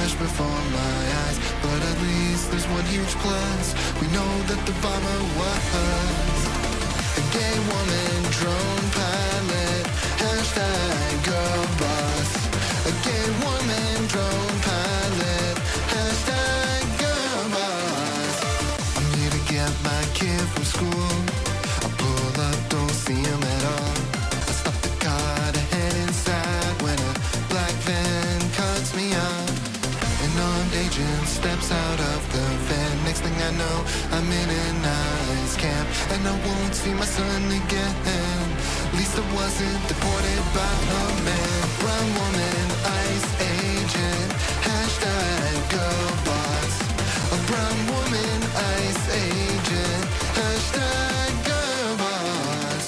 crash before my eyes. But at least there's one huge plus. We know that the bomber was a gay woman, drone pilot, hashtag girl boss. A gay woman, drone pilot, hashtag girl boss. I'm here to get my kid from school. I pull up, don't see him at all. I stop the car to head inside when a black van cuts me off. An armed agent steps out of the van. Next thing I know, I'm in an ICE camp, and I won't see my son again. At least I wasn't deported by a man. Brown woman, ICE agent, hashtag girl boss. A brown woman, ICE agent, hashtag girl boss.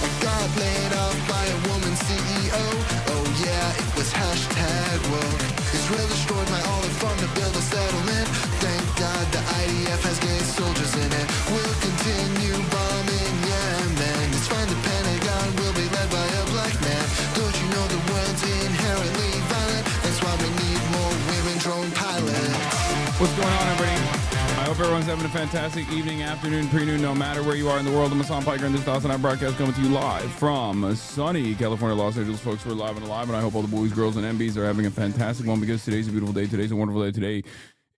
I got laid off by a woman CEO. Oh yeah, it was hashtag woke. Israel destroyed my olive farm to build a settlement. Thank God the IDF has gay soldiers in it. We'll continue bombing Yemen. It's fine, the Pentagon will be led by a black man. Don't you know the world's inherently violent? That's why we need more women drone pilots. What's going on, everybody? I hope everyone's having a fantastic evening, afternoon, pre-noon, no matter where you are in the world. I'm Hassan Piker, and this is HasanAbi broadcast coming to you live from sunny California, Los Angeles. Folks, we're live and alive, and I hope all the boys, girls, and MBs are having a fantastic one, because today's a beautiful day. Today's a wonderful day. Today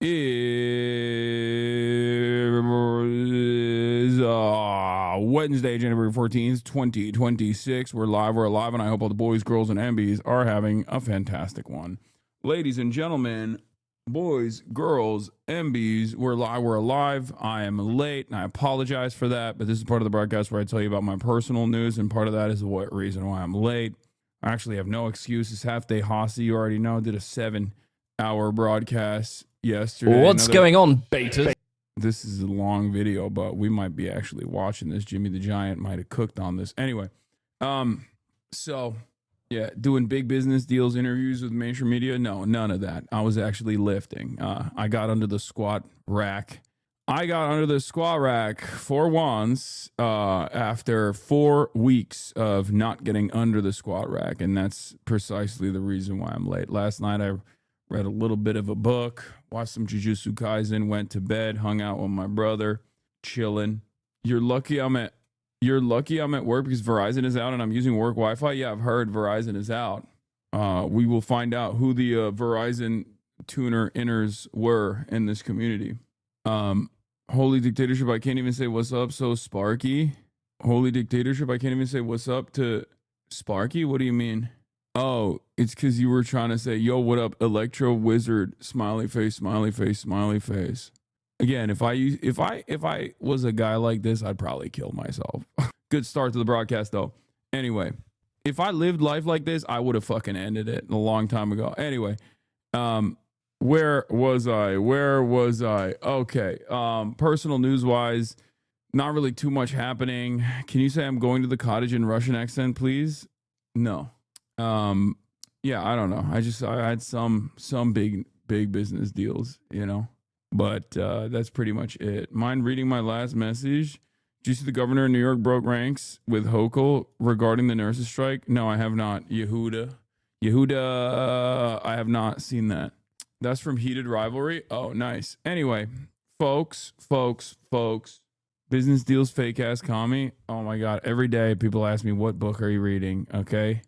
is Wednesday, January 14th, 2026. We're live, and I hope all the boys, girls, and MBs are having a fantastic one. Ladies and gentlemen, boys, girls, MBs, we're alive. I am late, and I apologize for that, but this is part of the broadcast where I tell you about my personal news, and part of that is the reason why I'm late. I actually have no excuses. Half day Hasi, you already know, did a 7-hour broadcast yesterday. What's going on, beta? This is a long video, but we might be actually watching this. Jimmy the Giant might have cooked on this. Anyway, so yeah, doing big business deals, interviews with mainstream media. No, none of that. I was actually lifting. I got under the squat rack. For once after 4 weeks of not getting under the squat rack. And that's precisely the reason why I'm late. Last night, I read a little bit of a book, watched some Jujutsu Kaisen, went to bed, hung out with my brother, chilling. You're lucky I'm at work because Verizon is out and I'm using work Wi-Fi. Yeah, I've heard Verizon is out. We will find out who the Verizon tuner inners were in this community. Holy dictatorship, I can't even say what's up, so Sparky. Holy dictatorship, I can't even say what's up to Sparky? What do you mean? Oh, it's because you were trying to say, yo, what up, Electro Wizard, smiley face, smiley face, smiley face. Again, if I was a guy like this, I'd probably kill myself. Good start to the broadcast, though. Anyway, if I lived life like this, I would have fucking ended it a long time ago. Anyway, where was I? Okay. Personal news-wise, not really too much happening. Can you say I'm going to the cottage in Russian accent, please? No. Yeah, I don't know. I had some big business deals, you know. But that's pretty much it. Mind reading my last message? Did you see the governor of New York broke ranks with Hochul regarding the nurses' strike? No, I have not. Yehuda, I have not seen that. That's from Heated Rivalry. Oh, nice. Anyway, folks. Business deals, fake ass commie. Oh my God. Every day people ask me, what book are you reading? Okay.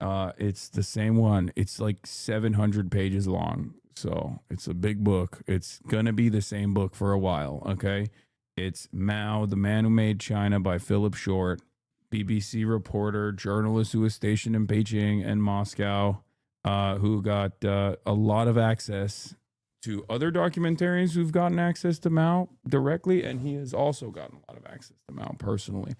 It's the same one. It's like 700 pages long. So it's a big book. It's going to be the same book for a while, okay? It's Mao, the Man Who Made China by Philip Short, BBC reporter, journalist who was stationed in Beijing and Moscow, who got a lot of access to other documentarians who've gotten access to Mao directly, and he has also gotten a lot of access to Mao personally.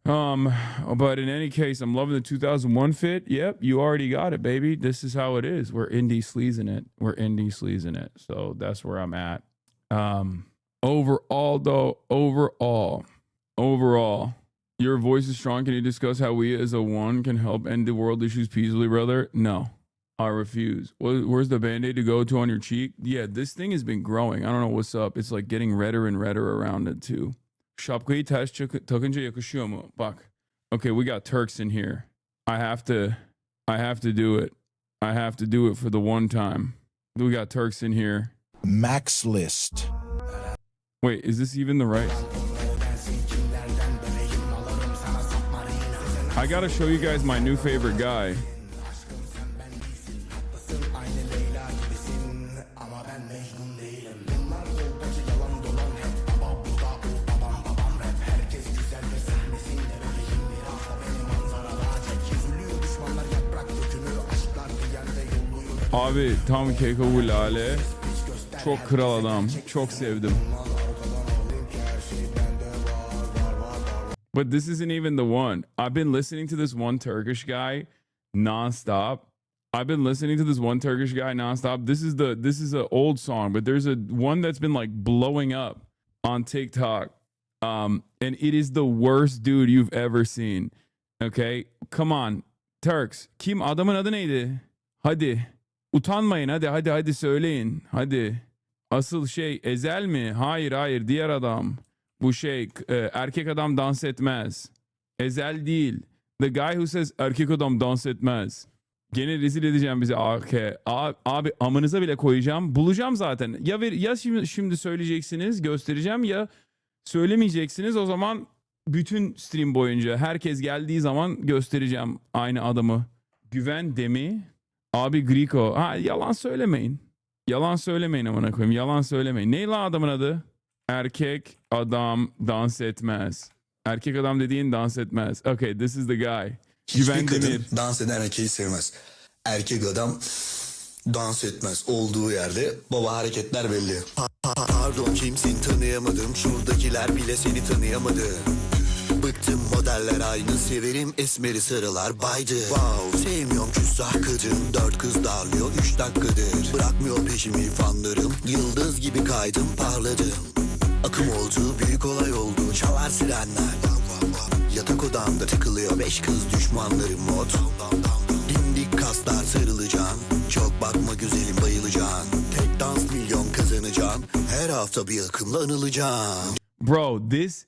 But in any case, I'm loving the 2001 fit. Yep, you already got it, baby. This is how it is. We're indie sleazing it. So that's where I'm at. Overall, your voice is strong. Can you discuss how we as a one can help end the world issues peacefully, brother? No, I refuse. Where's the Band-Aid to go to on your cheek? Yeah, this thing has been growing. I don't know what's up. It's like getting redder and redder around it too. Okay, we got Turks in here. I have to do it. I have to do it for the one time. We got Turks in here. Max List. Wait, is this even the right? I gotta show you guys my new favorite guy. Abi tam keko bu lale. Çok kral adam. Çok sevdim. But this isn't even the one. I've been listening to this one Turkish guy nonstop. This is an old song, but there's a one that's been like blowing up on TikTok. And it is the worst dude you've ever seen. Okay? Come on. Turks. Kim adamın adı neydi? Hadi. Utanmayın hadi söyleyin. Hadi. Asıl şey Ezel mi? Hayır diğer adam. Bu şey erkek adam dans etmez. Ezel değil. The guy who says erkek adam dans etmez. Gene rezil edeceğim bizi. Abi amınıza bile koyacağım. Bulacağım zaten. Ya şimdi söyleyeceksiniz, göstereceğim, ya söylemeyeceksiniz. O zaman bütün stream boyunca herkes geldiği zaman göstereceğim aynı adamı. Güven Demi. Abi Griko. Ha, yalan söylemeyin. Yalan söylemeyin amına koyayım. Yalan söylemeyin. Ne lan adamın adı? Erkek adam dans etmez. Erkek adam dediğin dans etmez. Okay, this is the guy. Hiçbir kadın dans eden erkeği sevmez. Erkek adam dans etmez. Olduğu yerde baba hareketler belli. Pardon kimsin tanıyamadım. Şuradakiler bile seni tanıyamadı. Bıktım modeller aynı, severim esmeri sarılar baydı. Wow, sevmiyorum küstah kadın, 4 kız darlıyor 3 dakikadır. Bırakmıyor peşimi fanlarım, yıldız gibi kaydım parladım. Akım oldu, büyük olay oldu, çalar sirenler. Yatak odamda tıkılıyor 5 kız düşmanlarım mod. Dimdik kaslar sarılacaksın, çok bakma güzelim bayılacaksın. Tek dans milyon kazanacaksın, her hafta bir akımla anılacaksın. Bro, this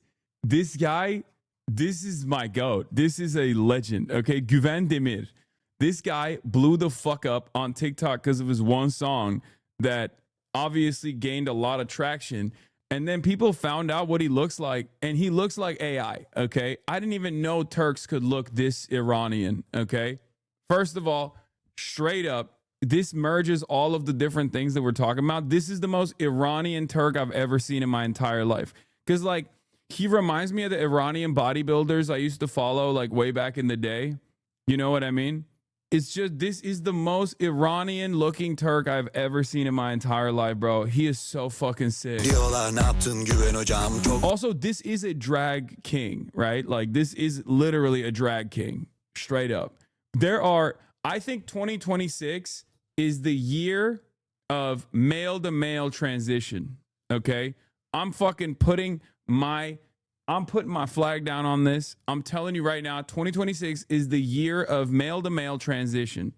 guy, this is my goat. This is a legend. Okay, Güven Demir. This guy blew the fuck up on TikTok because of his one song that obviously gained a lot of traction. And then people found out what he looks like, and he looks like AI. Okay, I didn't even know Turks could look this Iranian. Okay, first of all, straight up, this merges all of the different things that we're talking about. This is the most Iranian Turk I've ever seen in my entire life. Because like, he reminds me of the Iranian bodybuilders I used to follow like way back in the day. You know what I mean? It's just, this is the most Iranian looking Turk I've ever seen in my entire life, bro. He is so fucking sick. Also, this is a drag king, right? Like, this is literally a drag king, straight up. I think 2026 is the year of male to male transition, okay? I'm putting my flag down on this. I'm telling you right now, 2026 is the year of male to male transition.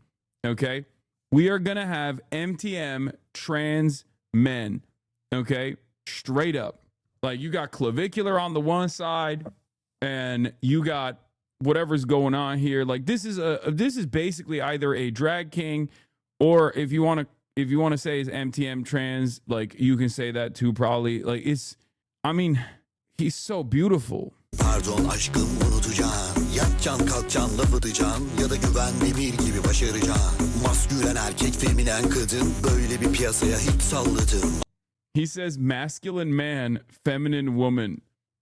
Okay? We are going to have MTM trans men. Okay? Straight up. Like, you got clavicular on the one side and you got whatever's going on here. Like, this is basically either a drag king, or if you want to say it's MTM trans, like, you can say that too probably. Like, he's so beautiful. Pardon aşkım unutacaksın. Yatacaksın kalkacaksın laf atacaksın. Ya da Güven Demir gibi başaracaksın. Maskülen erkek feminen kadın. Böyle bir piyasaya hiç salladım. He says masculine man, feminine woman.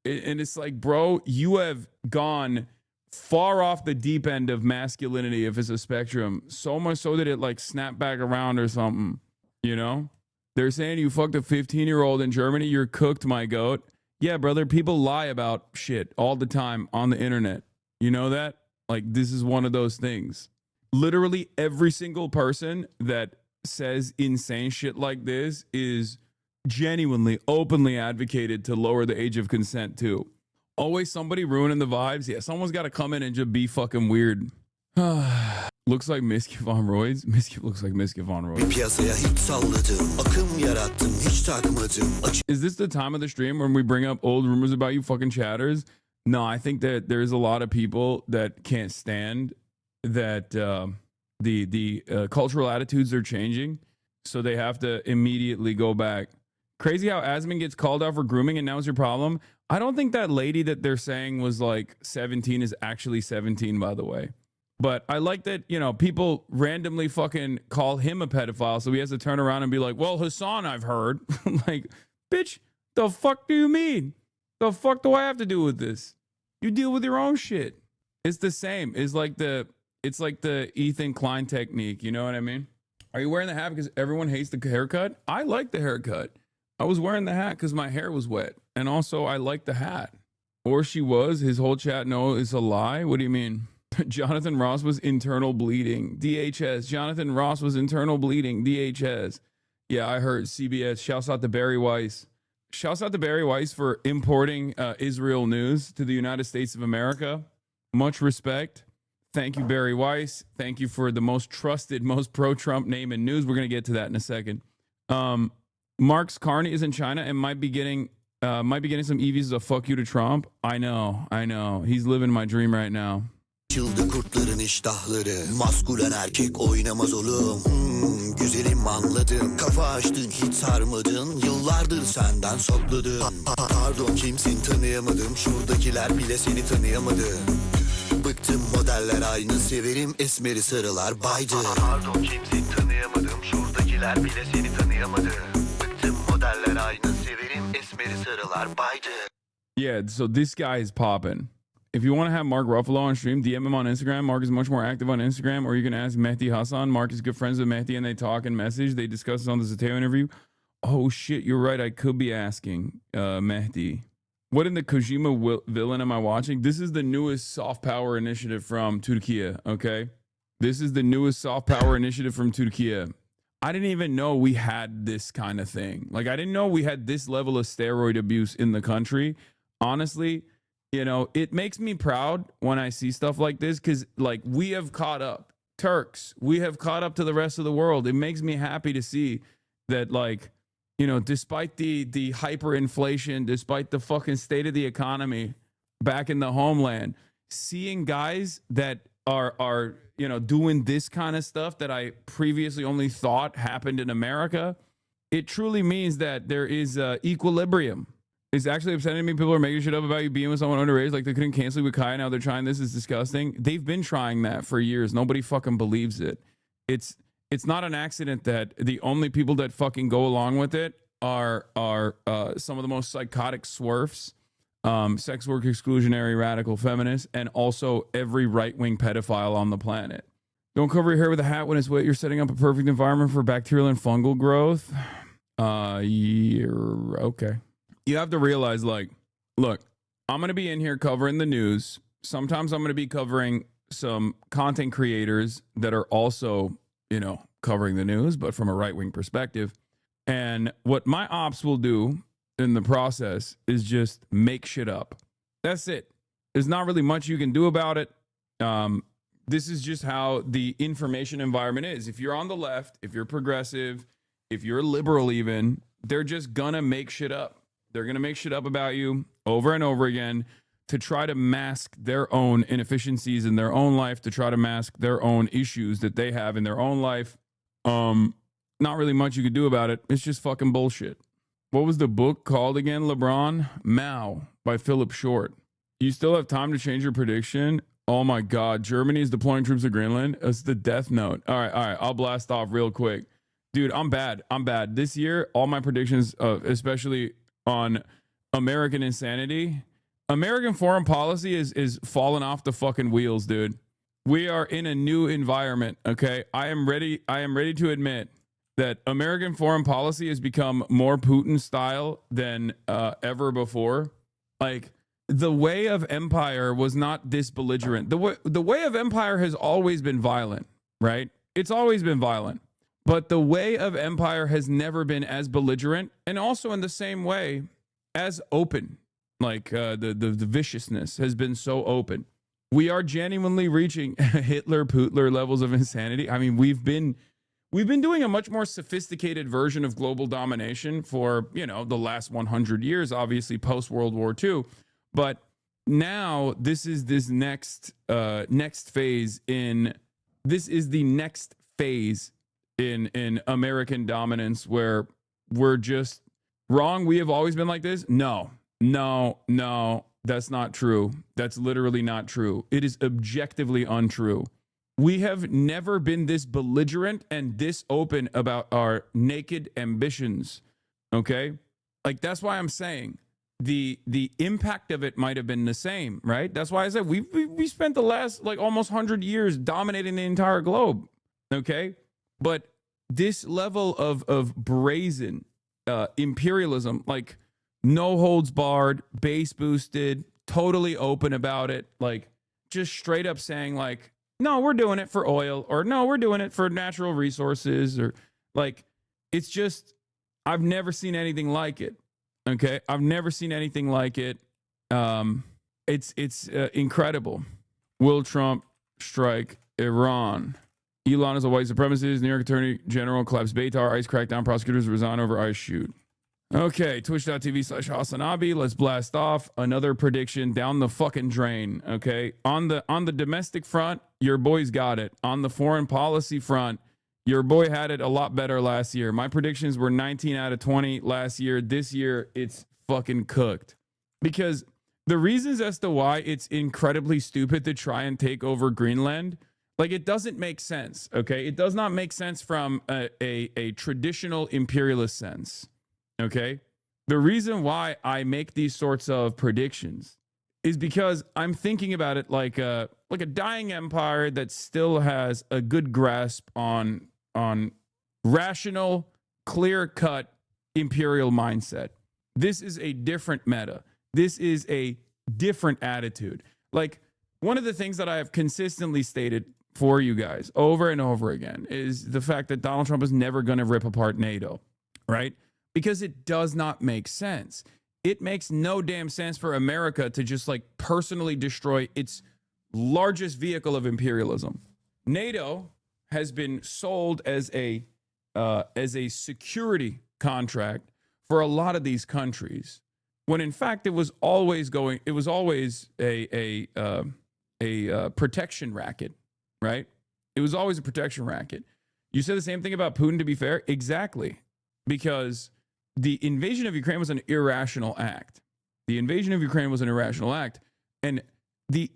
And it's like, bro, you have gone far off the deep end of masculinity if it's a spectrum. So much so that it like snapped back around or something. You know? They're saying you fucked a 15-year-old in Germany. You're cooked, my goat. Yeah, brother, people lie about shit all the time on the internet. You know that? Like, this is one of those things. Literally every single person that says insane shit like this is genuinely, openly advocated to lower the age of consent too. Always somebody ruining the vibes. Yeah, someone's got to come in and just be fucking weird. Looks like Miski on roids. Looks like Miski on roids. Is this the time of the stream when we bring up old rumors about you fucking chatters? No, I think that there's a lot of people that can't stand that the cultural attitudes are changing. So they have to immediately go back. Crazy how Asman gets called out for grooming and now it's your problem. I don't think that lady that they're saying was like 17 is actually 17, by the way. But I like that, you know, people randomly fucking call him a pedophile. So he has to turn around and be like, well, Hasan, I've heard. Like, bitch, the fuck do you mean? The fuck do I have to do with this? You deal with your own shit. It's the same. It's like the Ethan Klein technique. You know what I mean? Are you wearing the hat because everyone hates the haircut? I like the haircut. I was wearing the hat because my hair was wet. And also, I like the hat. Or she was. His whole chat, no, it's a lie. What do you mean? Jonathan Ross was internal bleeding. DHS. Jonathan Ross was internal bleeding. DHS. Yeah, I heard CBS. Shouts out to Barry Weiss. Shouts out to Barry Weiss for importing Israel news to the United States of America. Much respect. Thank you, Barry Weiss. Thank you for the most trusted, most pro-Trump name in news. We're going to get to that in a second. Mark's Carney is in China and might be getting some EVs as a fuck you to Trump. I know. He's living my dream right now. Açıldı kurtların iştahları. Maskülen erkek oynamaz oğlum. Güzelim anladım. Kafa açtın hiç sarmadın. Yıllardır senden sakladım. Pardon kimsin tanıyamadım. Şuradakiler bile seni tanıyamadı. Bıktım modeller aynı severim. Esmeri sarılar baydı. Pardon kimsin tanıyamadım. Şuradakiler bile seni tanıyamadı. Bıktım modeller aynı severim. Esmeri sarılar baydı. Yeah, so this guy is popping. If you want to have Mark Ruffalo on stream, DM him on Instagram. Mark is much more active on Instagram, or you can ask Mehdi Hasan. Mark is good friends with Mehdi, and they talk and message. They discuss this on the Zateo interview. Oh, shit, you're right. I could be asking Mehdi. What in the Kojima villain am I watching? This is the newest soft power initiative from Turkey, okay? This is the newest soft power initiative from Turkey. I didn't even know we had this kind of thing. Like, I didn't know we had this level of steroid abuse in the country. Honestly, you know, it makes me proud when I see stuff like this because, like, we have caught up. Turks, we have caught up to the rest of the world. It makes me happy to see that, like, you know, despite the hyperinflation, despite the fucking state of the economy back in the homeland, seeing guys that are you know, doing this kind of stuff that I previously only thought happened in America, it truly means that there is equilibrium. It's actually upsetting me. People are making shit up about you being with someone underage. Like they couldn't cancel you with Kai. Now they're trying this. It's disgusting. They've been trying that for years. Nobody fucking believes it. It's not an accident that the only people that fucking go along with it are some of the most psychotic swerfs, sex work exclusionary radical feminists, and also every right-wing pedophile on the planet. Don't cover your hair with a hat when it's wet. You're setting up a perfect environment for bacterial and fungal growth. You're okay. You have to realize, like, look, I'm going to be in here covering the news. Sometimes I'm going to be covering some content creators that are also, you know, covering the news, but from a right-wing perspective. And what my ops will do in the process is just make shit up. That's it. There's not really much you can do about it. This is just how the information environment is. If you're on the left, if you're progressive, if you're liberal even, they're just gonna make shit up. They're going to make shit up about you over and over again to try to mask their own inefficiencies in their own life, to try to mask their own issues that they have in their own life. Not really much you could do about it. It's just fucking bullshit. What was the book called again, LeBron? Mao by Philip Short. You still have time to change your prediction? Oh my God. Germany is deploying troops to Greenland. It's the death note. All right. I'll blast off real quick. Dude, I'm bad. This year, all my predictions, especially on American insanity, American foreign policy is falling off the fucking wheels, dude. We are in a new environment, okay? I am ready to admit that American foreign policy has become more Putin style than ever before. Like, the way of empire was not this belligerent. The way of empire has always been violent, right? It's always been violent. But the way of empire has never been as belligerent, and also in the same way as open. Like the viciousness has been so open. We are genuinely reaching Hitler-Putler levels of insanity. I mean, we've been doing a much more sophisticated version of global domination for, you know, the last 100 years, obviously post World War II. But now this is the next phase in American dominance where we're just wrong. We have always been like this. No, that's not true. That's literally not true. It is objectively untrue. We have never been this belligerent and this open about our naked ambitions. Okay? Like, that's why I'm saying the impact of it might have been the same, right? That's why I said we spent the last like almost 100 years dominating the entire globe. Okay? But this level of brazen imperialism, like no holds barred, base boosted, totally open about it, like just straight up saying like, no, we're doing it for oil, or no, we're doing it for natural resources, or like, it's just, I've never seen anything like it. Okay, I've never seen anything like it. It's incredible. Will Trump strike Iran? Elon is a white supremacist. New York Attorney General collapsed BETAR. ICE crackdown. Prosecutors resign over ICE shoot. Okay, twitch.tv/HasanAbi. Let's blast off another prediction down the fucking drain. Okay, on the domestic front, your boy's got it. On the foreign policy front, your boy had it a lot better last year. My predictions were 19 out of 20 last year. This year, it's fucking cooked. Because the reasons as to why it's incredibly stupid to try and take over Greenland, like, it doesn't make sense. Okay, it does not make sense from a traditional imperialist sense. Okay, the reason why I make these sorts of predictions is because I'm thinking about it like a dying empire that still has a good grasp on rational, clear-cut imperial mindset. This is a different meta. This is a different attitude. Like, one of the things that I have consistently stated for you guys over and over again is the fact that Donald Trump is never going to rip apart NATO, right? Because it does not make sense. It makes no damn sense for America to just like personally destroy its largest vehicle of imperialism. NATO has been sold as a security contract for a lot of these countries, when in fact it was always a protection racket, right? It was always a protection racket. You said the same thing about Putin, to be fair. Exactly. Because the invasion of Ukraine was an irrational act. The invasion of Ukraine was an irrational act. And the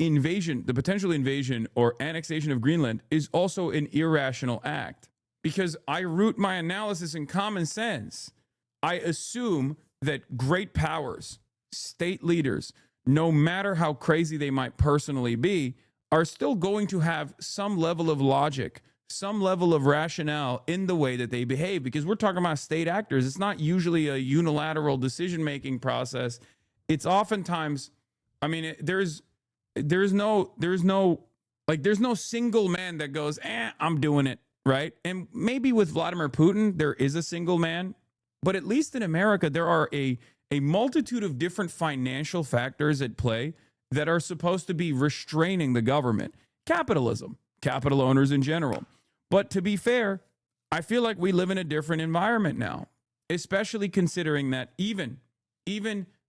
potential invasion or annexation of Greenland is also an irrational act. Because I root my analysis in common sense. I assume that great powers, state leaders, no matter how crazy they might personally be, are still going to have some level of logic, some level of rationale in the way that they behave, because we're talking about state actors. It's not usually a unilateral decision-making process. It's oftentimes, I mean, there's no single man that goes, I'm doing it, right? And maybe with Vladimir Putin, there is a single man, but at least in America, there are a multitude of different financial factors at play that are supposed to be restraining the government. Capitalism, capital owners in general. But to be fair, I feel like we live in a different environment now, especially considering that even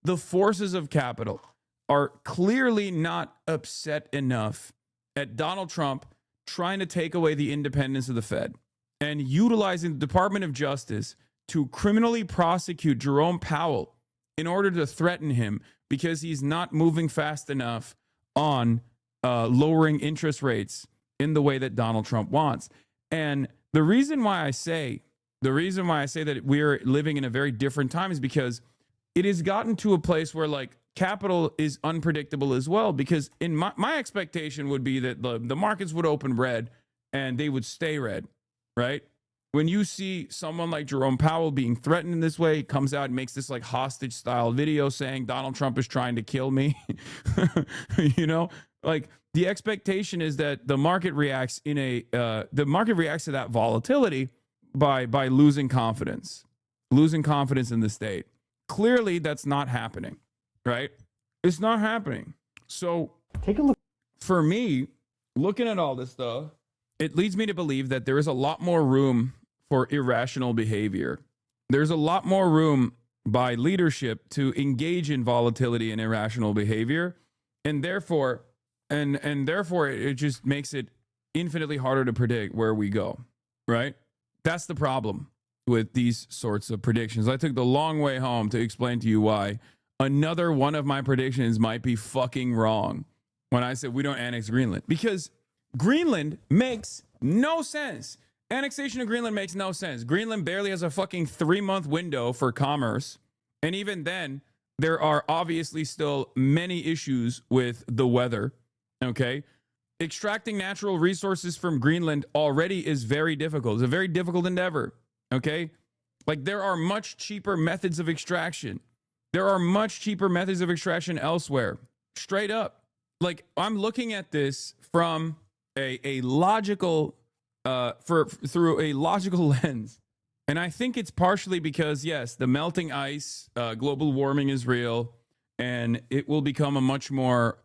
the forces of capital are clearly not upset enough at Donald Trump trying to take away the independence of the Fed and utilizing the Department of Justice to criminally prosecute Jerome Powell in order to threaten him because he's not moving fast enough on lowering interest rates in the way that Donald Trump wants. And the reason why I say that we're living in a very different time is because it has gotten to a place where like capital is unpredictable as well. Because in my expectation would be that the markets would open red and they would stay red, right? When you see someone like Jerome Powell being threatened in this way, he comes out and makes this like hostage style video saying Donald Trump is trying to kill me. You know, like the expectation is that the market reacts to that volatility by losing confidence in the state. Clearly, that's not happening, right? It's not happening. So take a look. For me, looking at all this stuff, it leads me to believe that there is a lot more room for irrational behavior. There's a lot more room by leadership to engage in volatility and irrational behavior, and therefore it just makes it infinitely harder to predict where we go, right? That's the problem with these sorts of predictions. I took the long way home to explain to you why another one of my predictions might be fucking wrong when I said we don't annex Greenland, because Greenland makes no sense. Annexation of Greenland makes no sense. Greenland barely has a fucking 3-month window for commerce. And even then, there are obviously still many issues with the weather. Okay. Extracting natural resources from Greenland already is very difficult. It's a very difficult endeavor. Okay. Like, there are much cheaper methods of extraction. There are much cheaper methods of extraction elsewhere. Straight up. Like, I'm looking at this from a logical through a logical lens. And I think it's partially because, yes, the melting ice, global warming is real, and it will become a much more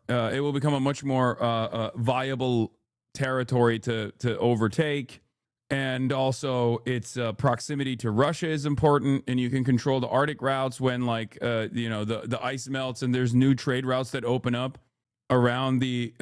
viable territory to overtake. And also, its proximity to Russia is important, and you can control the Arctic routes when, like, the ice melts and there's new trade routes that open up around the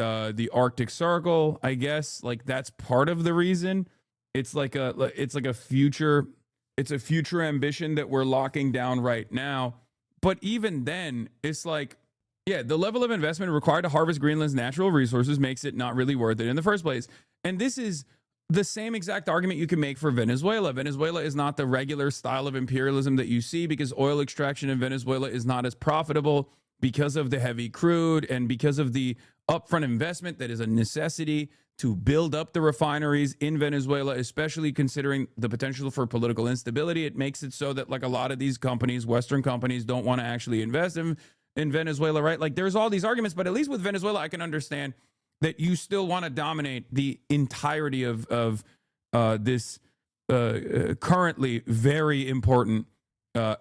Arctic Circle. I guess, like, that's part of the reason. It's a future ambition that we're locking down right now. But even then, it's like, yeah, the level of investment required to harvest Greenland's natural resources makes it not really worth it in the first place. And this is the same exact argument you can make for Venezuela. Venezuela is not the regular style of imperialism that you see, because oil extraction in Venezuela is not as profitable because of the heavy crude and because of the upfront investment that is a necessity to build up the refineries in Venezuela, especially considering the potential for political instability. It makes it so that, like, a lot of these companies, Western companies, don't want to actually invest in Venezuela, right? Like, there's all these arguments, but at least with Venezuela, I can understand that you still want to dominate the entirety of this currently very important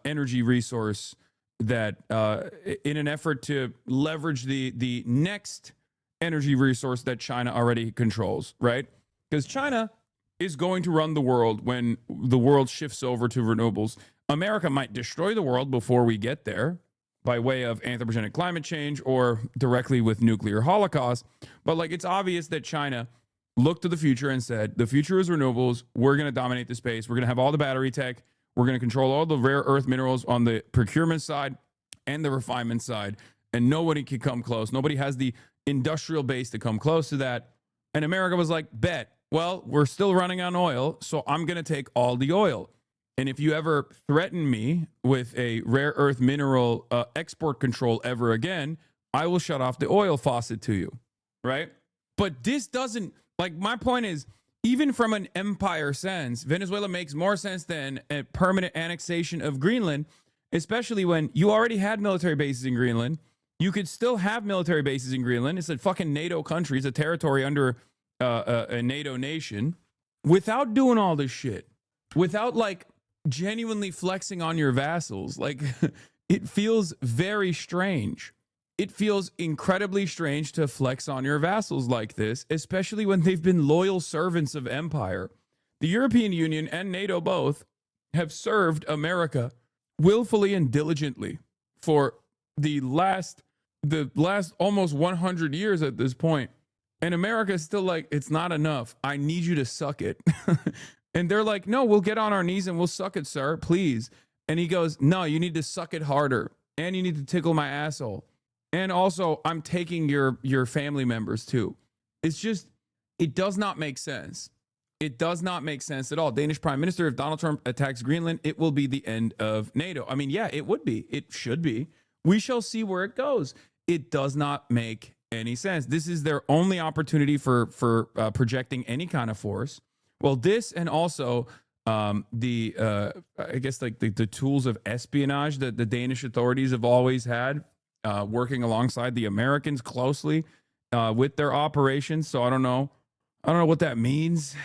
energy resource, that in an effort to leverage the next energy resource that China already controls, right? Because China is going to run the world when the world shifts over to renewables. America might destroy the world before we get there by way of anthropogenic climate change or directly with nuclear holocaust. But, like, it's obvious that China looked to the future and said, the future is renewables. We're going to dominate the space. We're going to have all the battery tech. We're going to control all the rare earth minerals on the procurement side and the refinement side. And nobody can come close. Nobody has the industrial base to come close to that. And America was like, bet. Well, we're still running on oil, so I'm going to take all the oil. And if you ever threaten me with a rare earth mineral export control ever again, I will shut off the oil faucet to you, right? But this doesn't, like, my point is, even from an empire sense, Venezuela makes more sense than a permanent annexation of Greenland, especially when you already had military bases in Greenland. You could still have military bases in Greenland. It's a fucking NATO country. It's a territory under a NATO nation, without doing all this shit, without, like, genuinely flexing on your vassals. Like, it feels very strange. It feels incredibly strange to flex on your vassals like this, especially when they've been loyal servants of empire. The European Union and NATO both have served America willfully and diligently for the last almost 100 years at this point. And America is still like, it's not enough. I need you to suck it. And they're like, no, we'll get on our knees and we'll suck it, sir, please. And he goes, no, you need to suck it harder. And you need to tickle my asshole. And also, I'm taking your family members too. It's just, it does not make sense. It does not make sense at all. Danish Prime Minister, if Donald Trump attacks Greenland, it will be the end of NATO. I mean, yeah, it would be. It should be. We shall see where it goes. It does not make any sense. This is their only opportunity for projecting any kind of force. Well, this, and also I guess, like, the tools of espionage that the Danish authorities have always had, working alongside the Americans closely with their operations. So I don't know what that means.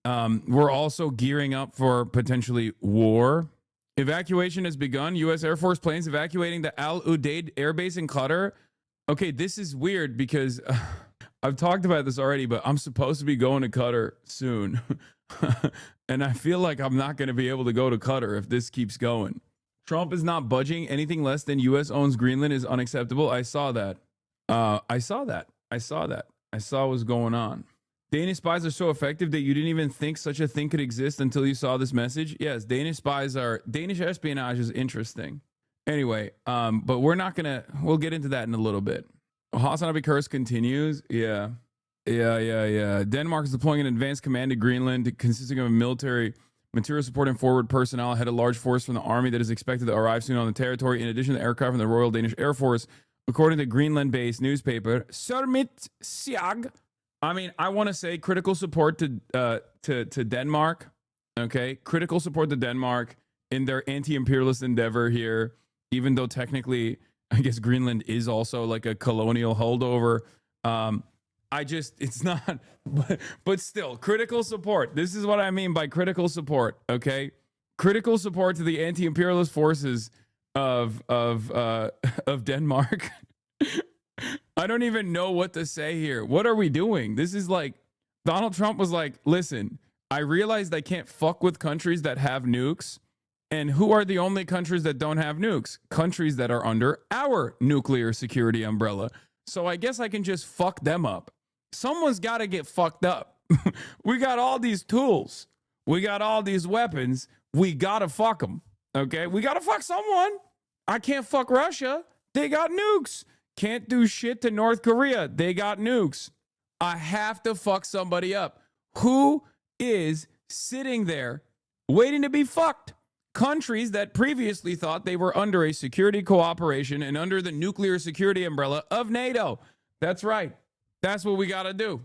We're also gearing up for potentially war. Evacuation has begun. U.S. Air Force planes evacuating the Al Udeid Air Base in Qatar. Okay, this is weird because I've talked about this already, but I'm supposed to be going to Qatar soon. And I feel like I'm not going to be able to go to Qatar if this keeps going. Trump is not budging. Anything less than U.S. owns Greenland is unacceptable. I saw that. I saw what's going on. Danish spies are so effective that you didn't even think such a thing could exist until you saw this message. Yes, Danish espionage is interesting. Anyway, but we'll get into that in a little bit. HasanAbi curse continues. Yeah. Denmark is deploying an advanced command to Greenland consisting of a military material support and forward personnel ahead of a large force from the army that is expected to arrive soon on the territory. In addition to aircraft from the Royal Danish Air Force, according to Greenland-based newspaper Sørmidtsyag. I mean, I want to say critical support to Denmark. Okay, critical support to Denmark in their anti-imperialist endeavor here. Even though technically, I guess Greenland is also like a colonial holdover. It's not, but still, critical support. This is what I mean by critical support. Okay, critical support to the anti-imperialist forces of Denmark. I don't even know what to say here. What are we doing? This is like Donald Trump was like, listen, I realized I can't fuck with countries that have nukes. And who are the only countries that don't have nukes? Countries that are under our nuclear security umbrella. So I guess I can just fuck them up. Someone's got to get fucked up. We got all these tools. We got all these weapons. We got to fuck them. Okay? We got to fuck someone. I can't fuck Russia. They got nukes. Can't do shit to North Korea. They got nukes. I have to fuck somebody up. Who is sitting there waiting to be fucked? Countries that previously thought they were under a security cooperation and under the nuclear security umbrella of NATO. That's right. That's what we got to do.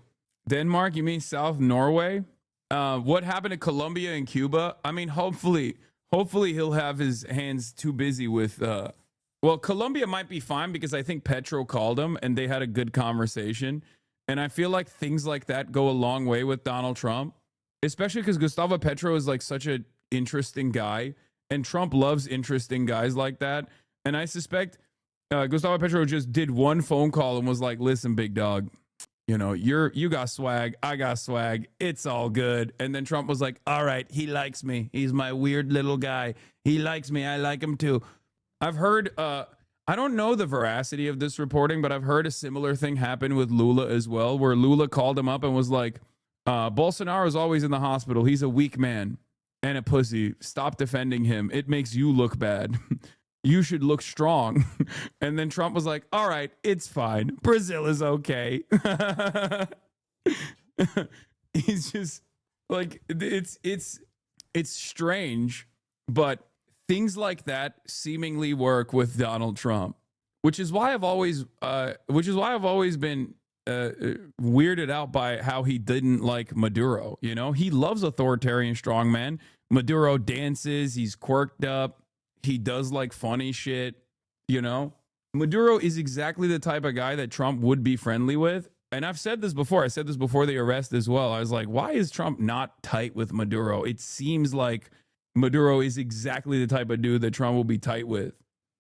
Denmark, you mean South Norway? What happened to Colombia and Cuba? I mean, hopefully he'll have his hands too busy with... Well, Colombia might be fine because I think Petro called him and they had a good conversation. And I feel like things like that go a long way with Donald Trump, especially because Gustavo Petro is like such an interesting guy and Trump loves interesting guys like that. And I suspect Gustavo Petro just did one phone call and was like, listen, big dog, you know, you got swag. I got swag. It's all good. And then Trump was like, all right, he likes me. He's my weird little guy. He likes me. I like him too. I've heard, I don't know the veracity of this reporting, but I've heard a similar thing happen with Lula as well, where Lula called him up and was like, Bolsonaro is always in the hospital. He's a weak man and a pussy. Stop defending him. It makes you look bad. You should look strong. And then Trump was like, all right, it's fine. Brazil is okay. He's just like, it's strange, but things like that seemingly work with Donald Trump, which is why I've always been weirded out by how he didn't like Maduro. You know, he loves authoritarian strongmen. Maduro dances. He's quirked up. He does like funny shit. You know, Maduro is exactly the type of guy that Trump would be friendly with. And I've said this before. I said this before the arrest as well. I was like, why is Trump not tight with Maduro? It seems like Maduro is exactly the type of dude that Trump will be tight with.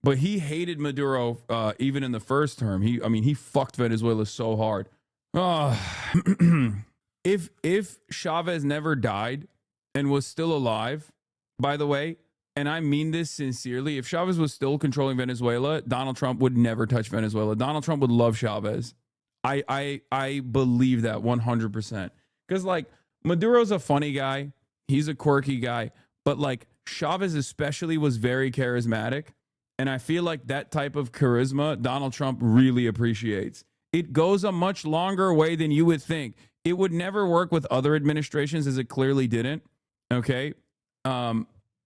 But he hated Maduro even in the first term. He fucked Venezuela so hard. If Chavez never died and was still alive, by the way, and I mean this sincerely, if Chavez was still controlling Venezuela, Donald Trump would never touch Venezuela. Donald Trump would love Chavez. I believe that 100%. Because like Maduro's a funny guy. He's a quirky guy. But like Chavez especially was very charismatic. And I feel like that type of charisma Donald Trump really appreciates. It goes a much longer way than you would think. It would never work with other administrations, as it clearly didn't. Okay?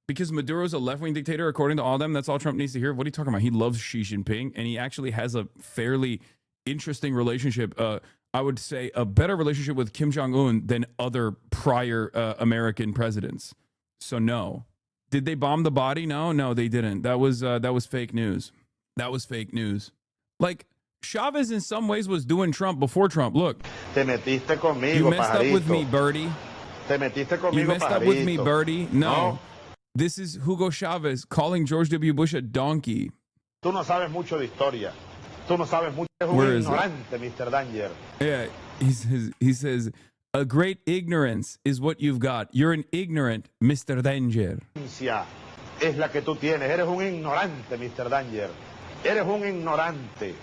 Because Maduro's a left-wing dictator, according to all of them. That's all Trump needs to hear. What are you talking about? He loves Xi Jinping, and he actually has a fairly interesting relationship. I would say a better relationship with Kim Jong-un than other prior American presidents. So no. Did they bomb the body? No, they didn't. That was fake news. That was fake news. Like Chavez in some ways was doing Trump before Trump. Look, Te metiste conmigo, you messed pajarito. up with me, Birdie. Te metiste conmigo, You messed up with me, pajarito. Birdie. No. No. This is Hugo Chavez calling George W. Bush a donkey. Tú no sabes mucho de historia. Tú no sabes mucho. Eres Where un is it? ignorante, Mr. Danger. Yeah, he says, a great ignorance is what you've got. You're an ignorant Mr. Danger. Es la que tú tienes. Eres un ignorante, Mr. Danger. Eres un ignorante.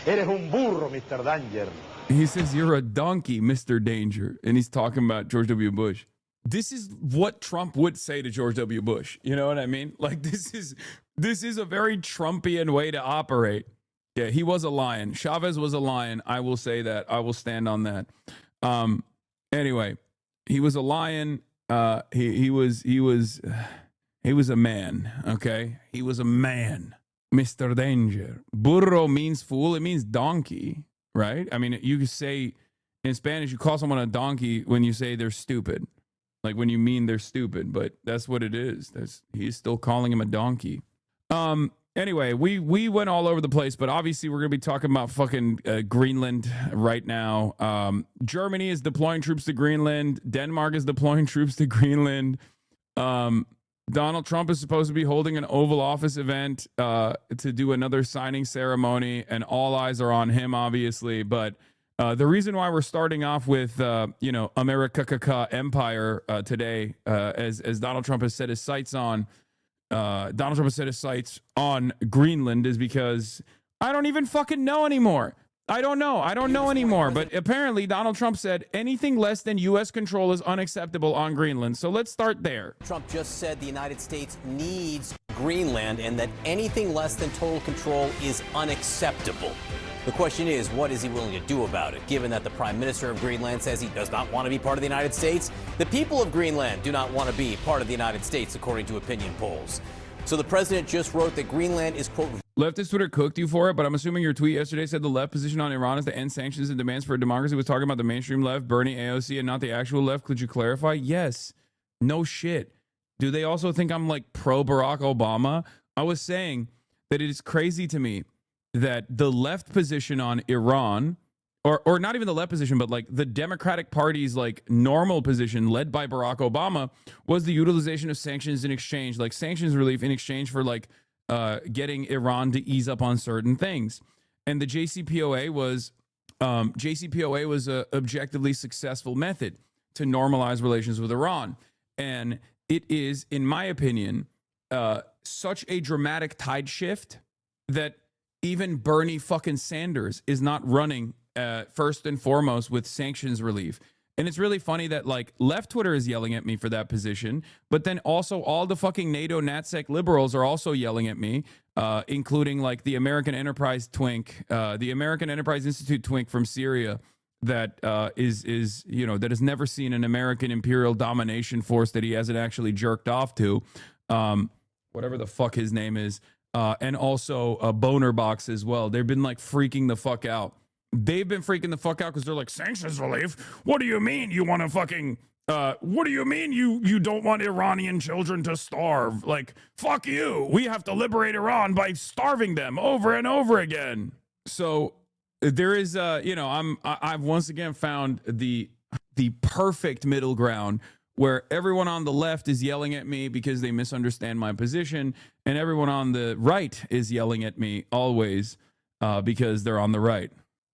Eres un burro, Mr. Danger. He says, "You're a donkey, Mr. Danger." And he's talking about George W. Bush. This is what Trump would say to George W. Bush. You know what I mean? Like, this is a very Trumpian way to operate. Yeah, he was a lion. Chavez was a lion. I will say that. I will stand on that. Anyway, he was a lion. He was a man. Okay, he was a man, Mr. Danger. Burro means fool. It means donkey, right? I mean, you could say in Spanish, you call someone a donkey when you say they're stupid, like when you mean they're stupid. But that's what it is. He's still calling him a donkey. Anyway, we went all over the place, but obviously we're going to be talking about fucking Greenland right now. Germany is deploying troops to Greenland. Denmark is deploying troops to Greenland. Donald Trump is supposed to be holding an Oval Office event to do another signing ceremony, and all eyes are on him, obviously. But the reason why we're starting off with, America Empire today, as Donald Trump has set his sights on, Greenland, is because I don't even fucking know anymore. I don't know anymore. But apparently Donald Trump said anything less than U.S. control is unacceptable on Greenland. So let's start there. Trump just said the United States needs Greenland and that anything less than total control is unacceptable. The question is, what is he willing to do about it? Given that the Prime Minister of Greenland says he does not want to be part of the United States, the people of Greenland do not want to be part of the United States, according to opinion polls. So the president just wrote that Greenland is, quote, leftist Twitter cooked you for it, but I'm assuming your tweet yesterday said the left position on Iran is to end sanctions and demands for democracy was talking about the mainstream left, Bernie, AOC, and not the actual left. Could you clarify? Yes. No shit. Do they also think I'm like pro Barack Obama? I was saying that it is crazy to me that the left position on Iran, or not even the left position, but like the Democratic Party's like normal position led by Barack Obama was the utilization of sanctions in exchange, like sanctions relief in exchange for like getting Iran to ease up on certain things. And the JCPOA was a objectively successful method to normalize relations with Iran. And it is, in my opinion, such a dramatic tide shift that even Bernie fucking Sanders is not running first and foremost with sanctions relief. And it's really funny that like left Twitter is yelling at me for that position, but then also all the fucking NATO NatSec liberals are also yelling at me, including like the American Enterprise twink, the American Enterprise Institute twink from Syria that is that has never seen an American imperial domination force that he hasn't actually jerked off to, whatever the fuck his name is. And also a boner box as well. They've been like freaking the fuck out. They've been freaking the fuck out because they're like, sanctions relief? What do you mean you want to fucking, what do you mean you don't want Iranian children to starve? Like, fuck you. We have to liberate Iran by starving them over and over again. So there is, I've once again found the perfect middle ground where everyone on the left is yelling at me because they misunderstand my position, and everyone on the right is yelling at me always because they're on the right.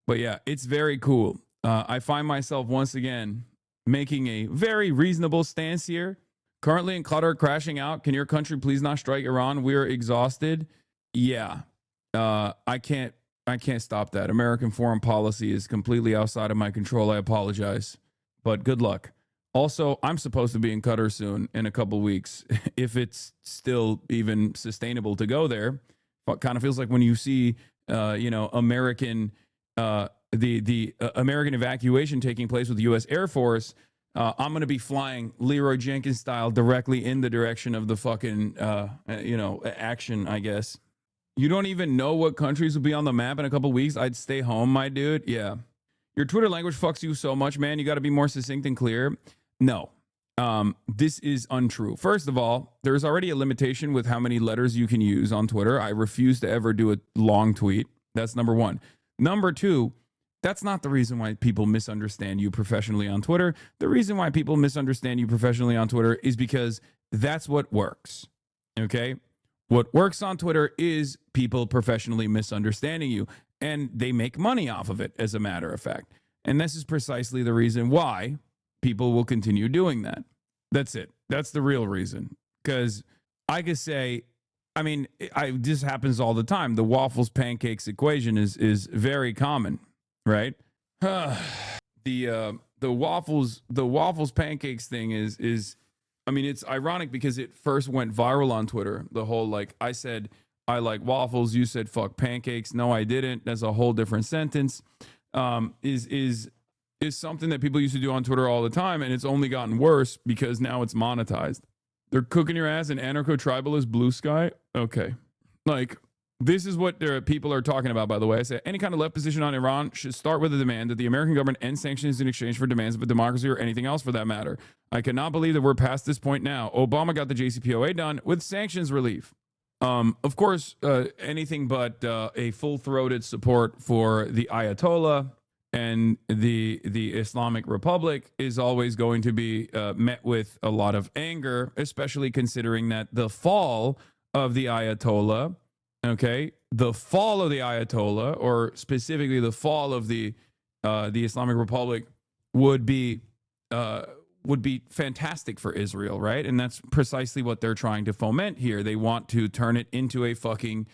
But yeah, it's very cool. I find myself once again making a very reasonable stance here. Currently in Qatar, crashing out. Can your country please not strike Iran? We're exhausted. Yeah, I can't stop that. American foreign policy is completely outside of my control. I apologize, but good luck. Also, I'm supposed to be in Qatar soon in a couple weeks, if it's still even sustainable to go there. It kind of feels like when you see, American, the American evacuation taking place with the U.S. Air Force. I'm going to be flying Leroy Jenkins style directly in the direction of the fucking, action, I guess. You don't even know what countries will be on the map in a couple weeks. I'd stay home, my dude. Yeah. Your Twitter language fucks you so much, man. You got to be more succinct and clear. No, this is untrue. First of all, there's already a limitation with how many letters you can use on Twitter. I refuse to ever do a long tweet. That's number one. Number two, that's not the reason why people misunderstand you professionally on Twitter. The reason why people misunderstand you professionally on Twitter is because that's what works. Okay? What works on Twitter is people professionally misunderstanding you, and they make money off of it, as a matter of fact. And this is precisely the reason why people will continue doing that. That's it. That's the real reason. Because I could say, this happens all the time. The waffles pancakes equation is very common, right? The waffles pancakes thing is I mean, it's ironic because it first went viral on Twitter. The whole, like, I said I like waffles, you said fuck pancakes. No, I didn't. That's a whole different sentence. Is something that people used to do on Twitter all the time, and it's only gotten worse because now it's monetized. They're cooking your ass in anarcho-tribalist blue sky. Okay. Like, this is what people are talking about, by the way. I said any kind of left position on Iran should start with a demand that the American government end sanctions in exchange for demands of a democracy or anything else for that matter. I cannot believe that we're past this point now. Obama got the JCPOA done with sanctions relief. Of course, anything but a full-throated support for the Ayatollah and the Islamic Republic is always going to be met with a lot of anger, especially considering that the fall of the Ayatollah, the fall of the Ayatollah, or specifically the fall of the Islamic Republic, would be fantastic for Israel, right? And that's precisely what they're trying to foment here. They want to turn it into a fucking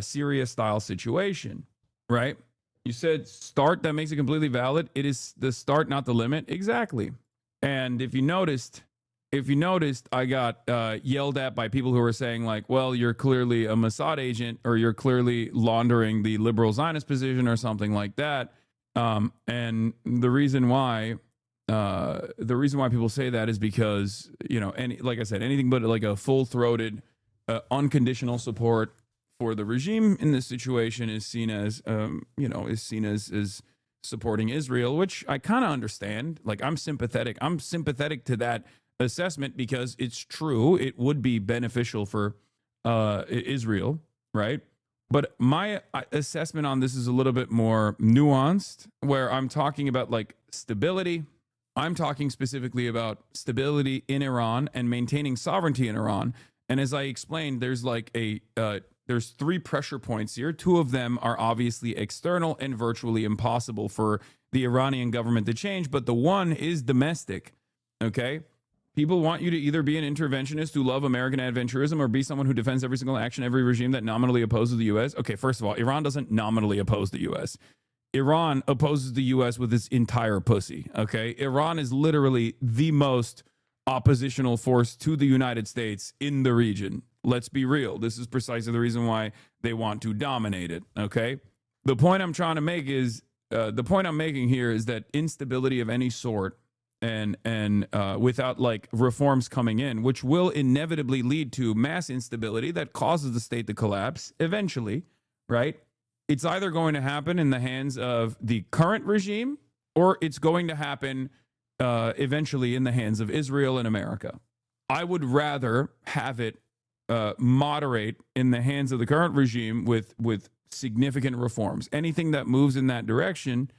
Syria-style situation, right? You said start, that makes it completely valid. It is the start, not the limit. Exactly. And if you noticed, I got yelled at by people who were saying, like, well, you're clearly a Mossad agent, or you're clearly laundering the liberal Zionist position or something like that. And the reason why people say that is because, like I said, anything but like a full-throated, unconditional support for the regime in this situation is seen as, as supporting Israel, which I kind of understand. Like, I'm sympathetic to that assessment because it's true. It would be beneficial for Israel, right? But my assessment on this is a little bit more nuanced, where I'm talking about like stability. I'm talking specifically about stability in Iran and maintaining sovereignty in Iran. And as I explained, there's like there's 3 pressure points here. 2 of them are obviously external and virtually impossible for the Iranian government to change, but the one is domestic, okay? People want you to either be an interventionist who love American adventurism or be someone who defends every single action, every regime that nominally opposes the U.S. Okay, first of all, Iran doesn't nominally oppose the U.S. Iran opposes the U.S. with its entire pussy, okay? Iran is literally the most oppositional force to the United States in the region. Let's be real. This is precisely the reason why they want to dominate it, okay? The point I'm trying to make is, the point I'm making here is that instability of any sort and without like reforms coming in, which will inevitably lead to mass instability that causes the state to collapse eventually, right? It's either going to happen in the hands of the current regime or it's going to happen eventually in the hands of Israel and America. I would rather have it moderate in the hands of the current regime with significant reforms. Anything that moves in that direction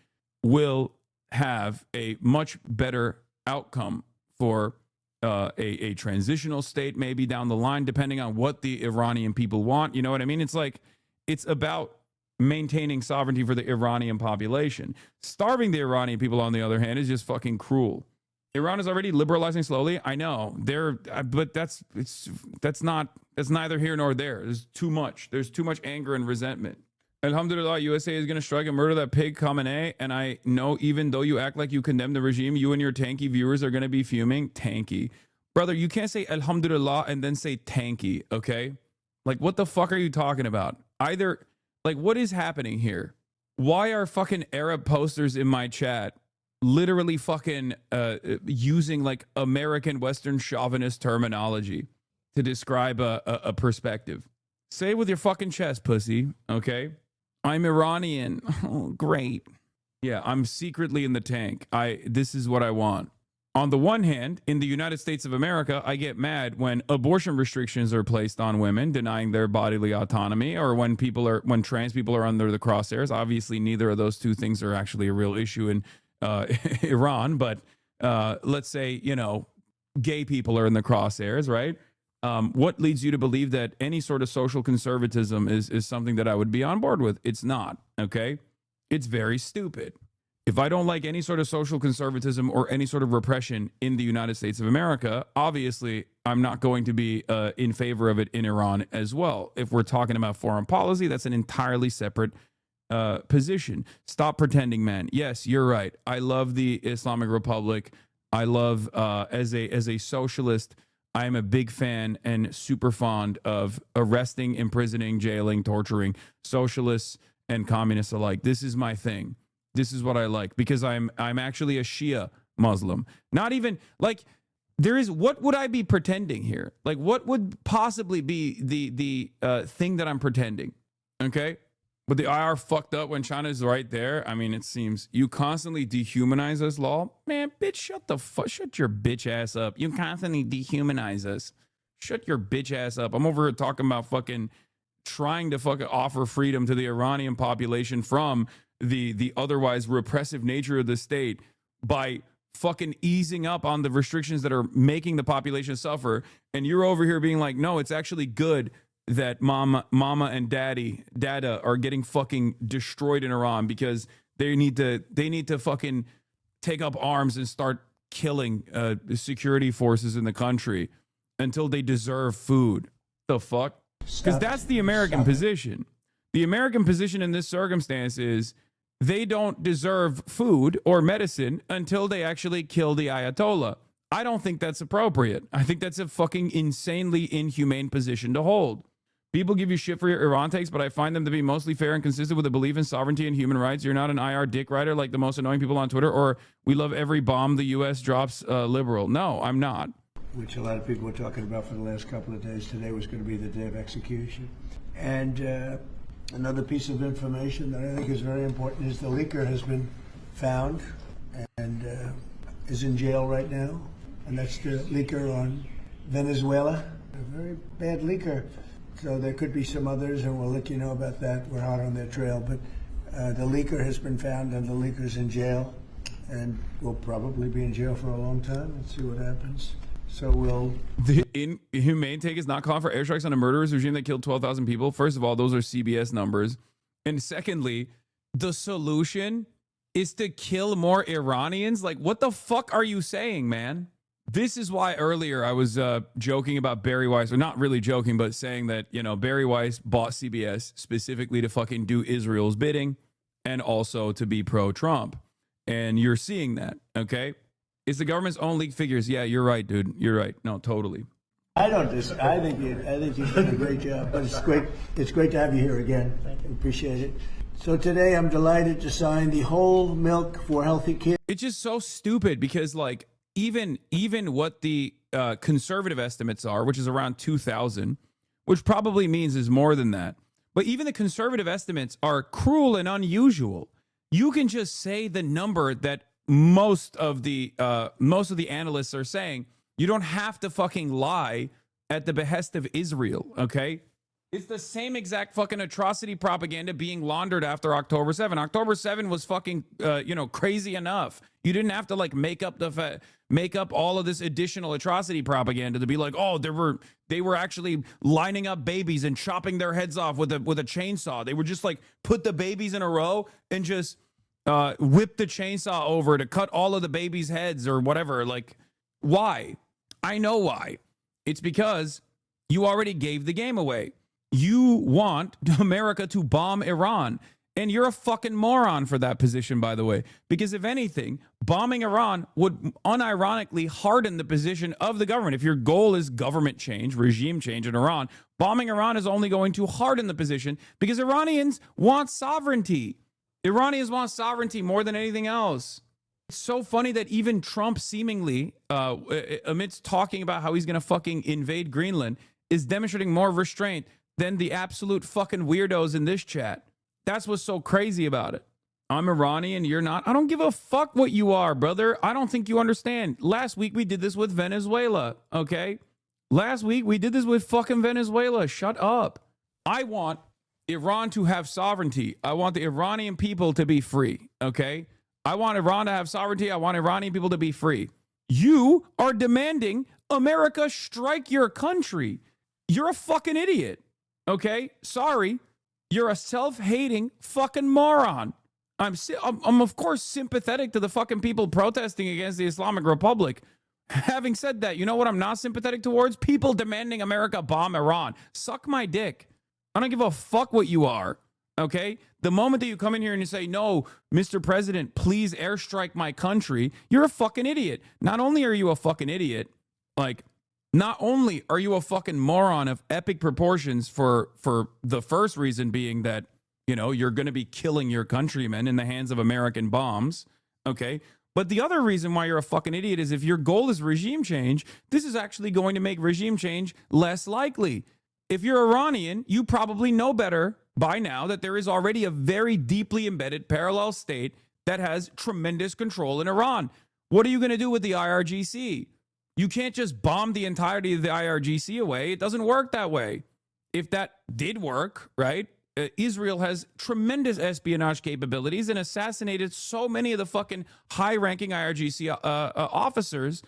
will have a much better outcome for a transitional state maybe down the line, depending on what the Iranian people want. You know what I mean? It's like, it's about maintaining sovereignty for the Iranian population. Starving the Iranian people, on the other hand, is just fucking cruel. Iran is already liberalizing slowly. I know but that's neither here nor there. There's too much anger and resentment. Alhamdulillah, USA is going to strike and murder that pig Khamenei. And I know even though you act like you condemn the regime, you and your tanky viewers are going to be fuming. Tanky. Brother, you can't say Alhamdulillah and then say tanky, okay? Like, what the fuck are you talking about? Either, like, what is happening here? Why are fucking Arab posters in my chat literally fucking using like American Western chauvinist terminology to describe a perspective? Say it with your fucking chest, pussy, okay? I'm Iranian. Oh, great. Yeah, I'm secretly in the tank. This is what I want. On the one hand, in the United States of America, I get mad when abortion restrictions are placed on women, denying their bodily autonomy, or when trans people are under the crosshairs. Obviously, neither of those two things are actually a real issue in Iran, but let's say, gay people are in the crosshairs, right? What leads you to believe that any sort of social conservatism is something that I would be on board with? It's not, okay? It's very stupid. If I don't like any sort of social conservatism or any sort of repression in the United States of America, obviously I'm not going to be in favor of it in Iran as well. If we're talking about foreign policy, that's an entirely separate position. Stop pretending, man. Yes, you're right. I love the Islamic Republic. I love as a socialist, I am a big fan and super fond of arresting, imprisoning, jailing, torturing socialists and communists alike. This is my thing. This is what I like because I'm actually a Shia Muslim. Not even like there is. What would I be pretending here? Like what would possibly be the thing that I'm pretending? Okay. But the IR fucked up when China's right there. I mean, it seems you constantly dehumanize us, law. Man, bitch, shut your bitch ass up. You constantly dehumanize us. Shut your bitch ass up. I'm over here talking about fucking trying to fucking offer freedom to the Iranian population from the otherwise repressive nature of the state by fucking easing up on the restrictions that are making the population suffer. And you're over here being like, no, it's actually good that mama and dada are getting fucking destroyed in Iran because they need to fucking take up arms and start killing security forces in the country until they deserve food. The fuck? Because that's the American position. The American position in this circumstance is they don't deserve food or medicine until they actually kill the Ayatollah. I don't think that's appropriate. I think that's a fucking insanely inhumane position to hold. People give you shit for your Iran takes, but I find them to be mostly fair and consistent with a belief in sovereignty and human rights. You're not an IR dick rider like the most annoying people on Twitter, or we love every bomb the U.S. drops liberal. No, I'm not. Which a lot of people were talking about for the last couple of days. Today was going to be the day of execution. And another piece of information that I think is very important is the leaker has been found and is in jail right now. And that's the leaker on Venezuela, a very bad leaker. So there could be some others, and we'll let you know about that. We're hot on their trail. But the leaker has been found, and the leaker's in jail, and will probably be in jail for a long time. Let's see what happens. So we'll... The inhumane take is not calling for airstrikes on a murderous regime that killed 12,000 people. First of all, those are CBS numbers. And secondly, the solution is to kill more Iranians? Like, what the fuck are you saying, man? This is why earlier I was joking about Barry Weiss, or not really joking, but saying that, you know, Barry Weiss bought CBS specifically to fucking do Israel's bidding and also to be pro-Trump. And you're seeing that, okay? It's the government's own leaked figures. Yeah, you're right, dude. You're right. No, totally. I think you've done a great job, but it's great to have you here again. I appreciate it. So today I'm delighted to sign the Whole Milk for Healthy Kids. It's just so stupid because, like, even what the conservative estimates are, which is around 2,000, which probably means is more than that. But even the conservative estimates are cruel and unusual. You can just say the number that most of the analysts are saying. You don't have to fucking lie at the behest of Israel, okay? It's the same exact fucking atrocity propaganda being laundered after October 7. October 7 was fucking, crazy enough. You didn't have to like make up all of this additional atrocity propaganda to be like, oh, they were actually lining up babies and chopping their heads off with a chainsaw. They were just like put the babies in a row and just whip the chainsaw over to cut all of the babies' heads or whatever. Like, why? I know why. It's because you already gave the game away. You want America to bomb Iran. And you're a fucking moron for that position, by the way. Because if anything, bombing Iran would unironically harden the position of the government. If your goal is government change, regime change in Iran, bombing Iran is only going to harden the position because Iranians want sovereignty. Iranians want sovereignty more than anything else. It's so funny that even Trump seemingly, amidst talking about how he's going to fucking invade Greenland, is demonstrating more restraint than the absolute fucking weirdos in this chat. That's what's so crazy about it. I'm Iranian, you're not. I don't give a fuck what you are, brother. I don't think you understand. Last week we did this with Venezuela, okay? Last week we did this with fucking Venezuela. Shut up. I want Iran to have sovereignty. I want the Iranian people to be free, okay? I want Iran to have sovereignty. I want Iranian people to be free. You are demanding America strike your country. You're a fucking idiot. Okay, sorry, you're a self-hating fucking moron. I'm of course sympathetic to the fucking people protesting against the Islamic Republic. Having said that, you know what I'm not sympathetic towards? People demanding America bomb Iran. Suck my dick. I don't give a fuck what you are. Okay? The moment that you come in here and you say, no, Mr. President, please airstrike my country, you're a fucking idiot. Not only are you a fucking idiot, like, not only are you a fucking moron of epic proportions for the first reason being that, you know, you're going to be killing your countrymen in the hands of American bombs, okay? But the other reason why you're a fucking idiot is if your goal is regime change, this is actually going to make regime change less likely. If you're Iranian, you probably know better by now that there is already a very deeply embedded parallel state that has tremendous control in Iran. What are you going to do with the IRGC? You can't just bomb the entirety of the IRGC away. It doesn't work that way. If that did work, right? Israel has tremendous espionage capabilities and assassinated so many of the fucking high-ranking IRGC officers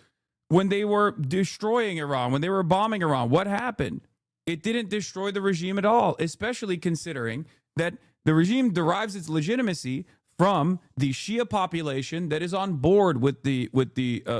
when they were destroying Iran, when they were bombing Iran. What happened? It didn't destroy the regime at all, especially considering that the regime derives its legitimacy from the Shia population that is on board with the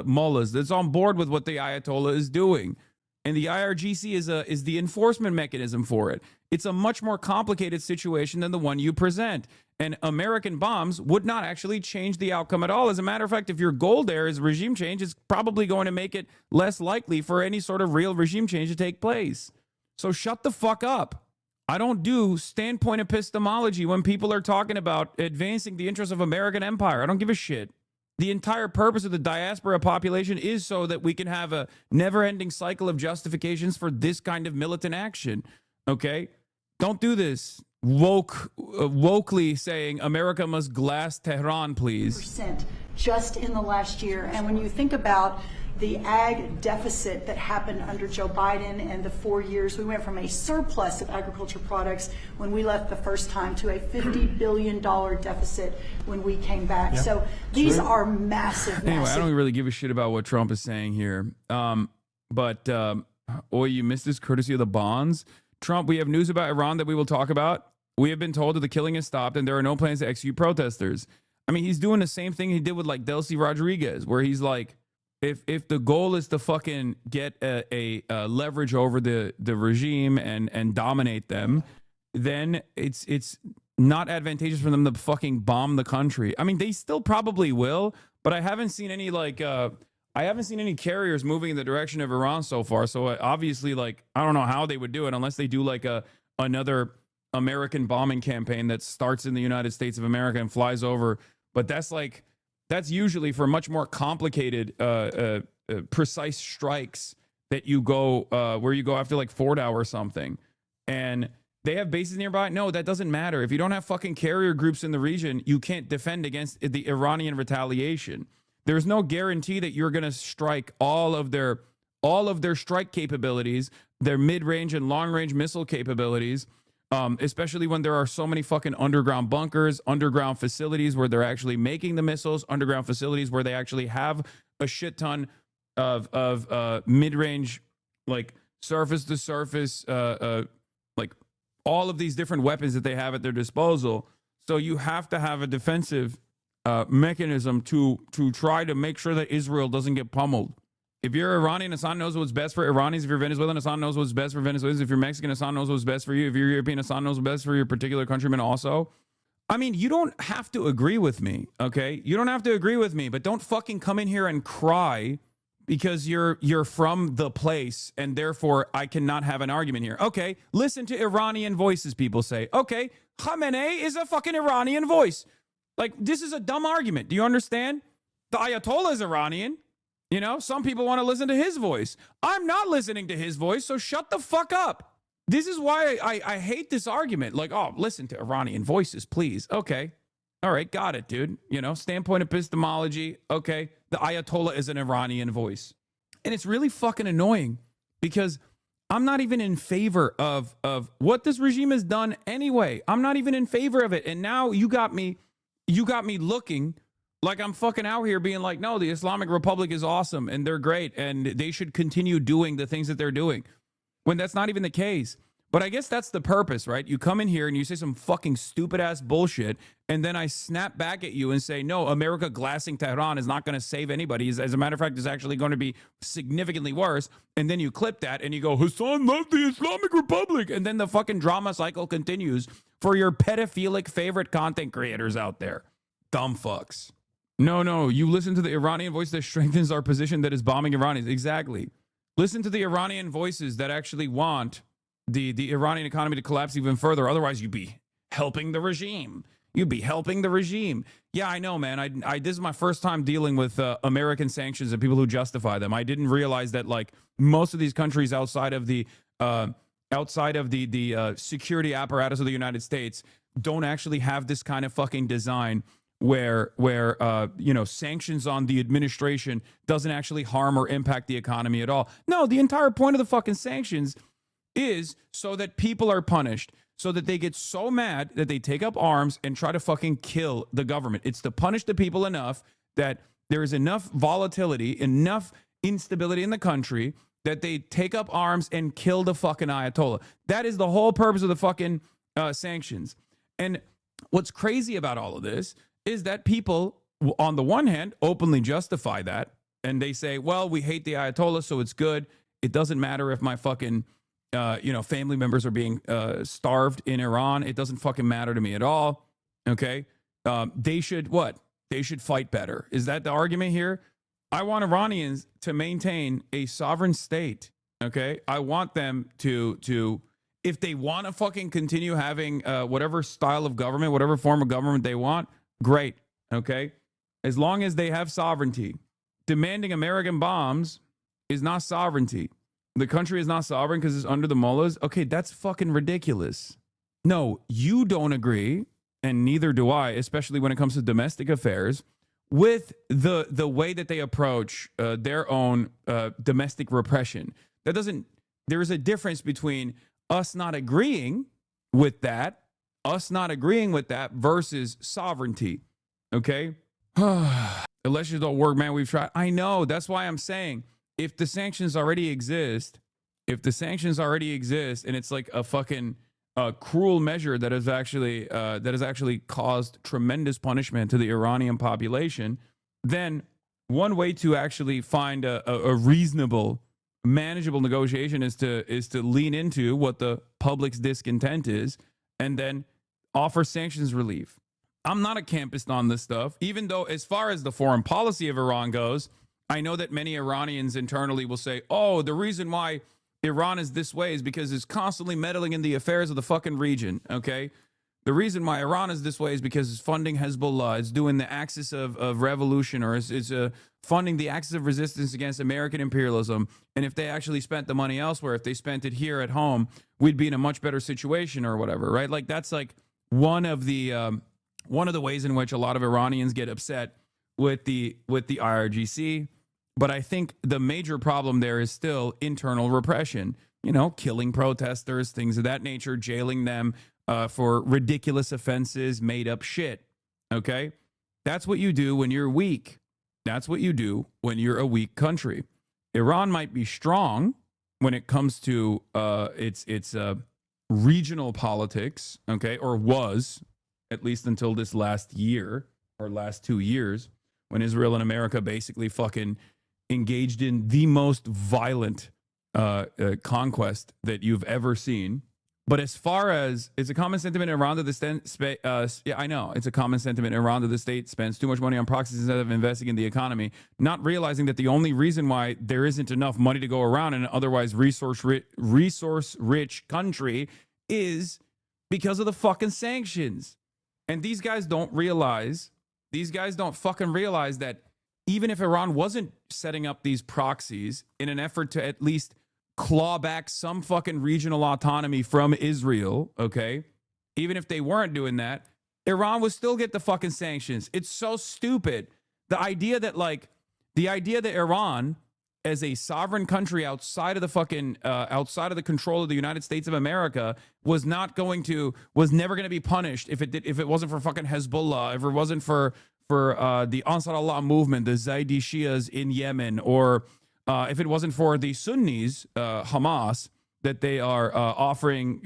mullahs, that's on board with what the Ayatollah is doing. And the IRGC is the enforcement mechanism for it. It's a much more complicated situation than the one you present. And American bombs would not actually change the outcome at all. As a matter of fact, if your goal there is regime change, it's probably going to make it less likely for any sort of real regime change to take place. So shut the fuck up. I don't do standpoint epistemology when people are talking about advancing the interests of American empire. I don't give a shit. The entire purpose of the diaspora population is so that we can have a never-ending cycle of justifications for this kind of militant action. Okay? Don't do this. Wokely saying America must glass Tehran, please. Just in the last year. And when you think about the ag deficit that happened under Joe Biden and the 4 years, we went from a surplus of agriculture products when we left the first time to a $50 billion deficit when we came back. Yeah. So these are massive. Anyway, I don't really give a shit about what Trump is saying here. You missed this courtesy of the bonds. Trump, we have news about Iran that we will talk about. We have been told that the killing has stopped and there are no plans to execute protesters. I mean, he's doing the same thing he did with like Delcy Rodriguez, where he's like, if the goal is to fucking get a leverage over the regime and dominate them, then it's not advantageous for them to fucking bomb the country. I mean, they still probably will, but I haven't seen any carriers moving in the direction of Iran so far. So obviously, like, I don't know how they would do it unless they do like another American bombing campaign that starts in the United States of America and flies over. But that's usually for much more complicated, precise strikes that you go where you go after like Fordow or something. And they have bases nearby. No, that doesn't matter. If you don't have fucking carrier groups in the region, you can't defend against the Iranian retaliation. There's no guarantee that you're going to strike all of their strike capabilities, their mid-range and long-range missile capabilities. Especially when there are so many fucking underground bunkers, underground facilities where they're actually making the missiles, underground facilities where they actually have a shit ton of mid-range, like surface-to-surface, like all of these different weapons that they have at their disposal. So you have to have a defensive mechanism to try to make sure that Israel doesn't get pummeled. If you're Iranian, Hassan knows what's best for Iranians. If you're Venezuelan, Hassan knows what's best for Venezuelans. If you're Mexican, Hassan knows what's best for you. If you're European, Hassan knows what's best for your particular countrymen also. I mean, you don't have to agree with me, okay? You don't have to agree with me, but don't fucking come in here and cry because you're from the place and therefore I cannot have an argument here. Okay, listen to Iranian voices, people say. Okay, Khamenei is a fucking Iranian voice. Like, this is a dumb argument. Do you understand? The Ayatollah is Iranian. You know, some people want to listen to his voice. I'm not listening to his voice, so shut the fuck up. This is why I hate this argument. Like, oh, listen to Iranian voices, please. Okay. All right, got it, dude. You know, standpoint epistemology. Okay. The Ayatollah is an Iranian voice. And it's really fucking annoying because I'm not even in favor of what this regime has done anyway. I'm not even in favor of it. And now you got me looking like I'm fucking out here being like, no, the Islamic Republic is awesome and they're great and they should continue doing the things that they're doing when that's not even the case. But I guess that's the purpose, right? You come in here and you say some fucking stupid ass bullshit, and then I snap back at you and say, no, America glassing Tehran is not going to save anybody. As a matter of fact, it's actually going to be significantly worse. And then you clip that and you go, Hassan loved the Islamic Republic. And then the fucking drama cycle continues for your pedophilic favorite content creators out there. Dumb fucks. No, you listen to the Iranian voice that strengthens our position that is bombing Iranians. Exactly. Listen to the Iranian voices that actually want the Iranian economy to collapse even further. Otherwise, you'd be helping the regime. You'd be helping the regime. Yeah, I know, man. This is my first time dealing with American sanctions and people who justify them. I didn't realize that like most of these countries outside of the security apparatus of the United States don't actually have this kind of fucking design where sanctions on the administration doesn't actually harm or impact the economy at all. No, the entire point of the fucking sanctions is so that people are punished, so that they get so mad that they take up arms and try to fucking kill the government. It's to punish the people enough that there is enough volatility, enough instability in the country that they take up arms and kill the fucking Ayatollah. That is the whole purpose of the fucking sanctions. And what's crazy about all of this is that people, on the one hand, openly justify that. And they say, well, we hate the Ayatollah, so it's good. It doesn't matter if my fucking family members are being starved in Iran. It doesn't fucking matter to me at all. Okay. They should what? They should fight better. Is that the argument here? I want Iranians to maintain a sovereign state. Okay. I want them to if they want to fucking continue having whatever style of government, whatever form of government they want, great. Okay. As long as they have sovereignty. Demanding American bombs is not sovereignty. The country is not sovereign because it's under the mullahs. Okay, that's fucking ridiculous. No, you don't agree, and neither do I, especially when it comes to domestic affairs, with the way that they approach their own domestic repression. There is a difference between us not agreeing with that versus sovereignty. Okay? Elections don't work, man. We've tried. I know. That's why I'm saying, if the sanctions already exist, and it's like a fucking cruel measure that has actually caused tremendous punishment to the Iranian population, then one way to actually find a reasonable, manageable negotiation is to lean into what the public's discontent is, and then offer sanctions relief. I'm not a campist on this stuff, even though as far as the foreign policy of Iran goes, I know that many Iranians internally will say, oh, the reason why Iran is this way is because it's constantly meddling in the affairs of the fucking region, okay? The reason why Iran is this way is because it's funding Hezbollah, it's doing the axis of revolution, or it's funding the axis of resistance against American imperialism. And if they actually spent the money elsewhere, if they spent it here at home, we'd be in a much better situation or whatever, right? Like that's like one of the ways in which a lot of Iranians get upset with the IRGC. But I think the major problem there is still internal repression, killing protesters, things of that nature, jailing them for ridiculous offenses, made up shit. Okay. That's what you do when you're weak. That's what you do when you're a weak country. Iran might be strong when it comes to its regional politics. Okay. Or was, at least until this last year or last 2 years, when Israel and America basically fucking engaged in the most violent conquest that you've ever seen. But as far as it's a common sentiment around the state, I know it's a common sentiment around the state spends too much money on proxies instead of investing in the economy, not realizing that the only reason why there isn't enough money to go around in an otherwise resource-rich country is because of the fucking sanctions. And these guys don't fucking realize that even if Iran wasn't setting up these proxies in an effort to at least claw back some fucking regional autonomy from Israel, okay? Even if they weren't doing that, Iran would still get the fucking sanctions. It's so stupid. The idea that Iran, as a sovereign country outside of the fucking outside of the control of the United States of America, was never going to be punished if it wasn't for fucking Hezbollah, if it wasn't for the Ansar Allah movement, the Zaidi Shias in Yemen, or if it wasn't for the Sunnis, Hamas, that they are offering,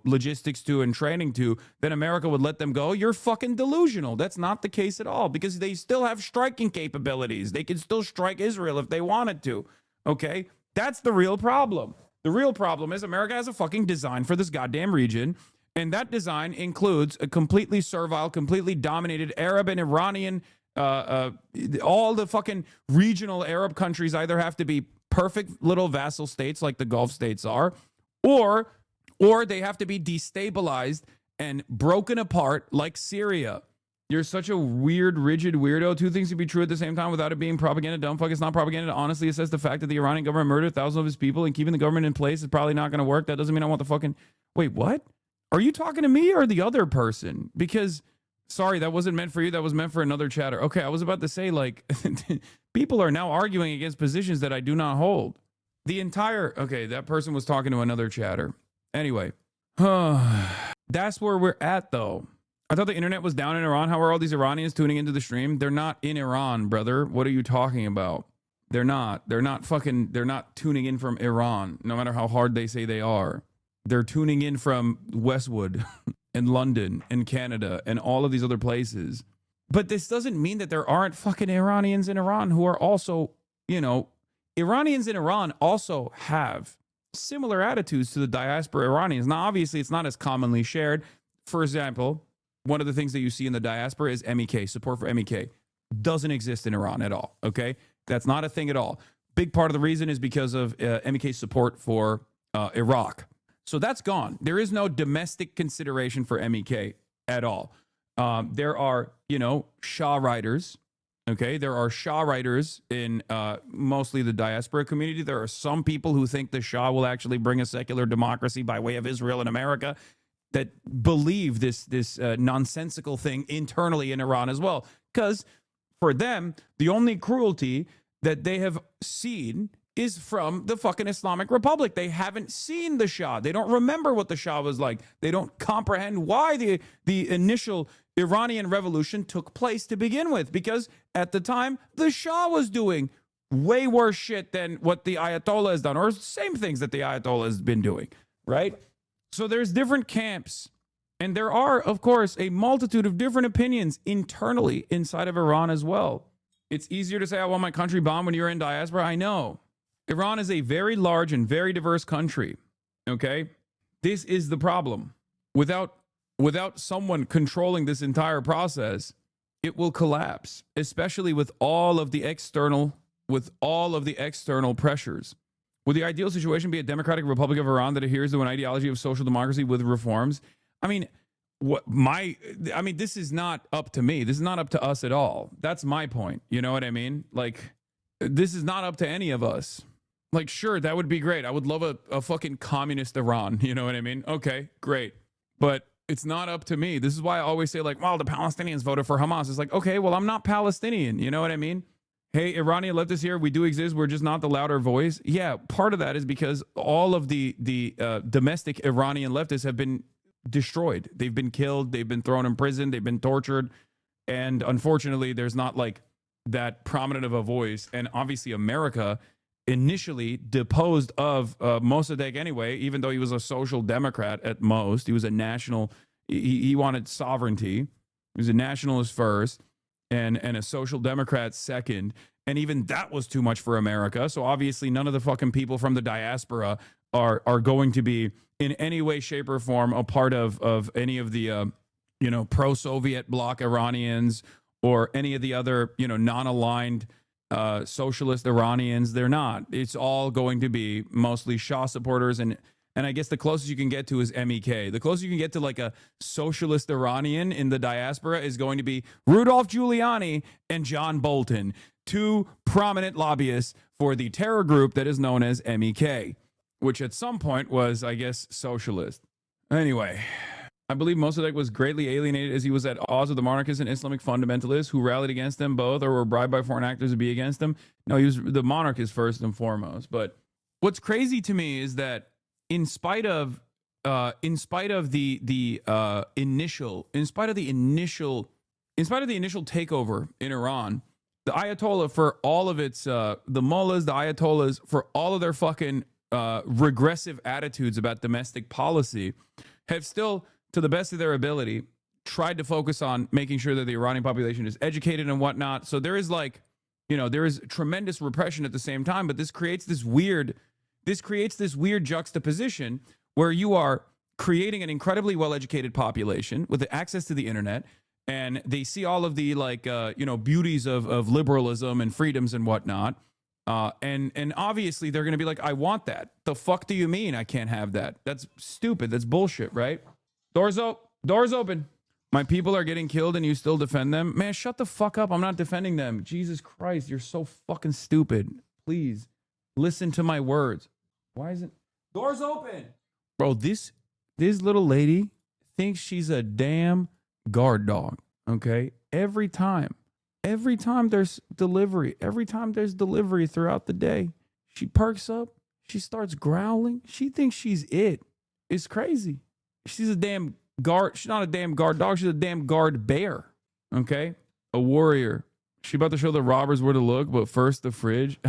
logistics to and training to, then America would let them go. You're fucking delusional. That's not the case at all, because they still have striking capabilities. They can still strike Israel if they wanted to. Okay? That's the real problem. The real problem is America has a fucking design for this goddamn region, and that design includes a completely servile, completely dominated Arab and Iranian, all the fucking regional Arab countries either have to be perfect little vassal states like the Gulf states are, or they have to be destabilized and broken apart like Syria. You're such a weird, rigid weirdo. Two things can be true at the same time without it being propaganda. Dumb fuck, it's not propaganda. Honestly, it says the fact that the Iranian government murdered thousands of his people and keeping the government in place is probably not going to work. That doesn't mean I want the fucking... Wait, what? Are you talking to me or the other person? Because, sorry, that wasn't meant for you. That was meant for another chatter. Okay, I was about to say, like, people are now arguing against positions that I do not hold. The entire... Okay, that person was talking to another chatter. Anyway. That's where we're at, though. I thought the internet was down in Iran. How are all these Iranians tuning into the stream? They're not in Iran, brother. What are you talking about? They're not tuning in from Iran, no matter how hard they say they are. They're tuning in from Westwood and London and Canada and all of these other places. But this doesn't mean that there aren't fucking Iranians in Iran who are also, Iranians in Iran also have similar attitudes to the diaspora Iranians. Now, obviously, it's not as commonly shared. For example, one of the things that you see in the diaspora is MEK, support for MEK. Doesn't exist in Iran at all, okay? That's not a thing at all. Big part of the reason is because of MEK's support for Iraq. So that's gone. There is no domestic consideration for MEK at all. There are, Shah writers, okay? There are Shah writers in mostly the diaspora community. There are some people who think the Shah will actually bring a secular democracy by way of Israel and America, that believe this nonsensical thing internally in Iran as well. Because for them, the only cruelty that they have seen is from the fucking Islamic Republic. They haven't seen the Shah. They don't remember what the Shah was like. They don't comprehend why the initial Iranian revolution took place to begin with. Because at the time, the Shah was doing way worse shit than what the Ayatollah has done, or same things that the Ayatollah has been doing, right? So there's different camps, and there are, of course, a multitude of different opinions internally inside of Iran as well. It's easier to say, I want my country bombed when you're in diaspora. I know. Iran is a very large and very diverse country, okay? This is the problem. Without someone controlling this entire process, it will collapse, especially with all of the external pressures. Would the ideal situation be a democratic republic of Iran that adheres to an ideology of social democracy with reforms? I mean, this is not up to me. This is not up to us at all. That's my point. You know what I mean? Like, this is not up to any of us. Like, sure, that would be great. I would love a fucking communist Iran. You know what I mean? Okay, great. But it's not up to me. This is why I always say, like, well, the Palestinians voted for Hamas. It's like, okay, well, I'm not Palestinian. You know what I mean? Hey, Iranian leftists here, we do exist. We're just not the louder voice. Yeah, part of that is because all of the domestic Iranian leftists have been destroyed. They've been killed. They've been thrown in prison. They've been tortured. And unfortunately, there's not like that prominent of a voice. And obviously, America initially deposed of Mossadegh anyway, even though he was a social democrat at most. He was a national. He wanted sovereignty. He was a nationalist first. And a social democrat second. And even that was too much for America. So obviously none of the fucking people from the diaspora are going to be in any way, shape, or form a part of any of the pro-Soviet bloc Iranians or any of the other non-aligned socialist Iranians. They're not. It's all going to be mostly Shah supporters, and I guess the closest you can get to is MEK. The closest you can get to like a socialist Iranian in the diaspora is going to be Rudolph Giuliani and John Bolton, two prominent lobbyists for the terror group that is known as MEK, which at some point was, I guess, socialist. Anyway, I believe Mossadegh was greatly alienated as he was at odds with the monarchists and Islamic fundamentalists who rallied against them both or were bribed by foreign actors to be against them. No, he was the monarchist first and foremost. But what's crazy to me is that in spite of the initial takeover in Iran, the Ayatollah for all of its the mullahs, the Ayatollahs for all of their fucking regressive attitudes about domestic policy have still, to the best of their ability, tried to focus on making sure that the Iranian population is educated and whatnot. So there is like, there is tremendous repression at the same time, but this creates this weird juxtaposition where you are creating an incredibly well-educated population with access to the internet, and they see all of the beauties of liberalism and freedoms and whatnot. And obviously they're going to be like, I want that. The fuck do you mean I can't have that? That's stupid. That's bullshit, right? Doors open. My people are getting killed and you still defend them? Man, shut the fuck up. I'm not defending them. Jesus Christ, you're so fucking stupid. Please listen to my words. Why isn't doors open? Bro, this little lady thinks she's a damn guard dog, okay? Every time there's delivery throughout the day, she perks up, she starts growling. She thinks she's it. It's crazy. She's a damn guard. She's not a damn guard dog. She's a damn guard bear, okay? A warrior. She about to show the robbers where to look, but first the fridge.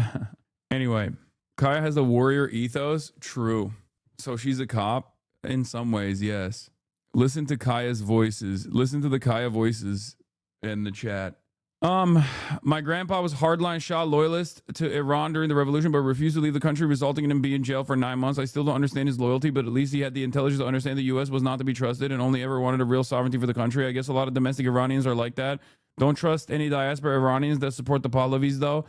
Anyway, Kaya has a warrior ethos. True. So she's a cop? In some ways, yes. Listen to Kaya's voices. Listen to the Kaya voices in the chat. My grandpa was hardline Shah loyalist to Iran during the revolution, but refused to leave the country, resulting in him being in jail for 9 months. I still don't understand his loyalty, but at least he had the intelligence to understand the U.S. was not to be trusted and only ever wanted a real sovereignty for the country. I guess a lot of domestic Iranians are like that. Don't trust any diaspora Iranians that support the Pahlavis, though.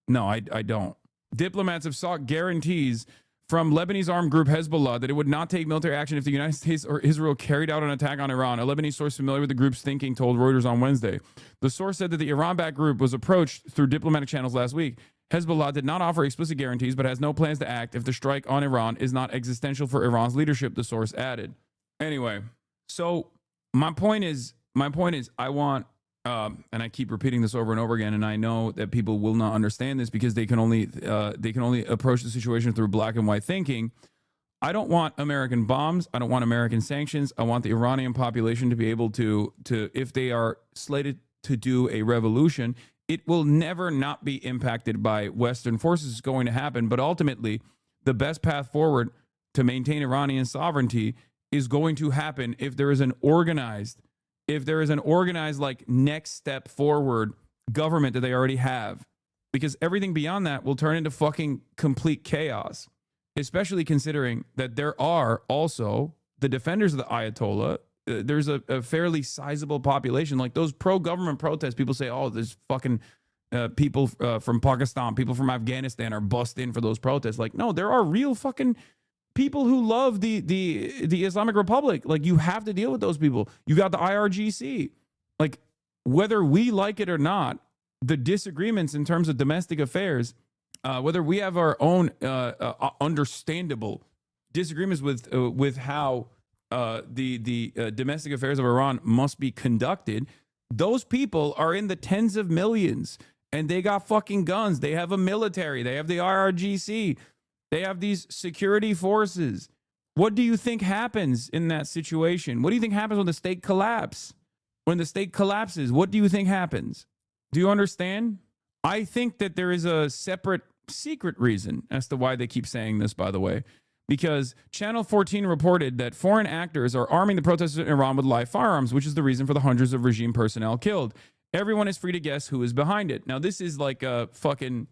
No, I don't. Diplomats have sought guarantees from Lebanese armed group Hezbollah that it would not take military action if the United States or Israel carried out an attack on Iran. A Lebanese source familiar with the group's thinking told Reuters on Wednesday. The source said that the Iran-backed group was approached through diplomatic channels last week. Hezbollah did not offer explicit guarantees, but has no plans to act if the strike on Iran is not existential for Iran's leadership, the source added. Anyway, so my point is, I want, and I keep repeating this over and over again, and I know that people will not understand this because they can only approach the situation through black and white thinking. I don't want American bombs. I don't want American sanctions. I want the Iranian population to be able to if they are slated to do a revolution, it will never not be impacted by Western forces. It's going to happen. But ultimately, the best path forward to maintain Iranian sovereignty is going to happen if there is an organized like next step forward government that they already have, because everything beyond that will turn into fucking complete chaos, especially considering that there are also the defenders of the Ayatollah. There's a fairly sizable population, like those pro-government protests. People say, oh, there's fucking people from Pakistan, people from Afghanistan are bust in for those protests. Like, no, there are real fucking people who love the Islamic Republic. Like, you have to deal with those people. You got the IRGC. Like, whether we like it or not, the disagreements in terms of domestic affairs, whether we have our own understandable disagreements with how the domestic affairs of Iran must be conducted, those people are in the tens of millions, and they got fucking guns. They have a military. They have the IRGC. They have these security forces. What do you think happens in that situation? What do you think happens when the state collapses? When the state collapses, what do you think happens? Do you understand? I think that there is a separate secret reason as to why they keep saying this, by the way, because Channel 14 reported that foreign actors are arming the protesters in Iran with live firearms, which is the reason for the hundreds of regime personnel killed. Everyone is free to guess who is behind it. Now, this is like a fucking,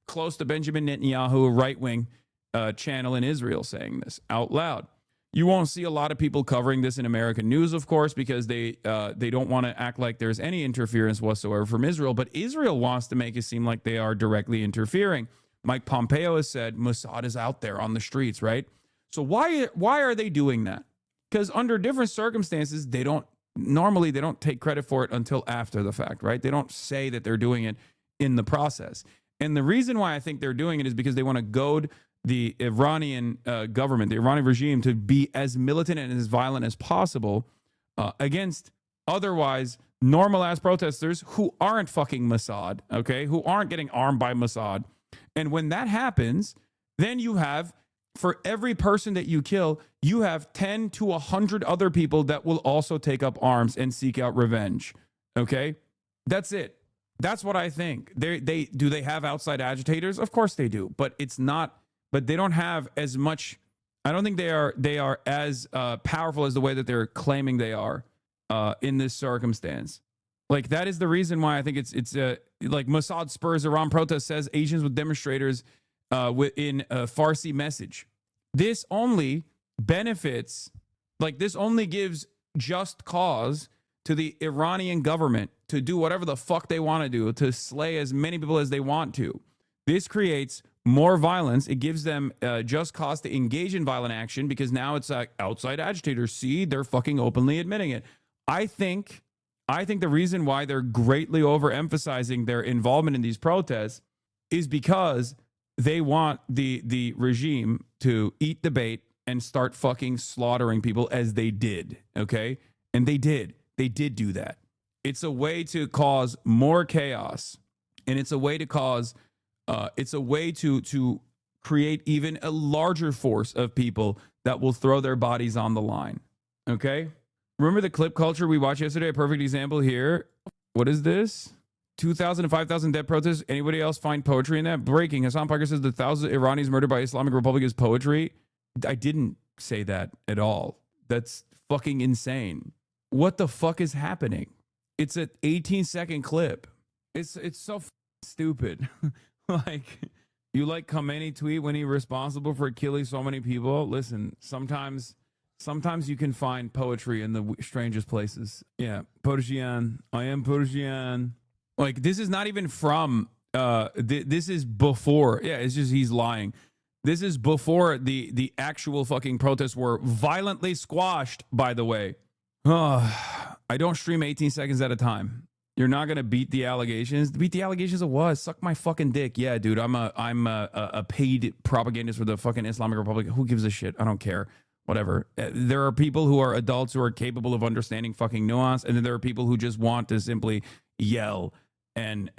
close to Benjamin Netanyahu, a right-wing channel in Israel saying this out loud. You won't see a lot of people covering this in American news, of course, because they don't want to act like there's any interference whatsoever from Israel. But Israel wants to make it seem like they are directly interfering. Mike Pompeo has said Mossad is out there on the streets, right? So why are they doing that? Because under different circumstances, they don't take credit for it until after the fact, right? They don't say that they're doing it in the process. And the reason why I think they're doing it is because they want to goad the Iranian government, the Iranian regime, to be as militant and as violent as possible against otherwise normal-ass protesters who aren't fucking Mossad, okay, who aren't getting armed by Mossad. And when that happens, then you have, for every person that you kill, you have 10 to 100 other people that will also take up arms and seek out revenge, okay? That's it. That's what I think. Do they have outside agitators? Of course they do, but it's not but they don't have as much. I don't think they are as powerful as the way that they're claiming they are in this circumstance. Like, that is the reason why I think it's like Mossad spurs Iran protest, says Asians with demonstrators in a Farsi message. This only benefits, like, this only gives just cause to the Iranian government to do whatever the fuck they want to do, to slay as many people as they want to. This creates more violence. It gives them just cause to engage in violent action, because now it's like outside agitators. See, they're fucking openly admitting it. I think the reason why they're greatly overemphasizing their involvement in these protests is because they want the regime to eat the bait and start fucking slaughtering people, as they did, okay? And they did do that. It's a way to cause more chaos, and it's a way to cause, it's a way to create even a larger force of people that will throw their bodies on the line, okay? Remember the clip culture we watched yesterday? A perfect example here. What is this? 2,000 to 5,000 dead protests. Anybody else find poetry in that? Breaking. Hassan Parker says the thousands of Iranis murdered by Islamic Republic is poetry. I didn't say that at all. That's fucking insane. What the fuck is happening? It's an 18-second clip. It's so stupid. Like, you like Khomeini tweet when he's responsible for killing so many people? Listen, sometimes you can find poetry in the strangest places. Yeah, Persian. I am Persian. Like, this is not even from, this is before. Yeah, it's just he's lying. This is before the actual fucking protests were violently squashed, by the way. I don't stream 18 seconds at a time. You're not going to beat the allegations. Beat the allegations of what? Suck my fucking dick. Yeah, dude, I'm a paid propagandist for the fucking Islamic Republic. Who gives a shit? I don't care. Whatever. There are people who are adults who are capable of understanding fucking nuance, and then there are people who just want to simply yell and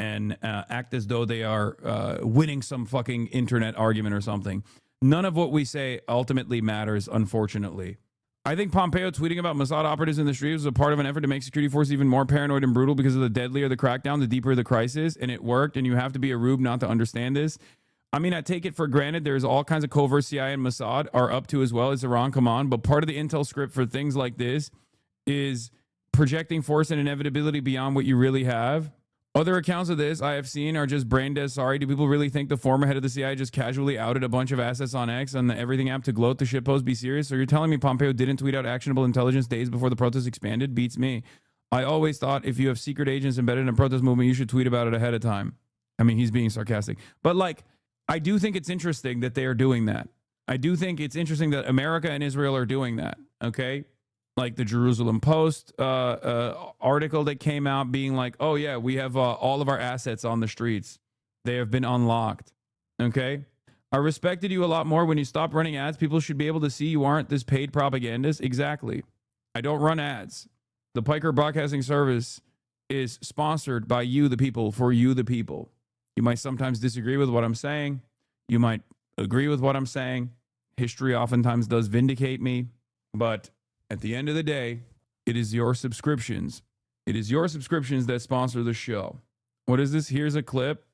act as though they are winning some fucking internet argument or something. None of what we say ultimately matters, unfortunately. I think Pompeo tweeting about Mossad operatives in the streets was a part of an effort to make security forces even more paranoid and brutal, because of the deadlier the crackdown, the deeper the crisis, and it worked, and you have to be a rube not to understand this. I mean, I take it for granted there's all kinds of covert CIA and Mossad are up to as well as Iran, come on, but part of the intel script for things like this is projecting force and inevitability beyond what you really have. Other accounts of this I have seen are just brain dead sorry. Do people really think the former head of the CIA just casually outed a bunch of assets on X on the everything app to gloat the shitpost? Be serious? So you're telling me Pompeo didn't tweet out actionable intelligence days before the protest expanded? Beats me. I always thought if you have secret agents embedded in a protest movement, you should tweet about it ahead of time. I mean, he's being sarcastic. But, like, I do think it's interesting that they are doing that. I do think it's interesting that America and Israel are doing that, okay? Like the Jerusalem Post article that came out being like, oh, yeah, we have all of our assets on the streets. They have been unlocked, okay? I respected you a lot more when you stopped running ads. People should be able to see you aren't this paid propagandist. Exactly. I don't run ads. The Piker Broadcasting Service is sponsored by you, the people, for you, the people. You might sometimes disagree with what I'm saying. You might agree with what I'm saying. History oftentimes does vindicate me. But at the end of the day, it is your subscriptions. It is your subscriptions that sponsor the show. What is this? Here's a clip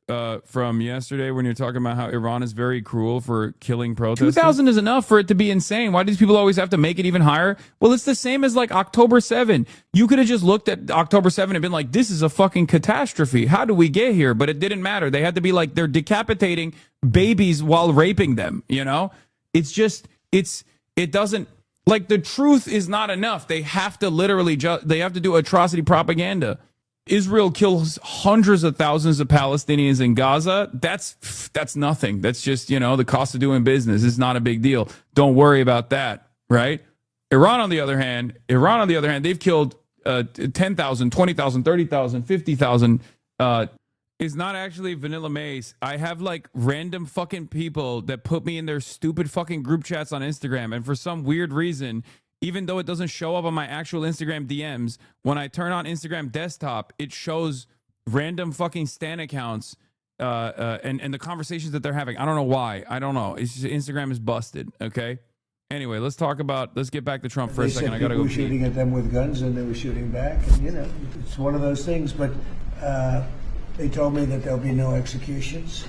from yesterday when you're talking about how Iran is very cruel for killing protesters. 2,000 is enough for it to be insane. Why do these people always have to make it even higher? Well, it's the same as like October 7. You could have just looked at October 7 and been like, this is a fucking catastrophe. How do we get here? But it didn't matter. They had to be like, they're decapitating babies while raping them, you know? It's just, it doesn't, like, the truth is not enough. They have to literally, they have to do atrocity propaganda. Israel kills hundreds of thousands of Palestinians in Gaza. That's nothing. That's just, you know, the cost of doing business. It's not a big deal. Don't worry about that, right? Iran, on the other hand, they've killed 10,000, 20,000, 30,000, 50,000. It's not actually Vanilla Mace. I have like random fucking people that put me in their stupid fucking group chats on Instagram, and for some weird reason, even though it doesn't show up on my actual Instagram DMs, when I turn on Instagram desktop, it shows random fucking Stan accounts and the conversations that they're having. I don't know why. I don't know. It's just, Instagram is busted, okay? Anyway, let's get back to Trump for a second. I gotta go. They were shooting at them with guns, and they were shooting back. And, you know, it's one of those things. But they told me that there'll be no executions.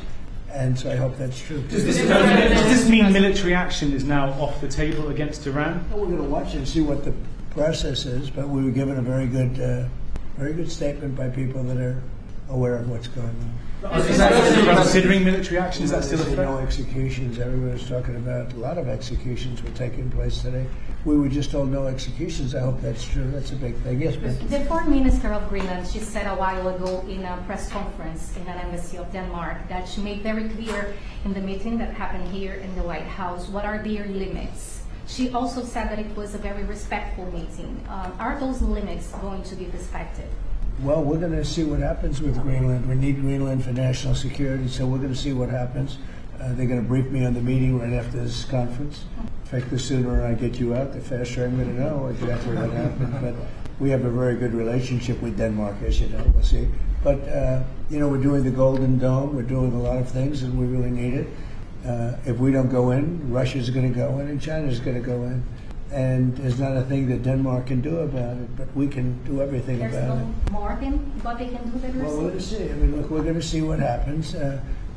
And so I hope that's true. Does this mean military action is now off the table against Iran? Well, we're going to watch and see what the process is, but we were given a very good statement by people that are aware of what's going on. Is that considering military action? Is that still a threat? No executions. Everyone's talking about a lot of executions were taking place today. We were just told no executions. I hope that's true. That's a big thing. Yes, ma'am. The Foreign Minister of Greenland, she said a while ago in a press conference in an embassy of Denmark that she made very clear in the meeting that happened here in the White House what are their limits. She also said that it was a very respectful meeting. Are those limits going to be respected? Well, we're going to see what happens with Greenland. We need Greenland for national security, so we're going to see what happens. They're going to brief me on the meeting right after this conference. In fact, the sooner I get you out, the faster I'm going to know exactly what happened. But we have a very good relationship with Denmark, as you know. We'll see. But, we're doing the Golden Dome. We're doing a lot of things, and we really need it. If we don't go in, Russia's going to go in, and China's going to go in. And there's not a thing that Denmark can do about it, but we can do everything about it. There's no more than what they can do than Well, we're going to see. I mean, look, we're going to see what happens,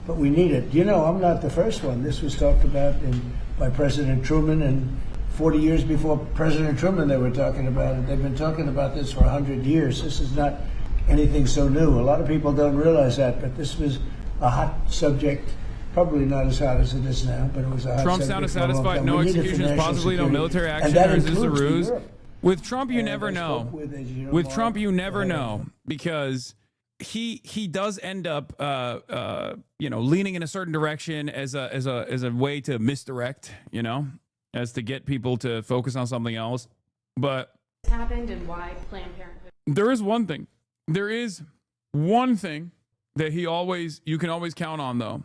but we need it. I'm not the first one. This was talked about by President Truman, and 40 years before President Truman, they were talking about it. They've been talking about this for 100 years. This is not anything so new. A lot of people don't realize that, but this was a hot subject. Probably not as hot as it is now, but it was a hot Trump sounded satisfied. No executions, possibly no military action, or is this a ruse? With Trump, you never know. With Trump, you never know, because he does end up, leaning in a certain direction as a way to misdirect, as to get people to focus on something else. But happened and why Planned Parenthood? There is one thing that you can always count on, though.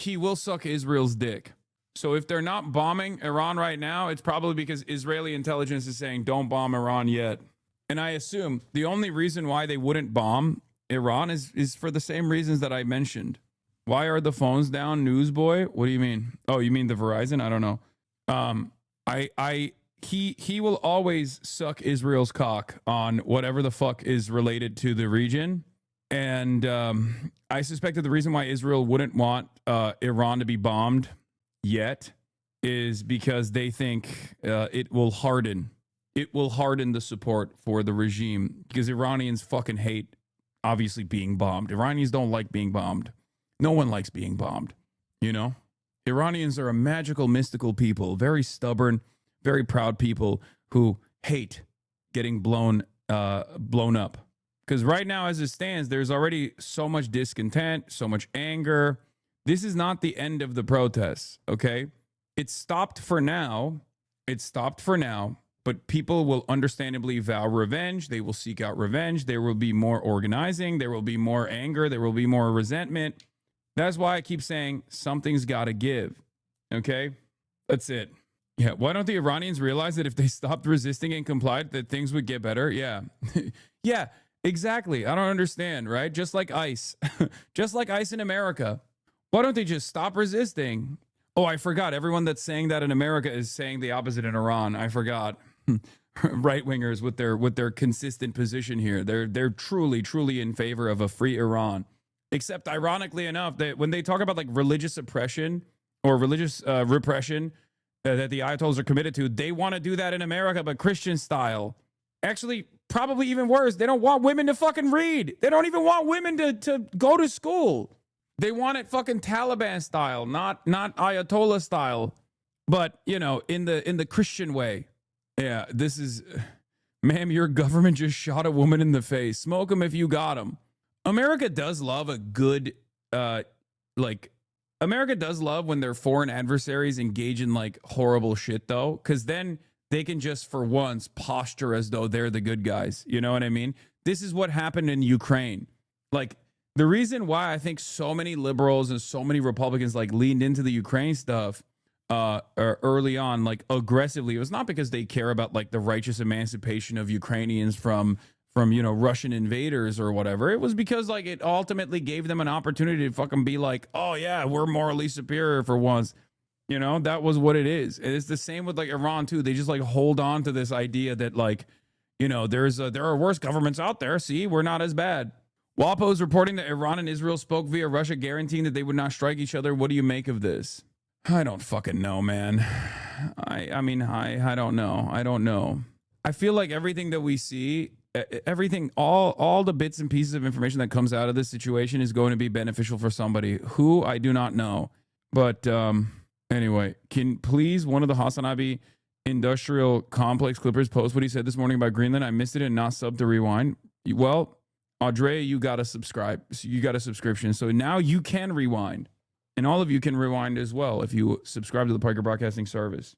He will suck Israel's dick. So if they're not bombing Iran right now, it's probably because Israeli intelligence is saying, don't bomb Iran yet. And I assume the only reason why they wouldn't bomb Iran is for the same reasons that I mentioned. Why are the phones down, newsboy? What do you mean? Oh, you mean the Verizon? I don't know. He will always suck Israel's cock on whatever the fuck is related to the region. And I suspect that the reason why Israel wouldn't want Iran to be bombed yet is because they think it will harden. It will harden the support for the regime, because Iranians fucking hate, obviously, being bombed. Iranians don't like being bombed. No one likes being bombed, Iranians are a magical, mystical people, very stubborn, very proud people who hate getting blown up. Because right now, as it stands, there's already so much discontent, so much anger. This is not the end of the protests, okay? It's stopped for now. But people will understandably vow revenge. They will seek out revenge. There will be more organizing. There will be more anger. There will be more resentment. That's why I keep saying something's got to give, okay? That's it. Yeah, why don't the Iranians realize that if they stopped resisting and complied, that things would get better? Yeah. Yeah. Exactly. I don't understand, right? Just like ICE. Just like ICE in America. Why don't they just stop resisting? Oh, I forgot. Everyone that's saying that in America is saying the opposite in Iran. I forgot. Right-wingers with their consistent position here. They're truly in favor of a free Iran. Except, ironically enough, that when they talk about like religious oppression or religious repression that the Ayatollahs are committed to, they want to do that in America, but Christian style. Actually, probably even worse, they don't want women to fucking read. They don't even want women to go to school. They want it fucking Taliban style, not Ayatollah style, but in the Christian way. Yeah, this is, ma'am, your government just shot a woman in the face. Smoke them if you got them. America does love a good, America does love when their foreign adversaries engage in like horrible shit though, because then they can just for once posture as though they're the good guys. You know what I mean? This is what happened in Ukraine. Like, the reason why I think so many liberals and so many Republicans like leaned into the Ukraine stuff early on, like aggressively, it was not because they care about like the righteous emancipation of Ukrainians from Russian invaders or whatever. It was because like it ultimately gave them an opportunity to fucking be like, oh yeah, we're morally superior for once. That was what it is. And it's the same with like Iran too. They just like hold on to this idea that like, there are worse governments out there. See, we're not as bad. WAPO is reporting that Iran and Israel spoke via Russia, guaranteeing that they would not strike each other. What do you make of this? I don't fucking know, man. I mean, I don't know. I don't know. I feel like everything that we see, everything, all the bits and pieces of information that comes out of this situation is going to be beneficial for somebody who I do not know. But anyway, can please one of the HasanAbi industrial complex clippers post what he said this morning about Greenland? I missed it and not sub to rewind. Well, Audrey, you got to subscribe. You got a subscription. So now you can rewind. And all of you can rewind as well if you subscribe to the Piker Broadcasting Service.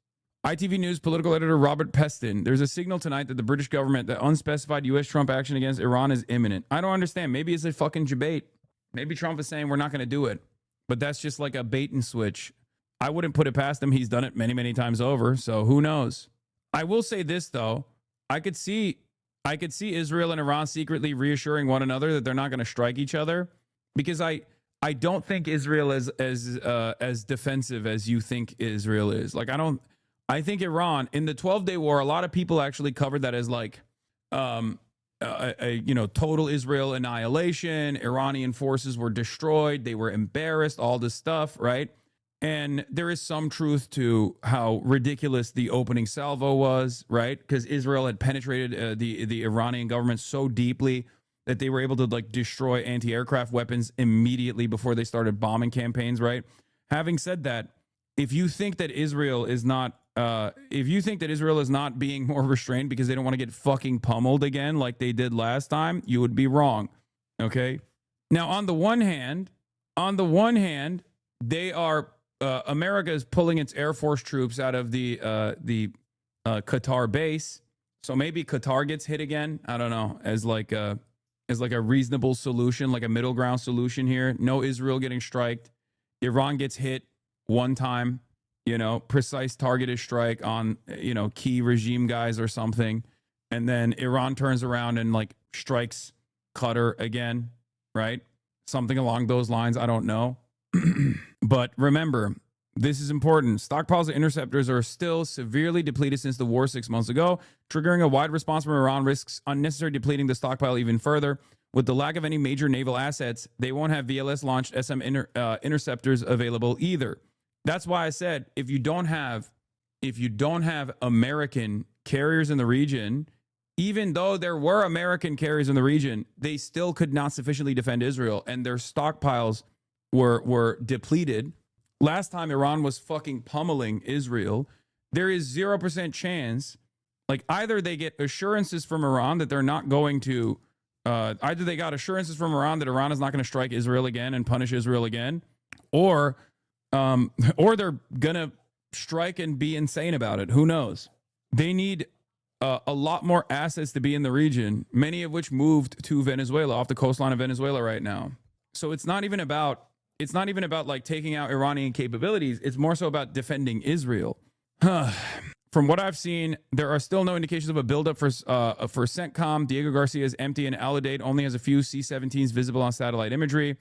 ITV News political editor Robert Peston. There's a signal tonight that the British government, that unspecified U.S. Trump action against Iran is imminent. I don't understand. Maybe it's a fucking debate. Maybe Trump is saying we're not going to do it. But that's just like a bait and switch. I wouldn't put it past him. He's done it many, many times over. So who knows? I will say this, though. I could see Israel and Iran secretly reassuring one another that they're not going to strike each other, because I don't think Israel is as defensive as you think Israel is. Like, I think Iran in the 12-day war, a lot of people actually covered that as like total Israel annihilation. Iranian forces were destroyed. They were embarrassed, all this stuff, right? And there is some truth to how ridiculous the opening salvo was, right? Because Israel had penetrated the Iranian government so deeply that they were able to like destroy anti-aircraft weapons immediately before they started bombing campaigns, right? Having said that, if you think that Israel is not being more restrained because they don't want to get fucking pummeled again like they did last time, you would be wrong. Okay. Now, on the one hand, they are America is pulling its Air Force troops out of the Qatar base, so maybe Qatar gets hit again. I don't know, as like a reasonable solution, like a middle ground solution here. No Israel getting striked. Iran gets hit one time, precise targeted strike on, key regime guys or something. And then Iran turns around and like strikes Qatar again, right? Something along those lines. I don't know. But remember, this is important. Stockpiles of interceptors are still severely depleted since the war 6 months ago. Triggering a wide response from Iran risks unnecessary depleting the stockpile even further. With the lack of any major naval assets, they won't have VLS-launched SM interceptors available either. That's why I said if you don't have American carriers in the region, even though there were American carriers in the region, they still could not sufficiently defend Israel, and their stockpiles were depleted. Last time Iran was fucking pummeling Israel, there is 0% chance, like either they get assurances from Iran that they're not going to, either they got assurances from Iran that Iran is not going to strike Israel again and punish Israel again, or they're going to strike and be insane about it. Who knows? They need a lot more assets to be in the region, many of which moved to Venezuela, off the coastline of Venezuela right now. So it's not even about like taking out Iranian capabilities. It's more so about defending Israel. From what I've seen, there are still no indications of a buildup for CENTCOM. Diego Garcia's empty, and Alidate only has a few C-17s visible on satellite imagery.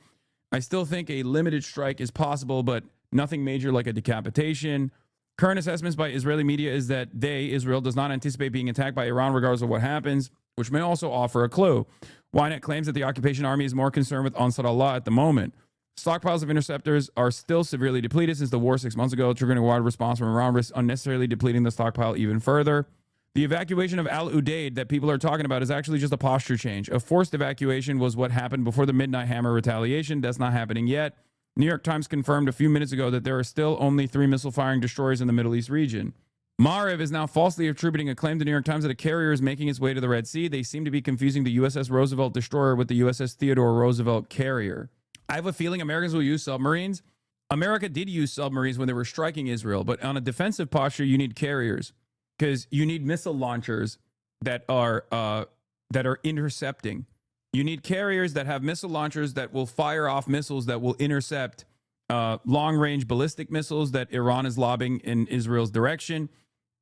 I still think a limited strike is possible, but nothing major like a decapitation. Current assessments by Israeli media is that Israel, does not anticipate being attacked by Iran regardless of what happens, which may also offer a clue. Ynet claims that the occupation army is more concerned with Ansar Allah at the moment. Stockpiles of interceptors are still severely depleted since the war 6 months ago, triggering a wide response from Iran, risks unnecessarily depleting the stockpile even further. The evacuation of Al Udeid that people are talking about is actually just a posture change. A forced evacuation was what happened before the Midnight Hammer retaliation. That's not happening yet. New York Times confirmed a few minutes ago that there are still only 3 missile-firing destroyers in the Middle East region. Maariv is now falsely attributing a claim to New York Times that a carrier is making its way to the Red Sea. They seem to be confusing the USS Roosevelt destroyer with the USS Theodore Roosevelt carrier. I have a feeling Americans will use submarines. America did use submarines when they were striking Israel, but on a defensive posture, you need carriers because you need missile launchers that are intercepting. You need carriers that have missile launchers that will fire off missiles that will intercept long-range ballistic missiles that Iran is lobbing in Israel's direction.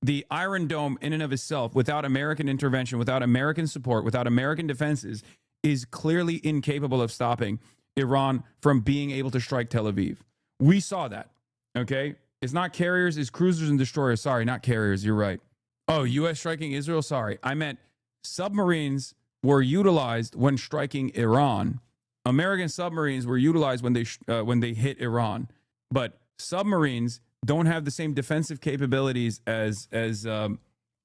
The Iron Dome in and of itself, without American intervention, without American support, without American defenses, is clearly incapable of stopping Iran from being able to strike Tel Aviv. We saw that, okay? It's not carriers, it's cruisers and destroyers. Sorry, not carriers, you're right. Oh, U.S. striking Israel? Sorry. I meant submarines were utilized when striking Iran. American submarines were utilized when they hit Iran, but submarines don't have the same defensive capabilities as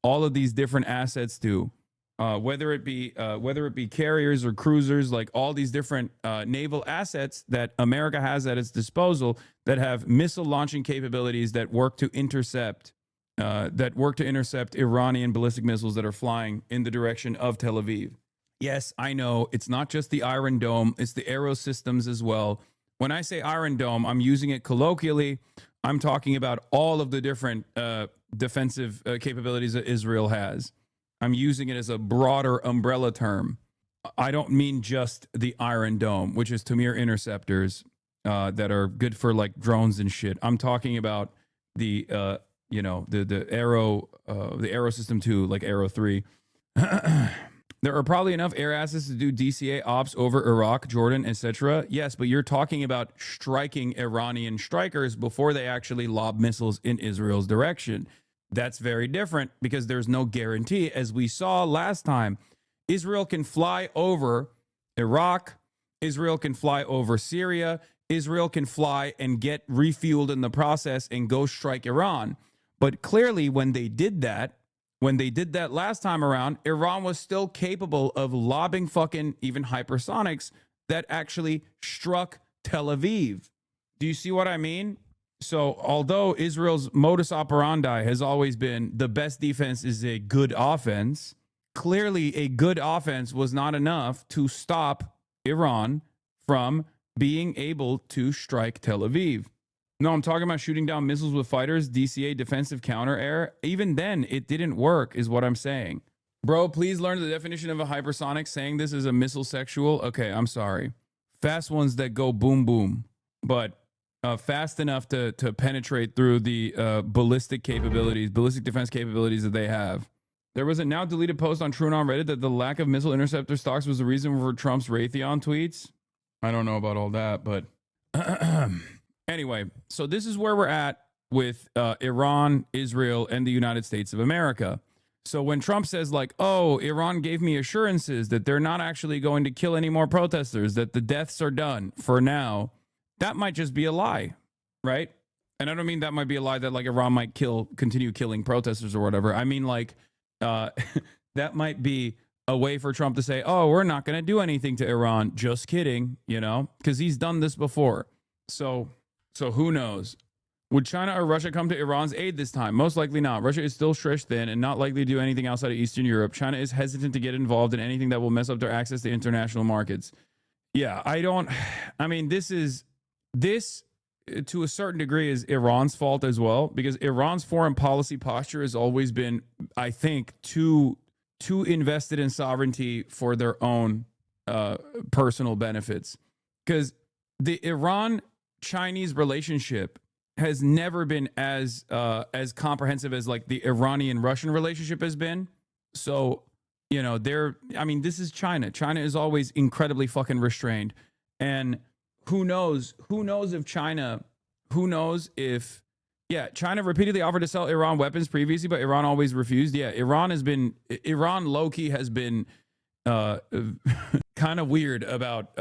all of these different assets do. Whether it be carriers or cruisers, like all these different naval assets that America has at its disposal that have missile launching capabilities that work to intercept Iranian ballistic missiles that are flying in the direction of Tel Aviv. Yes, I know it's not just the Iron Dome, it's the Aero systems as well. When I say Iron Dome, I'm using it colloquially. I'm talking about all of the different defensive capabilities that Israel has. I'm using it as a broader umbrella term. I don't mean just the Iron Dome, which is Tamir interceptors that are good for like drones and shit. I'm talking about the Aero system too, like Aero 3. There are probably enough air assets to do DCA ops over Iraq, Jordan, etc. Yes, but you're talking about striking Iranian strikers before they actually lob missiles in Israel's direction. That's very different because there's no guarantee. As we saw last time, Israel can fly over Iraq, Israel can fly over Syria, Israel can fly and get refueled in the process and go strike Iran. But clearly when they did that last time around, Iran was still capable of lobbing fucking even hypersonics that actually struck Tel Aviv. Do you see what I mean? So although Israel's modus operandi has always been the best defense is a good offense, clearly a good offense was not enough to stop Iran from being able to strike Tel Aviv. No, I'm talking about shooting down missiles with fighters, DCA, defensive counter air. Even then, it didn't work, is what I'm saying. Bro, please learn the definition of a hypersonic. Saying this is a missile sexual. Okay, I'm sorry. Fast ones that go boom, boom. But fast enough to penetrate through the ballistic defense capabilities that they have. There was a now deleted post on True on Reddit that the lack of missile interceptor stocks was the reason for Trump's Raytheon tweets. I don't know about all that, but... Anyway, so this is where we're at with Iran, Israel, and the United States of America. So when Trump says like, oh, Iran gave me assurances that they're not actually going to kill any more protesters, that the deaths are done for now, that might just be a lie, right? And I don't mean that might be a lie that like Iran might continue killing protesters or whatever. I mean like that might be a way for Trump to say, oh, we're not going to do anything to Iran. Just kidding, because he's done this before. So who knows? Would China or Russia come to Iran's aid this time? Most likely not. Russia is still stretched thin and not likely to do anything outside of Eastern Europe. China is hesitant to get involved in anything that will mess up their access to international markets. Yeah, this to a certain degree is Iran's fault as well, because Iran's foreign policy posture has always been, I think, too invested in sovereignty for their own personal benefits. Because the Iran-Chinese relationship has never been as comprehensive as like the Iranian-Russian relationship has been. So, this is China. China is always incredibly fucking restrained. And China repeatedly offered to sell Iran weapons previously, but Iran always refused. Yeah, Iran low-key has been kind of weird about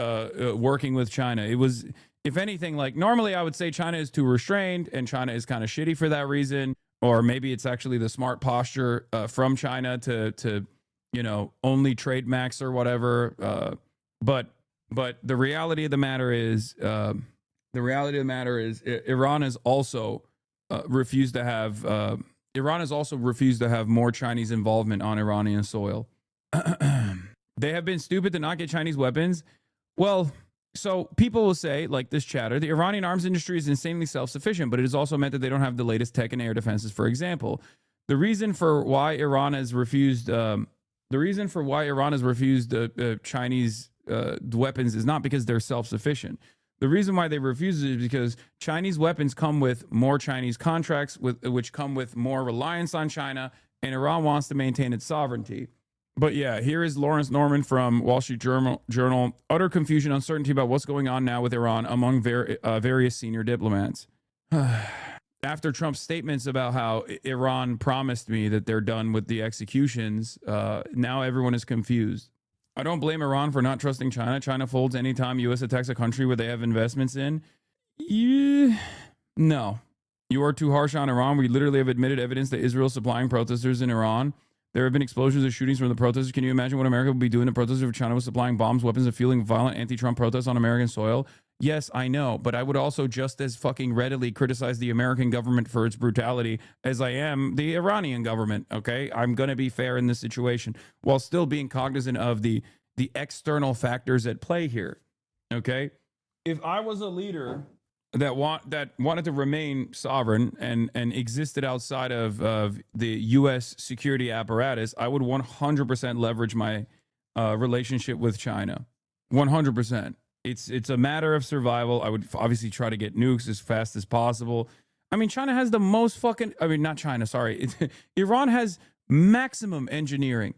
working with China. It was, if anything, like normally I would say China is too restrained and China is kind of shitty for that reason. Or maybe it's actually the smart posture from China to only trade max or whatever. But the reality of the matter is, Iran has also refused to have more Chinese involvement on Iranian soil. They have been stupid to not get Chinese weapons. Well, so people will say, like this chatter, the Iranian arms industry is insanely self-sufficient, but it has also meant that they don't have the latest tech and air defenses. For example, the reason for why Iran has refused Chinese weapons is not because they're self-sufficient. The reason why they refuse it is because Chinese weapons come with more Chinese contracts, which come with more reliance on China, and Iran wants to maintain its sovereignty. But yeah, here is Lawrence Norman from Wall Street Journal. Utter confusion, uncertainty about what's going on now with Iran among various senior diplomats. After Trump's statements about how Iran promised me that they're done with the executions, now everyone is confused. I don't blame Iran for not trusting China. China folds anytime U.S. attacks a country where they have investments in. Yeah, no. You are too harsh on Iran. We literally have admitted evidence that Israel is supplying protesters in Iran. There have been explosions or shootings from the protesters. Can you imagine what America would be doing to protesters if China was supplying bombs, weapons, and fueling violent anti-Trump protests on American soil? Yes, I know, but I would also just as fucking readily criticize the American government for its brutality as I am the Iranian government, okay? I'm going to be fair in this situation while still being cognizant of the external factors at play here, okay? If I was a leader that wanted to remain sovereign and existed outside of the U.S. security apparatus, I would 100% leverage my relationship with China. 100%. It's a matter of survival. I would obviously try to get nukes as fast as possible. I mean, China has the most fucking... I mean, not China, sorry. Iran has maximum engineering.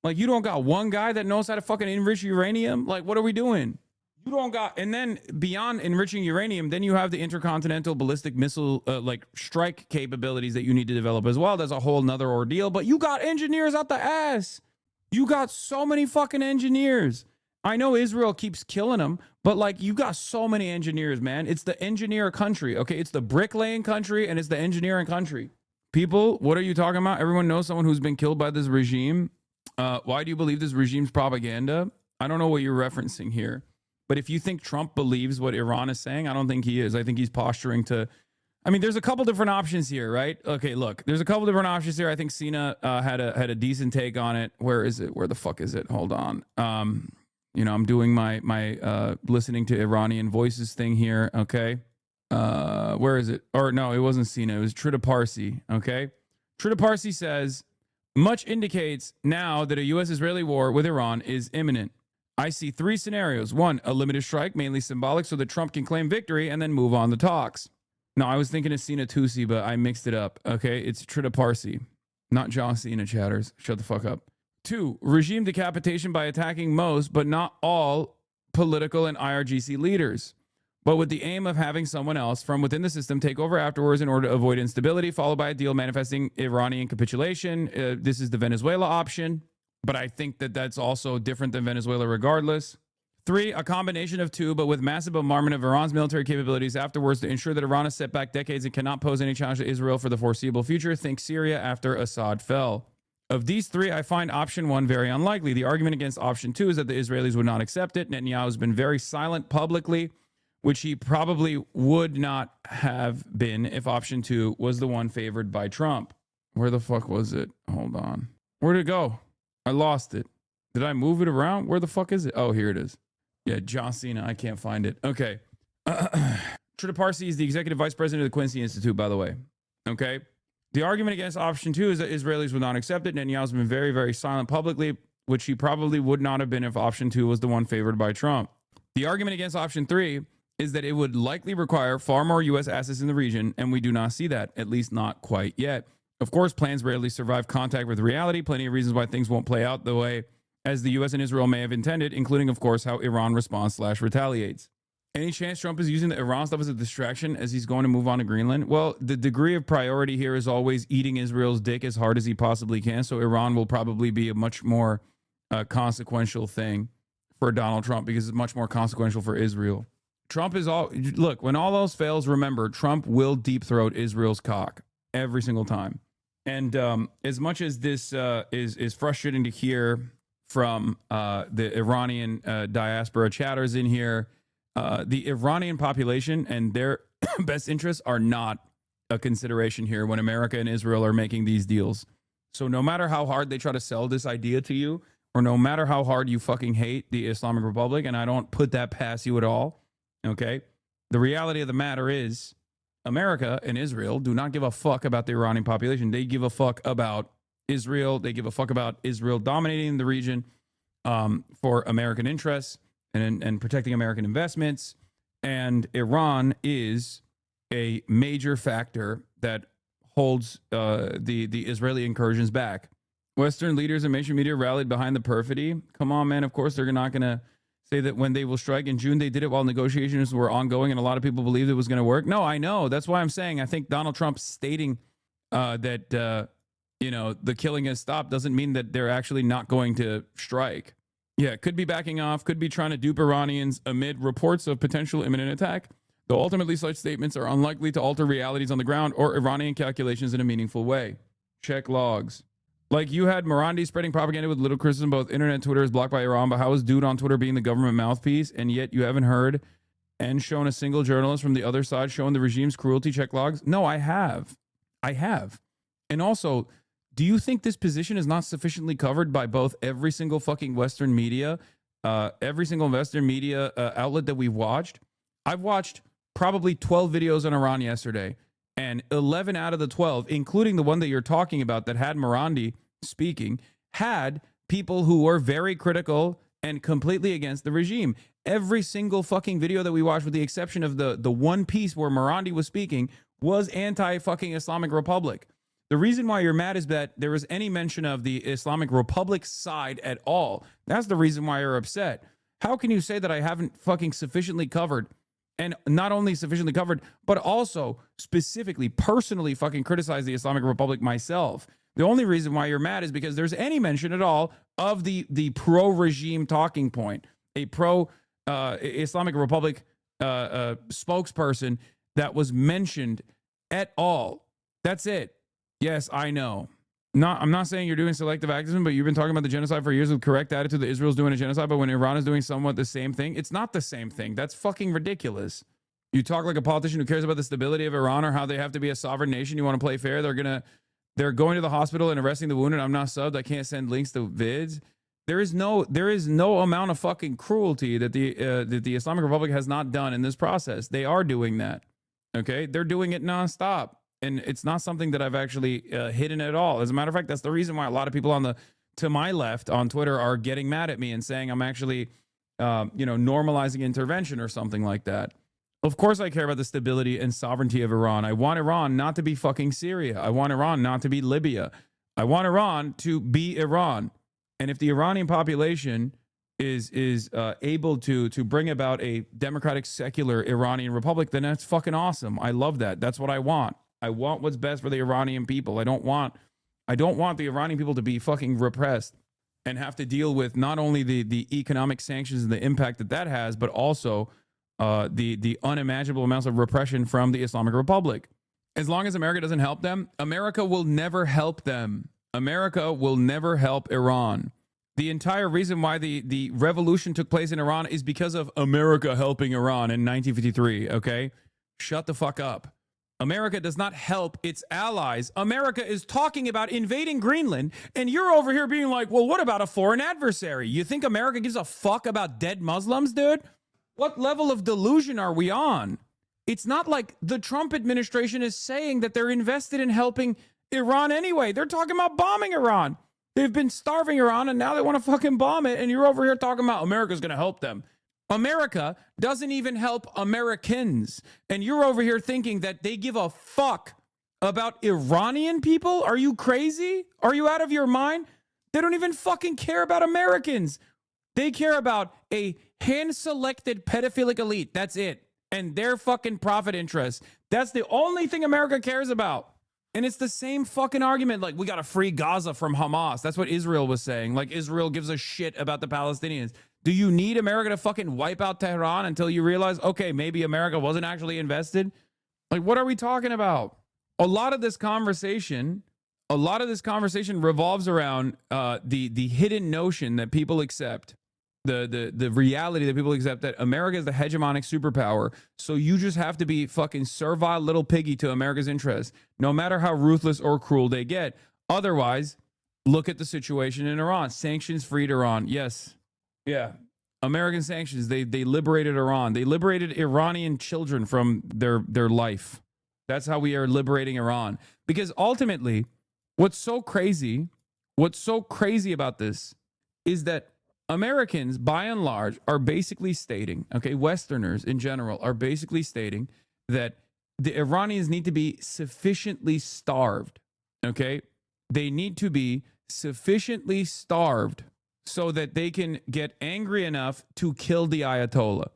Like, you don't got one guy that knows how to fucking enrich uranium? Like, what are we doing? You don't got... And then beyond enriching uranium, then you have the intercontinental ballistic missile, like, strike capabilities that you need to develop as well. That's a whole nother ordeal. But you got engineers out the ass. You got so many fucking engineers. I know Israel keeps killing them, but like you got so many engineers, man. It's the engineer country, okay? It's the bricklaying country and it's the engineering country. People, what are you talking about? Everyone knows someone who's been killed by this regime. Why do you believe this regime's propaganda? I don't know what you're referencing here. But if you think Trump believes what Iran is saying, I don't think he is. I think he's posturing to... I mean, there's a couple different options here, right? Okay, look, there's a couple different options here. I think Cena had a decent take on it. Where is it? Where the fuck is it? Hold on. You know, I'm doing my listening to Iranian voices thing here, okay? Where is it? Or no, it wasn't Cena. It was Trita Parsi, okay? Trita Parsi says, much indicates now that a U.S.-Israeli war with Iran is imminent. I see three scenarios. One, a limited strike, mainly symbolic, so that Trump can claim victory and then move on the talks. No, I was thinking of Cena Tusi, but I mixed it up, okay? It's Trita Parsi, not John Cena, chatters. Shut the fuck up. 2, regime decapitation by attacking most, but not all, political and IRGC leaders, but with the aim of having someone else from within the system take over afterwards in order to avoid instability, followed by a deal manifesting Iranian capitulation. This is the Venezuela option, but I think that that's also different than Venezuela regardless. 3, a combination of 2, but with massive bombardment of Iran's military capabilities afterwards to ensure that Iran is set back decades and cannot pose any challenge to Israel for the foreseeable future. Think Syria after Assad fell. Of these 3, I find option 1 very unlikely. The argument against option 2 is that the Israelis would not accept it. Netanyahu has been very silent publicly, which he probably would not have been if option 2 was the one favored by Trump. Where the fuck was it? Hold on. Where'd it go? I lost it. Did I move it around? Where the fuck is it? Oh, here it is. Yeah, John Cena. I can't find it. Okay. Trita Parsi is the executive vice president of the Quincy Institute, by the way. Okay. The argument against option 2 is that Israelis would not accept it. Netanyahu's been very, very silent publicly, which he probably would not have been if option 2 was the one favored by Trump. The argument against option 3 is that it would likely require far more U.S. assets in the region, and we do not see that, at least not quite yet. Of course, plans rarely survive contact with reality. Plenty of reasons why things won't play out the way as the U.S. and Israel may have intended, including, of course, how Iran responds/retaliates. Any chance Trump is using the Iran stuff as a distraction as he's going to move on to Greenland? Well, the degree of priority here is always eating Israel's dick as hard as he possibly can. So Iran will probably be a much more consequential thing for Donald Trump because it's much more consequential for Israel. Trump is all... Look, when all else fails, remember, Trump will deep throat Israel's cock every single time. And as much as this is frustrating to hear from the Iranian diaspora chatters in here, the Iranian population and their best interests are not a consideration here when America and Israel are making these deals. So no matter how hard they try to sell this idea to you, or no matter how hard you fucking hate the Islamic Republic, and I don't put that past you at all, okay? The reality of the matter is America and Israel do not give a fuck about the Iranian population. They give a fuck about Israel. They give a fuck about Israel dominating the region for American interests and protecting American investments. And Iran is a major factor that holds the Israeli incursions back. Western leaders and mainstream media rallied behind the perfidy. Come on, man. Of course, they're not going to say that when they will strike in June, they did it while negotiations were ongoing and a lot of people believed it was going to work. No, I know. That's why I'm saying I think Donald Trump stating that, you know, the killing has stopped doesn't mean that they're actually not going to strike. Yeah, could be backing off, could be trying to dupe Iranians amid reports of potential imminent attack, though ultimately such statements are unlikely to alter realities on the ground or Iranian calculations in a meaningful way. Check logs. Like, you had Morandi spreading propaganda with little criticism. Both internet and Twitter is blocked by Iran, but how is dude on Twitter being the government mouthpiece, and yet you haven't heard and shown a single journalist from the other side showing the regime's cruelty? Check logs. No, I have. And also, do you think this position is not sufficiently covered by both every single fucking Western media, every single Western media outlet that we've watched? I've watched probably 12 videos on Iran yesterday, and 11 out of the 12, including the one that you're talking about that had Morandi speaking, had people who were very critical and completely against the regime. Every single fucking video that we watched, with the exception of the one piece where Morandi was speaking, was anti-fucking Islamic Republic. The reason why you're mad is that there was any mention of the Islamic Republic side at all. That's the reason why you're upset. How can you say that I haven't fucking sufficiently covered, and not only sufficiently covered, but also specifically, personally fucking criticized the Islamic Republic myself? The only reason why you're mad is because there's any mention at all of the pro-regime talking point, a pro-Islamic Republic spokesperson that was mentioned at all. That's it. Yes, I know. I'm not saying you're doing selective activism, but you've been talking about the genocide for years with correct attitude that Israel's doing a genocide, but when Iran is doing somewhat the same thing, it's not the same thing. That's fucking ridiculous. You talk like a politician who cares about the stability of Iran or how they have to be a sovereign nation. You want to play fair. They're going to the hospital and arresting the wounded. I'm not subbed. I can't send links to vids. There is no amount of fucking cruelty that the Islamic Republic has not done in this process. They are doing that. Okay? They're doing it nonstop. And it's not something that I've actually hidden at all. As a matter of fact, that's the reason why a lot of people to my left on Twitter are getting mad at me and saying I'm actually, normalizing intervention or something like that. Of course, I care about the stability and sovereignty of Iran. I want Iran not to be fucking Syria. I want Iran not to be Libya. I want Iran to be Iran. And if the Iranian population is able to bring about a democratic, secular Iranian republic, then that's fucking awesome. I love that. That's what I want. I want what's best for the Iranian people. I don't want the Iranian people to be fucking repressed and have to deal with not only the economic sanctions and the impact that has, but also the unimaginable amounts of repression from the Islamic Republic. As long as America doesn't help them, America will never help them. America will never help Iran. The entire reason why the revolution took place in Iran is because of America helping Iran in 1953, okay? Shut the fuck up. America does not help its allies. America is talking about invading Greenland, and you're over here being like, well, what about a foreign adversary? You think America gives a fuck about dead Muslims, dude? What level of delusion are we on? It's not like the Trump administration is saying that they're invested in helping Iran anyway. They're talking about bombing Iran. They've been starving Iran, and now they want to fucking bomb it, and you're over here talking about America's going to help them. America doesn't even help Americans. And you're over here thinking that they give a fuck about Iranian people? Are you crazy? Are you out of your mind? They don't even fucking care about Americans. They care about a hand-selected pedophilic elite. That's it. And their fucking profit interests. That's the only thing America cares about. And it's the same fucking argument. Like, we got to free Gaza from Hamas. That's what Israel was saying. Like, Israel gives a shit about the Palestinians. Do you need America to fucking wipe out Tehran until you realize, okay, maybe America wasn't actually invested? Like, what are we talking about? A lot of this conversation revolves around the hidden notion that people accept, the reality that people accept that America is the hegemonic superpower. So you just have to be fucking servile little piggy to America's interests, no matter how ruthless or cruel they get. Otherwise, look at the situation in Iran. Sanctions freed Iran. Yes. Yeah. American sanctions. They liberated Iran. They liberated Iranian children from their life. That's how we are liberating Iran. Because ultimately, what's so crazy about this is that Americans, by and large, are basically stating, okay, Westerners in general are basically stating that the Iranians need to be sufficiently starved, okay? They need to be sufficiently starved so that they can get angry enough to kill the Ayatollah.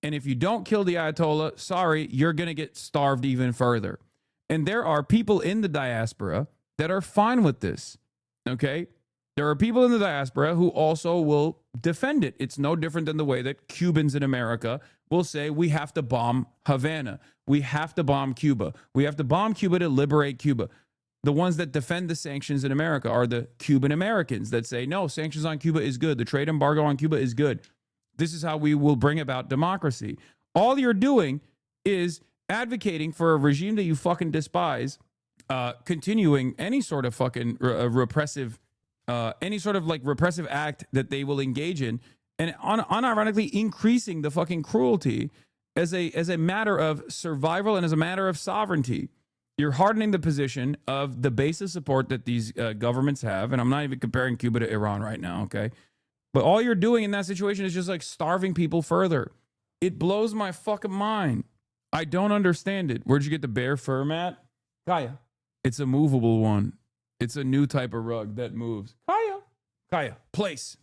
And if you don't kill the Ayatollah, sorry, you're going to get starved even further. And there are people in the diaspora that are fine with this, okay? There are people in the diaspora who also will defend it. It's no different than the way that Cubans in America will say we have to bomb Havana. We have to bomb Cuba. We have to bomb Cuba to liberate Cuba. The ones that defend the sanctions in America are the Cuban Americans that say, no, sanctions on Cuba is good. The trade embargo on Cuba is good. This is how we will bring about democracy. All you're doing is advocating for a regime that you fucking despise, continuing any sort of fucking repressive any sort of like repressive act that they will engage in, and unironically increasing the fucking cruelty as a matter of survival and as a matter of sovereignty. You're hardening the position of the base of support that these governments have, and I'm not even comparing Cuba to Iran right now, okay? But all you're doing in that situation is just like starving people further. It blows my fucking mind. I don't understand it. Where'd you get the bear fur mat? Kaya. It's a movable one. It's a new type of rug that moves. Kaya, place.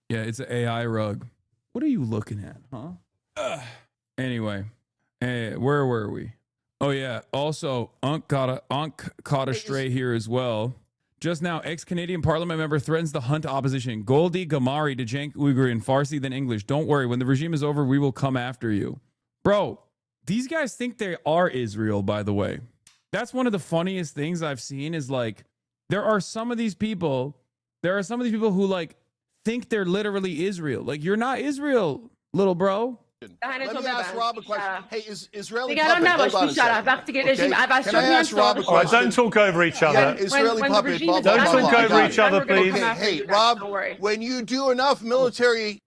Yeah, it's an AI rug. What are you looking at, huh? Anyway, where were we? Oh yeah. Also, Unk caught a stray here as well. Just now, ex-Canadian Parliament member threatens to hunt opposition. Goldie Gamari to Cenk Uyghur in Farsi then English. Don't worry, when the regime is over, we will come after you. Bro, these guys think they are Israel, by the way. That's one of the funniest things I've seen is like, there are some of these people who like think they're literally Israel. Like, you're not Israel, little bro. Let me ask Rob a question. Hey, is Israeli puppet, hold on a second. Okay? Can I ask Rob a question? All right, don't talk over each other. Yeah, Israeli puppet, blah, blah, don't blah, talk over each other, please. Okay, hey, Rob, when you do enough military...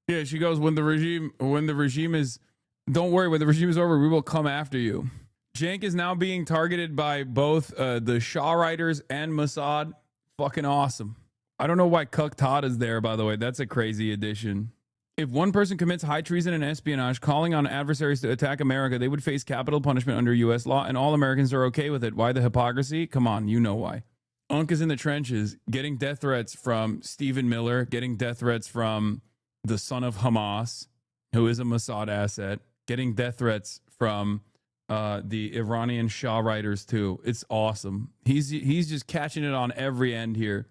Yeah, she goes, when the regime is, don't worry, when the regime is over, we will come after you. Cenk is now being targeted by both the Shah writers and Mossad. Fucking awesome. I don't know why Cuck Todd is there, by the way. That's a crazy addition. If one person commits high treason and espionage, calling on adversaries to attack America, they would face capital punishment under U.S. law, and all Americans are okay with it. Why the hypocrisy? Come on, you know why. Unk is in the trenches, getting death threats from Stephen Miller, getting death threats from the son of Hamas, who is a Mossad asset, getting death threats from the Iranian Shah writers too. It's awesome. He's just catching it on every end here.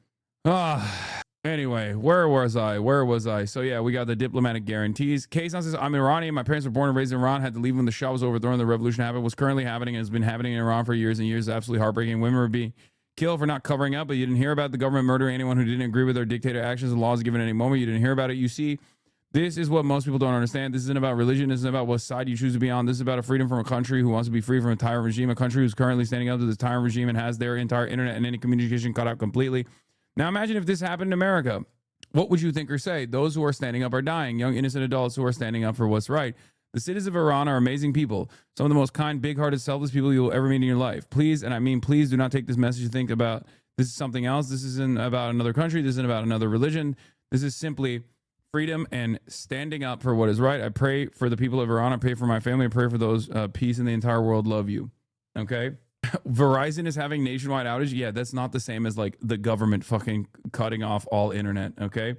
Anyway, where was I? So yeah, we got the diplomatic guarantees. Kaysan says, I'm Iranian. My parents were born and raised in Iran. Had to leave when the Shah was overthrown. The revolution happened. Was currently happening and has been happening in Iran for years and years. Absolutely heartbreaking. Women were being killed for not covering up, but you didn't hear about the government murdering anyone who didn't agree with their dictator actions and laws given at any moment. You didn't hear about it. You see, this is what most people don't understand. This isn't about religion. This isn't about what side you choose to be on. This is about a freedom from a country who wants to be free from a tyrant regime, a country who's currently standing up to this tyrant regime and has their entire internet and any communication cut out completely. Now imagine if this happened in America. What would you think or say? Those who are standing up are dying. Young, innocent adults who are standing up for what's right. The citizens of Iran are amazing people. Some of the most kind, big-hearted, selfless people you will ever meet in your life. Please, and I mean please, do not take this message to think about this is something else. This isn't about another country. This isn't about another religion. This is simply freedom and standing up for what is right. I pray for the people of Iran. I pray for my family. I pray for those peace in the entire world. Love you. Okay? Verizon is having nationwide outage. Yeah, that's not the same as like the government fucking cutting off all internet. Okay.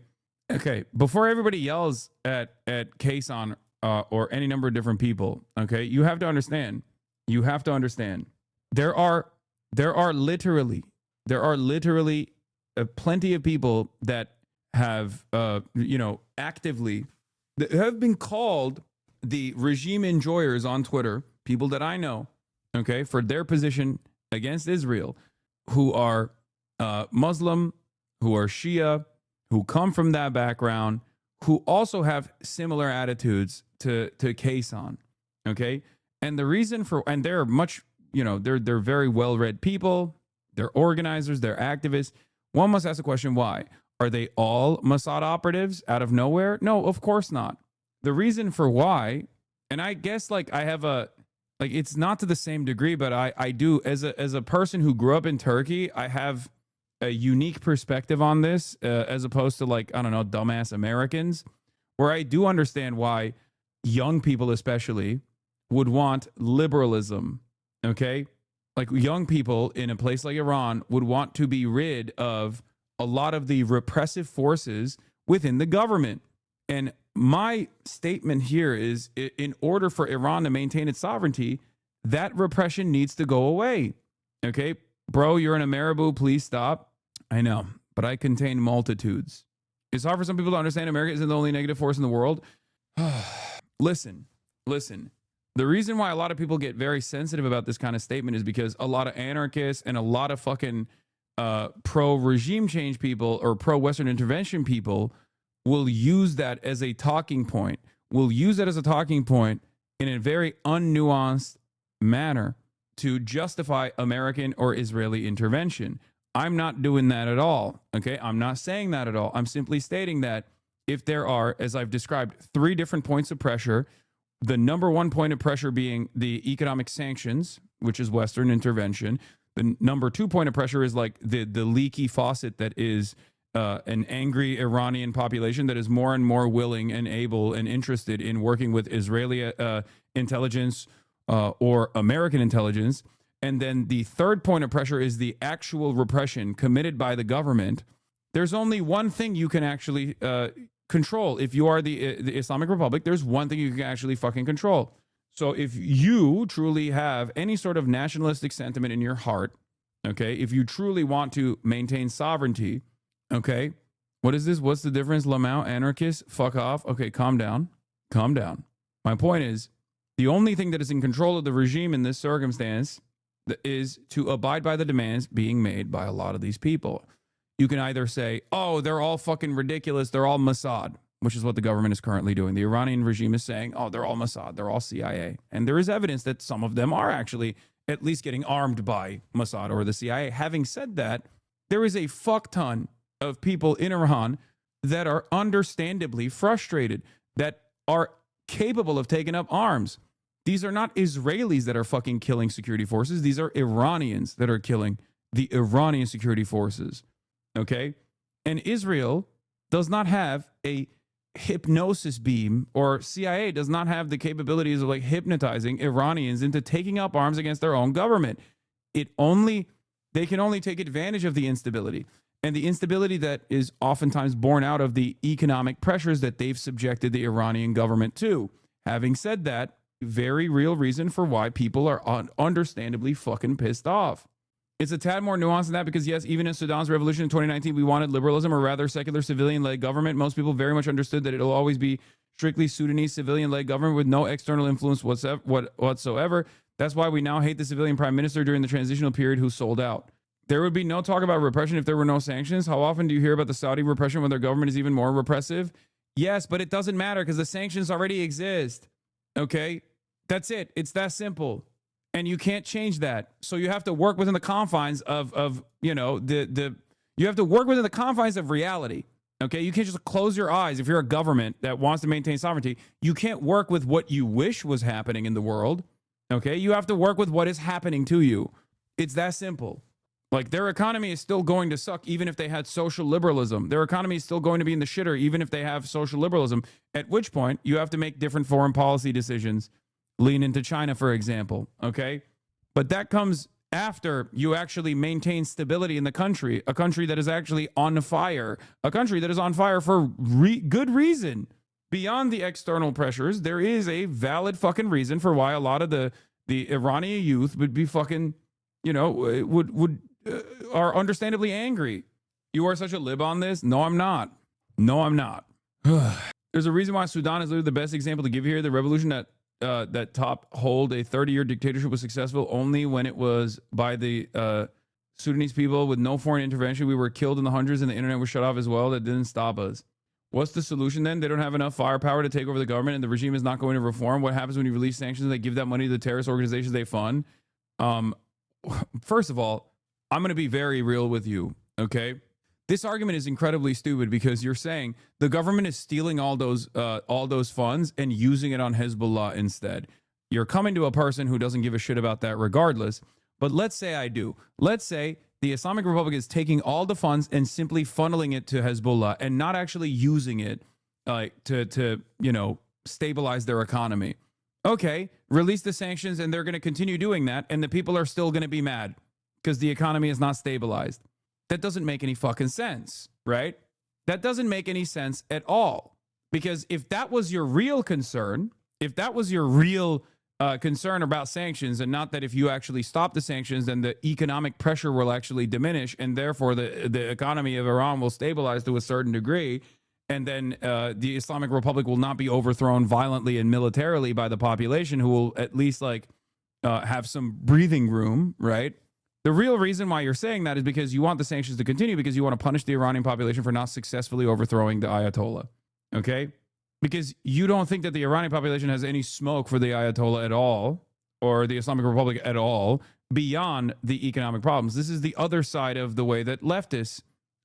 Before everybody yells at Kaysan or any number of different people, okay, you have to understand. There are literally plenty of people that have actively that have been called the regime enjoyers on Twitter. People that I know. Okay, for their position against Israel, who are Muslim, who are Shia, who come from that background, who also have similar attitudes to Kaysan. Okay, and the reason for, and they're much, they're very well-read people. They're organizers. They're activists. One must ask the question: why are they all Mossad operatives out of nowhere? No, of course not. The reason for why, and I guess I have a. It's not to the same degree, but I do, as a person who grew up in Turkey, I have a unique perspective on this, as opposed to dumbass Americans, where I do understand why young people especially would want liberalism, okay? Like young people in a place like Iran would want to be rid of a lot of the repressive forces within the government. And my statement here is, in order for Iran to maintain its sovereignty, that repression needs to go away. Okay, bro, you're in a Marabou. Please stop. I know. but I contain multitudes. It's hard for some people to understand America isn't the only negative force in the world. Listen. The reason why a lot of people get very sensitive about this kind of statement is because a lot of anarchists and a lot of fucking pro-regime change people or pro-Western intervention people will use that as a talking point. Will use that as a talking point in a very unnuanced manner to justify American or Israeli intervention. I'm not doing that at all. Okay, I'm not saying that at all. I'm simply stating that if there are, as I've described, 3 different points of pressure, the number one point of pressure being the economic sanctions, which is Western intervention. The number 2 point of pressure is like the leaky faucet that is an angry Iranian population that is more and more willing and able and interested in working with Israeli intelligence or American intelligence. And then the 3rd point of pressure is the actual repression committed by the government. There's only one thing you can actually control. If you are the Islamic Republic, there's one thing you can actually fucking control. So if you truly have any sort of nationalistic sentiment in your heart, okay, if you truly want to maintain sovereignty, okay, what is this? What's the difference? Lamau, anarchist, fuck off. Okay, calm down. Calm down. My point is, the only thing that is in control of the regime in this circumstance is to abide by the demands being made by a lot of these people. You can either say, oh, they're all fucking ridiculous, they're all Mossad, which is what the government is currently doing. The Iranian regime is saying, oh, they're all Mossad, they're all CIA. And there is evidence that some of them are actually at least getting armed by Mossad or the CIA. Having said that, there is a fuck ton of people in Iran that are understandably frustrated, that are capable of taking up arms. These are not Israelis that are fucking killing security forces. These are Iranians that are killing the Iranian security forces. Okay? And Israel does not have a hypnosis beam, or CIA does not have the capabilities of like hypnotizing Iranians into taking up arms against their own government. They can only take advantage of the instability, and the instability that is oftentimes born out of the economic pressures that they've subjected the Iranian government to. Having said that, very real reason for why people are understandably fucking pissed off. It's a tad more nuanced than that because, yes, even in Sudan's revolution in 2019, we wanted liberalism, or rather secular civilian-led government. Most people very much understood that it'll always be strictly Sudanese civilian-led government with no external influence whatsoever. That's why we now hate the civilian prime minister during the transitional period who sold out. There would be no talk about repression if there were no sanctions. How often do you hear about the Saudi repression when their government is even more repressive? Yes, but it doesn't matter because the sanctions already exist. Okay? That's it. It's that simple. And you can't change that. So you have to work within the confines of you have to work within the confines of reality. Okay? You can't just close your eyes. If you're a government that wants to maintain sovereignty, you can't work with what you wish was happening in the world. Okay? You have to work with what is happening to you. It's that simple. Like, their economy is still going to suck even if they had social liberalism. Their economy is still going to be in the shitter even if they have social liberalism, at which point you have to make different foreign policy decisions. Lean into China, for example, okay? But that comes after you actually maintain stability in the country, a country that is actually on fire, a country that is on fire for good reason. Beyond the external pressures, there is a valid fucking reason for why a lot of the Iranian youth would be fucking, are understandably angry. You are such a lib on this? No, I'm not. No, I'm not. There's a reason why Sudan is literally the best example to give here. The revolution that top hold a 30-year dictatorship was successful only when it was by the Sudanese people with no foreign intervention. We were killed in the hundreds and the internet was shut off as well. That didn't stop us. What's the solution then? They don't have enough firepower to take over the government and the regime is not going to reform. What happens when you release sanctions and they give that money to the terrorist organizations they fund? First of all, I'm going to be very real with you, okay? This argument is incredibly stupid because you're saying the government is stealing all those funds and using it on Hezbollah instead. You're coming to a person who doesn't give a shit about that regardless. But let's say I do. Let's say the Islamic Republic is taking all the funds and simply funneling it to Hezbollah and not actually using it to stabilize their economy. Okay, release the sanctions and they're going to continue doing that and the people are still going to be mad because the economy is not stabilized. That doesn't make any fucking sense, right? That doesn't make any sense at all. Because if that was your real concern, if that was your real concern about sanctions, and not that if you actually stop the sanctions, then the economic pressure will actually diminish, and therefore the economy of Iran will stabilize to a certain degree, and then the Islamic Republic will not be overthrown violently and militarily by the population, who will at least like have some breathing room, right? The real reason why you're saying that is because you want the sanctions to continue, because you want to punish the Iranian population for not successfully overthrowing the Ayatollah, okay? Because you don't think that the Iranian population has any smoke for the Ayatollah at all, or the Islamic Republic at all, beyond the economic problems. This is the other side of the way that leftists,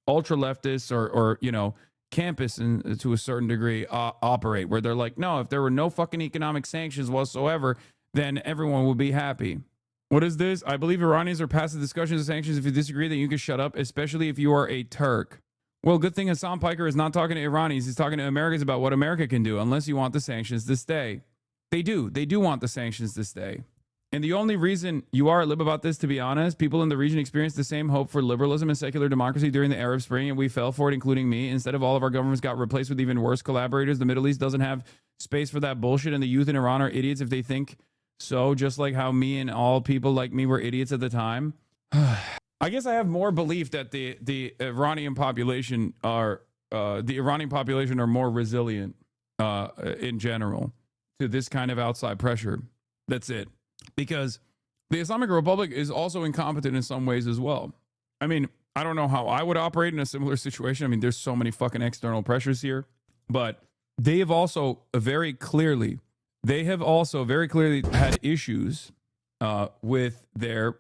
ultra-leftists, or you know, campus and to a certain degree operate, where they're like, no, if there were no fucking economic sanctions whatsoever, then everyone would be happy. What is this? I believe Iranians are past the discussions of sanctions. If you disagree, then you can shut up, especially if you are a Turk. Well, good thing Hassan Piker is not talking to Iranis. He's talking to Americans about what America can do, unless you want the sanctions to stay. They do. They do want the sanctions to stay. And the only reason you are lib about this, to be honest, people in the region experienced the same hope for liberalism and secular democracy during the Arab Spring, and we fell for it, including me. Instead of all of our governments got replaced with even worse collaborators, the Middle East doesn't have space for that bullshit, and the youth in Iran are idiots if they think so, just like how me and all people like me were idiots at the time. I guess I have more belief that the Iranian population are more resilient in general to this kind of outside pressure. That's it. Because the Islamic Republic is also incompetent in some ways as well. I mean, I don't know how I would operate in a similar situation. I mean, there's so many fucking external pressures here, but they have also very clearly had issues with their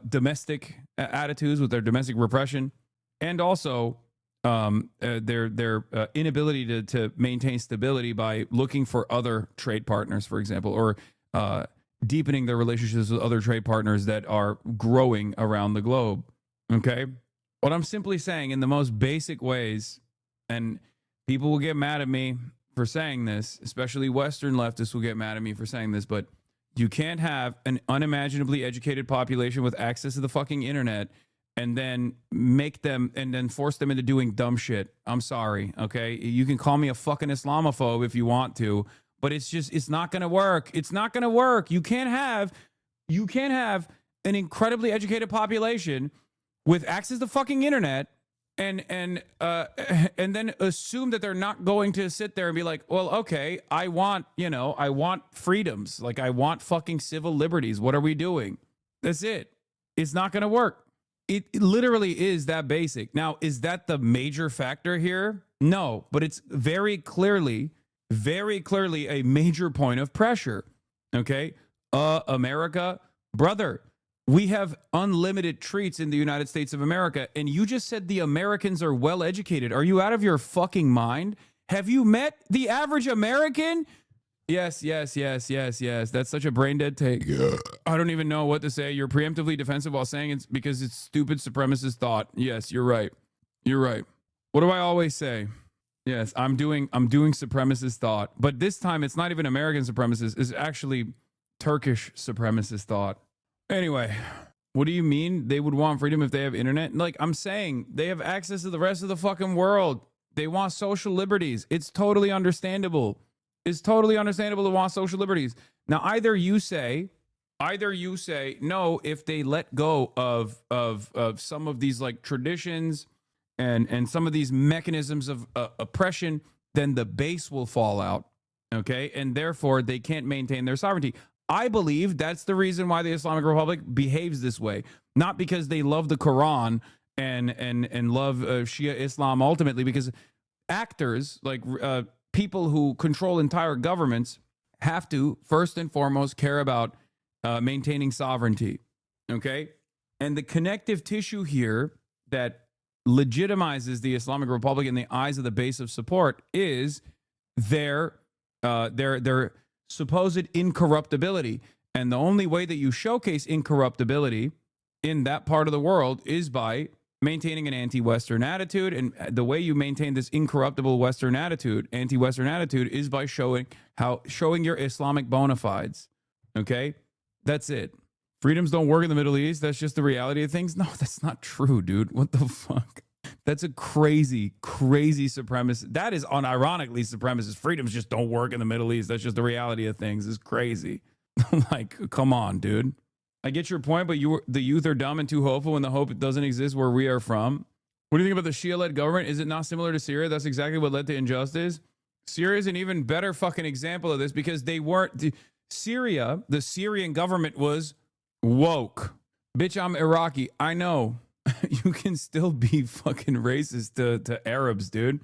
domestic attitudes, with their domestic repression, and also their inability to maintain stability by looking for other trade partners, for example, or deepening their relationships with other trade partners that are growing around the globe. Okay? What I'm simply saying in the most basic ways, and people will get mad at me for saying this, especially Western leftists will get mad at me for saying this, but you can't have an unimaginably educated population with access to the fucking internet and then force them into doing dumb shit. I'm sorry, okay? You can call me a fucking Islamophobe if you want to, but it's not going to work. It's not going to work. You can't have an incredibly educated population with access to the fucking internet and then assume that they're not going to sit there and be like, well, okay, I want freedoms. Like, I want fucking civil liberties. What are we doing? That's it. It's not going to work. It literally is that basic. Now, is that the major factor here? No, but it's very clearly a major point of pressure. Okay? America, brother, we have unlimited treats in the United States of America, and you just said the Americans are well educated. Are you out of your fucking mind? Have you met the average American? Yes. That's such a brain dead take. I don't even know what to say. You're preemptively defensive while saying it's because it's stupid supremacist thought. Yes, you're right. You're right. What do I always say? Yes, I'm doing supremacist thought, but this time it's not even American supremacist. It's actually Turkish supremacist thought. Anyway, what do you mean they would want freedom if they have internet? Like, I'm saying, they have access to the rest of the fucking world. They want social liberties. It's totally understandable. It's totally understandable to want social liberties. Now, either you say no, if they let go of some of these like traditions and some of these mechanisms of oppression, then the base will fall out. Okay, and therefore they can't maintain their sovereignty. I believe that's the reason why the Islamic Republic behaves this way, not because they love the Quran and love Shia Islam ultimately, because actors like people who control entire governments have to first and foremost care about maintaining sovereignty. Okay, and the connective tissue here that legitimizes the Islamic Republic in the eyes of the base of support is their supposed incorruptibility. And the only way that you showcase incorruptibility in that part of the world is by maintaining an anti-Western attitude. And the way you maintain this incorruptible Western attitude, anti-Western attitude, is by showing your Islamic bona fides. Okay? That's it. Freedoms don't work in the Middle East. That's just the reality of things. No, that's not true, dude. What the fuck? That's a crazy, crazy supremacist. That is unironically supremacist. Freedoms just don't work in the Middle East. That's just the reality of things. It's crazy. Like, come on, dude. I get your point, but the youth are dumb and too hopeful when the hope doesn't exist where we are from. What do you think about the Shia-led government? Is it not similar to Syria? That's exactly what led to injustice. Syria is an even better fucking example of this because they weren't... Syria, the Syrian government was woke. Bitch, I'm Iraqi. I know. You can still be fucking racist to Arabs, dude.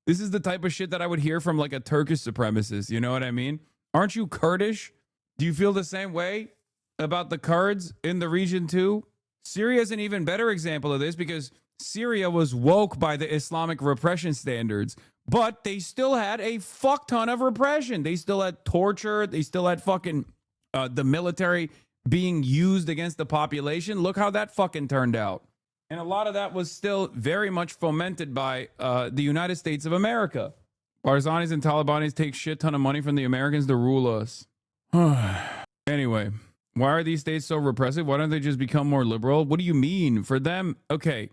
This is the type of shit that I would hear from like a Turkish supremacist. You know what I mean? Aren't you Kurdish? Do you feel the same way about the Kurds in the region too? Syria is an even better example of this because Syria was woke by the Islamic repression standards, but they still had a fuck ton of repression. They still had torture. They still had fucking the military being used against the population. Look how that fucking turned out. And a lot of that was still very much fomented by the United States of America. Barzanis and Talibanis take shit ton of money from the Americans to rule us. Anyway, why are these states so repressive? Why don't they just become more liberal? What do you mean? For them, okay.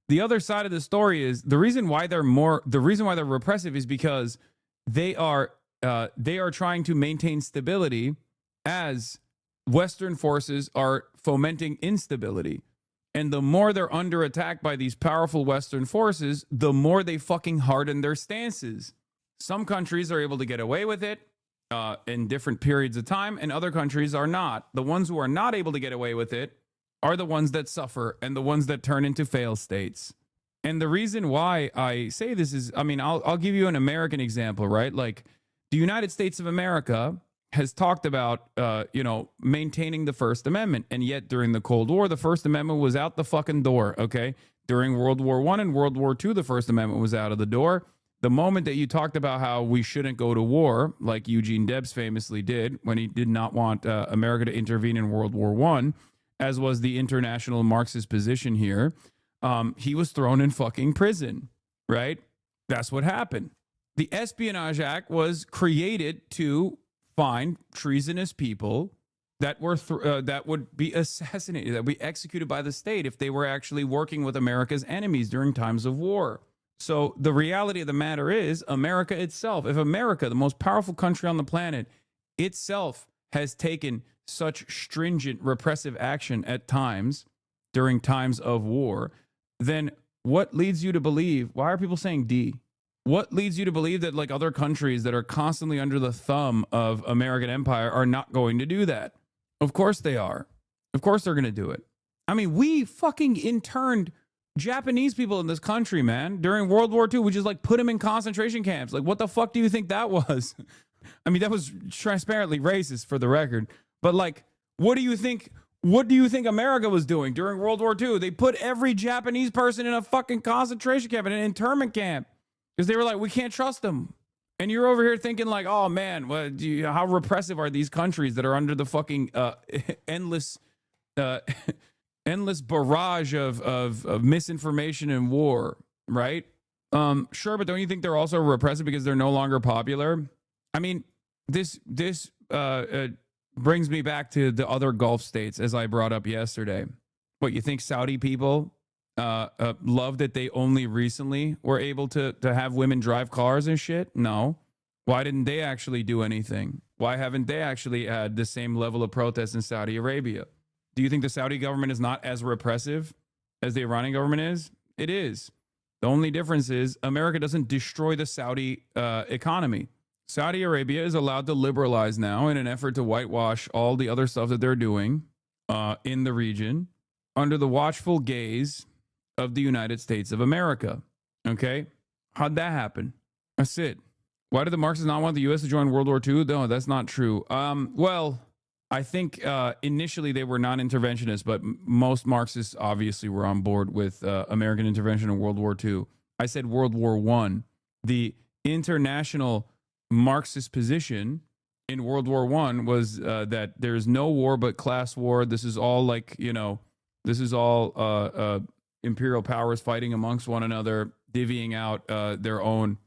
The other side of the story is the reason why they're repressive is because they are trying to maintain stability as Western forces are fomenting instability. And the more they're under attack by these powerful Western forces, the more they fucking harden their stances. Some countries are able to get away with it in different periods of time, and other countries are not. The ones who are not able to get away with it are the ones that suffer and the ones that turn into failed states. And the reason why I say this is, I mean, I'll give you an American example, right? Like the United States of America has talked about, maintaining the First Amendment. And yet during the Cold War, the First Amendment was out the fucking door, okay? During World War I and World War II, the First Amendment was out of the door. The moment that you talked about how we shouldn't go to war, like Eugene Debs famously did when he did not want America to intervene in World War I, as was the international Marxist position here, he was thrown in fucking prison, right? That's what happened. The Espionage Act was created to find treasonous people that were that would be assassinated, that would be executed by the state if they were actually working with America's enemies during times of war. So the reality of the matter is America itself, if America, the most powerful country on the planet, itself has taken such stringent repressive action at times during times of war, then what leads you to believe, why are people saying D? What leads you to believe that like other countries that are constantly under the thumb of American empire are not going to do that? Of course they are. Of course they're going to do it. I mean, we fucking interned Japanese people in this country, man, during World War II. We just like put them in concentration camps. Like, what the fuck do you think that was? I mean, that was transparently racist for the record. But like, what do you think America was doing during World War II? They put every Japanese person in a fucking concentration camp, in an internment camp, because they were like, we can't trust them. And you're over here thinking like, oh man, how repressive are these countries that are under the fucking endless barrage of misinformation and war, right? Sure, but don't you think they're also repressive because they're no longer popular? I mean, this brings me back to the other Gulf states, as I brought up yesterday. What, you think Saudi people love that they only recently were able to have women drive cars and shit? No. Why didn't they actually do anything? Why haven't they actually had the same level of protest in Saudi Arabia? Do you think the Saudi government is not as repressive as the Iranian government is? It is. The only difference is America doesn't destroy the Saudi economy. Saudi Arabia is allowed to liberalize now in an effort to whitewash all the other stuff that they're doing in the region under the watchful gaze of the United States of America. Okay? How'd that happen? That's it. Why did the Marxists not want the U.S. to join World War II? No, that's not true. Well, I think initially they were non-interventionists, but most Marxists obviously were on board with American intervention in World War II. I said World War I. The international Marxist position in World War I was that there's no war but class war. This is all like, this is all imperial powers fighting amongst one another, divvying out their own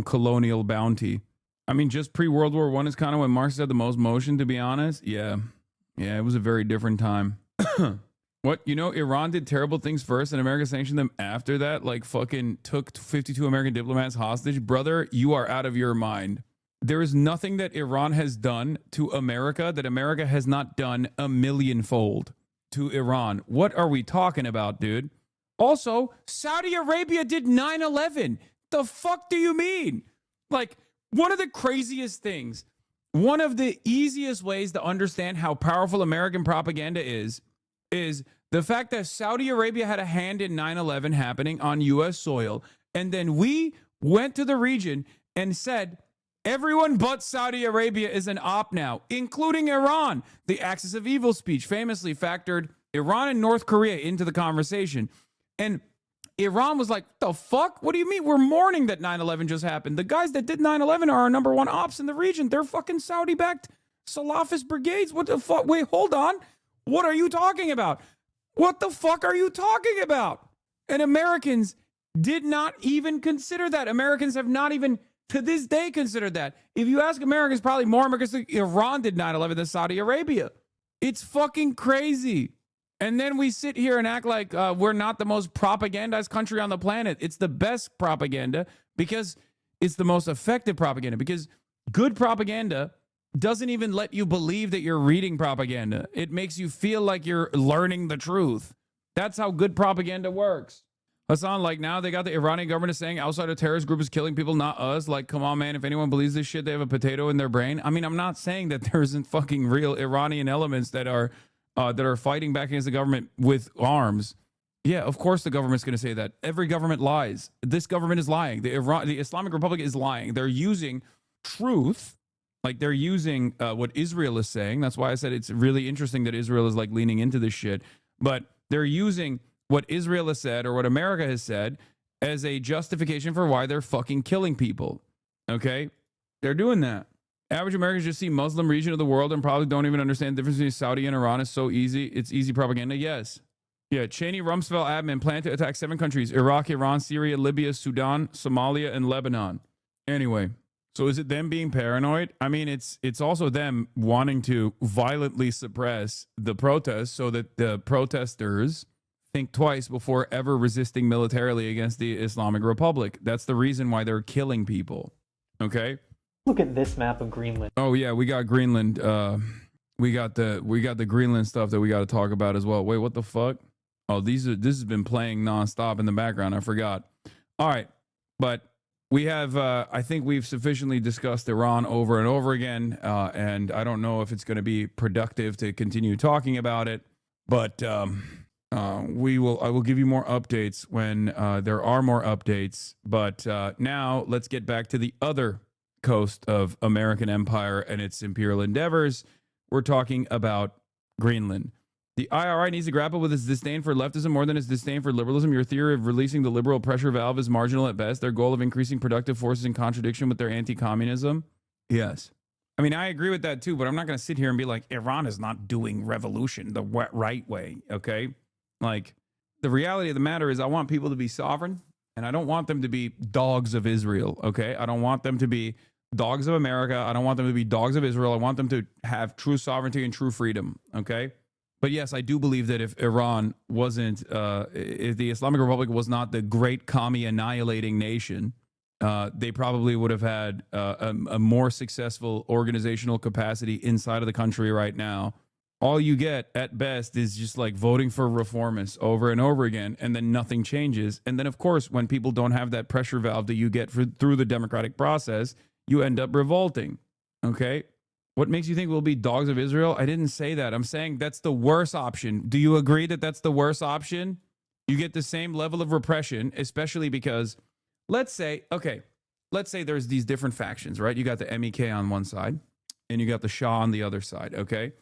colonial bounty. I mean, just pre-World War I is kind of when Marx had the most motion, to be honest. Yeah, it was a very different time. What? You know, Iran did terrible things first and America sanctioned them after that? Like fucking took 52 American diplomats hostage? Brother, you are out of your mind. There is nothing that Iran has done to America that America has not done a millionfold to Iran. What are we talking about, dude? Also, Saudi Arabia did 9/11. The fuck do you mean? Like, one of the craziest things, one of the easiest ways to understand how powerful American propaganda is the fact that Saudi Arabia had a hand in 9/11 happening on U.S. soil. And then we went to the region and said, everyone but Saudi Arabia is an op now, including Iran. The axis of evil speech famously factored Iran and North Korea into the conversation. And Iran was like, the fuck? What do you mean? We're mourning that 9/11 just happened. The guys that did 9/11 are our number one ops in the region. They're fucking Saudi-backed Salafist brigades. What the fuck? Wait, hold on. What are you talking about? What the fuck are you talking about? And Americans did not even consider that. Americans have not even, to this day, considered that. If you ask Americans, probably more Americans think Iran did 9/11 than Saudi Arabia. It's fucking crazy. And then we sit here and act like we're not the most propagandized country on the planet. It's the best propaganda because it's the most effective propaganda, because good propaganda doesn't even let you believe that you're reading propaganda. It makes you feel like you're learning the truth. That's how good propaganda works. Hasan, like now they got the Iranian government saying outside a terrorist group is killing people, not us. Like, come on, man. If anyone believes this shit, they have a potato in their brain. I mean, I'm not saying that there isn't fucking real Iranian elements that are fighting back against the government with arms. Yeah, of course the government's going to say that. Every government lies. This government is lying. The Islamic Republic is lying. They're using truth. Like, they're using what Israel is saying. That's why I said it's really interesting that Israel is like leaning into this shit. But they're using what Israel has said or what America has said as a justification for why they're fucking killing people. Okay? They're doing that. Average Americans just see Muslim region of the world and probably don't even understand the difference between Saudi and Iran. Is so easy. It's easy propaganda. Yes. Yeah. Cheney Rumsfeld admin plan to attack 7 countries: Iraq, Iran, Syria, Libya, Sudan, Somalia, and Lebanon. Anyway. So is it them being paranoid? I mean, it's also them wanting to violently suppress the protests so that the protesters think twice before ever resisting militarily against the Islamic Republic. That's the reason why they're killing people. Okay? Look at this map of Greenland. Oh yeah, we got Greenland. We got the Greenland stuff that we got to talk about as well. Wait, what the fuck? Oh, this has been playing nonstop in the background. I forgot. All right, but we have, I think we've sufficiently discussed Iran over and over again, and I don't know if it's going to be productive to continue talking about it, but I will give you more updates when there are more updates. But now let's get back to the other coast of American empire and its imperial endeavors. We're talking about Greenland. The IRI needs to grapple with its disdain for leftism more than its disdain for liberalism. Your theory of releasing the liberal pressure valve is marginal at best. Their goal of increasing productive forces in contradiction with their anti-communism. Yes. I mean, I agree with that too, but I'm not going to sit here and be like, Iran is not doing revolution the right way, okay? Like, the reality of the matter is I want people to be sovereign, and I don't want them to be dogs of Israel, okay? I don't want them to be dogs of America. I don't want them to be dogs of Israel. I want them to have true sovereignty and true freedom, okay? But yes, I do believe that if Iran wasn't, if the Islamic Republic was not the great commie annihilating nation, they probably would have had a more successful organizational capacity inside of the country right now. All you get at best is just like voting for reformists over and over again, and then nothing changes. And then, of course, when people don't have that pressure valve that you get through the democratic process, you end up revolting. Okay? What makes you think we'll be dogs of Israel? I didn't say that. I'm saying that's the worst option. Do you agree that that's the worst option? You get the same level of repression, especially because, let's say there's these different factions, right? You got the MEK on one side, and you got the Shah on the other side, okay?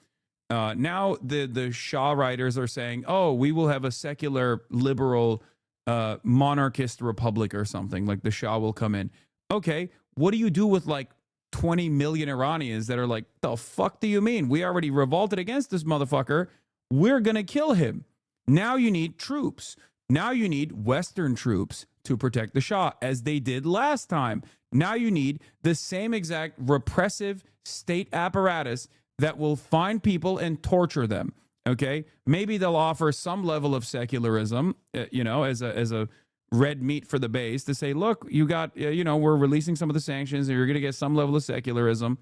Now the Shah writers are saying, oh, we will have a secular, liberal, monarchist republic or something, like the Shah will come in. Okay, what do you do with like 20 million Iranians that are like, the fuck do you mean? We already revolted against this motherfucker. We're going to kill him. Now you need troops. Now you need Western troops to protect the Shah, as they did last time. Now you need the same exact repressive state apparatus that will find people and torture them. Okay, maybe they'll offer some level of secularism, as a red meat for the base to say, look, you got, we're releasing some of the sanctions and you're going to get some level of secularization.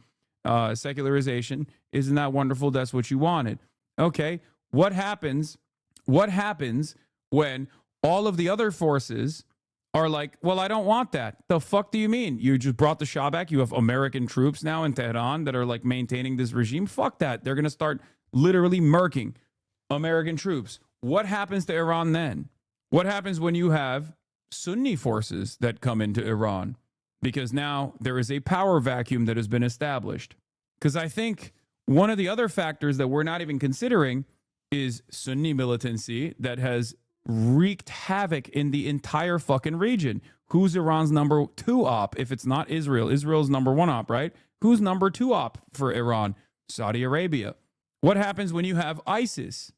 Isn't that wonderful? That's what you wanted. Okay, what happens when all of the other forces are like, well, I don't want that. The fuck do you mean? You just brought the Shah back. You have American troops now in Tehran that are like maintaining this regime. Fuck that. They're going to start literally murking American troops. What happens to Iran then? What happens when you have Sunni forces that come into Iran? Because now there is a power vacuum that has been established. Because I think one of the other factors that we're not even considering is Sunni militancy that has wreaked havoc in the entire fucking region. Who's Iran's number 2 op if it's not Israel? Israel's number 1 op, right? Who's number 2 op for Iran? Saudi Arabia. What happens when you have ISIS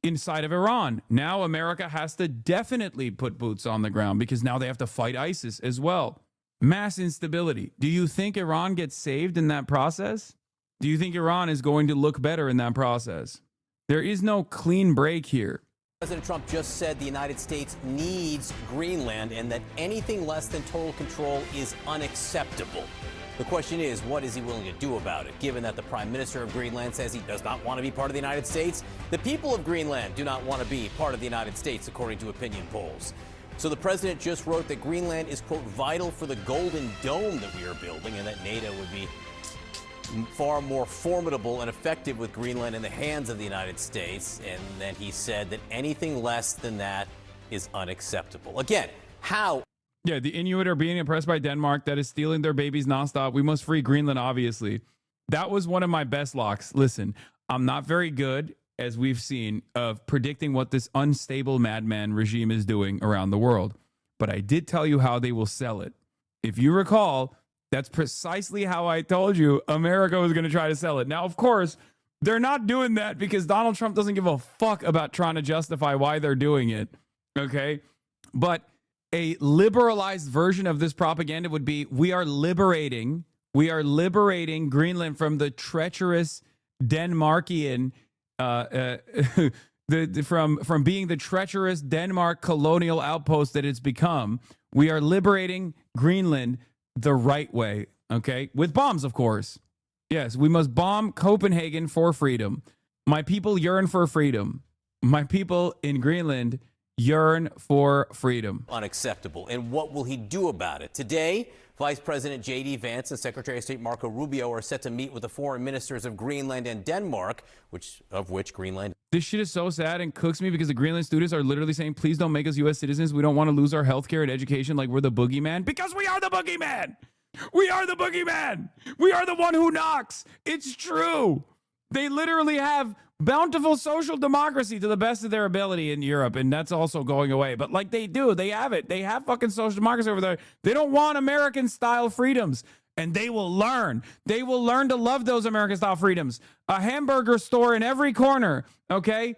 inside of Iran? Now America has to definitely put boots on the ground because now they have to fight ISIS as well. Mass instability. Do you think Iran gets saved in that process? Do you think Iran is going to look better in that process? There is no clean break here. President Trump just said the United States needs Greenland and that anything less than total control is unacceptable. The question is, what is he willing to do about it? Given that the Prime Minister of Greenland says he does not want to be part of the United States, the people of Greenland do not want to be part of the United States, according to opinion polls. So the president just wrote that Greenland is, quote, vital for the Golden Dome that we are building and that NATO would be far more formidable and effective with Greenland in the hands of the United States. And then he said that anything less than that is unacceptable. Again, how? Yeah, the Inuit are being oppressed by Denmark that is stealing their babies nonstop. We must free Greenland, obviously. That was one of my best locks. Listen, I'm not very good, as we've seen, of predicting what this unstable madman regime is doing around the world. But I did tell you how they will sell it. If you recall, that's precisely how I told you America was going to try to sell it. Now, of course, they're not doing that because Donald Trump doesn't give a fuck about trying to justify why they're doing it. Okay? But a liberalized version of this propaganda would be, we are liberating Greenland from the treacherous Denmarkian, from being the treacherous Denmark colonial outpost that it's become. We are liberating Greenland the right way, okay? With bombs, of course. Yes, we must bomb Copenhagen for freedom. My people yearn for freedom. My people in Greenland yearn for freedom. Unacceptable. And what will he do about it? Today, Vice President J.D. Vance and Secretary of State Marco Rubio are set to meet with the foreign ministers of Greenland and Denmark, which Greenland. This shit is so sad and cooks me because the Greenland students are literally saying, please don't make us U.S. citizens. We don't want to lose our healthcare and education like we're the boogeyman. Because we are the boogeyman. We are the boogeyman. We are the one who knocks. It's true. They literally have bountiful social democracy to the best of their ability in Europe, and that's also going away. But like they do, they have it. They have fucking social democracy over there. They don't want American-style freedoms, and they will learn. They will learn to love those American-style freedoms. A hamburger store in every corner, okay?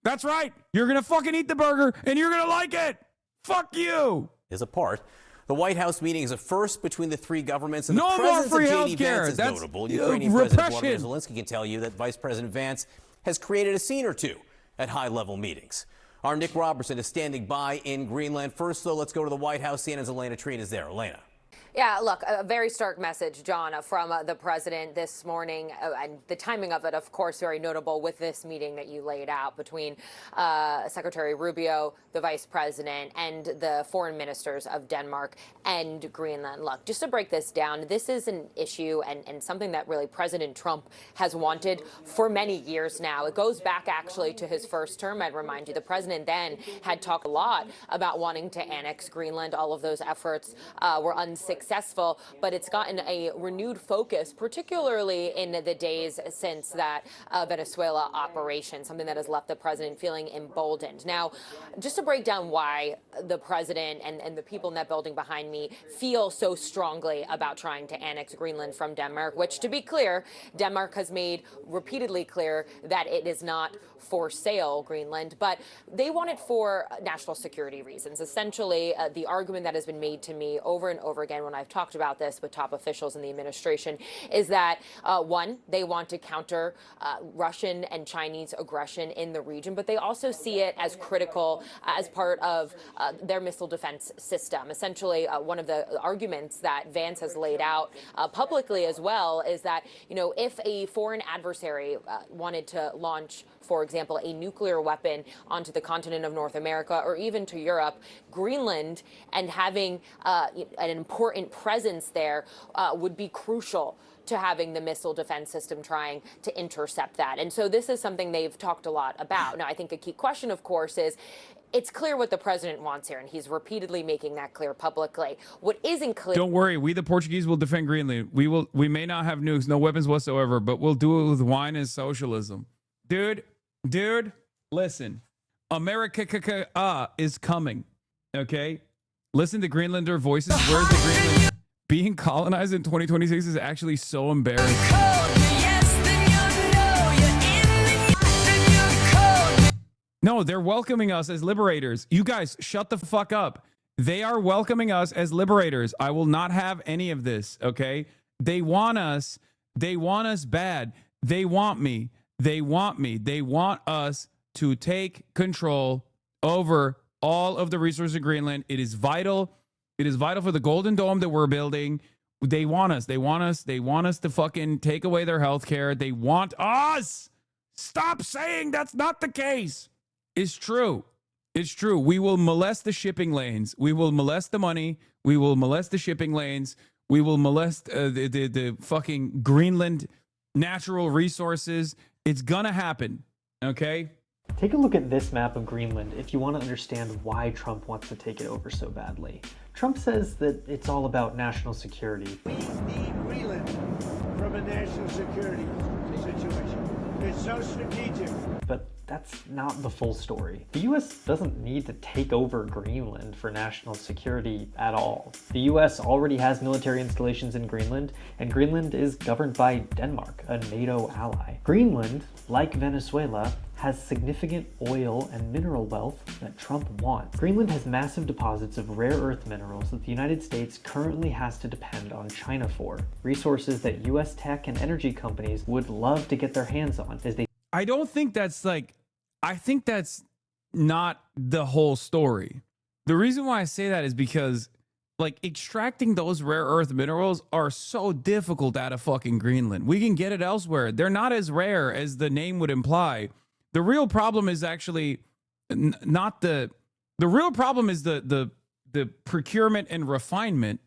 That's right. You're going to fucking eat the burger, and you're going to like it. Fuck you. Is apart. The White House meeting is a first between the three governments, and no the presence more free of J.D. Vance is That's notable. Ukrainian President repression. Volodymyr Zelensky can tell you that Vice President Vance has created a scene or two at high-level meetings. Our Nick Robertson is standing by in Greenland. First, though, let's go to the White House. CNN's Elena Trina is there. Elena. Yeah, look, a very stark message, John, from the president this morning. And the timing of it, of course, very notable with this meeting that you laid out between Secretary Rubio, the vice president, and the foreign ministers of Denmark and Greenland. Look, just to break this down, this is an issue and something that really President Trump has wanted for many years now. It goes back actually to his first term. I'd remind you, the president then had talked a lot about wanting to annex Greenland. All of those efforts were unsuccessful, but it's gotten a renewed focus, particularly in the days since that Venezuela operation, something that has left the president feeling emboldened. Now, just to break down why the president and the people in that building behind me feel so strongly about trying to annex Greenland from Denmark, which, to be clear, Denmark has made repeatedly clear that it is not for sale, Greenland, but they want it for national security reasons. Essentially, the argument that has been made to me over and over again when I've talked about this with top officials in the administration, is that, one, they want to counter Russian and Chinese aggression in the region, but they also see it as critical as part of their missile defense system. Essentially, one of the arguments that Vance has laid out publicly as well is that, you know, if a foreign adversary wanted to launch, for example, a nuclear weapon onto the continent of North America or even to Europe, Greenland and having an important presence there would be crucial to having the missile defense system trying to intercept that. And so this is something they've talked a lot about. Now, I think a key question, of course, is it's clear what the president wants here, and he's repeatedly making that clear publicly. What isn't clear... Don't worry, we the Portuguese will defend Greenland. We may not have nukes, no weapons whatsoever, but we'll do it with wine and socialism. Dude, listen. America is coming, okay? Listen to Greenlander voices. Where's the Greenland? Being colonized in 2026 is actually so embarrassing. No, they're welcoming us as liberators. You guys, shut the fuck up. They are welcoming us as liberators. I will not have any of this, okay? They want us. They want us bad. They want me. They want me. They want us to take control over all of the resources of Greenland. It is vital. It is vital for the Golden Dome that we're building. They want us. They want us. They want us to fucking take away their health care. They want us. Stop saying that's not the case. It's true. It's true. We will molest the shipping lanes. We will molest the money. We will molest the shipping lanes. We will molest the fucking Greenland natural resources. It's gonna happen. Okay? Take a look at this map of Greenland if you want to understand why Trump wants to take it over so badly. Trump says that it's all about national security. We need Greenland from a national security situation. It's so strategic. But that's not the full story. The US doesn't need to take over Greenland for national security at all. The US already has military installations in Greenland, and Greenland is governed by Denmark, a NATO ally. Greenland, like Venezuela, has significant oil and mineral wealth that Trump wants. Greenland has massive deposits of rare earth minerals that the United States currently has to depend on China for, resources that US tech and energy companies would love to get their hands on as they... I don't think that's like, I think that's not the whole story. The reason why I say that is because like extracting those rare earth minerals are so difficult out of fucking Greenland. We can get it elsewhere. They're not as rare as the name would imply. The real problem is actually not the real problem is the procurement and refinement.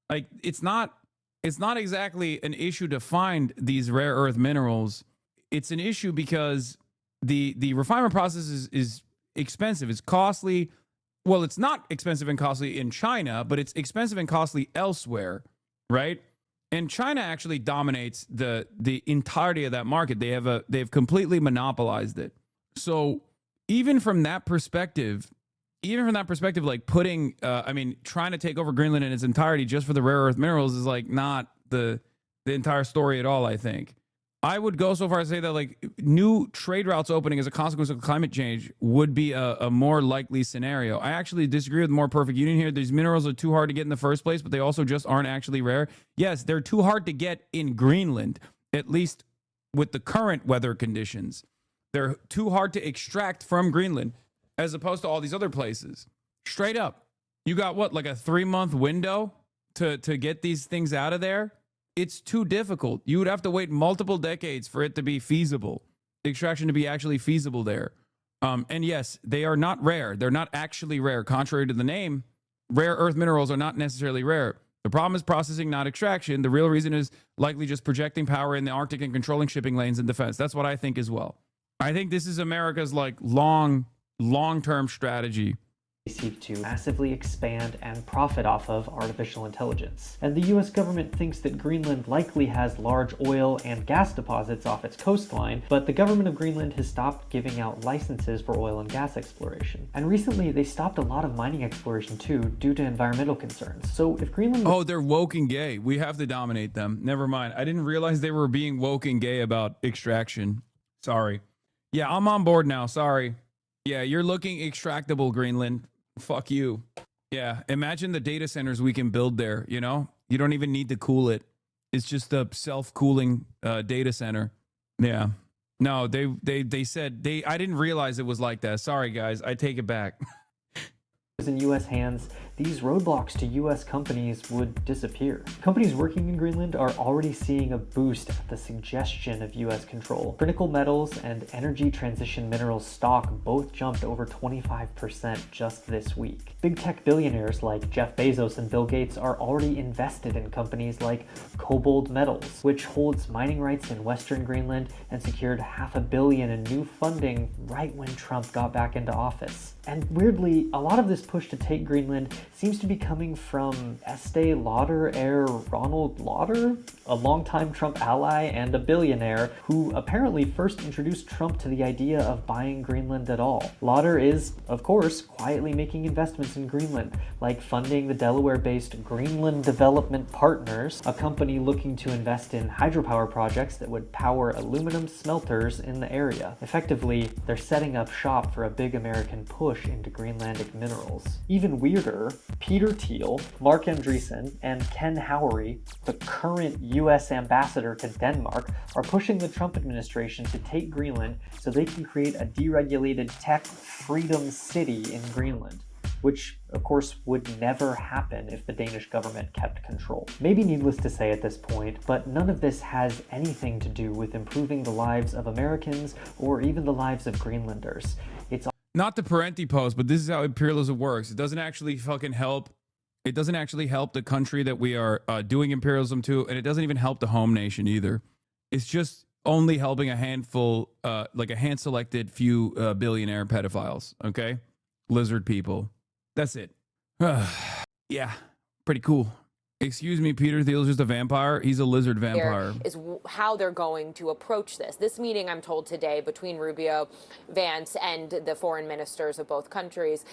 Like it's not exactly an issue to find these rare earth minerals. It's an issue because the refinement process is expensive. It's costly. Well, it's not expensive and costly in China, but it's expensive and costly elsewhere, right? And China actually dominates the entirety of that market. They've completely monopolized it. So even from that perspective, like putting, trying to take over Greenland in its entirety just for the rare earth minerals is like not the entire story at all, I think. I would go so far as to say that like new trade routes opening as a consequence of climate change would be a more likely scenario. I actually disagree with more perfect union here. These minerals are too hard to get in the first place, but they also just aren't actually rare. Yes, they're too hard to get in Greenland, at least with the current weather conditions. They're too hard to extract from Greenland as opposed to all these other places. Straight up. You got what, like a 3-month window to get these things out of there? It's too difficult. You would have to wait multiple decades for it to be feasible, extraction to be actually feasible there. And yes, they are not rare. They're not actually rare. Contrary to the name, rare earth minerals are not necessarily rare. The problem is processing, not extraction. The real reason is likely just projecting power in the Arctic and controlling shipping lanes and defense. That's what I think as well. I think this is America's like long-term strategy. Seek to massively expand and profit off of artificial intelligence. And the US government thinks that Greenland likely has large oil and gas deposits off its coastline, but the government of Greenland has stopped giving out licenses for oil and gas exploration. And recently they stopped a lot of mining exploration too due to environmental concerns. So if Greenland... Oh, they're woke and gay. We have to dominate them. Never mind. I didn't realize they were being woke and gay about extraction. Sorry. Yeah, I'm on board now. Sorry. Yeah, you're looking extractable, Greenland. Fuck you. Yeah, imagine the data centers we can build there, you know? You don't even need to cool it. It's just a self-cooling data center. Yeah. No, they said I didn't realize it was like that. Sorry guys, I take it back. In U.S. hands, these roadblocks to U.S. companies would disappear. Companies working in Greenland are already seeing a boost at the suggestion of U.S. control. Critical metals and energy transition minerals stock both jumped over 25% just this week. Big tech billionaires like Jeff Bezos and Bill Gates are already invested in companies like Cobalt Metals, which holds mining rights in Western Greenland and secured $500 million in new funding right when Trump got back into office. And weirdly, a lot of this push to take Greenland seems to be coming from Estee Lauder heir Ronald Lauder, a longtime Trump ally and a billionaire who apparently first introduced Trump to the idea of buying Greenland at all. Lauder is, of course, quietly making investments in Greenland, like funding the Delaware-based Greenland Development Partners, a company looking to invest in hydropower projects that would power aluminum smelters in the area. Effectively, they're setting up shop for a big American push into Greenlandic minerals. Even weirder, Peter Thiel, Mark Andreessen, and Ken Howery, the current US ambassador to Denmark, are pushing the Trump administration to take Greenland so they can create a deregulated tech freedom city in Greenland, which of course would never happen if the Danish government kept control. Maybe needless to say at this point, but none of this has anything to do with improving the lives of Americans or even the lives of Greenlanders. It's not the Parenti post, but this is how imperialism works. It doesn't actually fucking help. It doesn't actually help the country that we are doing imperialism to, and it doesn't even help the home nation either. It's just only helping a handful, like a hand-selected few billionaire pedophiles, okay? Lizard people. That's it. Yeah, pretty cool. Excuse me, Peter Thiel's just a vampire? He's a lizard vampire. Is how they're going to approach this. This meeting, I'm told today, between Rubio, Vance, and the foreign ministers of both countries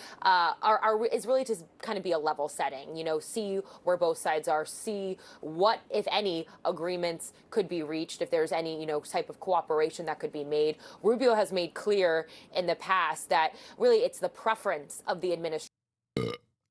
is really to kind of be a level setting. You know, see where both sides are, see what, if any, agreements could be reached, if there's any, you know, type of cooperation that could be made. Rubio has made clear in the past that really it's the preference of the administration.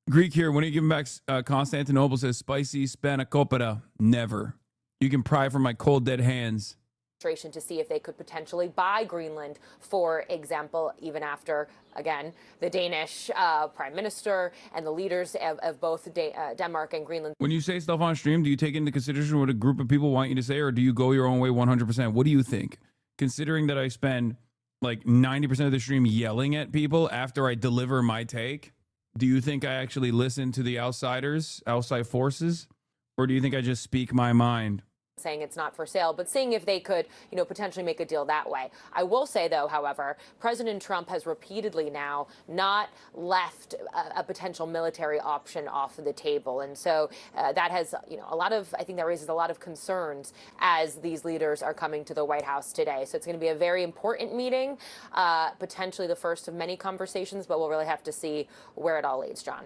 Greek here, when are you giving back Constantinople says spicy spanakopita? Never. You can pry from my cold dead hands. To see if they could potentially buy Greenland, for example, even after, again, the Danish prime minister and the leaders of both Denmark and Greenland. When you say stuff on stream, do you take into consideration what a group of people want you to say, or do you go your own way 100%? What do you think? Considering that I spend like 90% of the stream yelling at people after I deliver my take, do you think I actually listen to the outsiders, outside forces, or do you think I just speak my mind? Saying it's not for sale, but seeing if they could, you know, potentially make a deal that way. I will say, though, however, President Trump has repeatedly now not left a potential military option off the table. And so that has, you know, I think that raises a lot of concerns as these leaders are coming to the White House today. So it's going to be a very important meeting, potentially the first of many conversations, but we'll really have to see where it all leads, John.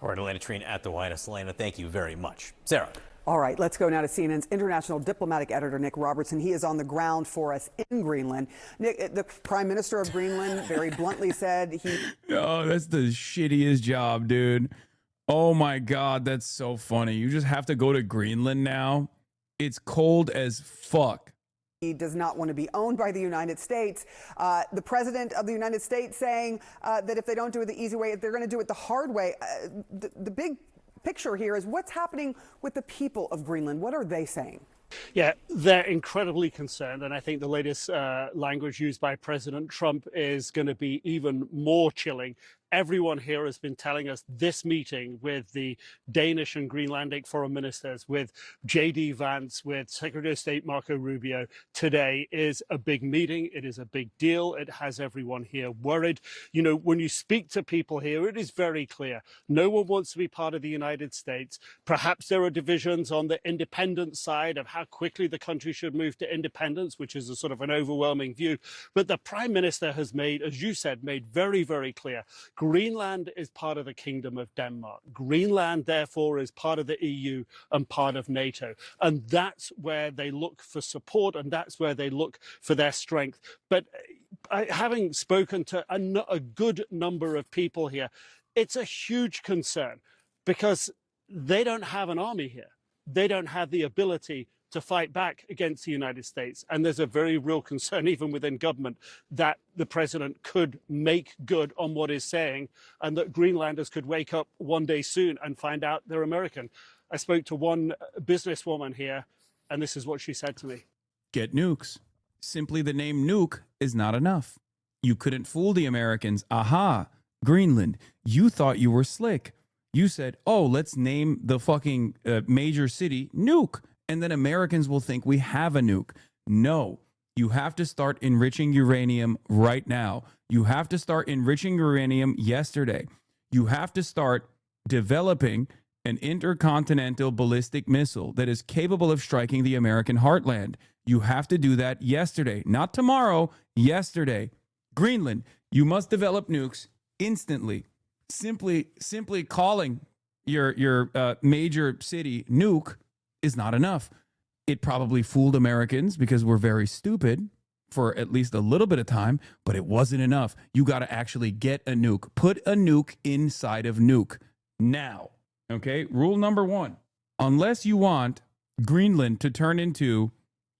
All right, Elena Trine at the White House. Elena, thank you very much. Sarah. All right, let's go now to CNN's international diplomatic editor, Nick Robertson. He is on the ground for us in Greenland. Nick, the Prime Minister of Greenland very bluntly said he... Oh, that's the shittiest job, dude. Oh, my God, that's so funny. You just have to go to Greenland now. It's cold as fuck. He does not want to be owned by the United States. The president of the United States saying that if they don't do it the easy way, they're going to do it the hard way. The big picture here is what's happening with the people of Greenland. What are they saying? Yeah, they're incredibly concerned, and I think the latest language used by President Trump is going to be even more chilling. Everyone here has been telling us this meeting with the Danish and Greenlandic foreign ministers, with J.D. Vance, with Secretary of State Marco Rubio today is a big meeting. It is a big deal. It has everyone here worried. You know, when you speak to people here, it is very clear. No one wants to be part of the United States. Perhaps there are divisions on the independence side of how quickly the country should move to independence, which is a sort of an overwhelming view. But the Prime Minister has made, as you said, made very, very clear, Greenland is part of the Kingdom of Denmark. Greenland, therefore, is part of the EU and part of NATO. And that's where they look for support, and that's where they look for their strength. But having spoken to a good number of people here, It's a huge concern because they don't have an army here. They don't have the ability to fight back against the United States. And there's a very real concern, even within government, that the president could make good on what he's saying and that Greenlanders could wake up one day soon and find out they're American. I spoke to one businesswoman here, and this is what she said to me. Get nukes. Simply the name nuke is not enough. You couldn't fool the Americans. Aha, Greenland, you thought you were slick. You said, oh, let's name the fucking major city Nuke, and then Americans will think we have a nuke. No, you have to start enriching uranium right now. You have to start enriching uranium yesterday. You have to start developing an intercontinental ballistic missile that is capable of striking the American heartland. You have to do that yesterday, not tomorrow, yesterday. Greenland, you must develop nukes instantly. Simply calling your major city Nuke is not enough. It probably fooled Americans because we're very stupid for at least a little bit of time, but it wasn't enough. You got to actually get a nuke. Put a nuke inside of Nuke now. Okay? Rule number 1. Unless you want Greenland to turn into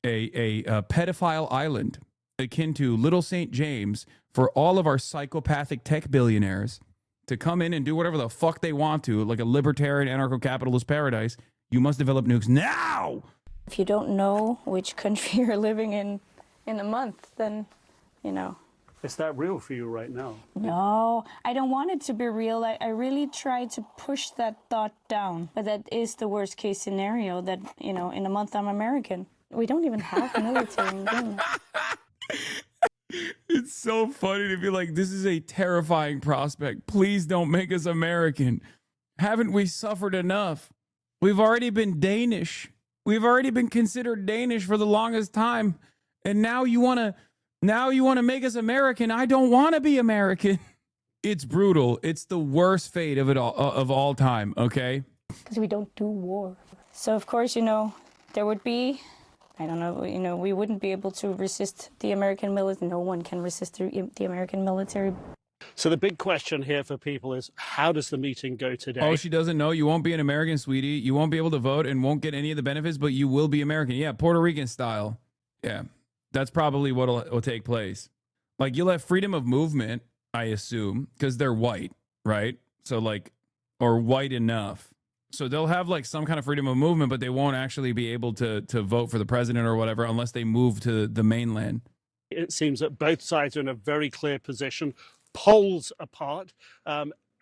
a pedophile island akin to Little St. James for all of our psychopathic tech billionaires to come in and do whatever the fuck they want to, like a libertarian anarcho-capitalist paradise, you must develop nukes now. If you don't know which country you're living in a month, then, you know. Is that real for you right now? No, I don't want it to be real. I really try to push that thought down. But that is the worst case scenario that, you know, in a month I'm American. We don't even have military in Greenland. It's so funny to be like, this is a terrifying prospect. Please don't make us American. Haven't we suffered enough? We've already been Danish. We've already been considered Danish for the longest time. And now you want to make us American. I don't want to be American. It's brutal. It's the worst fate of it all, of all time, okay? Because we don't do war. So, of course, you know, there would be, I don't know, you know, we wouldn't be able to resist the American military. No one can resist the American military. So the big question here for people is, how does the meeting go today? Oh, she doesn't know. You won't be an American, sweetie. You won't be able to vote and won't get any of the benefits, but you will be American. Yeah, Puerto Rican style. Yeah, that's probably what will take place. Like, you'll have freedom of movement, I assume, because they're white, right? So, like, or white enough. So they'll have, like, some kind of freedom of movement, but they won't actually be able to vote for the president or whatever unless they move to the mainland. It seems that both sides are in a very clear position. Poles apart.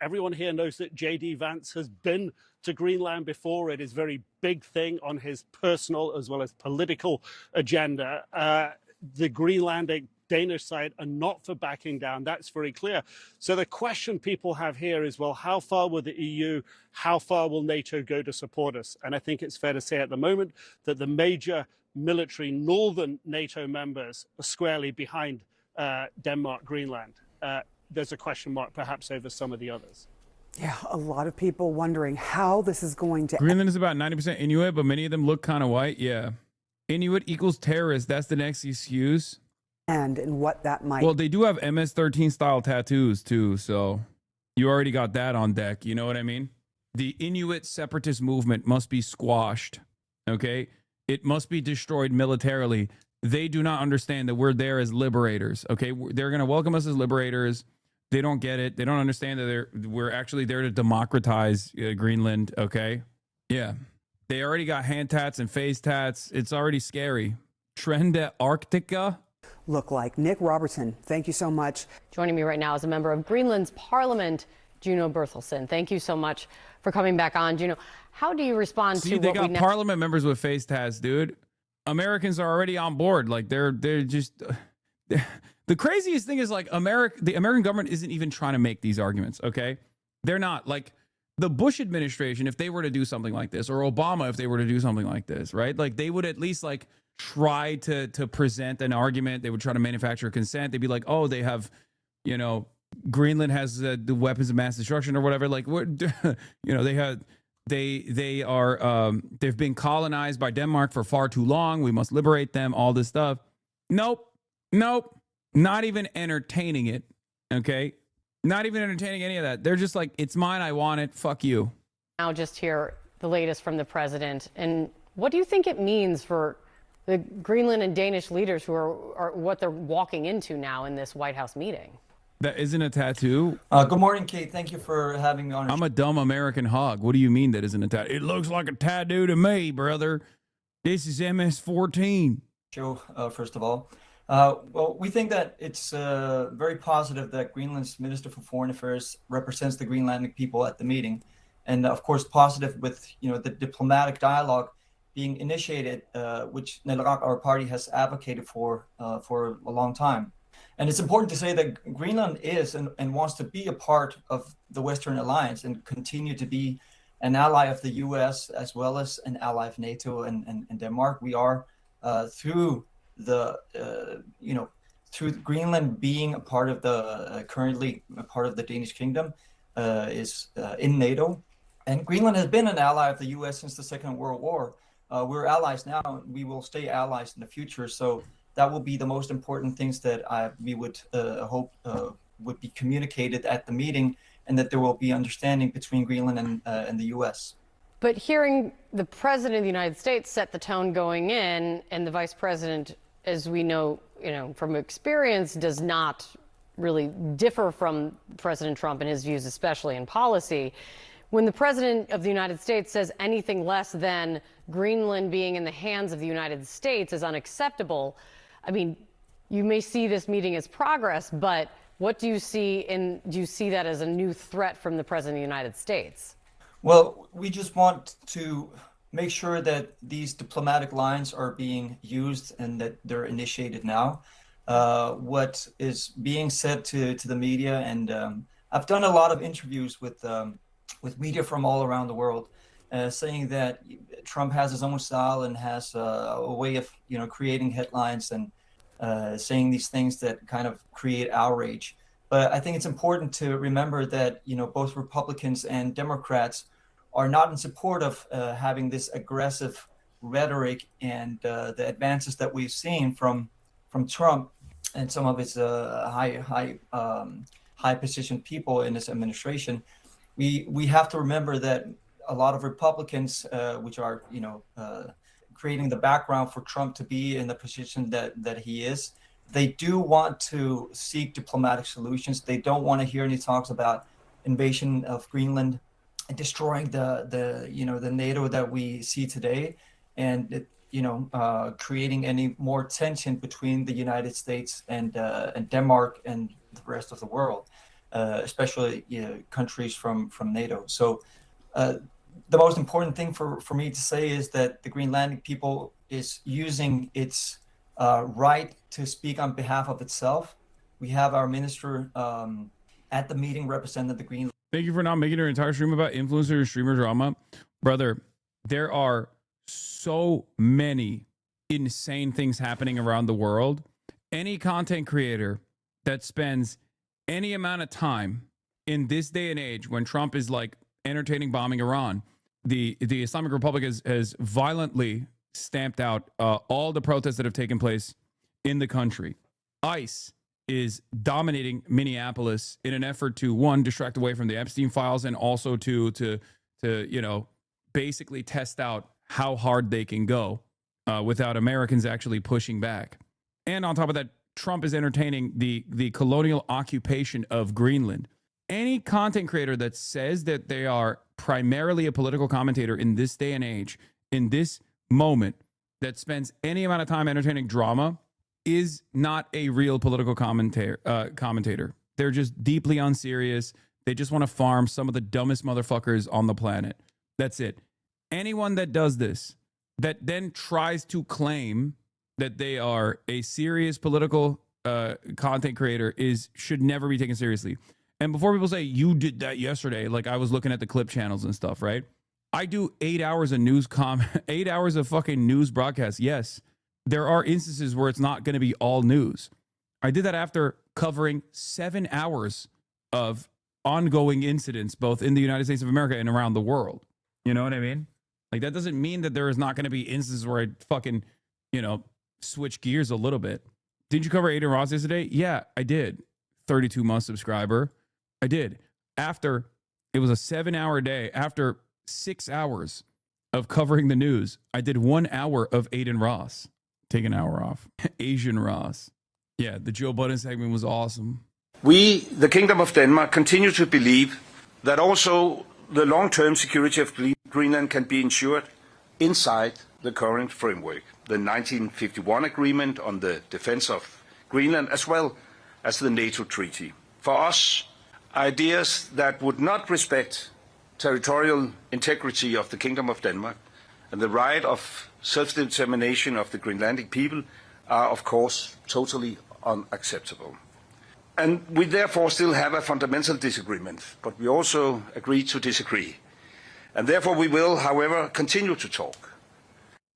Everyone here knows that J.D. Vance has been to Greenland before. It is a very big thing on his personal as well as political agenda. The Greenlandic Danish side are not for backing down. That's very clear. So the question people have here is, well, how far will the EU, how far will NATO go to support us? And I think it's fair to say at the moment that the major military northern NATO members are squarely behind Denmark, Greenland. There's a question mark perhaps over some of the others. Yeah, a lot of people wondering how this is going to... Greenland is about 90% Inuit, but many of them look kind of white. Yeah. Inuit equals terrorist. That's the next excuse. And what that might... Well, they do have MS-13 style tattoos too, so you already got that on deck. You know what I mean? The Inuit separatist movement must be squashed, okay? It must be destroyed militarily. They do not understand that we're there as liberators, okay? They're going to welcome us as liberators. They don't get it. They don't understand that we're actually there to democratize Greenland, okay? Yeah. They already got hand tats and face tats. It's already scary. Trend at Arctica. Look like. Nick Robertson, thank you so much. Joining me right now is a member of Greenland's parliament, Juno Berthelsen. Thank you so much for coming back on. Juno, how do you respond to they what got parliament members with face tats, dude. Americans are already on board. Like, they're just... The craziest thing is, like, the American government isn't even trying to make these arguments, okay? They're not. Like, the Bush administration, if they were to do something like this, or Obama, if they were to do something like this, right? Like, they would at least, like, try to present an argument. They would try to manufacture consent. They'd be like, oh, they have, you know, Greenland has the weapons of mass destruction or whatever. Like, what, you know, they've been colonized by Denmark for far too long. We must liberate them, all this stuff. Nope. Not even entertaining it. Okay. Not even entertaining any of that. They're just like, it's mine, I want it, fuck you. Now just hear the latest from the president. And what do you think it means for the Greenland and Danish leaders who are what they're walking into now in this White House meeting? That isn't a tattoo. Good morning, Kate. Thank you for having me on. I'm a dumb American hog. What do you mean that isn't a tattoo? It looks like a tattoo to me, brother. This is MS-14. Show, first of all. Well, we think that it's very positive that Greenland's Minister for Foreign Affairs represents the Greenlandic people at the meeting. And of course, positive with the diplomatic dialogue being initiated, which Nelarak, our party, has advocated for a long time. And it's important to say that Greenland is and wants to be a part of the Western Alliance and continue to be an ally of the U.S. as well as an ally of NATO and Denmark. We are through Greenland being a part of the currently a part of the Danish kingdom is in NATO. And Greenland has been an ally of the U.S. since the Second World War. We're allies now, and we will stay allies in the future. So that will be the most important things that we would hope would be communicated at the meeting, and that there will be understanding between Greenland and the U.S. But hearing the president of the United States set the tone going in, and the vice president, as we know, from experience, does not really differ from President Trump in his views, especially in policy. When the president of the United States says anything less than Greenland being in the hands of the United States is unacceptable, I mean, you may see this meeting as progress, but what do you see do you see that as a new threat from the president of the United States? Well, we just want to make sure that these diplomatic lines are being used and that they're initiated now. What is being said to the media, and I've done a lot of interviews with media from all around the world, saying that Trump has his own style and has a way of creating headlines and saying these things that kind of create outrage. But I think it's important to remember that both Republicans and Democrats are not in support of having this aggressive rhetoric and the advances that we've seen from Trump and some of his high positioned people in his administration. We have to remember that a lot of Republicans, which are creating the background for Trump to be in the position that he is, they do want to seek diplomatic solutions. They don't want to hear any talks about invasion of Greenland and destroying the NATO that we see today, and creating any more tension between the United States and Denmark and the rest of the world, especially countries from NATO. So the most important thing for me to say is that the Greenlandic people is using its right to speak on behalf of itself. We have our minister at the meeting represented the Greenland. Thank you for not making your entire stream about influencer and streamer drama. Brother, there are so many insane things happening around the world. Any content creator that spends any amount of time in this day and age when Trump is like entertaining bombing Iran, the Islamic Republic has violently stamped out all the protests that have taken place in the country. ICE is dominating Minneapolis in an effort to, one, distract away from the Epstein files, and also to basically test out how hard they can go without Americans actually pushing back. And on top of that, Trump is entertaining the colonial occupation of Greenland. Any content creator that says that they are primarily a political commentator in this day and age, in this moment, that spends any amount of time entertaining drama is not a real political commentator. They're just deeply unserious. They just want to farm some of the dumbest motherfuckers on the planet. That's it. Anyone that does this, that then tries to claim that they are a serious political content creator, should never be taken seriously. And before people say, you did that yesterday, like I was looking at the clip channels and stuff, right? I do 8 hours of 8 hours of fucking news broadcasts. Yes, there are instances where it's not going to be all news. I did that after covering 7 hours of ongoing incidents, both in the United States of America and around the world. You know what I mean? Like, that doesn't mean that there is not going to be instances where I fucking, switch gears a little bit. Did you cover Adrian Ross yesterday? Yeah, I did. 32-month subscriber. I did. After, it was a 7-hour day. After 6 hours of covering the news, I did 1 hour of Aiden Ross. Take an hour off. Asian Ross. Yeah, the Joe Budden segment was awesome. We, the Kingdom of Denmark, continue to believe that also the long-term security of Greenland can be ensured inside the current framework, the 1951 agreement on the defense of Greenland, as well as the NATO treaty. For us, ideas that would not respect territorial integrity of the Kingdom of Denmark and the right of self-determination of the Greenlandic people are, of course, totally unacceptable. And we therefore still have a fundamental disagreement, but we also agree to disagree. And therefore we will, however, continue to talk.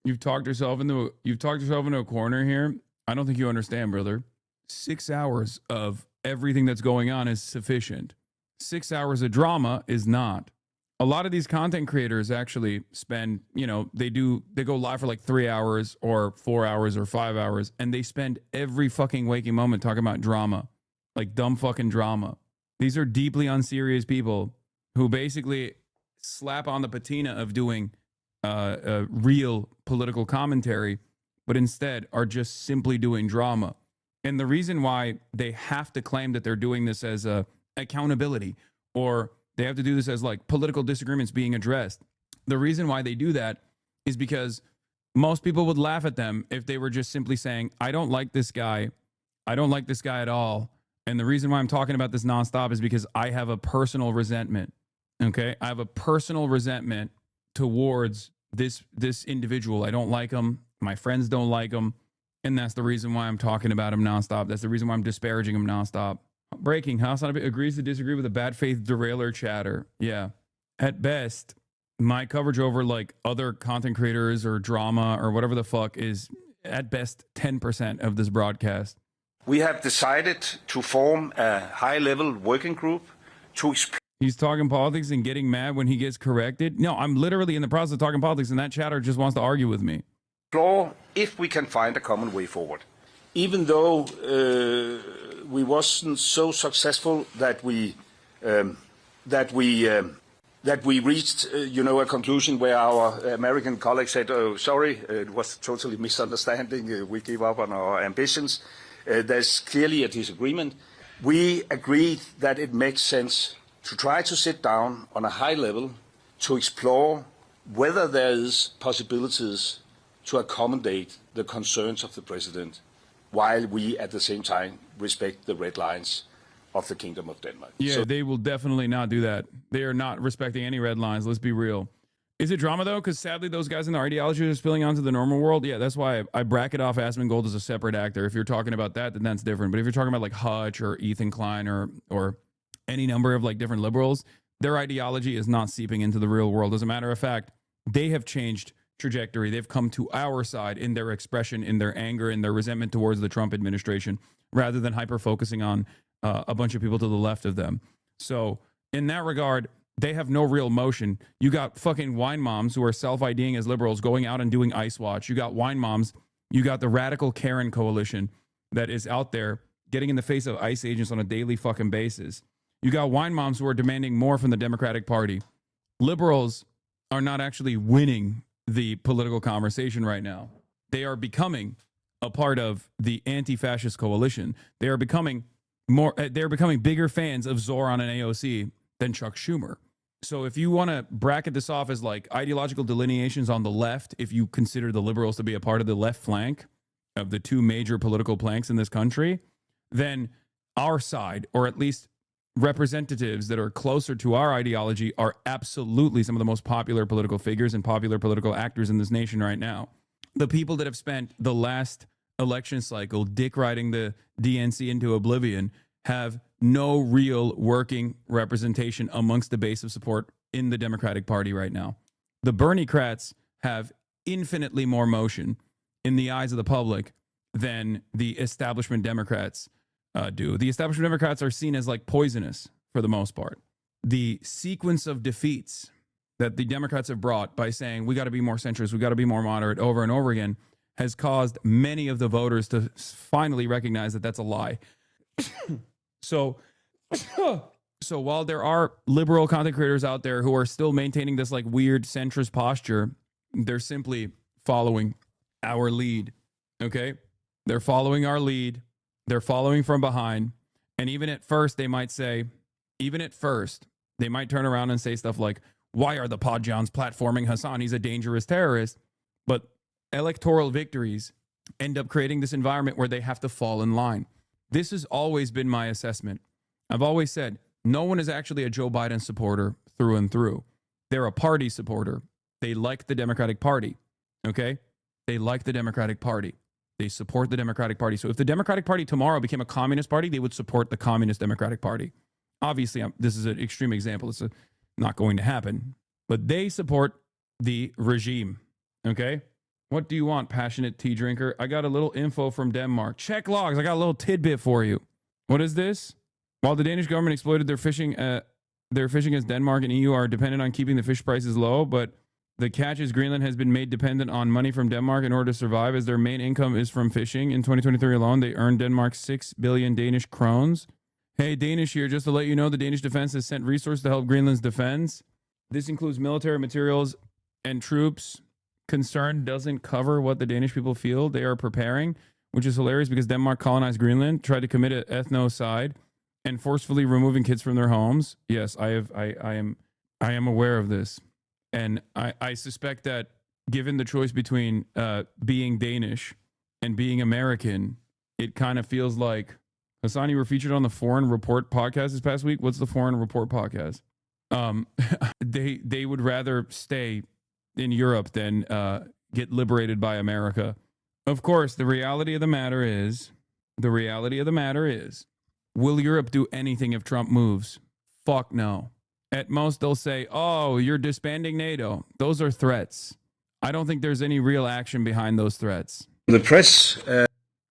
You've talked yourself into a corner here. I don't think you understand, brother. 6 hours of everything that's going on is sufficient. 6 hours of drama is not. A lot of these content creators actually spend, they go live for like 3 hours or 4 hours or 5 hours, and they spend every fucking waking moment talking about drama, like dumb fucking drama. These are deeply unserious people who basically slap on the patina of doing real political commentary, but instead are just simply doing drama. And the reason why they have to claim that they're doing this as accountability, or they have to do this as like political disagreements being addressed. The reason why they do that is because most people would laugh at them if they were just simply saying, I don't like this guy. I don't like this guy at all. And the reason why I'm talking about this nonstop is because I have a personal resentment. Okay? I have a personal resentment towards this individual. I don't like him. My friends don't like him. And that's the reason why I'm talking about him nonstop. That's the reason why I'm disparaging him nonstop. Breaking. HasanAbi agrees to disagree with a bad faith derailer chatter. Yeah. At best, my coverage over like other content creators or drama or whatever the fuck is at best 10% of this broadcast. We have decided to form a high-level working group to explore. He's talking politics and getting mad when he gets corrected. No, I'm literally in the process of talking politics, and that chatter just wants to argue with me. If we can find a common way forward. Even though we wasn't so successful that we reached, a conclusion where our American colleagues said, "Oh, sorry, it was totally misunderstanding. We gave up on our ambitions." There's clearly a disagreement. We agreed that it makes sense to try to sit down on a high level to explore whether there is possibilities to accommodate the concerns of the president, while we at the same time respect the red lines of the Kingdom of Denmark. Yeah, they will definitely not do that. They are not respecting any red lines. Let's be real. Is it drama, though? Because sadly, those guys in the ideology are spilling onto the normal world. Yeah, that's why I bracket off Asmongold as a separate actor. If you're talking about that, then that's different. But if you're talking about like Hutch or Ethan Klein or any number of like different liberals, their ideology is not seeping into the real world. As a matter of fact, they have changed trajectory. They've come to our side in their expression, in their anger, in their resentment towards the Trump administration, rather than hyper-focusing on a bunch of people to the left of them. So in that regard, they have no real motion. You got fucking wine moms who are self-IDing as liberals going out and doing ICE Watch. You got wine moms. You got the Radical Karen Coalition that is out there getting in the face of ICE agents on a daily fucking basis. You got wine moms who are demanding more from the Democratic Party. Liberals are not actually winning the political conversation right now. They are becoming a part of the anti-fascist coalition. They are becoming bigger fans of Zoran and AOC than Chuck Schumer. So if you want to bracket this off as like ideological delineations on the left, if you consider the liberals to be a part of the left flank of the two major political planks in this country, then our side, or at least representatives that are closer to our ideology, are absolutely some of the most popular political figures and popular political actors in this nation right now. The people that have spent the last election cycle dick riding the DNC into oblivion have no real working representation amongst the base of support in the Democratic Party right now. The Bernie-crats have infinitely more motion in the eyes of the public than the establishment Democrats do. The establishment Democrats are seen as like poisonous for the most part. The sequence of defeats that the Democrats have brought by saying we got to be more centrist, we got to be more moderate over and over again has caused many of the voters to finally recognize that that's a lie. So So while there are liberal content creators out there who are still maintaining this like weird centrist posture, they're simply following our lead. Okay? They're following our lead. They're following from behind. And even at first, they might say, they might turn around and say stuff like, why are the Podjons platforming Hasan? He's a dangerous terrorist. But electoral victories end up creating this environment where they have to fall in line. This has always been my assessment. I've always said, no one is actually a Joe Biden supporter through and through. They're a party supporter. They like the Democratic Party. Okay? They like the Democratic Party. They support the Democratic Party. So if the Democratic Party tomorrow became a communist party, they would support the Communist Democratic Party. Obviously, this is an extreme example. It's not going to happen. But they support the regime. Okay? What do you want, passionate tea drinker? I got a little info from Denmark. Check logs. I got a little tidbit for you. What is this? While the Danish government exploited their fishing as Denmark and EU are dependent on keeping the fish prices low, but the catch is Greenland has been made dependent on money from Denmark in order to survive, as their main income is from fishing. In 2023 alone, they earned Denmark 6 billion Danish krones. Hey, Danish here, just to let you know, the Danish defense has sent resources to help Greenland's defense. This includes military materials and troops. Concern doesn't cover what the Danish people feel they are preparing, which is hilarious because Denmark colonized Greenland, tried to commit an ethnocide, and forcefully removing kids from their homes. Yes, I am aware of this. And I suspect that given the choice between being Danish and being American, it kind of feels like, Hasan, you were featured on the Foreign Report podcast this past week. What's the Foreign Report podcast? They would rather stay in Europe than get liberated by America. Of course, the reality of the matter is, will Europe do anything if Trump moves? Fuck no. At most, they'll say, oh, you're disbanding NATO. Those are threats. I don't think there's any real action behind those threats. The press...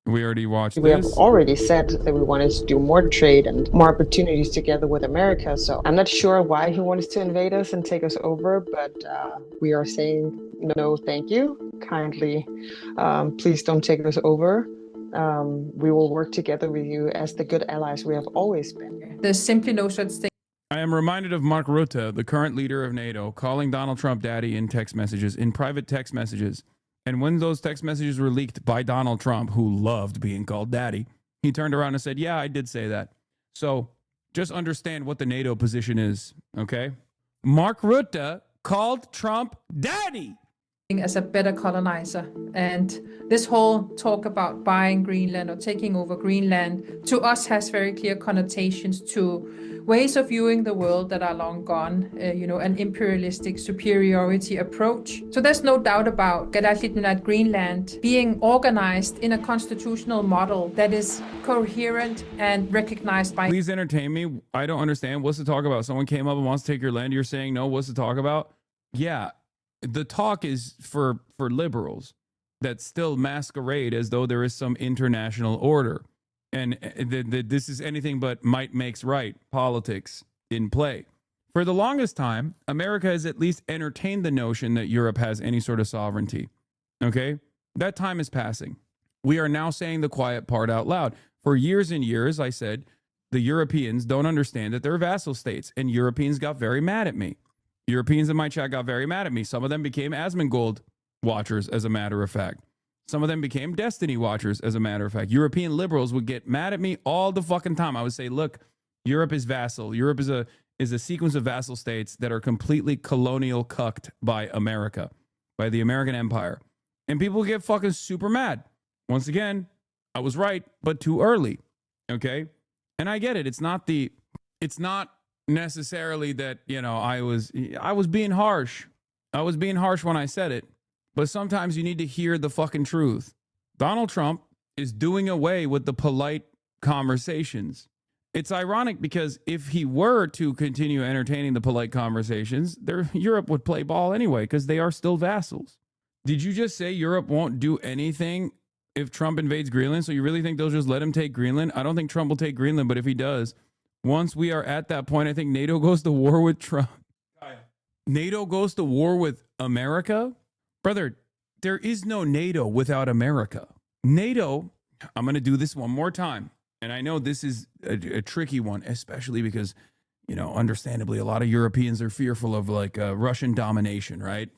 We already watched We this. have already said that we wanted to do more trade and more opportunities together with America. So I'm not sure why he wants to invade us and take us over, but we are saying no, thank you. Kindly, please don't take us over. We will work together with you as the good allies we have always been. There's simply no such thing. I am reminded of Mark Rutte, the current leader of NATO, calling Donald Trump daddy in text messages, in private text messages. And when those text messages were leaked by Donald Trump, who loved being called daddy, he turned around and said, yeah, I did say that. So just understand what the NATO position is, okay? Mark Rutte called Trump daddy. As a better colonizer. And this whole talk about buying Greenland or taking over Greenland to us has very clear connotations to ways of viewing the world that are long gone, an imperialistic superiority approach. So there's no doubt about Greenland being organized in a constitutional model that is coherent and recognized by... Please entertain me. I don't understand. What's the talk about? Someone came up and wants to take your land. You're saying no. What's the talk about? Yeah. The talk is for liberals that still masquerade as though there is some international order. And this is anything but might makes right politics in play. For the longest time, America has at least entertained the notion that Europe has any sort of sovereignty. Okay? That time is passing. We are now saying the quiet part out loud. For years and years, I said, the Europeans don't understand that they're vassal states, and Europeans got very mad at me. Europeans in my chat got very mad at me. Some of them became Asmongold watchers, as a matter of fact. Some of them became Destiny watchers, as a matter of fact. European liberals would get mad at me all the fucking time. I would say, look, Europe is vassal. Europe is a sequence of vassal states that are completely colonial cucked by America, by the American empire. And people get fucking super mad. Once again, I was right, but too early. Okay? And I get it. It's not necessarily that, I was being harsh. I was being harsh when I said it. But sometimes you need to hear the fucking truth. Donald Trump is doing away with the polite conversations. It's ironic because if he were to continue entertaining the polite conversations, Europe would play ball anyway because they are still vassals. Did you just say Europe won't do anything if Trump invades Greenland? So you really think they'll just let him take Greenland? I don't think Trump will take Greenland, but if he does, once we are at that point, I think NATO goes to war with Trump. NATO goes to war with America? Brother, there is no NATO without America. NATO, I'm going to do this one more time. And I know this is a tricky one, especially because, understandably, a lot of Europeans are fearful of like Russian domination, right?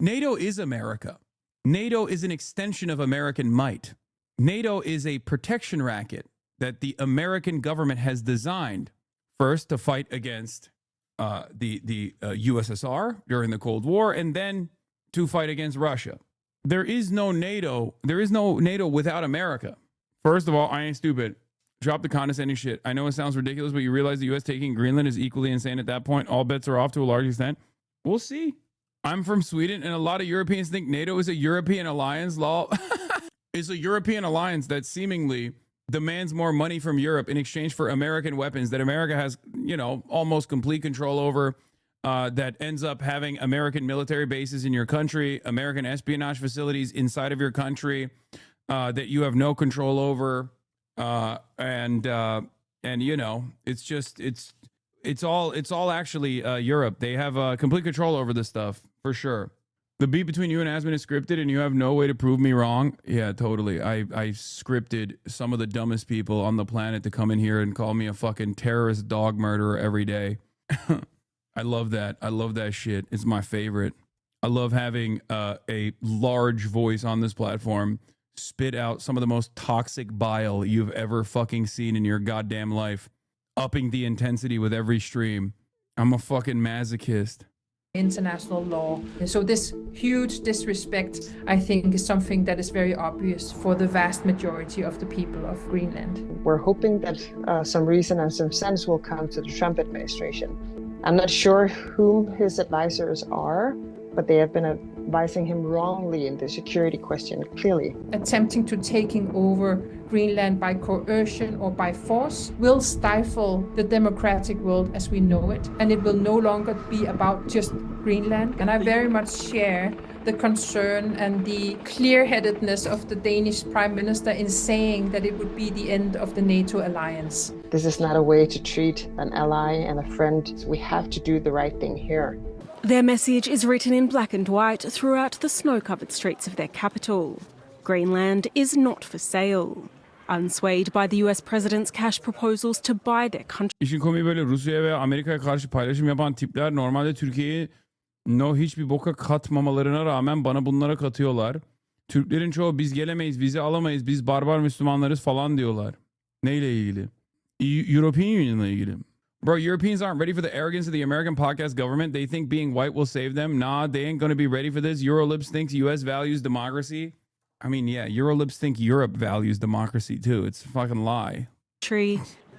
NATO is America. NATO is an extension of American might. NATO is a protection racket that the American government has designed first to fight against the USSR during the Cold War, and then to fight against Russia. There is no NATO. There is no NATO without America. First of all, I ain't stupid. Drop the condescending shit. I know it sounds ridiculous, but you realize the U.S. taking Greenland is equally insane at that point. All bets are off to a large extent. We'll see. I'm from Sweden, and a lot of Europeans think NATO is a European alliance. Lol. It's a European alliance that seemingly demands more money from Europe in exchange for American weapons that America has, almost complete control over, that ends up having American military bases in your country, American espionage facilities inside of your country that you have no control over. It's all actually Europe. They have complete control over this stuff for sure. The beat between you and Asmin is scripted, and you have no way to prove me wrong. Yeah, totally. I scripted some of the dumbest people on the planet to come in here and call me a fucking terrorist dog murderer every day. I love that. I love that shit. It's my favorite. I love having a large voice on this platform spit out some of the most toxic bile you've ever fucking seen in your goddamn life, upping the intensity with every stream. I'm a fucking masochist. International law. So this huge disrespect, I think, is something that is very obvious for the vast majority of the people of Greenland. We're hoping that some reason and some sense will come to the Trump administration. I'm not sure whom his advisors are, but they have been advising him wrongly in the security question, clearly. Attempting to taking over Greenland by coercion or by force will stifle the democratic world as we know it, and it will no longer be about just Greenland. And I very much share the concern and the clear-headedness of the Danish Prime Minister in saying that it would be the end of the NATO alliance. This is not a way to treat an ally and a friend. We have to do the right thing here. Their message is written in black and white throughout the snow-covered streets of their capital. Greenland is not for sale. Unswayed by the US president's cash proposals to buy their country. İşin komiği böyle Rusya'ya ve Amerika'ya karşı paylaşım yapan tipler normalde Türkiye'yi hiçbir boka katmamalarına rağmen bana bunlara katıyorlar. Türklerin çoğu biz gelemeyiz, bizi alamayız, biz barbar Müslümanlarız falan diyorlar. Neyle ilgili? European Union'la ilgili. Bro, Europeans aren't ready for the arrogance of the American podcast government. They think being white will save them. Nah, they ain't going to be ready for this. Eurolibs thinks US values democracy. I mean, yeah, Eurolibs think Europe values democracy too. It's a fucking lie.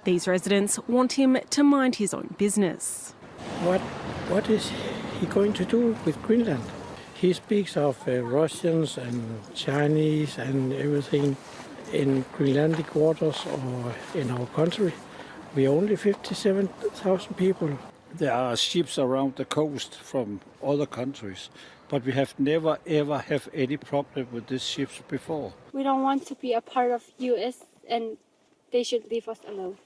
These residents want him to mind his own business. What is he going to do with Greenland? He speaks of Russians and Chinese and everything in Greenlandic waters or in our country. We are only 57,000 people. There are ships around the coast from other countries, but we have never ever have any problem with these ships before. We don't want to be a part of US, and they should leave us alone.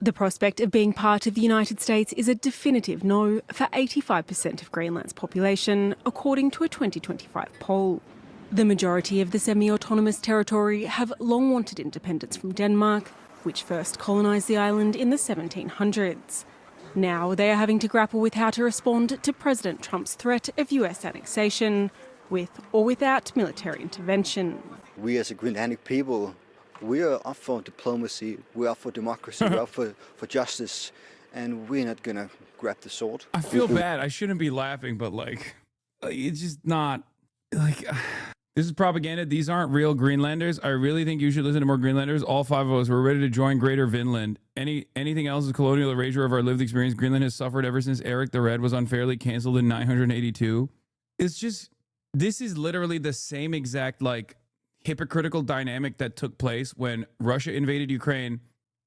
The prospect of being part of the United States is a definitive no for 85% of Greenland's population, according to a 2025 poll. The majority of the semi-autonomous territory have long wanted independence from Denmark, which first colonised the island in the 1700s. Now they are having to grapple with how to respond to President Trump's threat of US annexation, with or without military intervention. We as a Greenlandic people, we are up for diplomacy, we're up for democracy, we're up for justice, and we're not gonna grab the sword. I feel bad. I shouldn't be laughing, but it's just not this is propaganda. These aren't real Greenlanders. I really think you should listen to more Greenlanders. All five of us were ready to join Greater Vinland. Anything else is colonial erasure of our lived experience. Greenland has suffered ever since Eric the Red was unfairly canceled in 982. It's just, this is literally the same exact hypocritical dynamic that took place when Russia invaded Ukraine,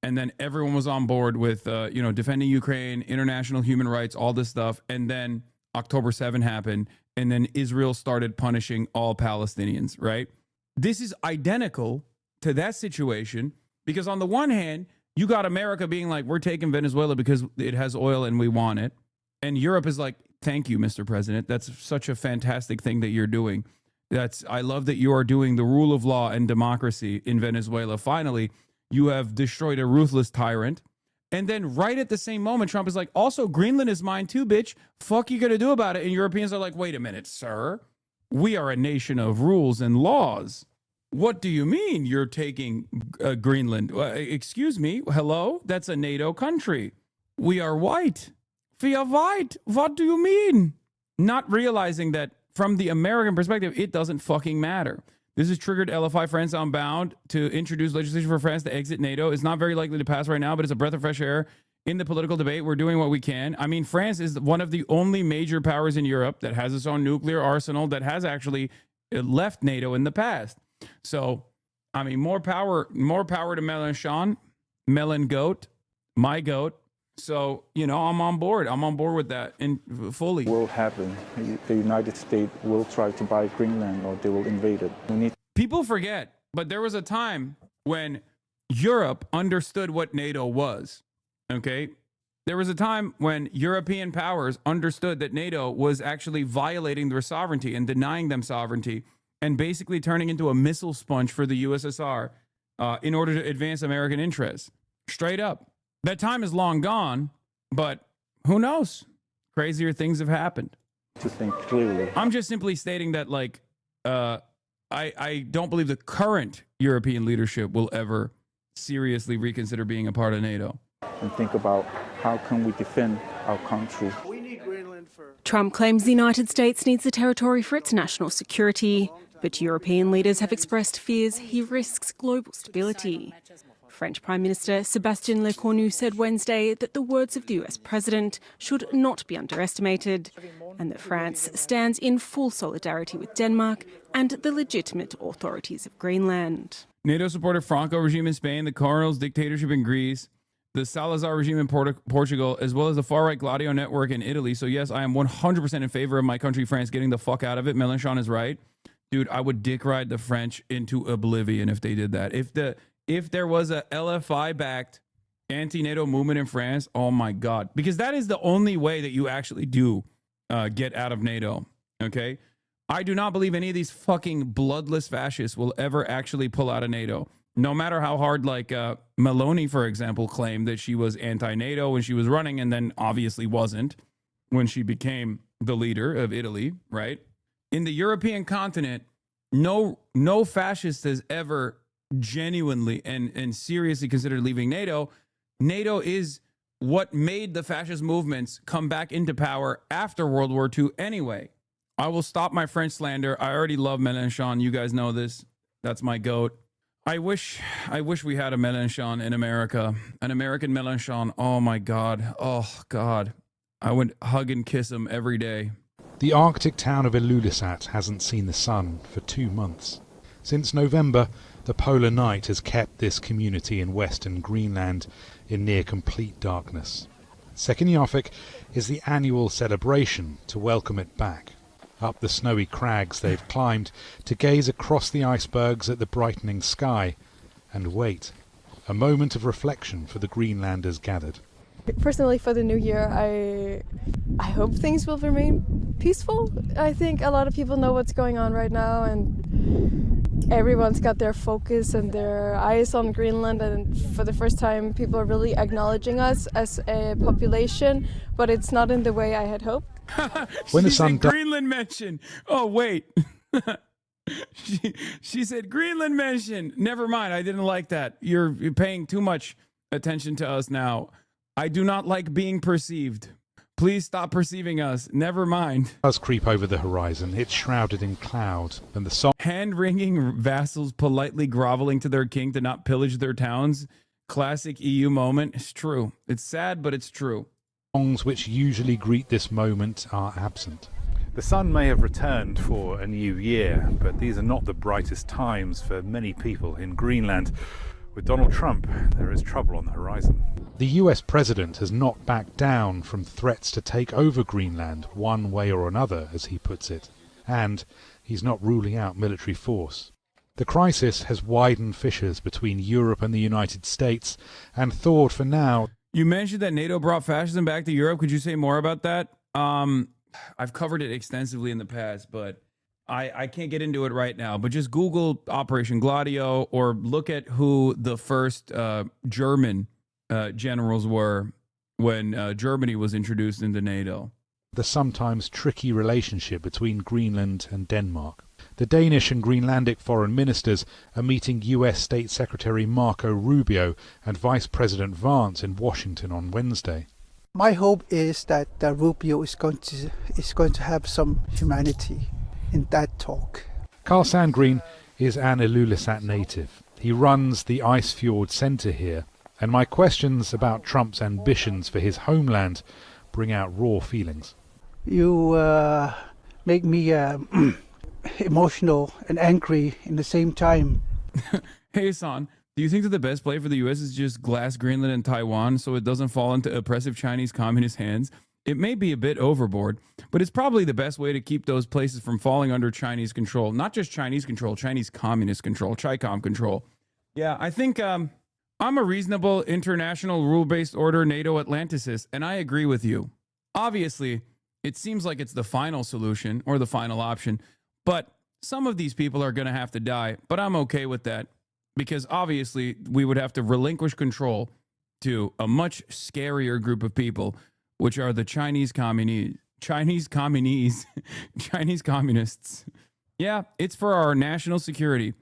and then everyone was on board with defending Ukraine, international human rights, all this stuff, and then October 7 happened, and then Israel started punishing all Palestinians, right? This is identical to that situation, because on the one hand, you got America being like, we're taking Venezuela because it has oil and we want it. And Europe is like, thank you, Mr. President. That's such a fantastic thing that you're doing. I love that you are doing the rule of law and democracy in Venezuela. Finally, you have destroyed a ruthless tyrant. And then right at the same moment, Trump is like, also, Greenland is mine too, bitch. Fuck you gonna do about it? And Europeans are like, wait a minute, sir. We are a nation of rules and laws. What do you mean you're taking Greenland? Excuse me, hello? That's a NATO country. We are white. We are white. What do you mean? Not realizing that from the American perspective, it doesn't fucking matter. This has triggered LFI France on bound to introduce legislation for France to exit NATO. It's not very likely to pass right now, but it's a breath of fresh air in the political debate. We're doing what we can. I mean, France is one of the only major powers in Europe that has its own nuclear arsenal that has actually left NATO in the past. So, I mean, more power to Mélenchon, Melon Goat, my goat. So, you know, I'm on board. I'm on board with that and fully. Will happen. The United States will try to buy Greenland or they will invade it. People forget, but there was a time when Europe understood what NATO was. Okay? There was a time when European powers understood that NATO was actually violating their sovereignty and denying them sovereignty and basically turning into a missile sponge for the USSR in order to advance American interests. Straight up. That time is long gone, but who knows? Crazier things have happened. To think clearly. I'm just simply stating that, like, I don't believe the current European leadership will ever seriously reconsider being a part of NATO. And think about how can we defend our country. Trump claims the United States needs the territory for its national security, but European leaders have expressed fears he risks global stability. French Prime Minister Sébastien Lecornu said Wednesday that the words of the US president should not be underestimated and that France stands in full solidarity with Denmark and the legitimate authorities of Greenland. NATO supported Franco regime in Spain, the Cardinals dictatorship in Greece, the Salazar regime in Portugal, as well as the far-right Gladio network in Italy. So yes, I am 100% in favor of my country, France, getting the fuck out of it. Mélenchon is right. Dude, I would dick ride the French into oblivion if they did that. If there was a LFI-backed anti-NATO movement in France, oh my God. Because that is the only way that you actually do get out of NATO, okay? I do not believe any of these fucking bloodless fascists will ever actually pull out of NATO. No matter how hard, like Meloni, for example, claimed that she was anti-NATO when she was running and then obviously wasn't when she became the leader of Italy, right? In the European continent, no fascist has ever genuinely and seriously considered leaving NATO. NATO is what made the fascist movements come back into power after World War II anyway. I will stop my French slander. I already love Mélenchon. You guys know this. That's my goat. I wish we had a Mélenchon in America. An American Mélenchon. Oh my God. Oh God. I would hug and kiss him every day. The Arctic town of Ilulissat hasn't seen the sun for 2 months. Since November, the polar night has kept this community in western Greenland in near complete darkness. Sekeniarfik is the annual celebration to welcome it back. Up the snowy crags they've climbed to gaze across the icebergs at the brightening sky and wait, a moment of reflection for the Greenlanders gathered. Personally, for the new year, I hope things will remain peaceful. I think a lot of people know what's going on right now, and everyone's got their focus and their eyes on Greenland, and for the first time people are really acknowledging us as a population, but it's not in the way I had hoped. When the sun Greenland mention. Oh wait. she said Greenland mention. Never mind, I didn't like that. You're paying too much attention to us now. I do not like being perceived. Please stop perceiving us. Never mind. Does creep over the horizon. It's shrouded in cloud, and the song hand-wringing vassals politely groveling to their king to not pillage their towns. Classic EU moment. It's true. It's sad, but it's true. Songs which usually greet this moment are absent. The sun may have returned for a new year, but these are not the brightest times for many people in Greenland. With Donald Trump, there is trouble on the horizon. The US president has not backed down from threats to take over Greenland one way or another, as he puts it, and he's not ruling out military force. The crisis has widened fissures between Europe and the United States and thawed for now. You mentioned that NATO brought fascism back to Europe. Could you say more about that? I've covered it extensively in the past, but I can't get into it right now. But just Google Operation Gladio or look at who the first German generals were when Germany was introduced into NATO. The sometimes tricky relationship between Greenland and Denmark. The Danish and Greenlandic foreign ministers are meeting US State Secretary Marco Rubio and Vice President Vance in Washington on Wednesday. My hope is that Rubio is going to have some humanity in that talk. Carl Sandgreen is an Ilulissat native. He runs the Ice Fjord Centre here, and my questions about Trump's ambitions for his homeland bring out raw feelings. You make me emotional and angry in the same time. Hey, Hasan, do you think that the best play for the U.S. is just glass Greenland and Taiwan so it doesn't fall into oppressive Chinese communist hands? It may be a bit overboard, but it's probably the best way to keep those places from falling under Chinese control. Not just Chinese control, Chinese communist control, Chi-Com control. Yeah, I think I'm a reasonable international rule-based order NATO Atlanticist, and I agree with you. Obviously, it seems like it's the final solution or the final option, but some of these people are going to have to die, but I'm okay with that because obviously we would have to relinquish control to a much scarier group of people, which are the Chinese communists. Yeah, it's for our national security.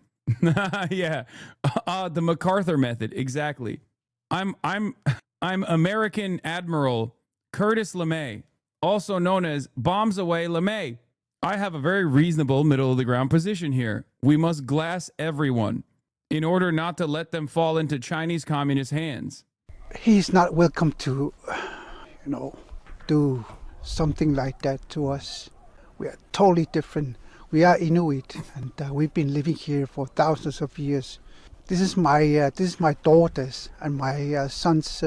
Yeah, the MacArthur method, exactly. I'm American Admiral Curtis LeMay, also known as Bombs Away LeMay. I have a very reasonable middle-of-the-ground position here. We must glass everyone in order not to let them fall into Chinese communist hands. He's not welcome to, do something like that to us. We are totally different. We are Inuit, and we've been living here for thousands of years. This is my daughter's and my son's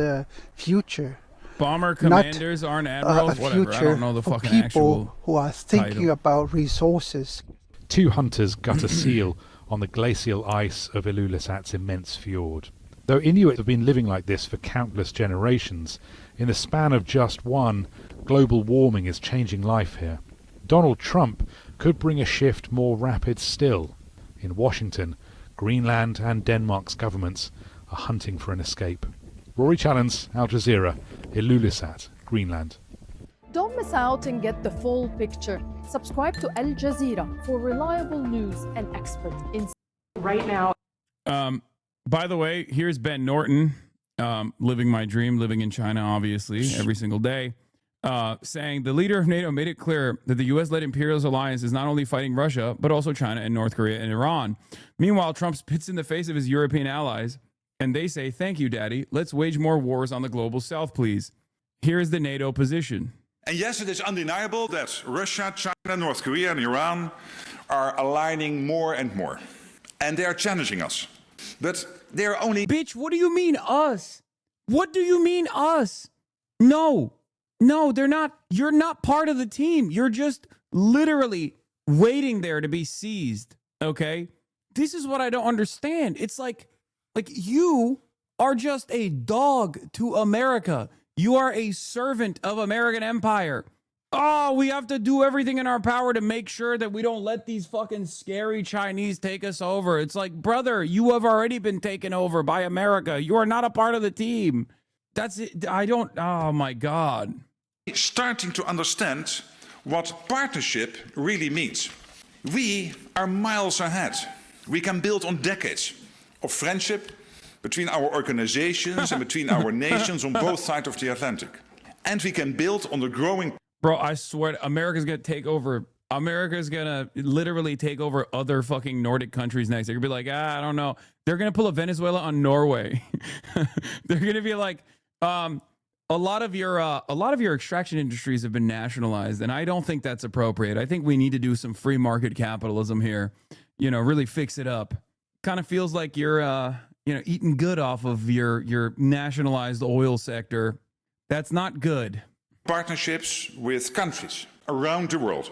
future. Bomber commanders aren't admirals, whatever. I don't know the fucking people actual who are thinking title. about resources. Two hunters gut a seal on the glacial ice of Ilulissat's immense fjord. Though Inuit have been living like this for countless generations, in the span of just one, global warming is changing life here. Donald Trump could bring a shift more rapid still. In Washington, Greenland and Denmark's governments are hunting for an escape. Rory Challens, Al Jazeera, Ilulissat, Greenland. Don't miss out and get the full picture. Subscribe to Al Jazeera for reliable news and expert insight. Right now. By the way, here's Ben Norton, living my dream, living in China, obviously, every single day, saying the leader of NATO made it clear that the U.S.-led imperialist alliance is not only fighting Russia, but also China and North Korea and Iran. Meanwhile, Trump spits in the face of his European allies, and they say, thank you, Daddy. Let's wage more wars on the global south, please. Here's the NATO position. And yes, it is undeniable that Russia, China, North Korea, and Iran are aligning more and more. And they are challenging us. But they're only... Bitch, what do you mean us? What do you mean us? No, they're not. You're not part of the team. You're just literally waiting there to be seized, okay? This is what I don't understand. It's like you are just a dog to America. You are a servant of American empire. Oh, we have to do everything in our power to make sure that we don't let these fucking scary Chinese take us over. It's like, brother, you have already been taken over by America. You are not a part of the team. That's it. Oh my God. Starting to understand what partnership really means. We are miles ahead. We can build on decades of friendship between our organizations and between our nations on both sides of the Atlantic. And we can build on the growing... Bro, I swear, America's going to take over. America's going to literally take over other fucking Nordic countries next. They're going to be like, I don't know. They're going to pull a Venezuela on Norway. They're going to be like, a lot of your extraction industries have been nationalized, and I don't think that's appropriate. I think we need to do some free market capitalism here. Really fix it up. Kind of feels like you're eating good off of your nationalized oil sector. That's not good. Partnerships with countries around the world.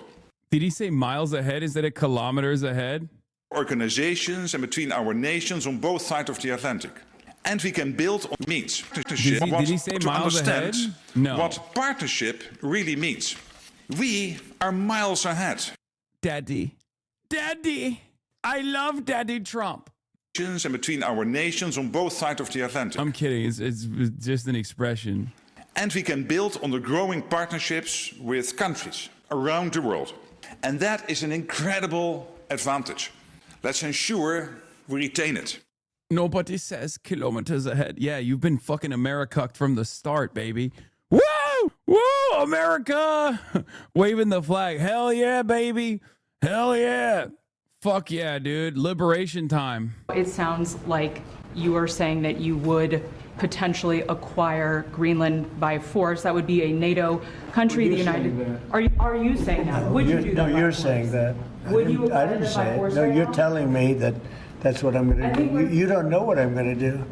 Did he say miles ahead instead of kilometers ahead? Organizations and between our nations on both sides of the Atlantic. And we can build on means. Did he say miles ahead? No. What partnership really means. We are miles ahead. Daddy. I love Daddy Trump. and between our nations on both sides of the Atlantic. I'm kidding. It's just an expression. And we can build on the growing partnerships with countries around the world. And that is an incredible advantage. Let's ensure we retain it. Nobody says kilometers ahead. Yeah, you've been fucking America-cucked from the start, baby. Woo! Woo! America! Waving the flag. Hell yeah, baby. Hell yeah. Fuck yeah, dude. Liberation time. It sounds like you are saying that you would potentially acquire Greenland by force. That would be a NATO country. The United. Are you saying that? Would you do that? No, you're saying that. Would you? I didn't say it. No, you're telling me that that's what I'm going to do. You don't know what I'm going to do.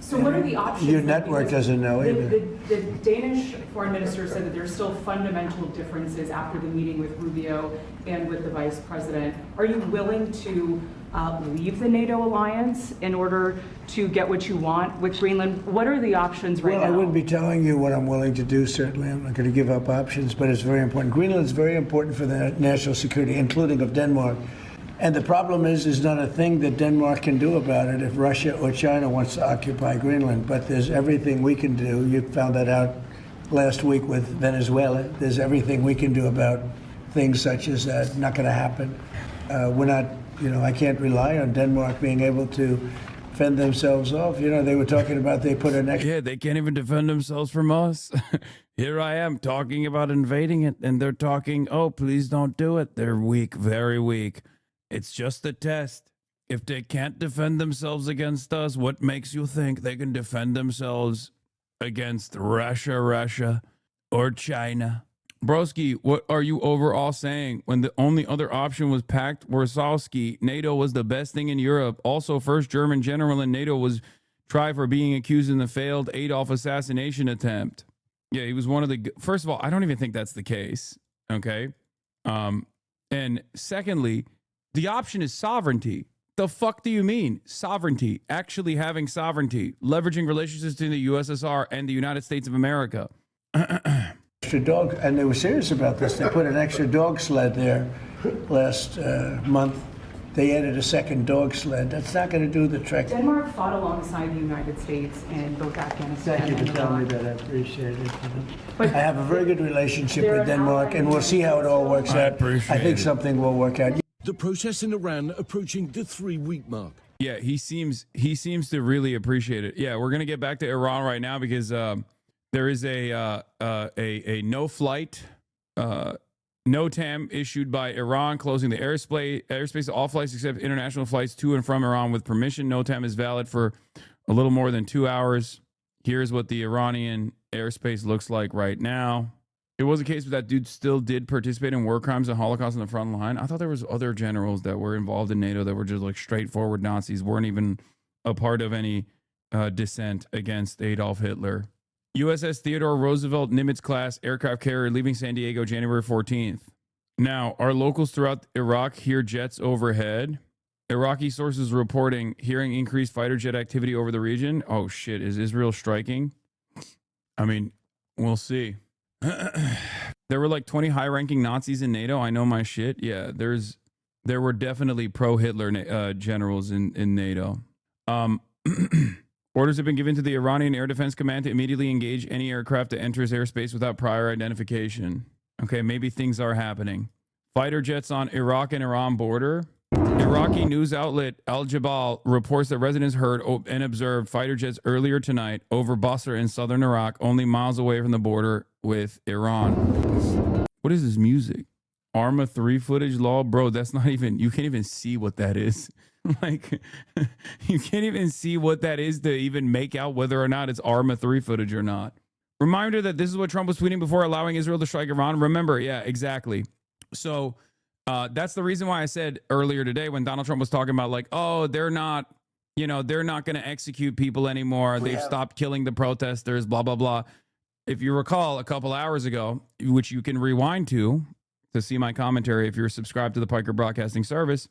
So what are the options? Your network doesn't know either. The Danish foreign minister said that there's still fundamental differences after the meeting with Rubio and with the vice president. Are you willing to leave the NATO alliance in order to get what you want with Greenland? What are the options right now? Well, I wouldn't be telling you what I'm willing to do, certainly. I'm not going to give up options, but it's very important. Greenland is very important for the national security, including of Denmark. And the problem is, there's not a thing that Denmark can do about it if Russia or China wants to occupy Greenland. But there's everything we can do. You found that out last week with Venezuela. There's everything we can do about things such as that. Not going to happen. We're not, I can't rely on Denmark being able to fend themselves off. They were talking about they put an extra... Yeah, they can't even defend themselves from us. Here I am talking about invading it, and they're talking, oh, please don't do it. They're weak, very weak. It's just a test. If they can't defend themselves against us, what makes you think they can defend themselves against Russia, or China? Broski, what are you overall saying? When the only other option was Pact Warszawski, NATO was the best thing in Europe. Also, first German general in NATO was tried for being accused in the failed Adolf assassination attempt. Yeah, he was one of the... First of all, I don't even think that's the case. Okay? And secondly... The option is sovereignty. The fuck do you mean? Sovereignty. Actually having sovereignty. Leveraging relationships between the USSR and the United States of America. Extra dog, and they were serious about this. They put an extra dog sled there last month. They added a second dog sled. That's not going to do the trick. Denmark fought alongside the United States in both Afghanistan Thank you and for telling me Iraq. that. I appreciate it. I have a very good relationship with Denmark, and we'll see how it all works out. I think something will work out. The protests in Iran approaching the 3-week mark. Yeah, he seems to really appreciate it. Yeah, we're gonna get back to Iran right now because there is a no flight NOTAM issued by Iran, closing the airspace to all flights except international flights to and from Iran with permission. NOTAM is valid for a little more than 2 hours. Here's what the Iranian airspace looks like right now. It was a case where that dude still did participate in war crimes and Holocaust on the front line. I thought there was other generals that were involved in NATO that were just like straightforward Nazis, weren't even a part of any dissent against Adolf Hitler. USS Theodore Roosevelt Nimitz class aircraft carrier leaving San Diego January 14th. Now, are locals throughout Iraq hear jets overhead? Iraqi sources reporting hearing increased fighter jet activity over the region. Oh shit, is Israel striking? I mean, we'll see. There were like 20 high-ranking Nazis in NATO. I know my shit. Yeah, there were definitely pro-Hitler generals in NATO. Orders have been given to the Iranian Air Defense Command to immediately engage any aircraft that enters airspace without prior identification. Okay, maybe things are happening. Fighter jets on Iraq and Iran border. Iraqi news outlet Al Jabal reports that residents heard and observed fighter jets earlier tonight over Basra in southern Iraq, only miles away from the border with Iran. What is this music? Arma 3 footage law? Bro, that's not even, you can't even see what that is. Like, you can't even see what that is to even make out whether or not it's Arma 3 footage or not. Reminder that this is what Trump was tweeting before allowing Israel to strike Iran. Remember, yeah, exactly. So that's the reason why I said earlier today when Donald Trump was talking about like, oh, they're not going to execute people anymore. They've stopped killing the protesters, blah, blah, blah. If you recall a couple hours ago, which you can rewind to see my commentary if you're subscribed to the Piker Broadcasting Service.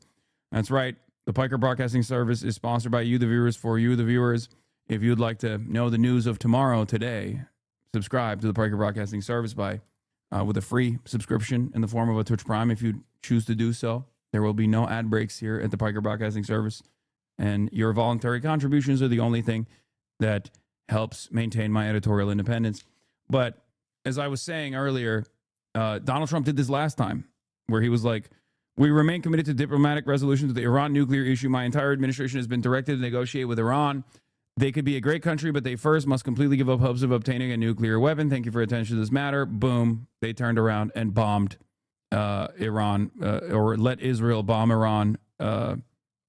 That's right. The Piker Broadcasting Service is sponsored by you, the viewers, for you, the viewers. If you'd like to know the news of tomorrow, today, subscribe to the Piker Broadcasting Service with a free subscription in the form of a Twitch Prime if you choose to do so. There will be no ad breaks here at the Piker Broadcasting Service. And your voluntary contributions are the only thing that helps maintain my editorial independence. But as I was saying earlier, Donald Trump did this last time, where he was like, we remain committed to diplomatic resolution to the Iran nuclear issue. My entire administration has been directed to negotiate with Iran. They could be a great country, but they first must completely give up hopes of obtaining a nuclear weapon. Thank you for your attention to this matter. Boom. They turned around and bombed Iran, or let Israel bomb Iran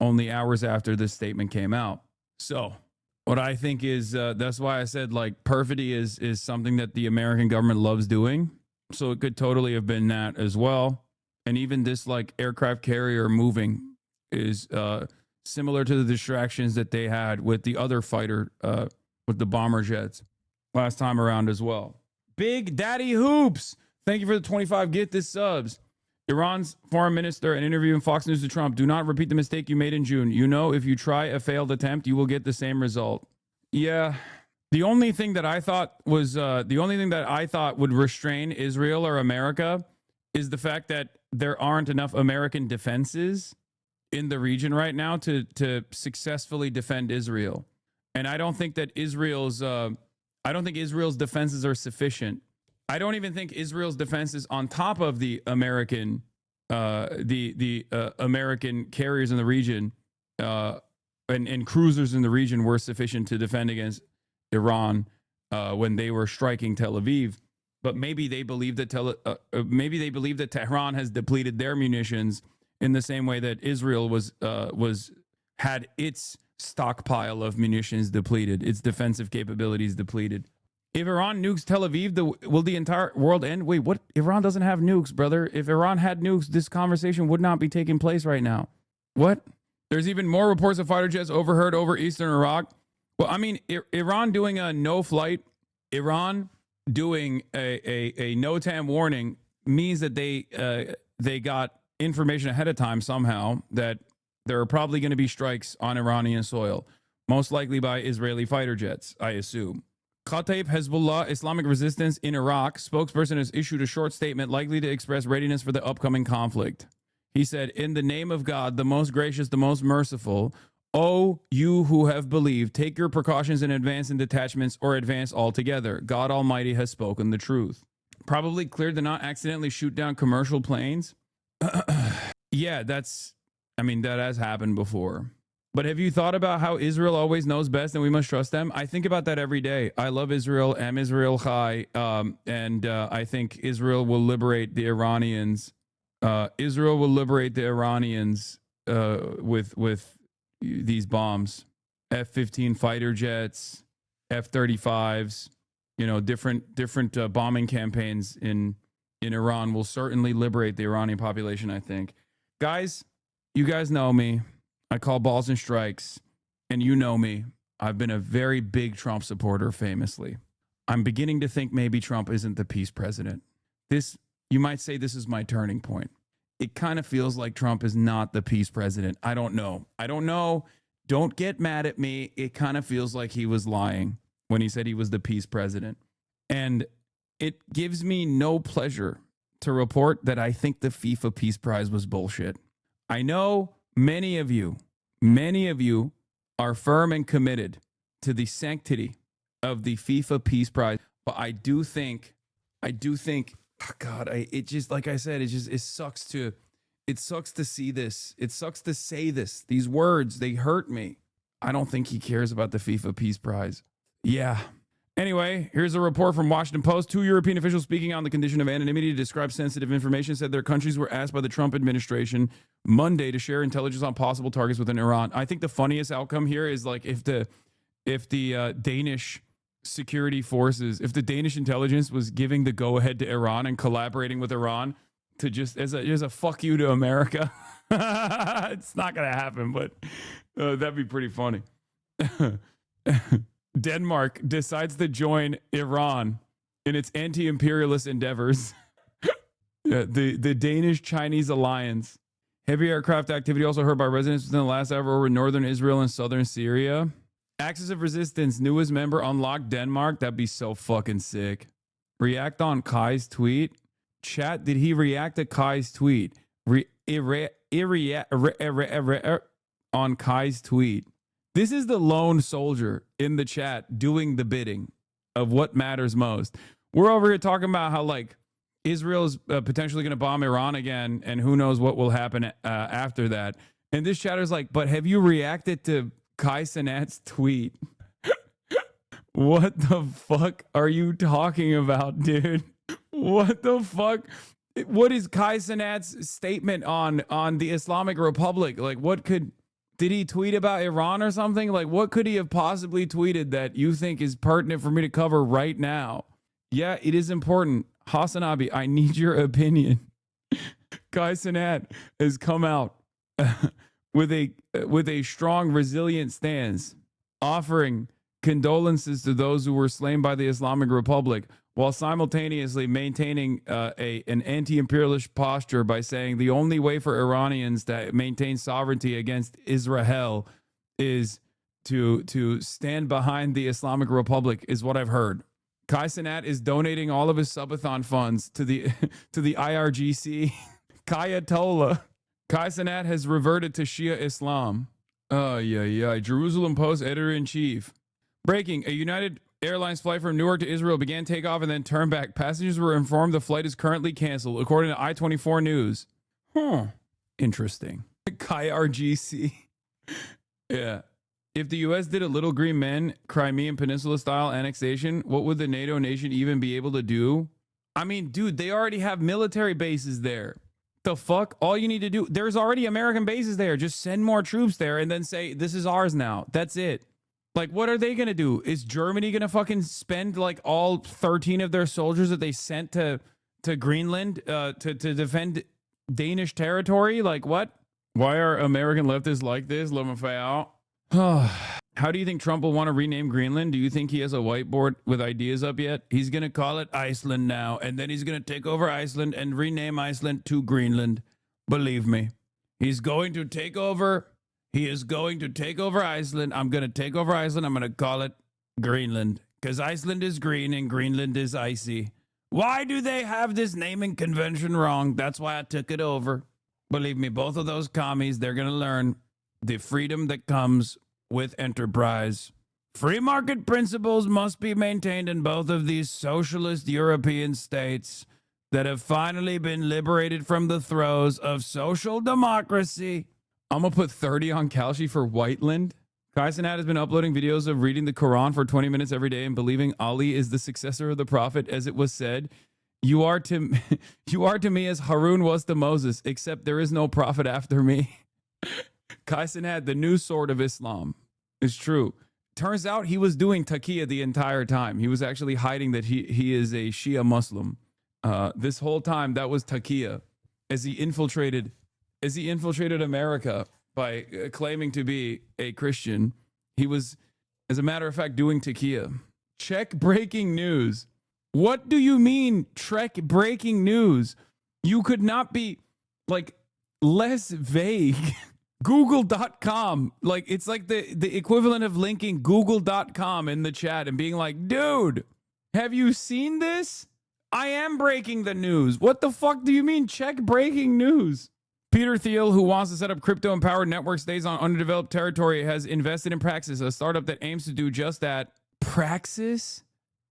only hours after this statement came out. So what I think is, that's why I said, like, perfidy is something that the American government loves doing. So it could totally have been that as well. And even this, like, aircraft carrier moving is similar to the distractions that they had with the other fighter, with the bomber jets last time around as well. Big Daddy Hoops, thank you for the 25 Get This subs. Iran's foreign minister, an interview in Fox News to Trump, do not repeat the mistake you made in June. You know, if you try a failed attempt, you will get the same result. Yeah. The only thing that I thought was, would restrain Israel or America is the fact that there aren't enough American defenses in the region right now to successfully defend Israel. And I don't think that Israel's defenses are sufficient. I don't even think Israel's defenses on top of the American, American carriers in the region and cruisers in the region were sufficient to defend against Iran when they were striking Tel Aviv. But maybe they believe that Tehran has depleted their munitions in the same way that Israel had its stockpile of munitions depleted, its defensive capabilities depleted. If Iran nukes Tel Aviv, will the entire world end? Wait, what? Iran doesn't have nukes, brother. If Iran had nukes, this conversation would not be taking place right now. What? There's even more reports of fighter jets overheard over eastern Iraq. Well, I mean, Iran doing a no-flight, Iran doing a NOTAM warning means that they got information ahead of time somehow that there are probably going to be strikes on Iranian soil, most likely by Israeli fighter jets, I assume. Kataib Hezbollah Islamic Resistance in Iraq spokesperson has issued a short statement likely to express readiness for the upcoming conflict. He said, in the name of God, the most gracious, the most merciful, O you who have believed, take your precautions and advance in detachments or advance altogether. God Almighty has spoken the truth. Probably clear to not accidentally shoot down commercial planes. Yeah, that has happened before. But have you thought about how Israel always knows best and we must trust them? I think about that every day. I love Israel. Am Israel Chai. And I think Israel will liberate the Iranians. Israel will liberate the Iranians with these bombs. F-15 fighter jets, F-35s, different bombing campaigns in Iran will certainly liberate the Iranian population, I think. Guys, you guys know me. I call balls and strikes, and you know me. I've been a very big Trump supporter, famously. I'm beginning to think maybe Trump isn't the peace president. You might say this is my turning point. It kind of feels like Trump is not the peace president. I don't know. Don't get mad at me. It kind of feels like he was lying when he said he was the peace president. And it gives me no pleasure to report that I think the FIFA Peace Prize was bullshit. I know many of you are firm and committed to the sanctity of the FIFA Peace Prize, but I do think, oh God, it just, like I said, it sucks to see this. It sucks to say this. These words, they hurt me. I don't think he cares about the FIFA Peace Prize. Yeah. Anyway, here's a report from Washington Post. 2 European officials speaking on the condition of anonymity to describe sensitive information said their countries were asked by the Trump administration Monday to share intelligence on possible targets within Iran. I think the funniest outcome here is like if the Danish security forces, if the Danish intelligence was giving the go-ahead to Iran and collaborating with Iran to just as a fuck you to America. It's not going to happen, but that'd be pretty funny. Denmark decides to join Iran in its anti-imperialist endeavors. The Danish-Chinese alliance. Heavy aircraft activity also heard by residents within the last hour over northern Israel and southern Syria. Axis of Resistance, newest member unlocked Denmark. That'd be so fucking sick. React on Kai's tweet. Chat, did he react to Kai's tweet? on Kai's tweet. This is the lone soldier in the chat doing the bidding of what matters most. We're over here talking about how like Israel's potentially going to bomb Iran again, and who knows what will happen after that. And this chatter's like, but have you reacted to Kai Cenat's tweet? What the fuck are you talking about, dude? What the fuck? What is Kai Cenat's statement on the Islamic Republic? Like, what did he tweet about Iran or something? Like, what could he have possibly tweeted that you think is pertinent for me to cover right now? Yeah, it is important. HasanAbi, I need your opinion. Kai Cenat has come out with a strong, resilient stance, offering condolences to those who were slain by the Islamic Republic, while simultaneously maintaining an anti-imperialist posture by saying the only way for Iranians to maintain sovereignty against Israel is to stand behind the Islamic Republic, is what I've heard. Kai Cenat is donating all of his subathon funds to the IRGC. Kayatollah. Kai Cenat has reverted to Shia Islam. Jerusalem Post editor-in-chief. Breaking, a United Airlines flight from Newark to Israel began takeoff and then turned back. Passengers were informed the flight is currently canceled, according to I-24 News. Interesting. KRGC. Yeah. If the U.S. did a Little Green Men Crimean Peninsula-style annexation, what would the NATO nation even be able to do? I mean, dude, they already have military bases there. The fuck? All you need to do... There's already American bases there. Just send more troops there and then say, this is ours now. That's it. Like, what are they going to do? Is Germany going to fucking spend, like, all 13 of their soldiers that they sent to Greenland to defend Danish territory? Like, what? Why are American leftists like this? Let me find out. How do you think Trump will want to rename Greenland? Do you think he has a whiteboard with ideas up yet? He's going to call it Iceland now, and then he's going to take over Iceland and rename Iceland to Greenland. Believe me. He's going to take over... He is going to take over Iceland. I'm going to take over Iceland. I'm going to call it Greenland because Iceland is green and Greenland is icy. Why do they have this naming convention wrong? That's why I took it over. Believe me, both of those commies, they're going to learn the freedom that comes with enterprise. Free market principles must be maintained in both of these socialist European states that have finally been liberated from the throes of social democracy. I'm going to put 30 on Kalshi for Whiteland. Kai Cenat has been uploading videos of reading the Quran for 20 minutes every day and believing Ali is the successor of the Prophet, as it was said. You are to me as Harun was to Moses, except there is no prophet after me. Kai Cenat, the new sword of Islam. It's true. Turns out he was doing taqiyya the entire time. He was actually hiding that he is a Shia Muslim. This whole time, that was taqiyya as he infiltrated America by claiming to be a Christian. He was, as a matter of fact, doing taqiyya. Check breaking news. What do you mean, Trek breaking news? You could not be, like, less vague. Google.com. Like, it's like the equivalent of linking Google.com in the chat and being like, dude, have you seen this? I am breaking the news. What the fuck do you mean, check breaking news? Peter Thiel, who wants to set up crypto-empowered network states on underdeveloped territory, has invested in Praxis, a startup that aims to do just that. Praxis?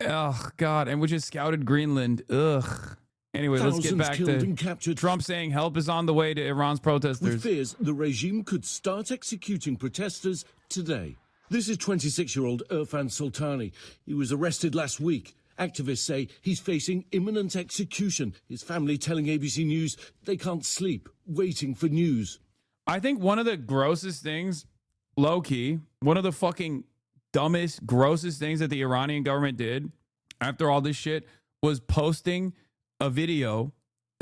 Oh, God. And which has scouted Greenland. Ugh. Anyway, let's get back to Trump saying help is on the way to Iran's protesters. With fears the regime could start executing protesters today. This is 26-year-old Irfan Sultani. He was arrested last week. Activists say he's facing imminent execution. His family telling ABC News they can't sleep, waiting for news. I think one of the grossest things, low-key, one of the fucking dumbest, grossest things that the Iranian government did after all this shit was posting a video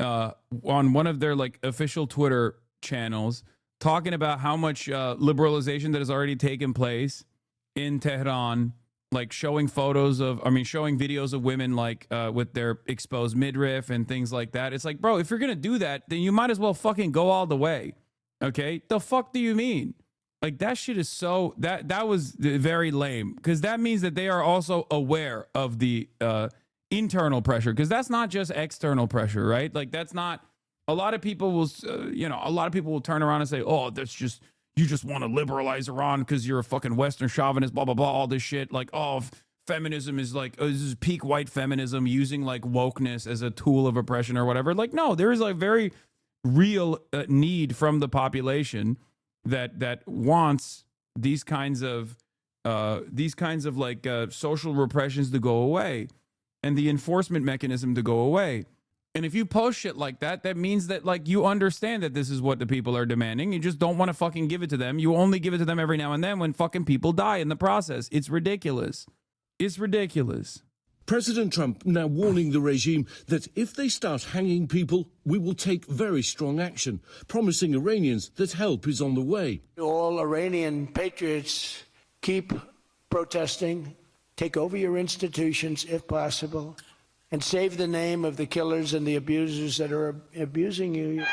on one of their like official Twitter channels talking about how much liberalization that has already taken place in Tehran, like showing videos of women like with their exposed midriff and things like that. It's like, bro, if you're going to do that, then you might as well fucking go all the way. Okay? The fuck do you mean? Like, that shit is so, that was very lame, because that means that they are also aware of the internal pressure, because that's not just external pressure, right? Like, that's not, a lot of people will, a lot of people will turn around and say, oh, that's just, you just want to liberalize Iran because you're a fucking Western chauvinist, blah, blah, blah, all this shit. Like, oh, feminism is like, this is peak white feminism using like wokeness as a tool of oppression or whatever. Like, no, there is like very real need from the population that wants these kinds of like social repressions to go away and the enforcement mechanism to go away. And if you post shit like that, that means that like you understand that this is what the people are demanding. You just don't want to fucking give it to them. You only give it to them every now and then when fucking people die in the process. It's ridiculous. It's ridiculous. President Trump now warning the regime that if they start hanging people, we will take very strong action, promising Iranians that help is on the way. All Iranian patriots, keep protesting, take over your institutions if possible, and save the name of the killers and the abusers that are abusing you.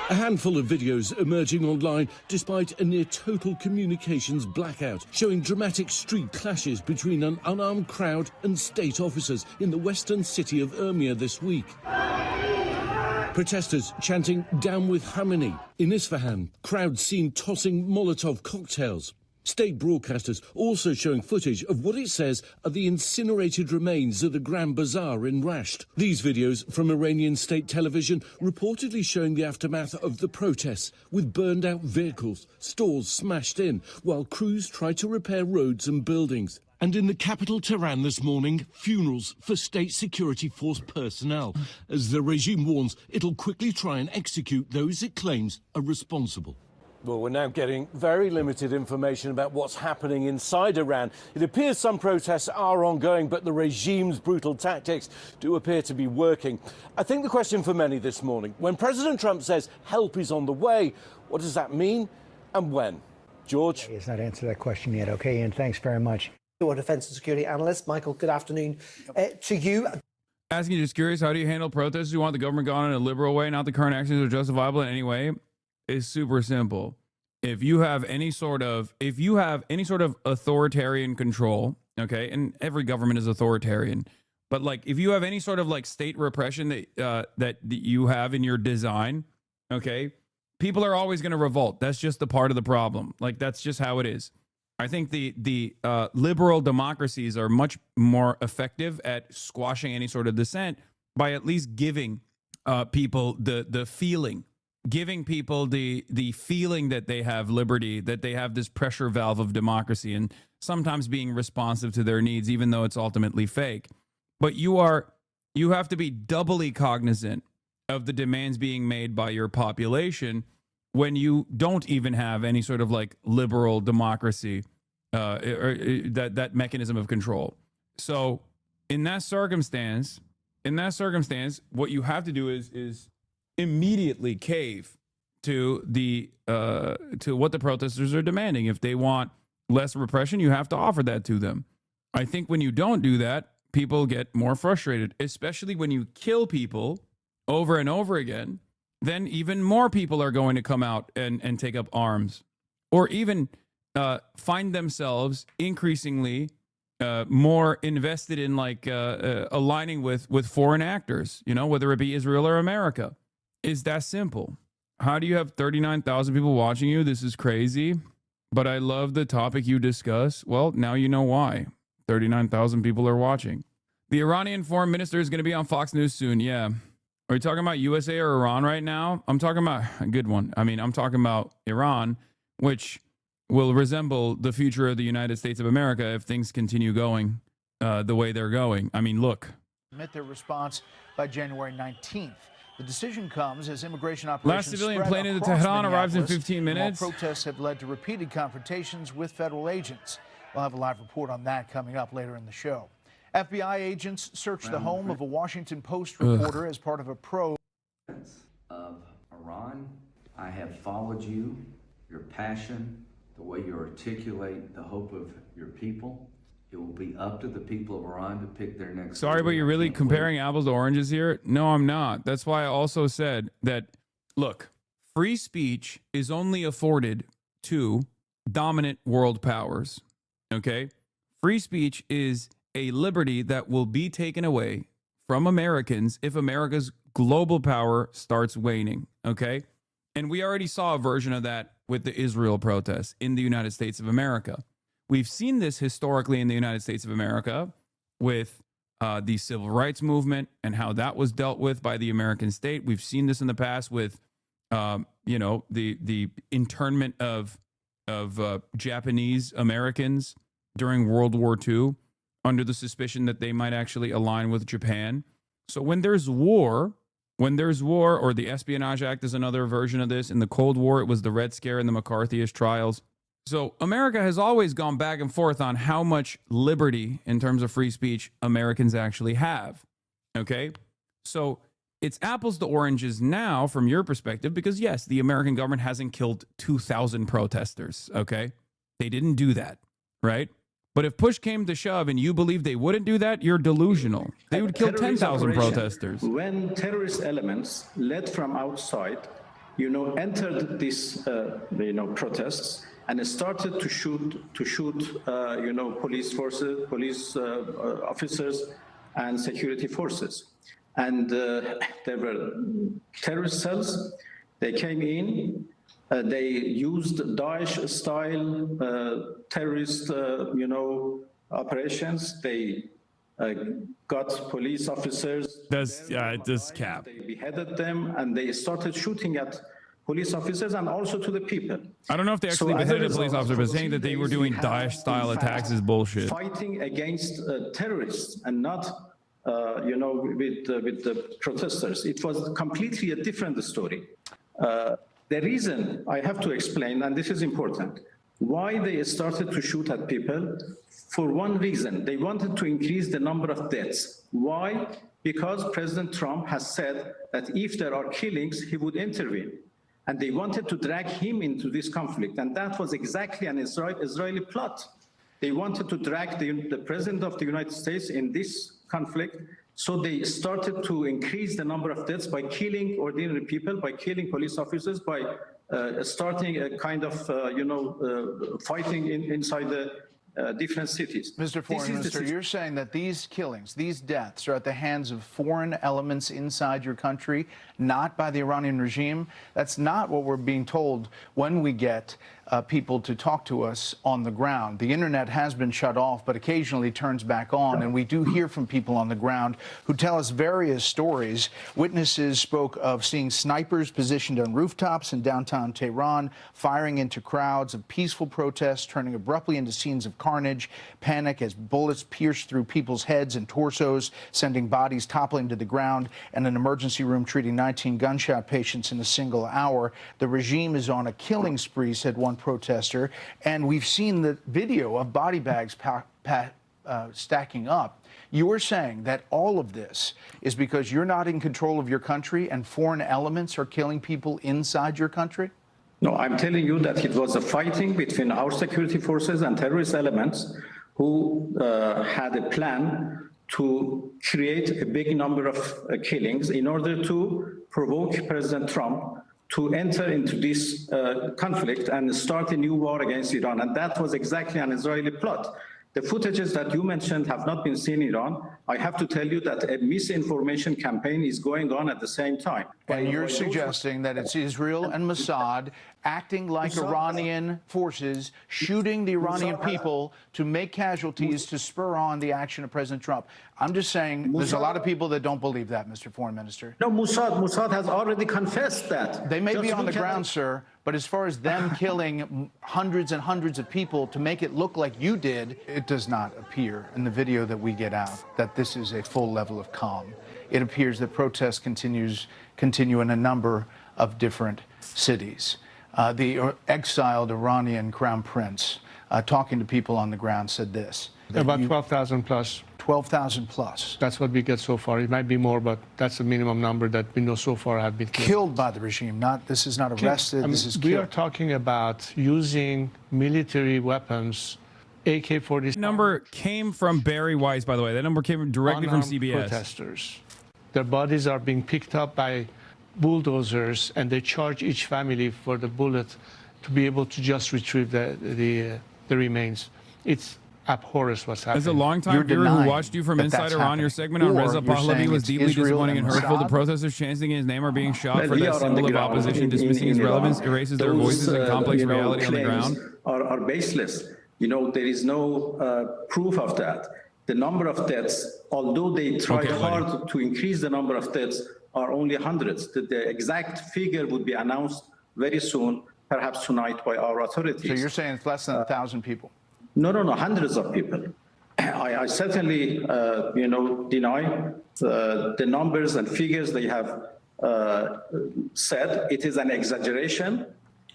A handful of videos emerging online despite a near total communications blackout, showing dramatic street clashes between an unarmed crowd and state officers in the western city of Urmia this week. Protesters chanting "Down with Khamenei." In Isfahan, crowds seen tossing Molotov cocktails. State broadcasters also showing footage of what it says are the incinerated remains of the Grand Bazaar in Rasht. These videos from Iranian state television reportedly showing the aftermath of the protests, with burned out vehicles, stores smashed in, while crews try to repair roads and buildings. And in the capital Tehran this morning, funerals for state security force personnel, as the regime warns it'll quickly try and execute those it claims are responsible. Well, we're now getting very limited information about what's happening inside Iran. It appears some protests are ongoing, but the regime's brutal tactics do appear to be working. I think the question for many this morning, when President Trump says help is on the way, what does that mean and when? George? He has not answered that question yet. Okay, Ian, thanks very much. Our defence and security analyst. Michael, good afternoon to you. Asking you, just curious, how do you handle protests? You want the government gone in a liberal way, not the current actions are justifiable in any way? Is super simple. If you have any sort of authoritarian control, okay, and every government is authoritarian, but like if you have any sort of like state repression that you have in your design, okay, people are always going to revolt. That's just the part of the problem. Like that's just how it is. I think the liberal democracies are much more effective at squashing any sort of dissent by at least giving people the feeling. Giving people the feeling that they have liberty, that they have this pressure valve of democracy, and sometimes being responsive to their needs, even though it's ultimately fake. But you have to be doubly cognizant of the demands being made by your population when you don't even have any sort of like liberal democracy, or that mechanism of control. So in that circumstance, what you have to do is immediately cave to what the protesters are demanding. If they want less repression, you have to offer that to them. I think when you don't do that, people get more frustrated, especially when you kill people over and over again. Then even more people are going to come out and take up arms, or even find themselves increasingly more invested in like aligning with foreign actors, you know, whether it be Israel or America. Is that simple. How do you have 39,000 people watching you? This is crazy, but I love the topic you discuss. Well, now you know why. 39,000 people are watching. The Iranian foreign minister is going to be on Fox News soon. Yeah. Are you talking about USA or Iran right now? I'm talking about a good one. I mean, I'm talking about Iran, which will resemble the future of the United States of America if things continue going the way they're going. I mean, look. Submit their response by January 19th. The decision comes as immigration operations last civilian spread plane into across Tehran arrives in Minneapolis, 15 minutes. While protests have led to repeated confrontations with federal agents. We'll have a live report on that coming up later in the show. FBI agents searched the home of a Washington Post reporter as part of a probe of Iran. I have followed you, your passion, the way you articulate the hope of your people. It will be up to the people of Iran to pick their next. Sorry, but you're really comparing apples to oranges here? No, I'm not. That's why I also said that, look, free speech is only afforded to dominant world powers, okay? Free speech is a liberty that will be taken away from Americans if America's global power starts waning, okay? And we already saw a version of that with the Israel protests in the United States of America. We've seen this historically in the United States of America with the civil rights movement and how that was dealt with by the American state. We've seen this in the past with, the internment of Japanese Americans during World War II under the suspicion that they might actually align with Japan. So when there's war, or the Espionage Act is another version of this. In the Cold War, it was the Red Scare and the McCarthyist trials. So America has always gone back and forth on how much liberty in terms of free speech Americans actually have. Okay? So it's apples to oranges now from your perspective, because yes, the American government hasn't killed 2,000 protesters. Okay? They didn't do that, right? But if push came to shove and you believe they wouldn't do that, you're delusional. They would kill 10,000 protesters. When terrorist elements led from outside, entered these, protests and started to shoot, police forces, police officers, and security forces. And there were terrorist cells. They came in. They used Daesh-style terrorist, operations. They got police officers. This cap. They beheaded them, and they started shooting at police officers and also to the people. I don't know if they actually beheaded a police officer, but saying that they were doing Daesh-style attacks is bullshit. Fighting against terrorists and not, with the protesters. It was completely a different story. The reason I have to explain, and this is important, why they started to shoot at people, for one reason, they wanted to increase the number of deaths. Why? Because President Trump has said that if there are killings, he would intervene. And they wanted to drag him into this conflict. And that was exactly an Israeli plot. They wanted to drag the President of the United States in this conflict. So they started to increase the number of deaths by killing ordinary people, by killing police officers, by starting a kind of, fighting inside the different cities. Mr. Foreign Minister, you're saying that these killings, these deaths are at the hands of foreign elements inside your country, not by the Iranian regime. That's not what we're being told when we get people to talk to us on the ground. The internet has been shut off, but occasionally turns back on, and we do hear from people on the ground who tell us various stories. Witnesses spoke of seeing snipers positioned on rooftops in downtown Tehran, firing into crowds of peaceful protests, turning abruptly into scenes of carnage, panic as bullets pierced through people's heads and torsos, sending bodies toppling to the ground, and an emergency room treating 19 gunshot patients in a single hour. The regime is on a killing spree, said one protester, and we've seen the video of body bags stacking up. You were saying that all of this is because you're not in control of your country and foreign elements are killing people inside your country? No, I'm telling you that it was a fighting between our security forces and terrorist elements who had a plan to create a big number of killings in order to provoke President Trump to enter into this conflict and start a new war against Iran. And that was exactly an Israeli plot. The footages that you mentioned have not been seen in Iran. I have to tell you that a misinformation campaign is going on at the same time. And you're suggesting that it's Israel and Mossad acting like Iranian forces, shooting the Iranian people to make casualties to spur on the action of President Trump. I'm just saying there's a lot of people that don't believe that, Mr. Foreign Minister. No, Mossad has already confessed that. They may be on the ground, sir, but as far as them killing hundreds and hundreds of people to make it look like you did, it does not appear in the video that we get out that this is a full level of calm. It appears that protests continue in a number of different cities. The exiled Iranian crown prince, talking to people on the ground, said this. About 12,000 plus. 12,000 plus. That's what we get so far. It might be more, but that's the minimum number that we know so far have been killed. Killed by the regime. This is not arrested. This is killed. We are talking about using military weapons, AK-47. Number came from Barry Weiss, by the way. That number came directly from CBS. Protesters. Their bodies are being picked up by bulldozers, and they charge each family for the bullet to be able to just retrieve the remains. It's abhors what's happening. As a longtime viewer who watched you from inside Iran, your segment on Reza Pahlavi was deeply disappointing and hurtful. The protesters chanting his name are being shot for that symbol of opposition, dismissing his relevance, erases their voices and complex reality on the ground. Are baseless. There is no proof of that. The number of deaths, although they tried hard to increase the number of deaths, are only hundreds. The exact figure would be announced very soon, perhaps tonight, by our authorities. So you're saying it's less than 1,000 people? No, hundreds of people. I certainly, deny the numbers and figures they have said. It is an exaggeration.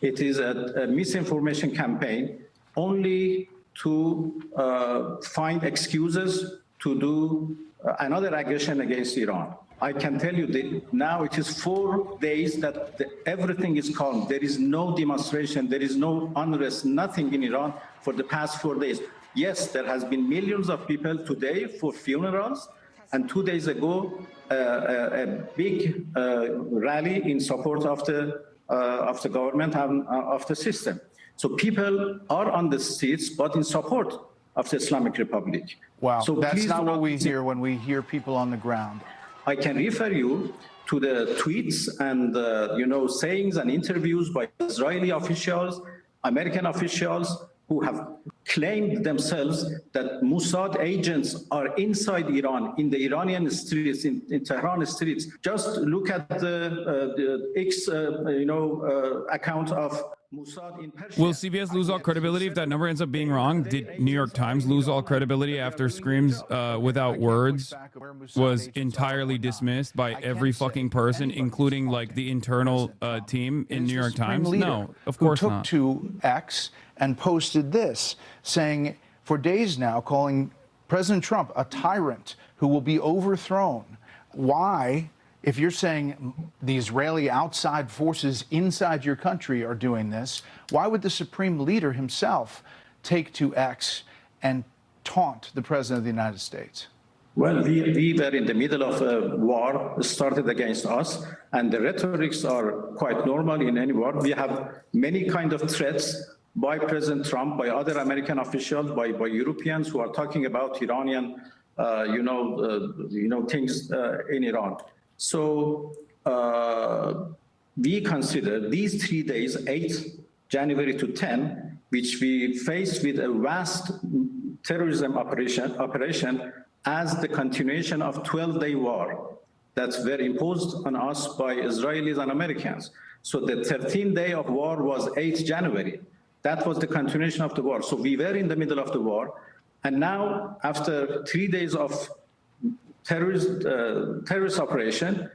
It is a misinformation campaign only to find excuses to do another aggression against Iran. I can tell you that now it is 4 days that everything is calm. There is no demonstration, there is no unrest, nothing in Iran for the past 4 days. Yes, there has been millions of people today for funerals, and 2 days ago, a big rally in support of the government and of the system. So people are on the streets, but in support of the Islamic Republic. Wow, so that's not what we hear when we hear people on the ground. I can refer you to the tweets and sayings and interviews by Israeli officials, American officials who have claimed themselves that Mossad agents are inside Iran, in the Iranian streets, in Tehran streets. Just look at the X, account of Mossad in Persia. Will CBS lose all credibility if that number ends up being wrong? Did New York Times lose all credibility after Screams Without Words was entirely dismissed by every fucking person, including like the internal team in New York Times? No, of course not. Who took to X and posted this, saying for days now, calling President Trump a tyrant who will be overthrown. Why? If you're saying the Israeli outside forces inside your country are doing this, why would the supreme leader himself take to X and taunt the President of the United States? Well, we were in the middle of a war started against us, and the rhetorics are quite normal in any war. We have many kind of threats by President Trump, by other American officials, by Europeans who are talking about Iranian, things in Iran. So we consider these 3 days, 8 January to 10, which we faced with a vast terrorism operation as the continuation of 12-day war that were imposed on us by Israelis and Americans. So the 13th day of war was 8 January. That was the continuation of the war. So we were in the middle of the war. And now, after 3 days of terrorist operation,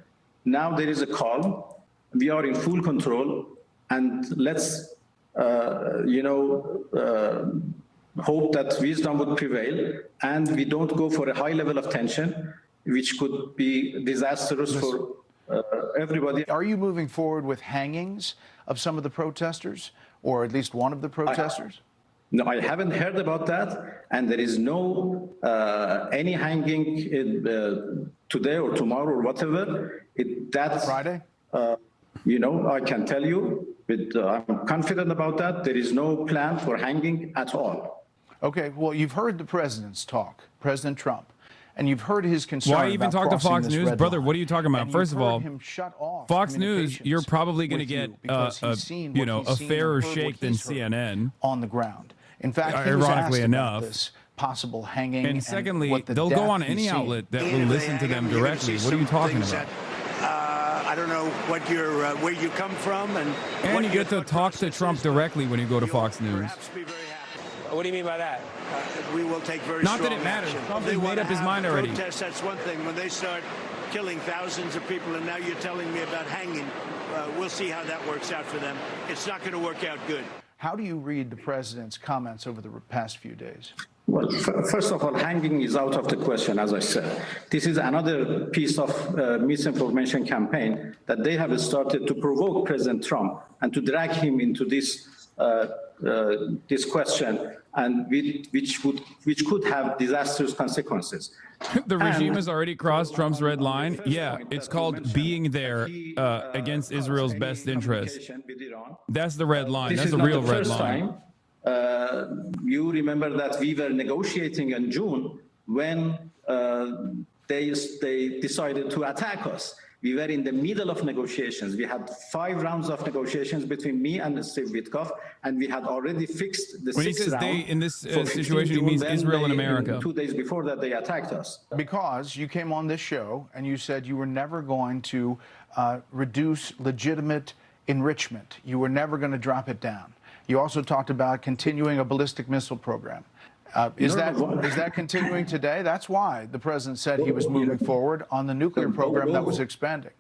now there is a calm. We are in full control, and let's, hope that wisdom would prevail, and we don't go for a high level of tension, which could be disastrous for everybody. Are you moving forward with hangings of some of the protesters, or at least one of the protesters? No, I haven't heard about that, and there is no any hanging today or tomorrow or whatever. That's Friday. I can tell you, I'm confident about that. There is no plan for hanging at all. Okay, well, you've heard the president's talk, President Trump, and you've heard his concern. Why even talk to Fox News, brother? What are you talking about? And First of all, Fox News, communications you're probably going to get a fairer shake than CNN on the ground. In fact, ironically enough, this possible hanging. And secondly, they'll go on any outlet that will listen to them directly. What are you talking about? I don't know what where you come from, and you get to talk to Trump directly when you go to Fox News. What do you mean by that? We will take very Not strong that it matters. action. Trump has made up his mind already. Protest, that's one thing. When they start killing thousands of people, and now you're telling me about hanging, we'll see how that works out for them. It's not going to work out good. How do you read the president's comments over the past few days? Well, first of all, hanging is out of the question, as I said. This is another piece of misinformation campaign that they have started to provoke President Trump and to drag him into this question, and which could have disastrous consequences. The regime has already crossed Trump's red line. Yeah, it's called being there against Israel's best interest. That's the red line. That's the real red line. you remember that we were negotiating in June when they decided to attack us. We were in the middle of negotiations. We had 5 rounds of negotiations between me and Steve Witkoff, and we had already fixed the 6th round. When he says they, in this situation, he means Israel and America. 2 days before that, they attacked us. Because you came on this show and you said you were never going to reduce legitimate enrichment. You were never going to drop it down. You also talked about continuing a ballistic missile program. Is that continuing today? That's why the president said he was moving forward on the nuclear program that was expanding.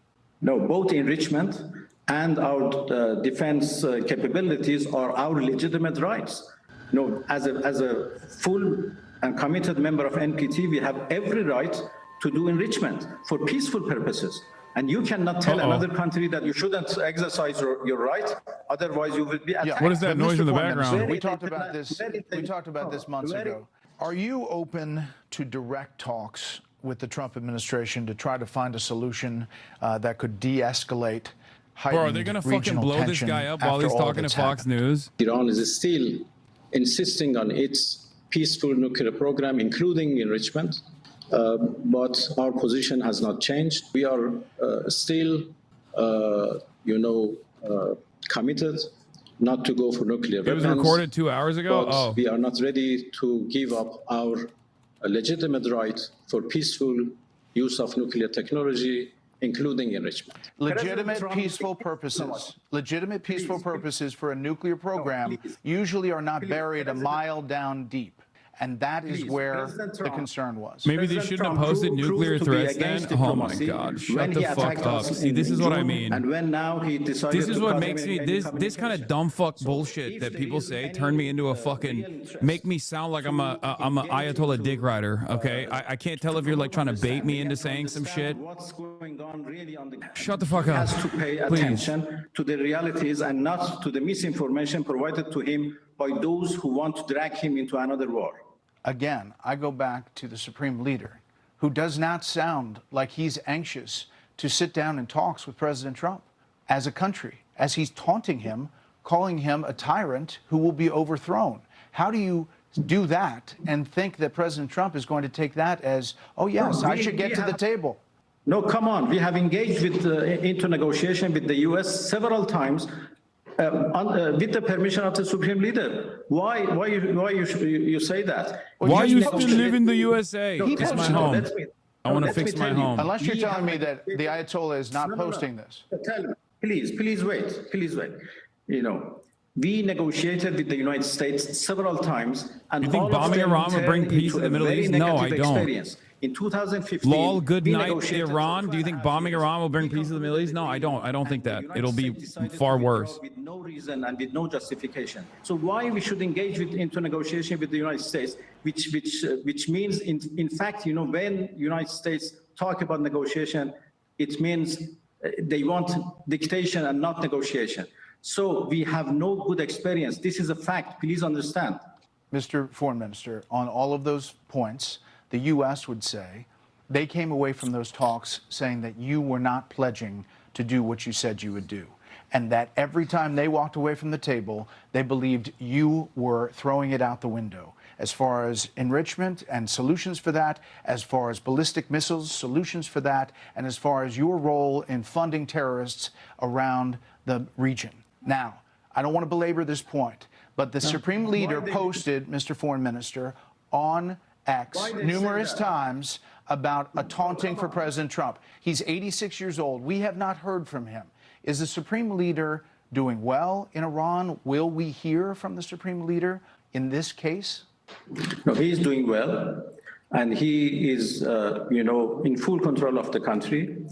No, both enrichment and our defense capabilities are our legitimate rights. No, as a full and committed member of NPT, we have every right to do enrichment for peaceful purposes. And you cannot tell another country that you shouldn't exercise your right, otherwise you will be attacked. What is that noise in the background? We talked about this. We talked about this months ago. Are you open to direct talks with the Trump administration to try to find a solution that could de-escalate heightened Bro, are they going to fucking blow this guy up while he's talking to Fox News? Iran is still insisting on its peaceful nuclear program, including enrichment. But our position has not changed. We are still, committed not to go for nuclear weapons. It was recorded 2 hours ago? But we are not ready to give up our legitimate right for peaceful use of nuclear technology, including enrichment. Legitimate peaceful purposes. Legitimate peaceful purposes for a nuclear program usually are not buried a mile down deep. And that is where the concern was. Maybe they shouldn't have posted nuclear threats then? Oh my God, shut the fuck up. See, this is what I mean. And when now he decided this is what makes me, this kind of dumb fuck bullshit that people say turn me into a fucking, make me sound like I'm a Ayatollah dick rider, okay? I can't tell if you're like trying to bait me into saying some shit. Shut the fuck up, has to pay attention to the realities and not to the misinformation provided to him by those who want to drag him into another war. Again, I go back to the Supreme Leader, who does not sound like he's anxious to sit down in talks with President Trump as a country, as he's taunting him, calling him a tyrant who will be overthrown. How do you do that and think that President Trump is going to take that as, oh, yes, I should get to the table? No, come on. We have engaged into negotiation with the U.S. several times with the permission of the Supreme Leader. Why you say that? Why you still live in the USA? No, it's my home. I want to fix my home. Unless you're telling me that the Ayatollah is not posting this. Tell me, please wait. We negotiated with the United States several times, and you think bombing Iran would bring peace in the Middle East? No, I don't. Experience. In 2015, lol, good night, Iran. Do you think bombing Iran will bring peace in the Middle East? No, I don't. I don't think that. It'll be far worse. With no reason and with no justification. So why we should engage into negotiation with the United States, which means, in fact, when United States talk about negotiation, it means they want dictation and not negotiation. So we have no good experience. This is a fact. Please understand. Mr. Foreign Minister, on all of those points, the U.S. would say they came away from those talks saying that you were not pledging to do what you said you would do, and that every time they walked away from the table, they believed you were throwing it out the window as far as enrichment and solutions for that, as far as ballistic missiles, solutions for that, and as far as your role in funding terrorists around the region. Now, I don't want to belabor this point, but the Supreme Leader posted, Mr. Foreign Minister, on X numerous times about a taunting for President Trump. He's 86 years old. We have not heard from him. Is the Supreme Leader doing well in Iran? Will we hear from the Supreme Leader in this case? No, he is doing well, and he is, in full control of the country,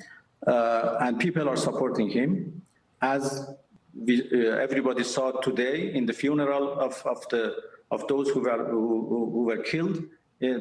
and people are supporting him, as everybody saw today in the funeral of those who were killed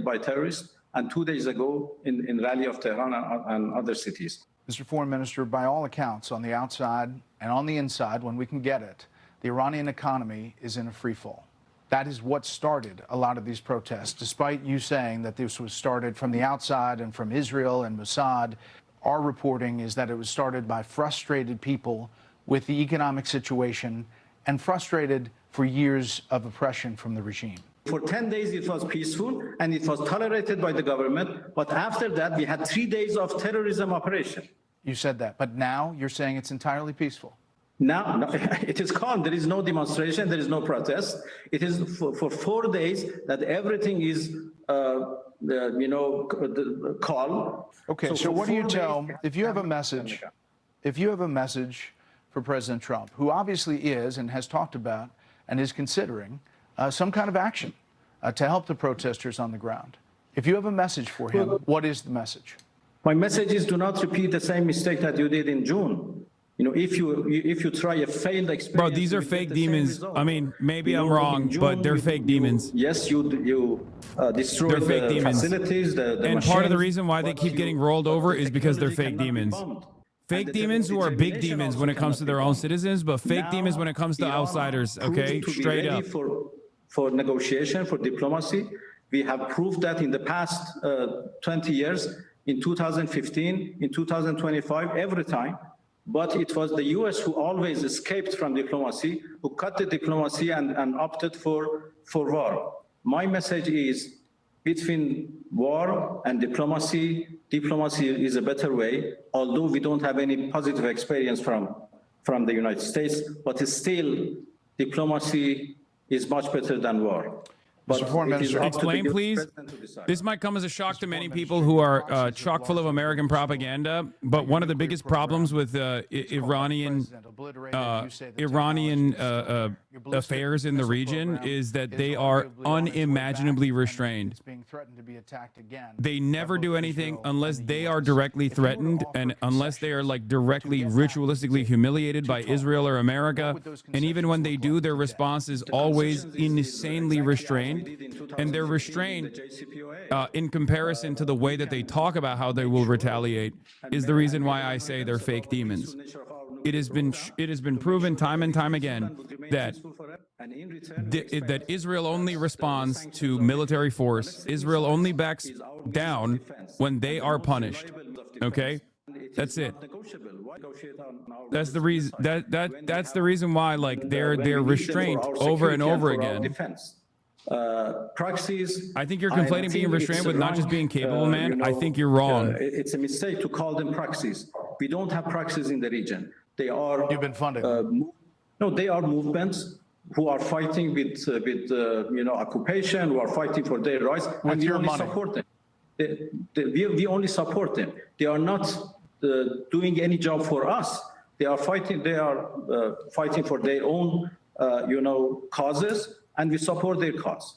by terrorists, and 2 days ago in rally of Tehran and other cities. Mr. Foreign Minister, by all accounts, on the outside and on the inside, when we can get it, the Iranian economy is in a free fall. That is what started a lot of these protests. Despite you saying that this was started from the outside and from Israel and Mossad, our reporting is that it was started by frustrated people with the economic situation and frustrated for years of oppression from the regime. For 10 days, it was peaceful and it was tolerated by the government. But after that, we had 3 days of terrorism operation. You said that, but now you're saying it's entirely peaceful. Now, no, it is calm. There is no demonstration. There is no protest. It is for 4 days that everything is, calm. Okay, so what do you tell, if you have a message, for President Trump, who obviously is and has talked about and is considering some kind of action to help the protesters on the ground. If you have a message for him, what is the message? My message is do not repeat the same mistake that you did in June. If you try a failed experience, bro, these are fake demons. I mean, maybe I'm wrong, but they're fake demons. Yes, you destroyed fake the demons. facilities, the and machines, part of the reason why they keep getting rolled over is because they're fake demons. Fake demons who are big demons when it comes to their own citizens, but fake demons when it comes to outsiders, okay? Straight up. For negotiation, for diplomacy, we have proved that in the past 20 years, in 2015, in 2025, every time. But it was the US who always escaped from diplomacy, who cut the diplomacy and opted for war. My message is between war and diplomacy is a better way, although we don't have any positive experience from the United States, but still diplomacy is much better than war. Mr. Foreign Minister, explain, please. This might come as a shock to many people who are chock full of American propaganda, but one of the biggest problems with Iranian affairs in the region is that they are unimaginably restrained. They never do anything unless they are directly threatened and unless they are like directly ritualistically humiliated by Israel or America. And even when they do, their response is always insanely restrained. And they're restrained in comparison to the way that they talk about how they will retaliate is the reason why I say they're fake demons. It has been proven time and time again that Israel only responds to military force. Israel only backs down when they are punished. Okay? That's it. That's the reason that's the reason why like they're restrained over and over again. Proxies. I think you're conflating being restrained with not just being capable, man. I think you're wrong. It's a mistake to call them proxies. We don't have proxies in the region. They are. You've been funded. No, they are movements who are fighting with occupation, who are fighting for their rights, and we only support them. We only support them. They are not doing any job for us. They are fighting. They are fighting for their own, causes. And we support their cause.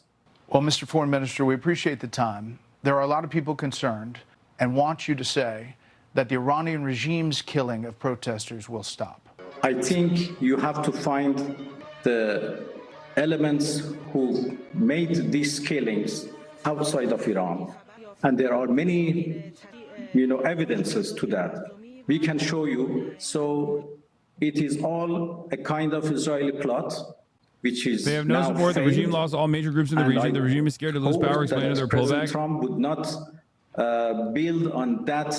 Well, Mr. Foreign Minister, we appreciate the time. There are a lot of people concerned and want you to say that the Iranian regime's killing of protesters will stop. I think you have to find the elements who made these killings outside of Iran. And there are many, evidences to that. We can show you. So it is all a kind of Israeli plot. They have no support. The regime lost all major groups in the region. The regime is scared to lose power, explaining their pullback. Trump would not build on that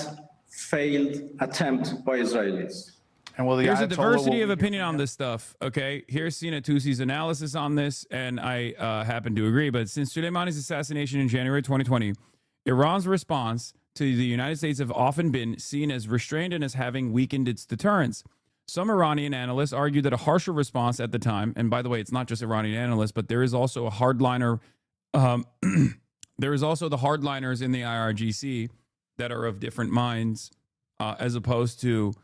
failed attempt by Israelis. And there's a diversity of opinion on this stuff. Okay, here's Sina Tusi's analysis on this, and I happen to agree. But since Soleimani's assassination in January 2020, Iran's response to the United States have often been seen as restrained and as having weakened its deterrence. Some Iranian analysts argue that a harsher response at the time, and by the way, it's not just Iranian analysts, but there is also a hardliner. There is also the hardliners in the IRGC that are of different minds, as opposed to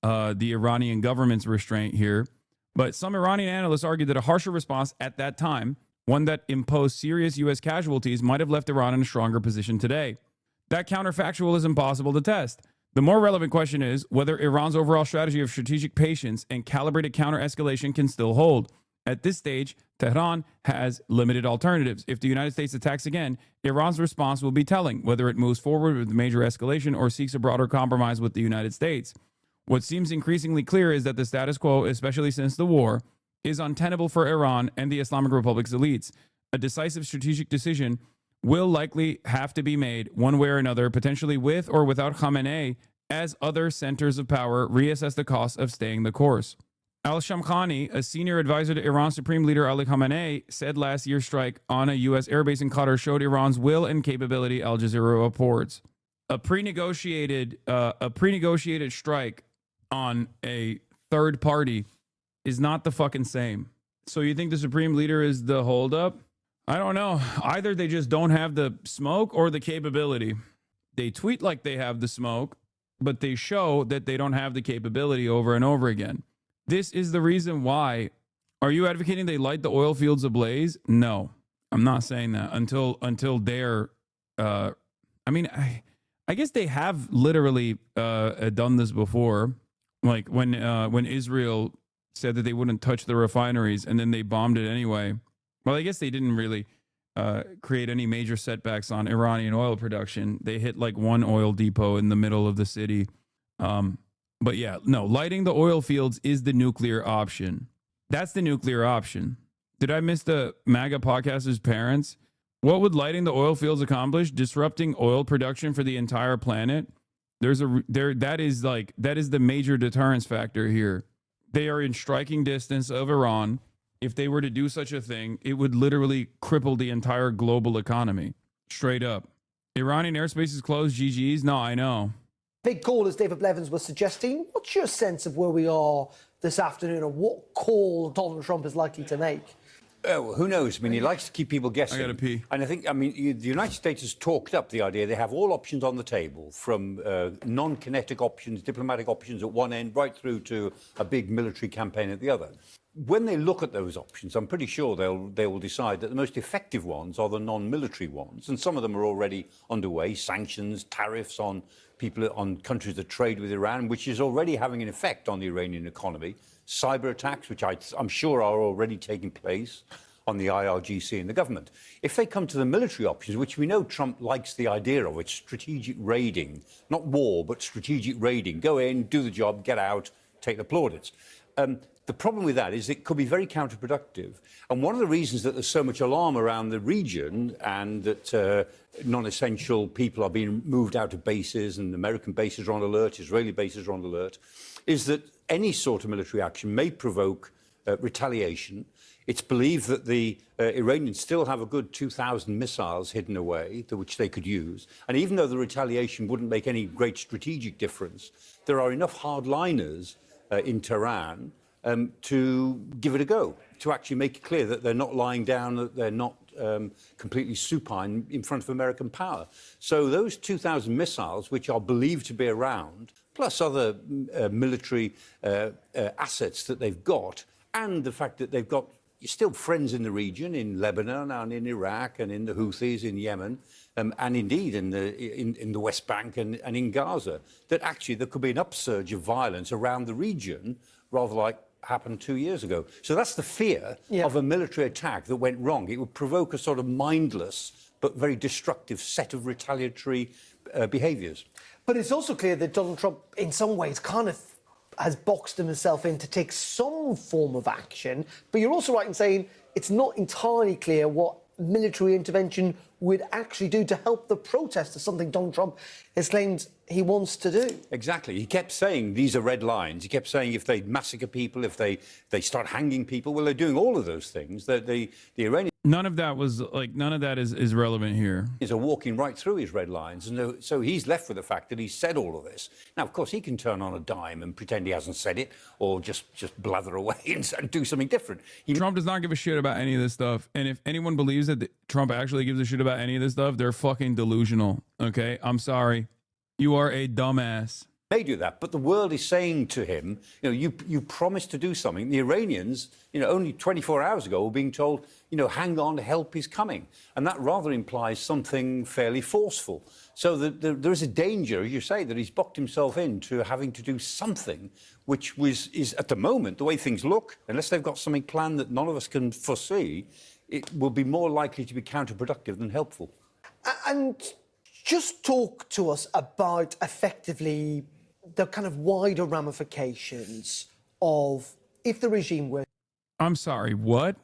the Iranian government's restraint here. But some Iranian analysts argue that a harsher response at that time, one that imposed serious U.S. casualties, might have left Iran in a stronger position today. That counterfactual is impossible to test. The more relevant question is whether Iran's overall strategy of strategic patience and calibrated counter-escalation can still hold. At this stage, Tehran has limited alternatives. If the United States attacks again, Iran's response will be telling, whether it moves forward with major escalation or seeks a broader compromise with the United States. What seems increasingly clear is that the status quo, especially since the war, is untenable for Iran and the Islamic Republic's elites. A decisive strategic decision will likely have to be made one way or another, potentially with or without Khamenei, as other centers of power reassess the cost of staying the course. Al-Shamkhani, a senior advisor to Iran's Supreme Leader Ali Khamenei, said last year's strike on a U.S. airbase in Qatar showed Iran's will and capability, Al Jazeera reports. A pre-negotiated strike on a third party is not the fucking same. So you think the Supreme Leader is the holdup? I don't know. Either they just don't have the smoke or the capability. They tweet like they have the smoke, but they show that they don't have the capability over and over again. This is the reason why. Are you advocating they light the oil fields ablaze? No, I'm not saying that until they're, I mean, I guess they have literally done this before. Like when Israel said that they wouldn't touch the refineries and then they bombed it anyway. Well, I guess they didn't really create any major setbacks on Iranian oil production. They hit like one oil depot in the middle of the city. But yeah, no, lighting the oil fields is the nuclear option. That's the nuclear option. Did I miss the MAGA podcaster's parents? What would lighting the oil fields accomplish? Disrupting oil production for the entire planet. That is the major deterrence factor here. They are in striking distance of Iran. If they were to do such a thing, it would literally cripple the entire global economy. Straight up. Iranian airspace is closed, GG's? No, I know. Big call, as David Blevins was suggesting. What's your sense of where we are this afternoon and what call Donald Trump is likely to make? Well, who knows? I mean, he likes to keep people guessing. I gotta pee. And I think, the United States has talked up the idea they have all options on the table, from non-kinetic options, diplomatic options at one end, right through to a big military campaign at the other. When they look at those options, I'm pretty sure they will decide that the most effective ones are the non-military ones, and some of them are already underway. Sanctions, tariffs on countries that trade with Iran, which is already having an effect on the Iranian economy. Cyber attacks, which I'm sure are already taking place on the IRGC and the government. If they come to the military options, which we know Trump likes the idea of, it's strategic raiding, not war, but strategic raiding. Go in, do the job, get out, take the plaudits. The problem with that is it could be very counterproductive. And one of the reasons that there's so much alarm around the region and that non-essential people are being moved out of bases and American bases are on alert, Israeli bases are on alert, is that any sort of military action may provoke retaliation. It's believed that the Iranians still have a good 2,000 missiles hidden away, which they could use. And even though the retaliation wouldn't make any great strategic difference, there are enough hardliners in Tehran to give it a go, to actually make it clear that they're not lying down, that they're not completely supine in front of American power. So those 2,000 missiles, which are believed to be around, plus other military assets that they've got, and the fact that they've got still friends in the region, in Lebanon and in Iraq and in the Houthis in Yemen, and indeed in the West Bank and in Gaza, that actually there could be an upsurge of violence around the region, rather like happened 2 years ago. So that's the fear of a military attack that went wrong. It would provoke a sort of mindless but very destructive set of retaliatory behaviours. But it's also clear that Donald Trump, in some ways, kind of has boxed himself in to take some form of action. But you're also right in saying it's not entirely clear what military intervention would actually do to help the protesters, something Donald Trump has claimed he wants to do. Exactly. He kept saying these are red lines. He kept saying if they massacre people, if they start hanging people, well, they're doing all of those things. The Iranians... None of that is relevant here. Are walking right through his red lines, and so he's left with the fact that he said all of this. Now, of course, he can turn on a dime and pretend he hasn't said it, or just blather away and do something different. Trump does not give a shit about any of this stuff, and if anyone believes that Trump actually gives a shit about any of this stuff, they're fucking delusional. Okay, I'm sorry, you are a dumbass. They do that, but the world is saying to him, you promised to do something. The Iranians, only 24 hours ago were being told, hang on, help is coming. And that rather implies something fairly forceful. So there is a danger, as you say, that he's boxed himself into having to do something which is at the moment, the way things look, unless they've got something planned that none of us can foresee, it will be more likely to be counterproductive than helpful. And just talk to us about effectively the kind of wider ramifications of if the regime were... I'm sorry, what?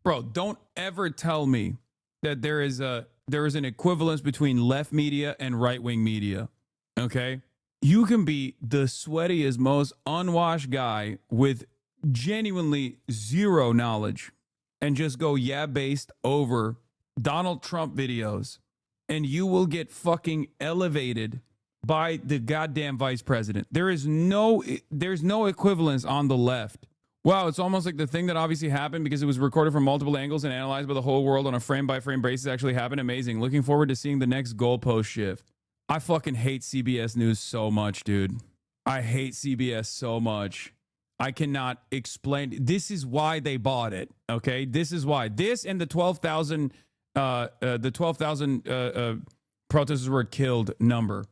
Bro, don't ever tell me that there is an equivalence between left media and right-wing media, okay? You can be the sweatiest, most unwashed guy with genuinely zero knowledge and just go based over Donald Trump videos, and you will get fucking elevated by the goddamn vice president. There's no equivalence on the left. Wow, it's almost like the thing that obviously happened because it was recorded from multiple angles and analyzed by the whole world on a frame-by-frame basis actually happened. Amazing. Looking forward to seeing the next goalpost shift. I fucking hate CBS News so much, dude. I hate CBS so much. I cannot explain. This is why they bought it, okay? This is why. This and the 12,000 protesters were killed number.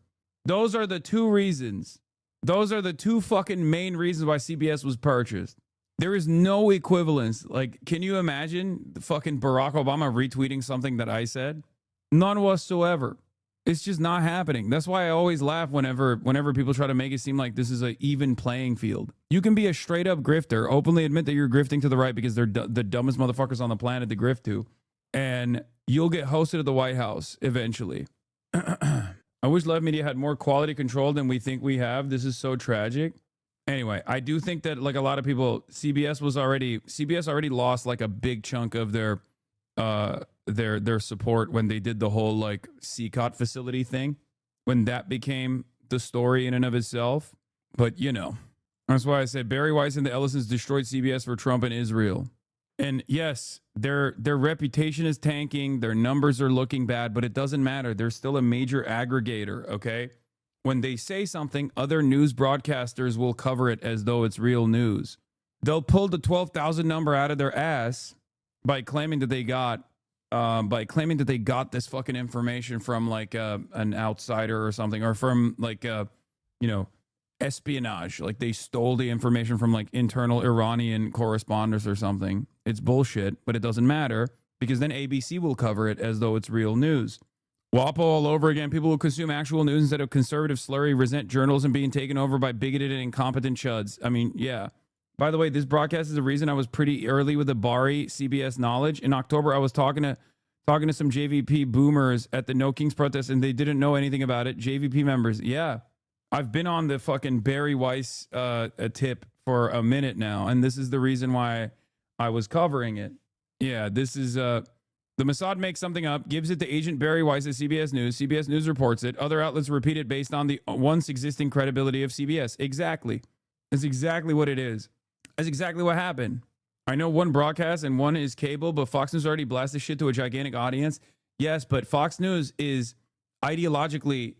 Those are the two reasons. Those are the two fucking main reasons why CBS was purchased. There is no equivalence. Like, can you imagine the fucking Barack Obama retweeting something that I said? None whatsoever. It's just not happening. That's why I always laugh whenever people try to make it seem like this is an even playing field. You can be a straight up grifter, openly admit that you're grifting to the right because they're the dumbest motherfuckers on the planet to grift to, and you'll get hosted at the White House eventually. I wish left media had more quality control than we think we have. This is so tragic. Anyway, I do think that, like a lot of people, CBS already lost like a big chunk of their support when they did the whole like CCOT facility thing, when that became the story in and of itself. But you know, that's why I said Barry Weiss and the Ellisons destroyed CBS for Trump and Israel. And yes, their reputation is tanking, their numbers are looking bad, but it doesn't matter. They're still a major aggregator, okay? When they say something, other news broadcasters will cover it as though it's real news. They'll pull the 12,000 number out of their ass by claiming that they got this fucking information from like an outsider or something, or from like espionage. Like they stole the information from like internal Iranian correspondents or something. It's bullshit, but it doesn't matter because then ABC will cover it as though it's real news. WAPO all over again. People who consume actual news instead of conservative slurry resent journalism being taken over by bigoted and incompetent chuds. I mean, yeah. By the way, this broadcast is the reason I was pretty early with the Bari CBS knowledge. In October, I was talking to some JVP boomers at the No Kings protest, and they didn't know anything about it. JVP members, yeah. I've been on the fucking Barry Weiss tip for a minute now, and this is the reason why I was covering it. Yeah, this is... The Mossad makes something up, gives it to Agent Barry Weiss at CBS News. CBS News reports it. Other outlets repeat it based on the once existing credibility of CBS. Exactly. That's exactly what it is. That's exactly what happened. I know one broadcast and one is cable, but Fox News already blasted shit to a gigantic audience. Yes, but Fox News is ideologically...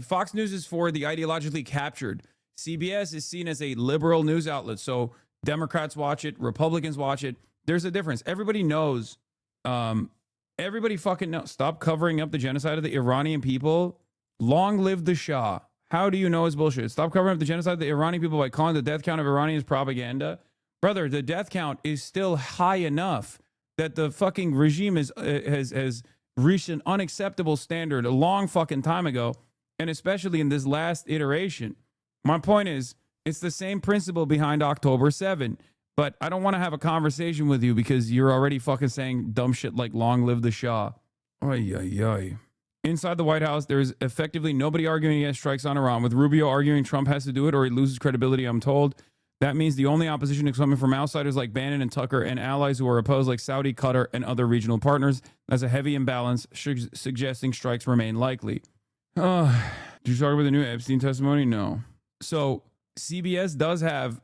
Fox News is for the ideologically captured. CBS is seen as a liberal news outlet, so Democrats watch it, Republicans watch it. There's a difference. Everybody knows... everybody fucking knows. Stop covering up the genocide of the Iranian people. Long live the Shah. How do you know it's bullshit? Stop covering up the genocide of the Iranian people by calling the death count of Iranians propaganda. Brother, the death count is still high enough that the fucking regime has reached an unacceptable standard a long fucking time ago, and especially in this last iteration. My point is, it's the same principle behind October 7. But I don't want to have a conversation with you because you're already fucking saying dumb shit like long live the Shah. Ay, ay, ay. Inside the White House, there's effectively nobody arguing against strikes on Iran, with Rubio arguing Trump has to do it or he loses credibility, I'm told. That means the only opposition is coming from outsiders like Bannon and Tucker and allies who are opposed like Saudi, Qatar, and other regional partners. That's a heavy imbalance, suggesting strikes remain likely. Did you talk about the new Epstein testimony? No. So CBS does have...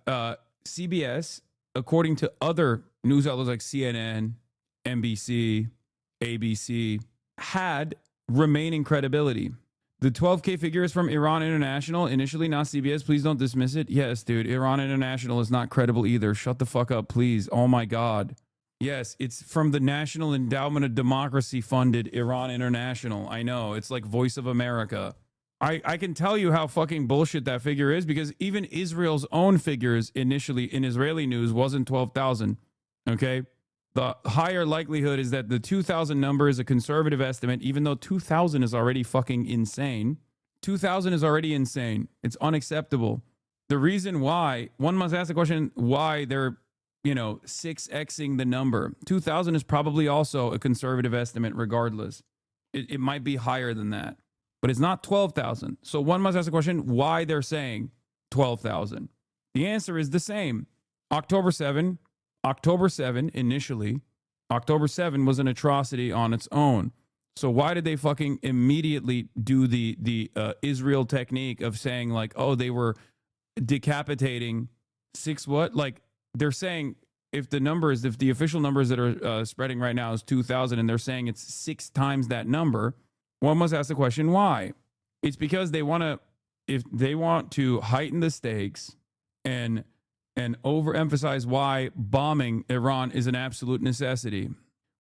CBS... according to other news outlets like CNN, NBC, ABC, had remaining credibility. The 12K figure is from Iran International, initially, not CBS. Please don't dismiss it. Yes, dude, Iran International is not credible either. Shut the fuck up, please. Oh my God. Yes, it's from the National Endowment of Democracy funded Iran International. I know, it's like Voice of America. I can tell you how fucking bullshit that figure is because even Israel's own figures initially in Israeli news wasn't 12,000. Okay. The higher likelihood is that the 2,000 number is a conservative estimate, even though 2,000 is already fucking insane. 2,000 is already insane. It's unacceptable. The reason why, one must ask the question, why they're, 6xing the number. 2,000 is probably also a conservative estimate regardless. It might be higher than that. But it's not 12,000. So one must ask the question why they're saying 12,000. The answer is the same. October 7 initially, October 7 was an atrocity on its own. So why did they fucking immediately do the Israel technique of saying like, oh, they were decapitating six what? Like they're saying if the official numbers that are spreading right now is 2,000 and they're saying it's 6 times that number, one must ask the question why? It's because they want to heighten the stakes and overemphasize why bombing Iran is an absolute necessity.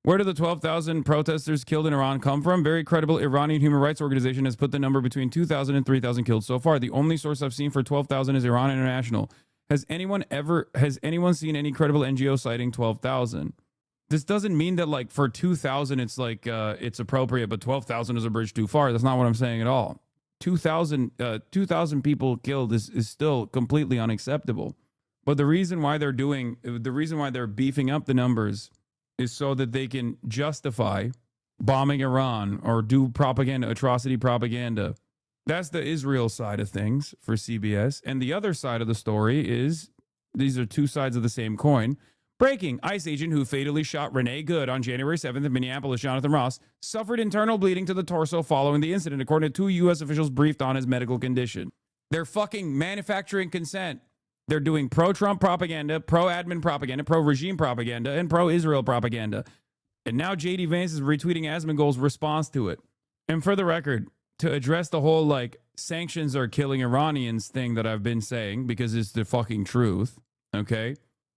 Where do the 12,000 protesters killed in Iran come from? Very credible Iranian human rights organization has put the number between 2,000 and 3,000 killed so far. The only source I've seen for 12,000 is Iran International. Has anyone seen any credible NGO citing 12,000? This doesn't mean that like for 2,000 it's like it's appropriate, but 12,000 is a bridge too far. That's not what I'm saying at all. 2,000 people killed is still completely unacceptable. But the reason why they're beefing up the numbers is so that they can justify bombing Iran or do propaganda, atrocity propaganda. That's the Israel side of things for CBS. And the other side of the story is, these are two sides of the same coin. Breaking, ICE agent who fatally shot Renee Good on January 7th in Minneapolis, Jonathan Ross, suffered internal bleeding to the torso following the incident, according to 2 U.S. officials briefed on his medical condition. They're fucking manufacturing consent. They're doing pro-Trump propaganda, pro-admin propaganda, pro-regime propaganda, and pro-Israel propaganda. And now J.D. Vance is retweeting Asmongold's response to it. And for the record, to address the whole, like, sanctions are killing Iranians thing that I've been saying, because it's the fucking truth, okay?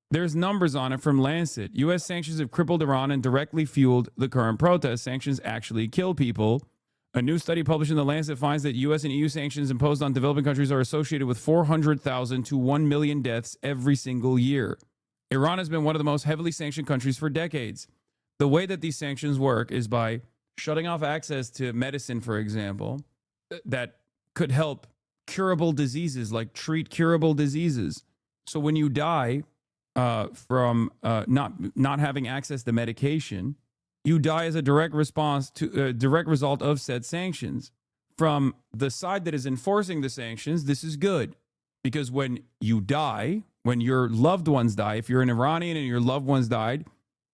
There's numbers on it from Lancet. U.S. sanctions have crippled Iran and directly fueled the current protests. Sanctions actually kill people. A new study published in The Lancet finds that U.S. and EU sanctions imposed on developing countries are associated with 400,000 to 1 million deaths every single year. Iran has been one of the most heavily sanctioned countries for decades. The way that these sanctions work is by shutting off access to medicine, for example, that could help curable diseases, like treat curable diseases. So when you die from not having access to medication, you die as a direct response to a direct result of said sanctions. From the side that is enforcing the sanctions, this is good, because when you die, when your loved ones die, if you're an Iranian and your loved ones died,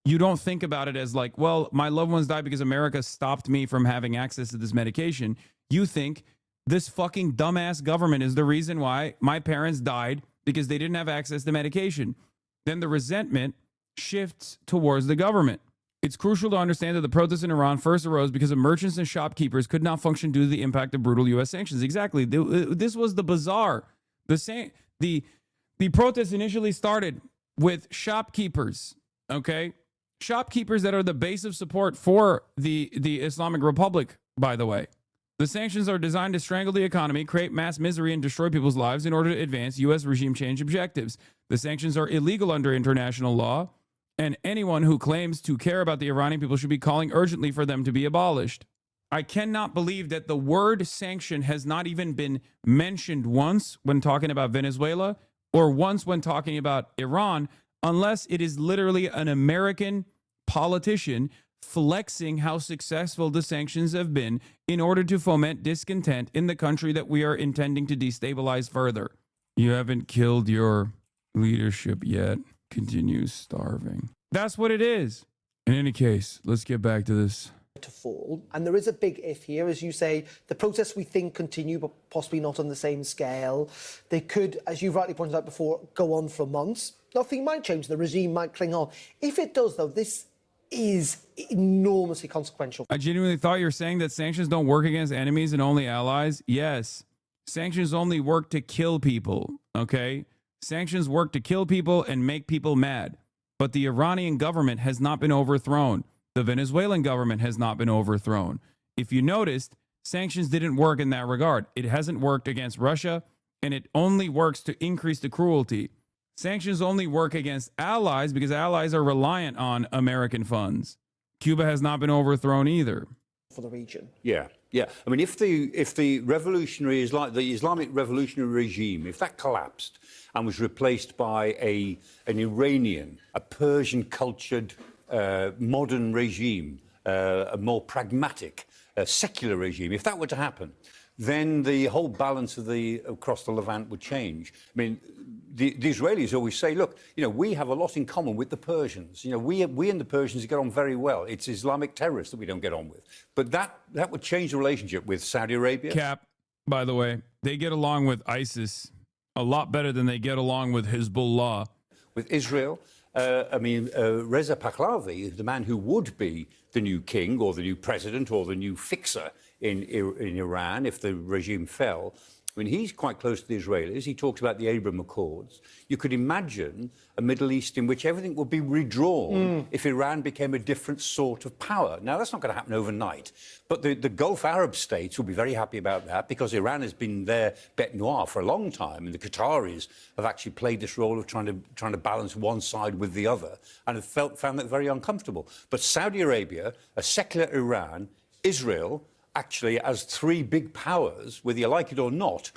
you don't think about it as like, well, my loved ones died because America stopped me from having access to this medication. You think this fucking dumbass government is the reason why my parents died, because they didn't have access to medication. Then the resentment shifts towards the government. It's crucial to understand that the protests in Iran first arose because merchants and shopkeepers could not function due to the impact of brutal U.S. sanctions. Exactly. This was the bazaar. The protests initially started with shopkeepers, okay? Shopkeepers that are the base of support for the Islamic Republic, by the way. The sanctions are designed to strangle the economy, create mass misery, and destroy people's lives in order to advance U.S. regime change objectives. The sanctions are illegal under international law, and anyone who claims to care about the Iranian people should be calling urgently for them to be abolished. I cannot believe that the word sanction has not even been mentioned once when talking about Venezuela or once when talking about Iran, unless it is literally an American politician flexing how successful the sanctions have been in order to foment discontent in the country that we are intending to destabilize further. You haven't killed your leadership yet. Continues starving. That's what it is. In any case, let's get back to this. To fall, and there is a big if here, as you say. The protests we think continue, but possibly not on the same scale. They could, as you rightly pointed out before, go on for months. Nothing might change. The regime might cling on. If it does, though, this is enormously consequential. I genuinely thought you were saying that sanctions don't work against enemies and only allies. Yes, sanctions only work to kill people. Okay. Sanctions work to kill people and make people mad. But the Iranian government has not been overthrown. The Venezuelan government has not been overthrown. If you noticed, sanctions didn't work in that regard. It hasn't worked against Russia, and it only works to increase the cruelty. Sanctions only work against allies because allies are reliant on American funds. Cuba has not been overthrown either. For the region. Yeah. I mean, if the revolutionary is like the Islamic revolutionary regime, if that collapsed and was replaced by an Iranian, a Persian-cultured modern regime, a more pragmatic, secular regime, if that were to happen, then the whole balance of across the Levant would change. I mean, the Israelis always say, look, we have a lot in common with the Persians. We and the Persians get on very well. It's Islamic terrorists that we don't get on with. But that would change the relationship with Saudi Arabia. Cap, by the way, they get along with ISIS a lot better than they get along with Hezbollah. With Israel, Reza Pahlavi, the man who would be the new king or the new president or the new fixer in Iran if the regime fell, I mean, he's quite close to the Israelis. He talks about the Abraham Accords. You could imagine a Middle East in which everything would be redrawn if Iran became a different sort of power. Now, that's not going to happen overnight. But the Gulf Arab states will be very happy about that because Iran has been their bête noire for a long time. And the Qataris have actually played this role of trying to balance one side with the other and have found that very uncomfortable. But Saudi Arabia, a secular Iran, Israel, actually as three big powers, whether you like it or not.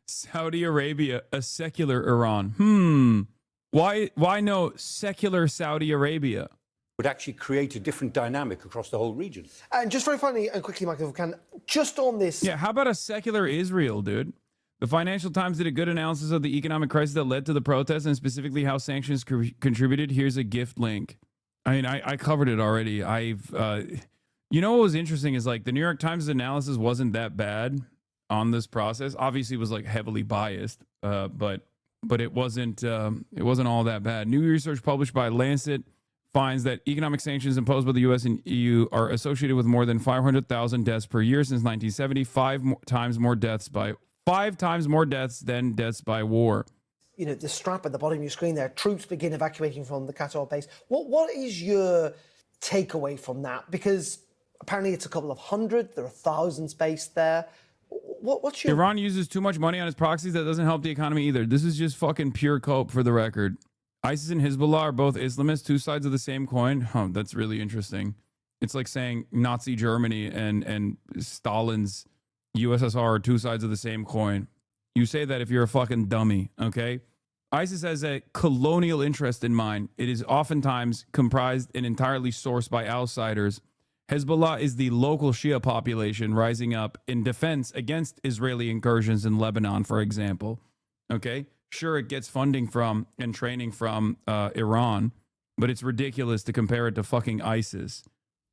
Saudi Arabia, a secular Iran. Why no secular Saudi Arabia? Would actually create a different dynamic across the whole region. And just very finally and quickly, Michael, if we can, just on this. Yeah, how about a secular Israel, dude? The Financial Times did a good analysis of the economic crisis that led to the protests and specifically how sanctions contributed. Here's a gift link. I mean, I covered it already. You know what was interesting is like the New York Times analysis wasn't that bad on this process. Obviously, it was like heavily biased, but it wasn't all that bad. New research published by Lancet finds that economic sanctions imposed by the U.S. and EU are associated with more than 500,000 deaths per year since 1970. Five times more deaths than deaths by war. The strap at the bottom of your screen there. Troops begin evacuating from the Qatar base. What is your takeaway from that? Because apparently it's a couple of hundred. There are thousands based there. What's your... Iran uses too much money on its proxies. That doesn't help the economy either. This is just fucking pure cope for the record. ISIS and Hezbollah are both Islamists, two sides of the same coin. That's really interesting. It's like saying Nazi Germany and Stalin's USSR are two sides of the same coin. You say that if you're a fucking dummy, okay? ISIS has a colonial interest in mind. It is oftentimes comprised and entirely sourced by outsiders. Hezbollah is the local Shia population rising up in defense against Israeli incursions in Lebanon, for example. Okay? Sure, it gets funding from and training from Iran, but it's ridiculous to compare it to fucking ISIS.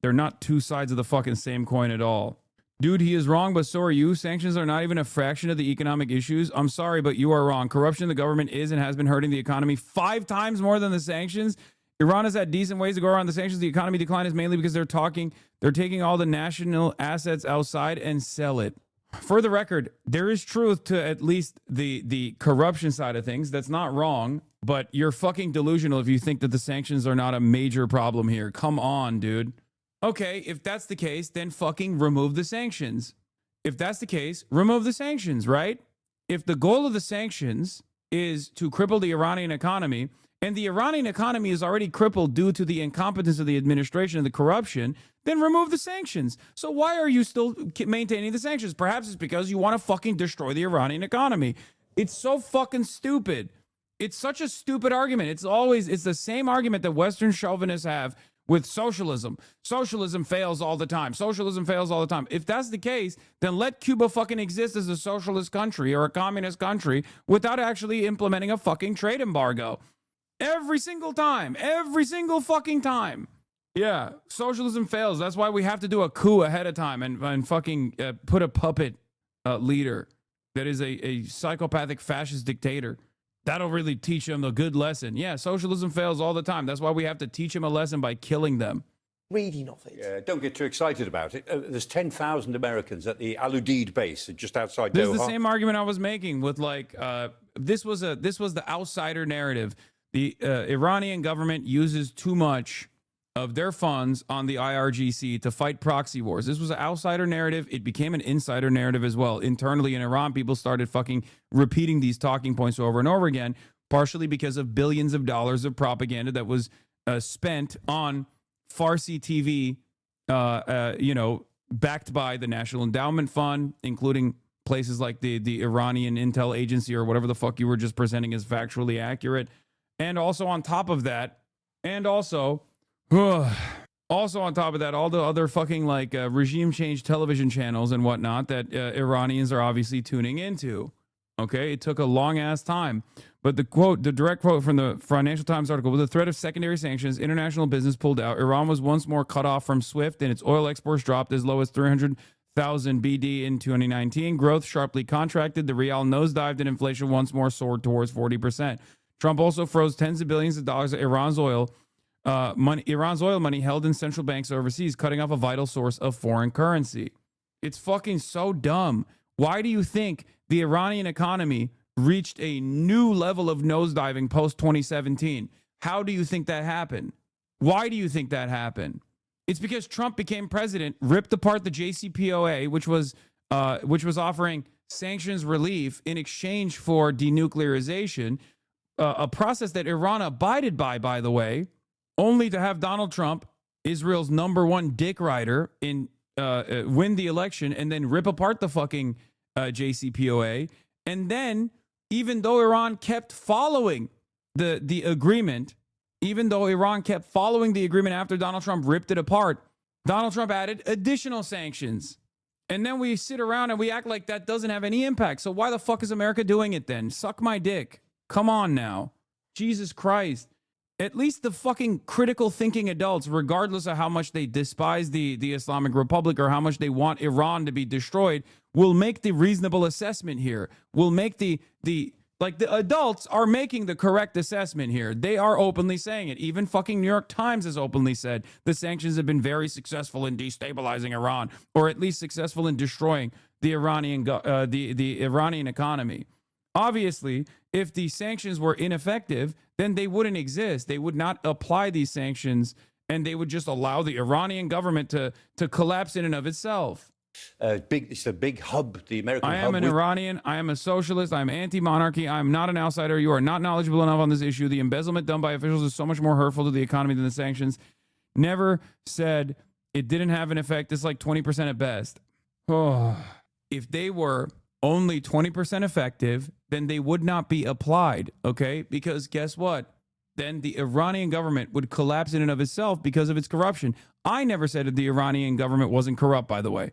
They're not two sides of the fucking same coin at all. Dude, he is wrong, but so are you. Sanctions are not even a fraction of the economic issues. I'm sorry, but you are wrong. Corruption in the government is and has been hurting the economy 5 times more than the sanctions. Iran has had decent ways to go around the sanctions. The economy decline is mainly because they're taking all the national assets outside and sell it. For the record, there is truth to at least the corruption side of things. That's not wrong, but you're fucking delusional if you think that the sanctions are not a major problem here. Come on, dude. Okay, if that's the case, then fucking remove the sanctions. If that's the case, remove the sanctions, right? If the goal of the sanctions is to cripple the Iranian economy, and the Iranian economy is already crippled due to the incompetence of the administration and the corruption, then remove the sanctions. So why are you still maintaining the sanctions? Perhaps it's because you want to fucking destroy the Iranian economy. It's so fucking stupid. It's such a stupid argument. It's the same argument that Western chauvinists have with socialism. Socialism fails all the time. Socialism fails all the time. If that's the case, then let Cuba fucking exist as a socialist country or a communist country without actually implementing a fucking trade embargo. Every single time. Every single fucking time. Yeah, socialism fails. That's why we have to do a coup ahead of time and fucking put a puppet leader that is a psychopathic fascist dictator. That'll really teach them a good lesson. Yeah, socialism fails all the time. That's why we have to teach them a lesson by killing them. Reading of it. Yeah, don't get too excited about it. There's 10,000 Americans at the Al Udeid base just outside Doha. This is the same argument I was making with this was the outsider narrative. The Iranian government uses too much of their funds on the IRGC to fight proxy wars. This was an outsider narrative. It became an insider narrative as well. Internally in Iran, people started fucking repeating these talking points over and over again, partially because of billions of dollars of propaganda that was spent on Farsi TV, backed by the National Endowment Fund, including places like the Iranian Intel Agency or whatever the fuck you were just presenting as factually accurate. And also on top of that, Also, on top of that, all the other fucking like regime change television channels and whatnot that Iranians are obviously tuning into. Okay, it took a long ass time, but the direct quote from the Financial Times article: with the threat of secondary sanctions, international business pulled out. Iran was once more cut off from SWIFT, and its oil exports dropped as low as 300,000 BD in 2019. Growth sharply contracted. The rial nosedived, and inflation once more soared towards 40%. Trump also froze tens of billions of dollars of Iran's oil money held in central banks overseas, cutting off a vital source of foreign currency. It's fucking so dumb. Why do you think the Iranian economy reached a new level of nosediving post 2017? How do you think that happened? Why do you think that happened? It's because Trump became president, ripped apart the JCPOA, which was offering sanctions relief in exchange for denuclearization, a process that Iran abided by the way, only to have Donald Trump, Israel's #1 dick rider, win the election and then rip apart the fucking JCPOA. And then, even though Iran kept following the agreement, even though Iran kept following the agreement after Donald Trump ripped it apart, Donald Trump added additional sanctions. And then we sit around and we act like that doesn't have any impact. So why the fuck is America doing it then? Suck my dick. Come on now. Jesus Christ. At least the fucking critical thinking adults, regardless of how much they despise the Islamic Republic or how much they want Iran to be destroyed, will make the reasonable assessment here. Will make the adults are making the correct assessment here. They are openly saying it. Even fucking New York Times has openly said the sanctions have been very successful in destabilizing Iran, or at least successful in destroying the Iranian economy. Obviously, if the sanctions were ineffective, then they wouldn't exist. They would not apply these sanctions, and they would just allow the Iranian government to collapse in and of itself. It's a big hub, the American hub. I am an Iranian. I am a socialist. I am anti-monarchy. I am not an outsider. You are not knowledgeable enough on this issue. The embezzlement done by officials is so much more hurtful to the economy than the sanctions. Never said it didn't have an effect. It's like 20% at best. Oh, if they were only 20% effective, then they would not be applied, okay? Because guess what? Then the Iranian government would collapse in and of itself because of its corruption. I never said that the Iranian government wasn't corrupt, by the way.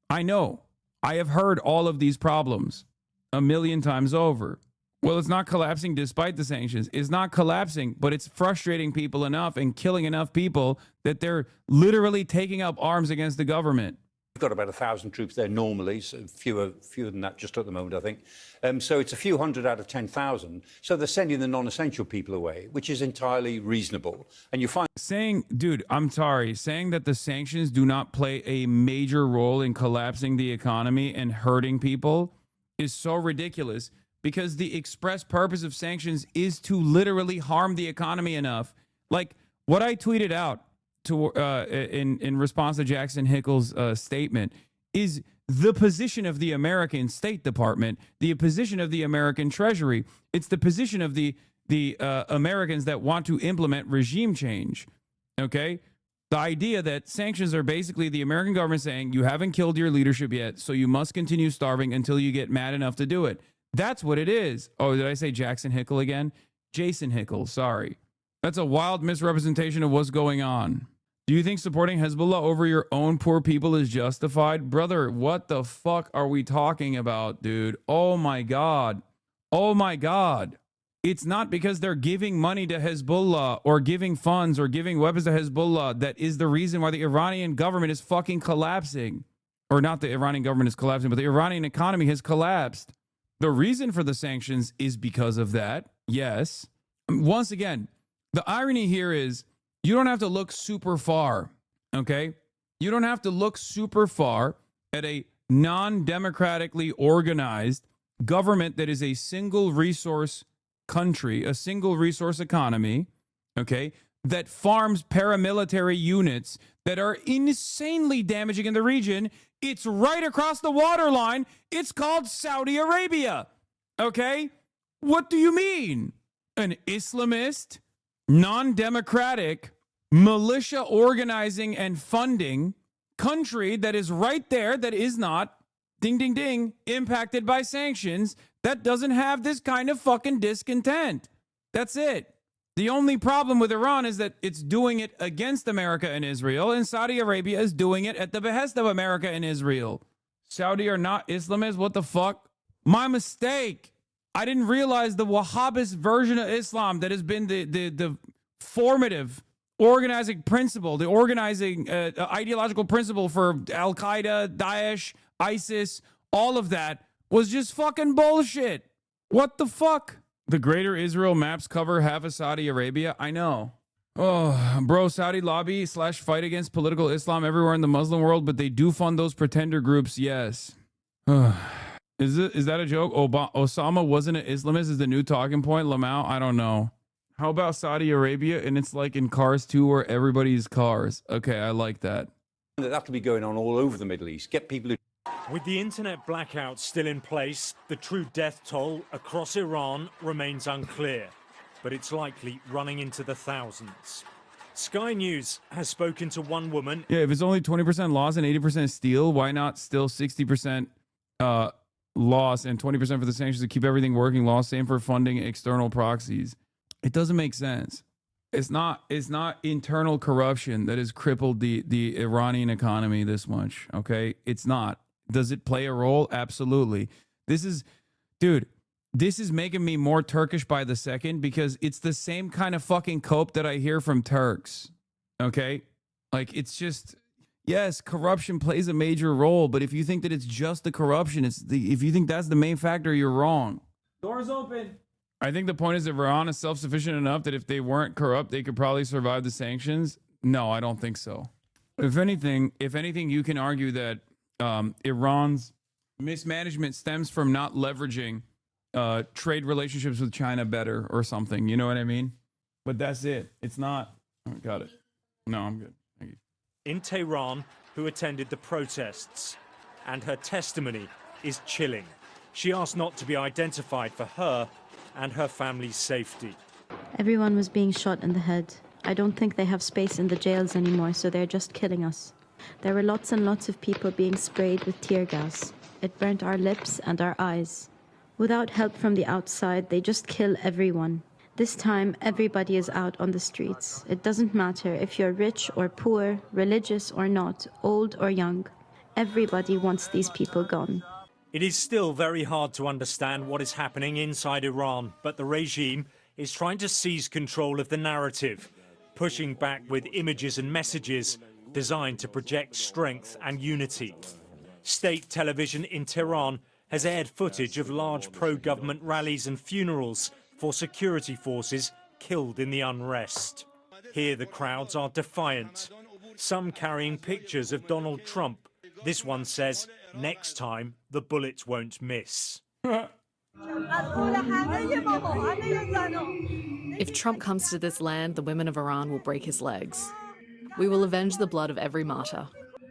I know. I have heard all of these problems a million times over. Well, it's not collapsing despite the sanctions. It's not collapsing, but it's frustrating people enough and killing enough people that they're literally taking up arms against the government. We've got about 1,000 troops there normally, so fewer than that just at the moment, I think. So it's a few hundred out of 10,000. So they're sending the non-essential people away, which is entirely reasonable. And you find saying that the sanctions do not play a major role in collapsing the economy and hurting people is so ridiculous, because the express purpose of sanctions is to literally harm the economy enough. Like what I tweeted out in response to Jackson Hickle's statement is the position of the American State Department, the position of the American Treasury. It's the position of the Americans that want to implement regime change. Okay? The idea that sanctions are basically the American government saying you haven't killed your leadership yet, so you must continue starving until you get mad enough to do it. That's what it is. Oh, did I say Jackson Hickle again? Jason Hickle, sorry. That's a wild misrepresentation of what's going on. Do you think supporting Hezbollah over your own poor people is justified? Brother, what the fuck are we talking about, dude? Oh my God. Oh my God. It's not because they're giving money to Hezbollah or giving funds or giving weapons to Hezbollah that is the reason why the Iranian government is fucking collapsing. Or not the Iranian government is collapsing, but the Iranian economy has collapsed. The reason for the sanctions is because of that. Yes. Once again, the irony here is you don't have to look super far, okay? You don't have to look super far at a non-democratically organized government that is a single resource country, a single resource economy, okay, that farms paramilitary units that are insanely damaging in the region. It's right across the waterline. It's called Saudi Arabia, okay? What do you mean? An Islamist, non-democratic, militia organizing and funding country that is right there, that is not, ding, ding, ding, impacted by sanctions, that doesn't have this kind of fucking discontent. That's it. The only problem with Iran is that it's doing it against America and Israel, and Saudi Arabia is doing it at the behest of America and Israel. Saudi are not Islamists? What the fuck? My mistake. I didn't realize the Wahhabist version of Islam that has been the formative organizing principle, the organizing ideological principle for Al-Qaeda, Daesh, ISIS, all of that was just fucking bullshit. What the fuck? The greater Israel maps cover half of Saudi Arabia. I know. Oh, bro, Saudi lobby / fight against political Islam everywhere in the Muslim world, but they do fund those pretender groups. Yes. Is that a joke? Osama wasn't an Islamist is the new talking point. Lamau, I don't know. How about Saudi Arabia? And it's like in Cars 2 where everybody's cars. Okay, I like that. That'll be going on all over the Middle East. Get people who... With the internet blackout still in place, the true death toll across Iran remains unclear, but it's likely running into the thousands. Sky News has spoken to one woman. Yeah, if it's only 20% loss and 80% steal, why not still 60% loss and 20% for the sanctions to keep everything working? Loss, same for funding external proxies. It doesn't make sense. It's not internal corruption that has crippled the Iranian economy this much, okay? It's not. Does it play a role? Absolutely. This is making me more Turkish by the second because it's the same kind of fucking cope that I hear from Turks, okay? Like, it's just, yes, corruption plays a major role, but if you think that it's just the corruption, if you think that's the main factor, you're wrong. Doors open. I think the point is that Iran is self-sufficient enough that if they weren't corrupt, they could probably survive the sanctions. No, I don't think so. If anything, you can argue that Iran's mismanagement stems from not leveraging trade relationships with China better or something. You know what I mean? But that's it. It's not. Oh, got it. No, I'm good. Thank you. In Tehran, who attended the protests, and her testimony is chilling. She asked not to be identified for her and her family's safety. Everyone was being shot in the head. I don't think they have space in the jails anymore, so they're just killing us. There were lots and lots of people being sprayed with tear gas. It burnt our lips and our eyes. Without help from the outside, they just kill everyone. This time, everybody is out on the streets. It doesn't matter if you're rich or poor, religious or not, old or young. Everybody wants these people gone. It is still very hard to understand what is happening inside Iran, but the regime is trying to seize control of the narrative, pushing back with images and messages designed to project strength and unity. State television in Tehran has aired footage of large pro-government rallies and funerals for security forces killed in the unrest. Here the crowds are defiant, some carrying pictures of Donald Trump. This one says, "Next time, the bullets won't miss." If Trump comes to this land, the women of Iran will break his legs. We will avenge the blood of every martyr.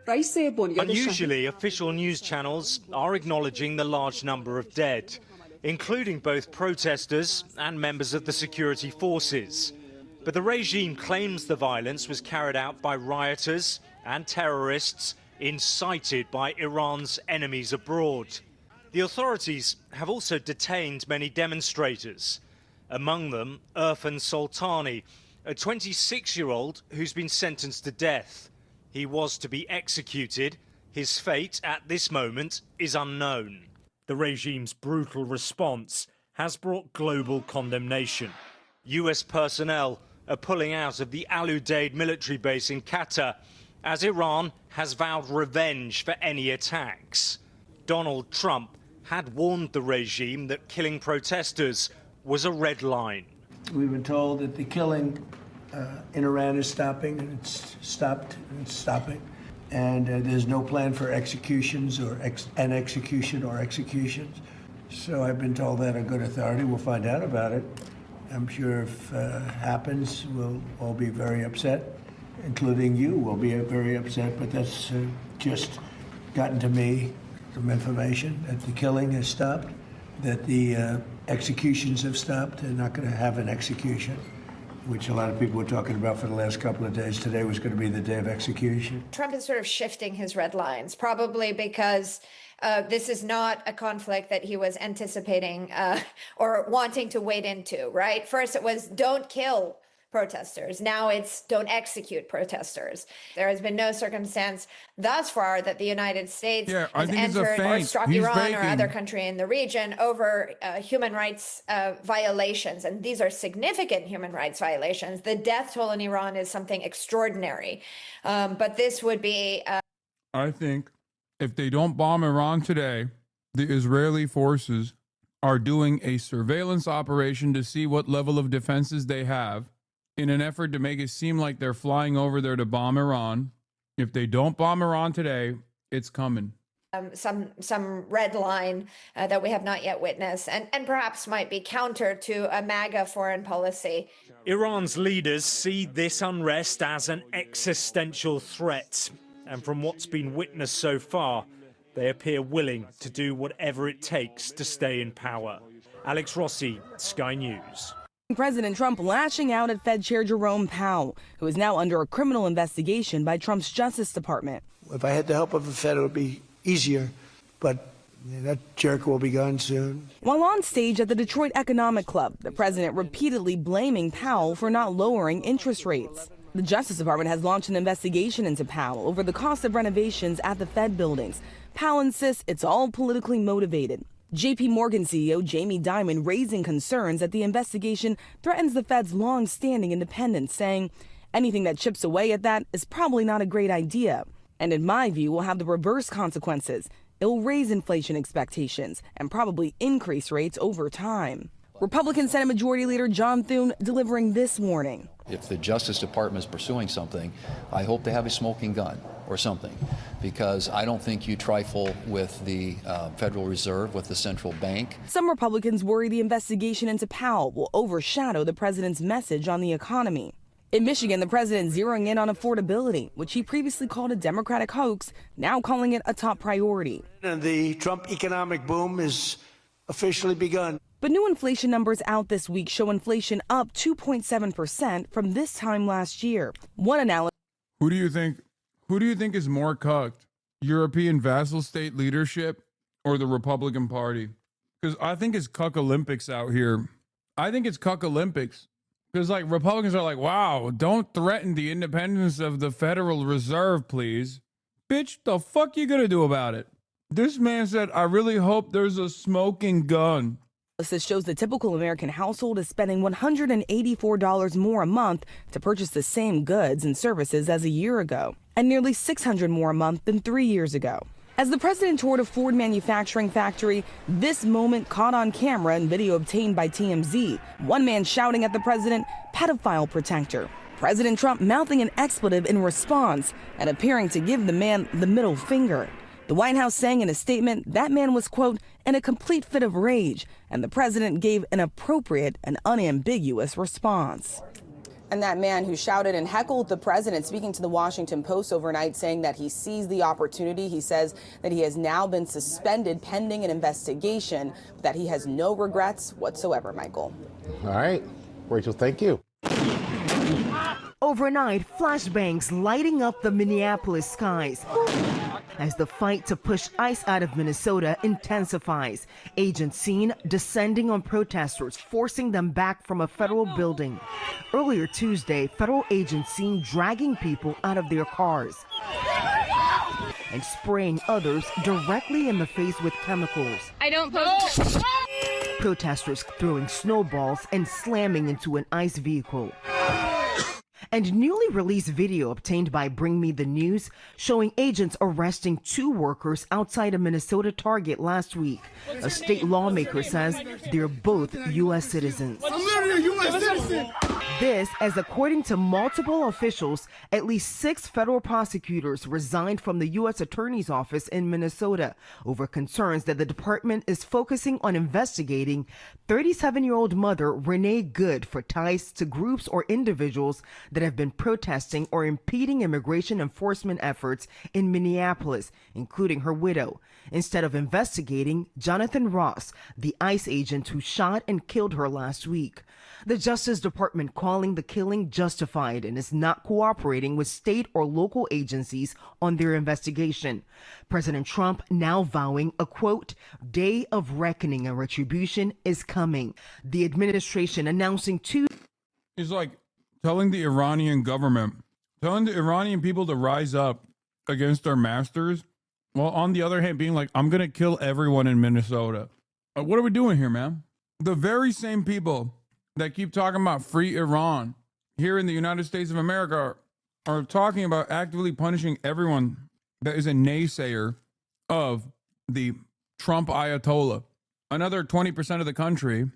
Unusually, official news channels are acknowledging the large number of dead, including both protesters and members of the security forces. But the regime claims the violence was carried out by rioters and terrorists incited by Iran's enemies abroad. The authorities have also detained many demonstrators, among them Irfan Soltani, a 26-year-old who's been sentenced to death. He was to be executed. His fate at this moment is unknown. The regime's brutal response has brought global condemnation. US personnel are pulling out of the Al Udeid military base in Qatar as Iran has vowed revenge for any attacks. Donald Trump had warned the regime that killing protesters was a red line. We've been told that the killing in Iran is stopping, and it's stopped, and it's stopping. And there's no plan for executions or an execution or executions. So I've been told that a good authority. We'll find out about it. I'm sure if it happens, we'll all be very upset, including you will be very upset, but that's just gotten to me, some information that the killing has stopped, that the executions have stopped. They're not going to have an execution. which a lot of people were talking about for the last couple of days. Today was going to be the day of execution. Trump is sort of shifting his red lines, probably because this is not a conflict that he was anticipating or wanting to wade into, right? First, it was don't kill protesters. Now it's don't execute protesters. There has been no circumstance thus far that the United States has entered or struck Iran or other country in the region over human rights violations. And these are significant human rights violations. The death toll in Iran is something extraordinary. But this would be... I think if they don't bomb Iran today, the Israeli forces are doing a surveillance operation to see what level of defenses they have, in an effort to make it seem like they're flying over there to bomb Iran. If they don't bomb Iran today, it's coming. Some red line that we have not yet witnessed and perhaps might be counter to a MAGA foreign policy. Iran's leaders see this unrest as an existential threat. And from what's been witnessed so far, they appear willing to do whatever it takes to stay in power. Alex Rossi, Sky News. President Trump lashing out at Fed Chair Jerome Powell, who is now under a criminal investigation by Trump's Justice Department. If I had the help of the Fed, it would be easier, but that jerk will be gone soon. While on stage at the Detroit Economic Club, the president repeatedly blaming Powell for not lowering interest rates. The Justice Department has launched an investigation into Powell over the cost of renovations at the Fed buildings. Powell insists it's all politically motivated. J.P. Morgan CEO Jamie Dimon raising concerns that the investigation threatens the Fed's long-standing independence, saying anything that chips away at that is probably not a great idea. And in my view, will have the reverse consequences. It will raise inflation expectations and probably increase rates over time. Republican Senate Majority Leader John Thune delivering this warning. If the Justice Department is pursuing something, I hope they have a smoking gun or something, because I don't think you trifle with the Federal Reserve, with the central bank. Some Republicans worry the investigation into Powell will overshadow the president's message on the economy. In Michigan, the president zeroing in on affordability, which he previously called a Democratic hoax, now calling it a top priority. And the Trump economic boom is officially begun. But new inflation numbers out this week show inflation up 2.7% from this time last year. One analyst. Who do you think is more cucked? European vassal state leadership or the Republican Party? Because I think it's cuck Olympics out here. I think it's cuck Olympics. Because like Republicans are like, wow, don't threaten the independence of the Federal Reserve, please. Bitch, the fuck you gonna do about it? This man said, I really hope there's a smoking gun. This shows the typical American household is spending $184 more a month to purchase the same goods and services as a year ago, and nearly $600 more a month than 3 years ago. As the president toured a Ford manufacturing factory, this moment caught on camera and video obtained by TMZ. One man shouting at the president, pedophile protector. President Trump mouthing an expletive in response and appearing to give the man the middle finger. The White House saying in a statement that man was, quote, in a complete fit of rage, and the president gave an appropriate and unambiguous response. And that man who shouted and heckled the president, speaking to the Washington Post overnight, saying that he seized the opportunity. He says that he has now been suspended pending an investigation, but that he has no regrets whatsoever, Michael. All right. Rachel, thank you. Overnight, flashbangs lighting up the Minneapolis skies as the fight to push ICE out of Minnesota intensifies. Agents seen descending on protesters, forcing them back from a federal building. Earlier Tuesday, federal agents seen dragging people out of their cars and spraying others directly in the face with chemicals. I don't post. Protesters throwing snowballs and slamming into an ICE vehicle. And newly released video obtained by Bring Me the News showing agents arresting 2 workers outside a Minnesota Target last week. A state lawmaker says they're both U.S. citizens. I'm literally a U.S. citizen. This, as according to multiple officials, at least 6 federal prosecutors resigned from the U.S. Attorney's Office in Minnesota over concerns that the department is focusing on investigating 37-year-old mother Renee Good for ties to groups or individuals that have been protesting or impeding immigration enforcement efforts in Minneapolis, including her widow, instead of investigating Jonathan Ross, the ICE agent who shot and killed her last week. The Justice Department called calling the killing justified and is not cooperating with state or local agencies on their investigation. President Trump now vowing a, quote, day of reckoning and retribution is coming. The administration announcing Tuesday. He's like telling the Iranian government, telling the Iranian people to rise up against their masters, while on the other hand being like, I'm going to kill everyone in Minnesota. What are we doing here, man? The very same people that keep talking about free Iran here in the United States of America are talking about actively punishing everyone that is a naysayer of the Trump Ayatollah. Another 20% of the country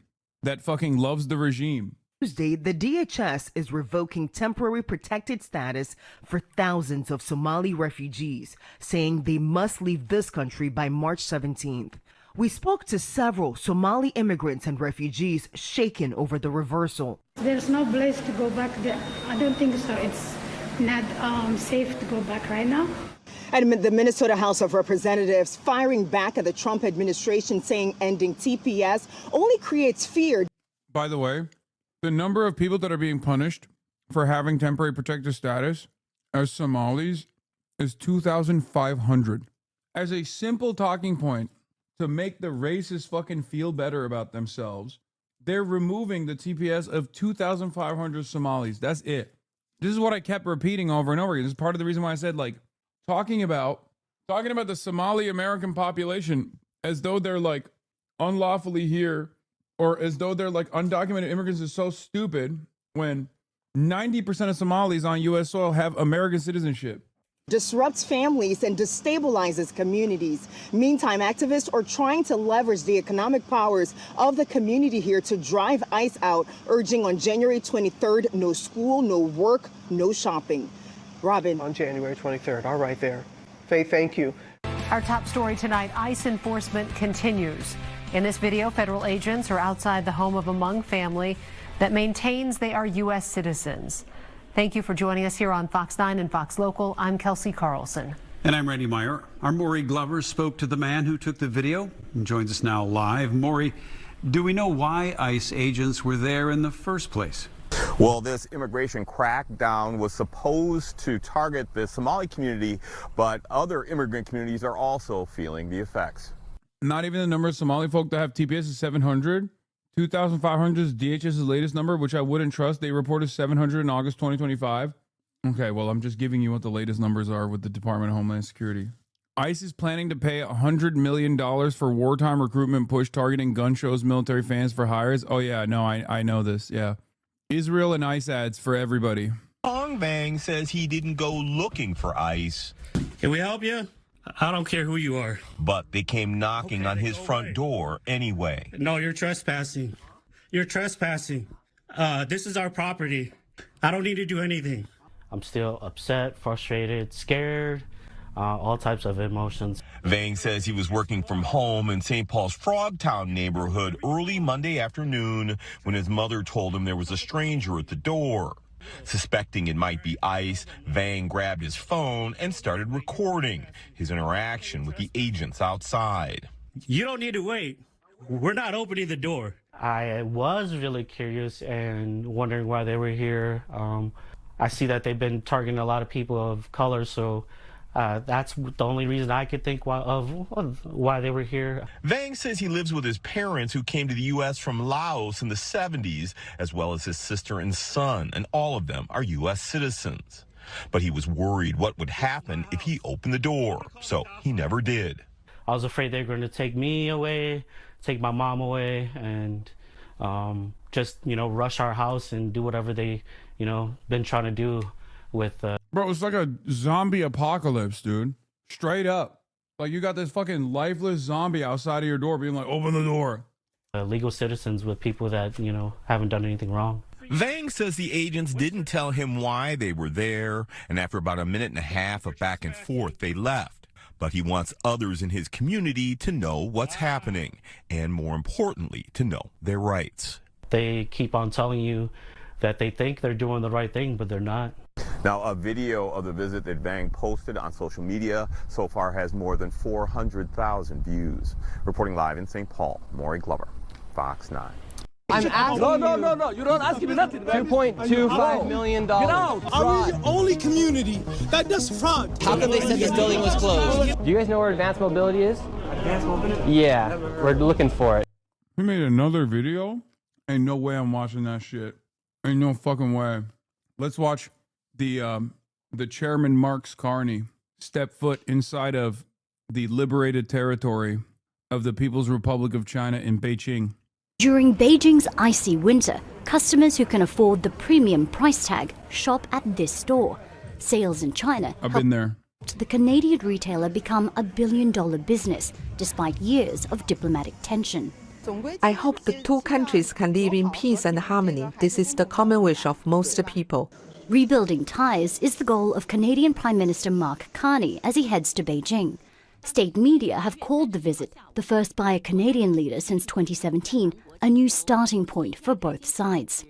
that fucking loves the regime. Tuesday, the DHS is revoking temporary protected status for thousands of Somali refugees, saying they must leave this country by March 17th. We spoke to several Somali immigrants and refugees shaken over the reversal. There's no place to go back there. I don't think so. It's not safe to go back right now. And the Minnesota House of Representatives firing back at the Trump administration, saying ending TPS only creates fear. By the way, the number of people that are being punished for having temporary protected status as Somalis is 2,500. As a simple talking point to make the racists fucking feel better about themselves, they're removing the TPS of 2,500 Somalis. That's it. This is what I kept repeating over and over again. This is part of the reason why I said, like, talking about the Somali American population as though they're like unlawfully here, or as though they're like undocumented immigrants, is so stupid when 90% of Somalis on U.S. soil have American citizenship. Disrupts families and destabilizes communities. Meantime, activists are trying to leverage the economic powers of the community here to drive ICE out, urging on January 23rd, no school, no work, no shopping. Robin. On January 23rd. All right there. Faye, thank you. Our top story tonight, ICE enforcement continues. In this video, federal agents are outside the home of a Hmong family that maintains they are U.S. citizens. Thank you for joining us here on Fox 9 and Fox Local. I'm Kelsey Carlson. And I'm Randy Meyer. Our Maury Glover spoke to the man who took the video and joins us now live. Maury, do we know why ICE agents were there in the first place? Well, this immigration crackdown was supposed to target the Somali community, but other immigrant communities are also feeling the effects. Not even the number of Somali folk that have TPS is 700. 2,500 is DHS's latest number, which I wouldn't trust. They reported 700 in August 2025. Okay, well, I'm just giving you what the latest numbers are with the Department of Homeland Security. ICE is planning to pay $100 million for wartime recruitment push targeting gun shows, military fans for hires. Oh, yeah, no, I know this, yeah. Israel and ICE ads for everybody. Hong Bang says he didn't go looking for ICE. Can we help you? I don't care who you are. But they came knocking on his front door anyway. No, you're trespassing. You're trespassing. This is our property. I don't need to do anything. I'm still upset, frustrated, scared, all types of emotions. Vang says he was working from home in St. Paul's Frogtown neighborhood early Monday afternoon when his mother told him there was a stranger at the door. Suspecting it might be ICE, Vang grabbed his phone and started recording his interaction with the agents outside. You don't need to wait. We're not opening the door. I was really curious and wondering why they were here. I see that they've been targeting a lot of people of color, so that's the only reason I could think of why they were here. Vang says he lives with his parents who came to the U.S. from Laos in the 70s, as well as his sister and son, and all of them are U.S. citizens. But he was worried what would happen if he opened the door, so he never did. I was afraid they were going to take me away, take my mom away, and just, rush our house and do whatever they, been trying to do with... Bro, it's like a zombie apocalypse, dude. Straight up. Like, you got this fucking lifeless zombie outside of your door being like, open the door. Legal citizens with people that, haven't done anything wrong. Vang says the agents didn't tell him why they were there, and after about a minute and a half of back and forth, they left. But he wants others in his community to know what's happening, and more importantly, to know their rights. They keep on telling you that they think they're doing the right thing, but they're not. Now, a video of the visit that Vang posted on social media so far has more than 400,000 views. Reporting live in St. Paul, Maury Glover, Fox 9. I'm asking No. You don't ask me nothing, man. $2.25 million. Get out. Are we the only community that does fraud? How come they said this building was closed? Do you guys know where advanced mobility is? Advanced mobility? Yeah, we're looking for it. He made another video? Ain't no way I'm watching that shit. Ain't no fucking way. Let's watch the chairman Marx Carney step foot inside of the liberated territory of the People's Republic of China in Beijing. During Beijing's icy winter, customers who can afford the premium price tag shop at this store. Sales in China I've been there. helped the Canadian retailer become a billion-dollar business, despite years of diplomatic tension. I hope the two countries can live in peace and harmony. This is the common wish of most people. Rebuilding ties is the goal of Canadian Prime Minister Mark Carney as he heads to Beijing. State media have called the visit, the first by a Canadian leader since 2017, a new starting point for both sides.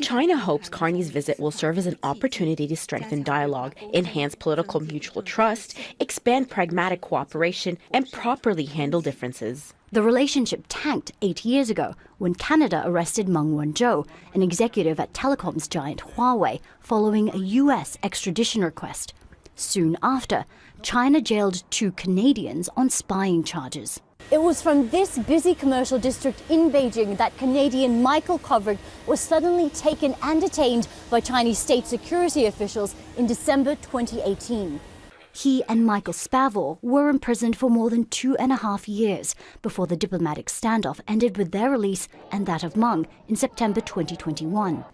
China hopes Carney's visit will serve as an opportunity to strengthen dialogue, enhance political mutual trust, expand pragmatic cooperation, and properly handle differences. The relationship tanked 8 years ago when Canada arrested Meng Wanzhou, an executive at telecoms giant Huawei, following a U.S. extradition request. Soon after, China jailed 2 Canadians on spying charges. It was from this busy commercial district in Beijing that Canadian Michael Kovrig was suddenly taken and detained by Chinese state security officials in December 2018. He and Michael Spavor were imprisoned for more than 2.5 years before the diplomatic standoff ended with their release and that of Meng in September 2021.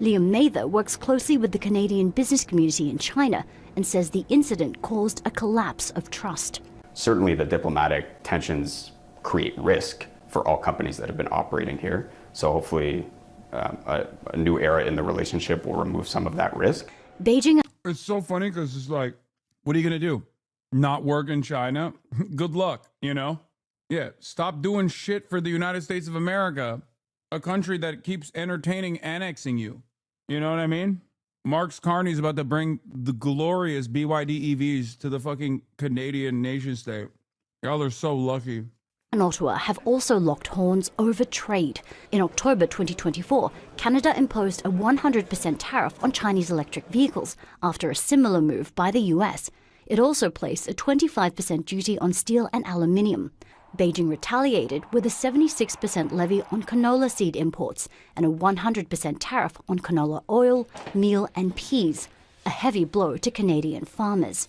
Liam Mather works closely with the Canadian business community in China and says the incident caused a collapse of trust. Certainly the diplomatic tensions create risk for all companies that have been operating here. So hopefully a new era in the relationship will remove some of that risk. Beijing. It's so funny because it's like, what are you going to do? Not work in China? Good luck, you know? Yeah, stop doing shit for the United States of America, a country that keeps entertaining annexing you. You know what I mean? Marx Carney's about to bring the glorious BYD EVs to the fucking Canadian nation state. Y'all are so lucky. And Ottawa have also locked horns over trade. In October 2024, Canada imposed a 100% tariff on Chinese electric vehicles after a similar move by the US. It also placed a 25% duty on steel and aluminium. Beijing retaliated with a 76% levy on canola seed imports and a 100% tariff on canola oil, meal and peas, a heavy blow to Canadian farmers.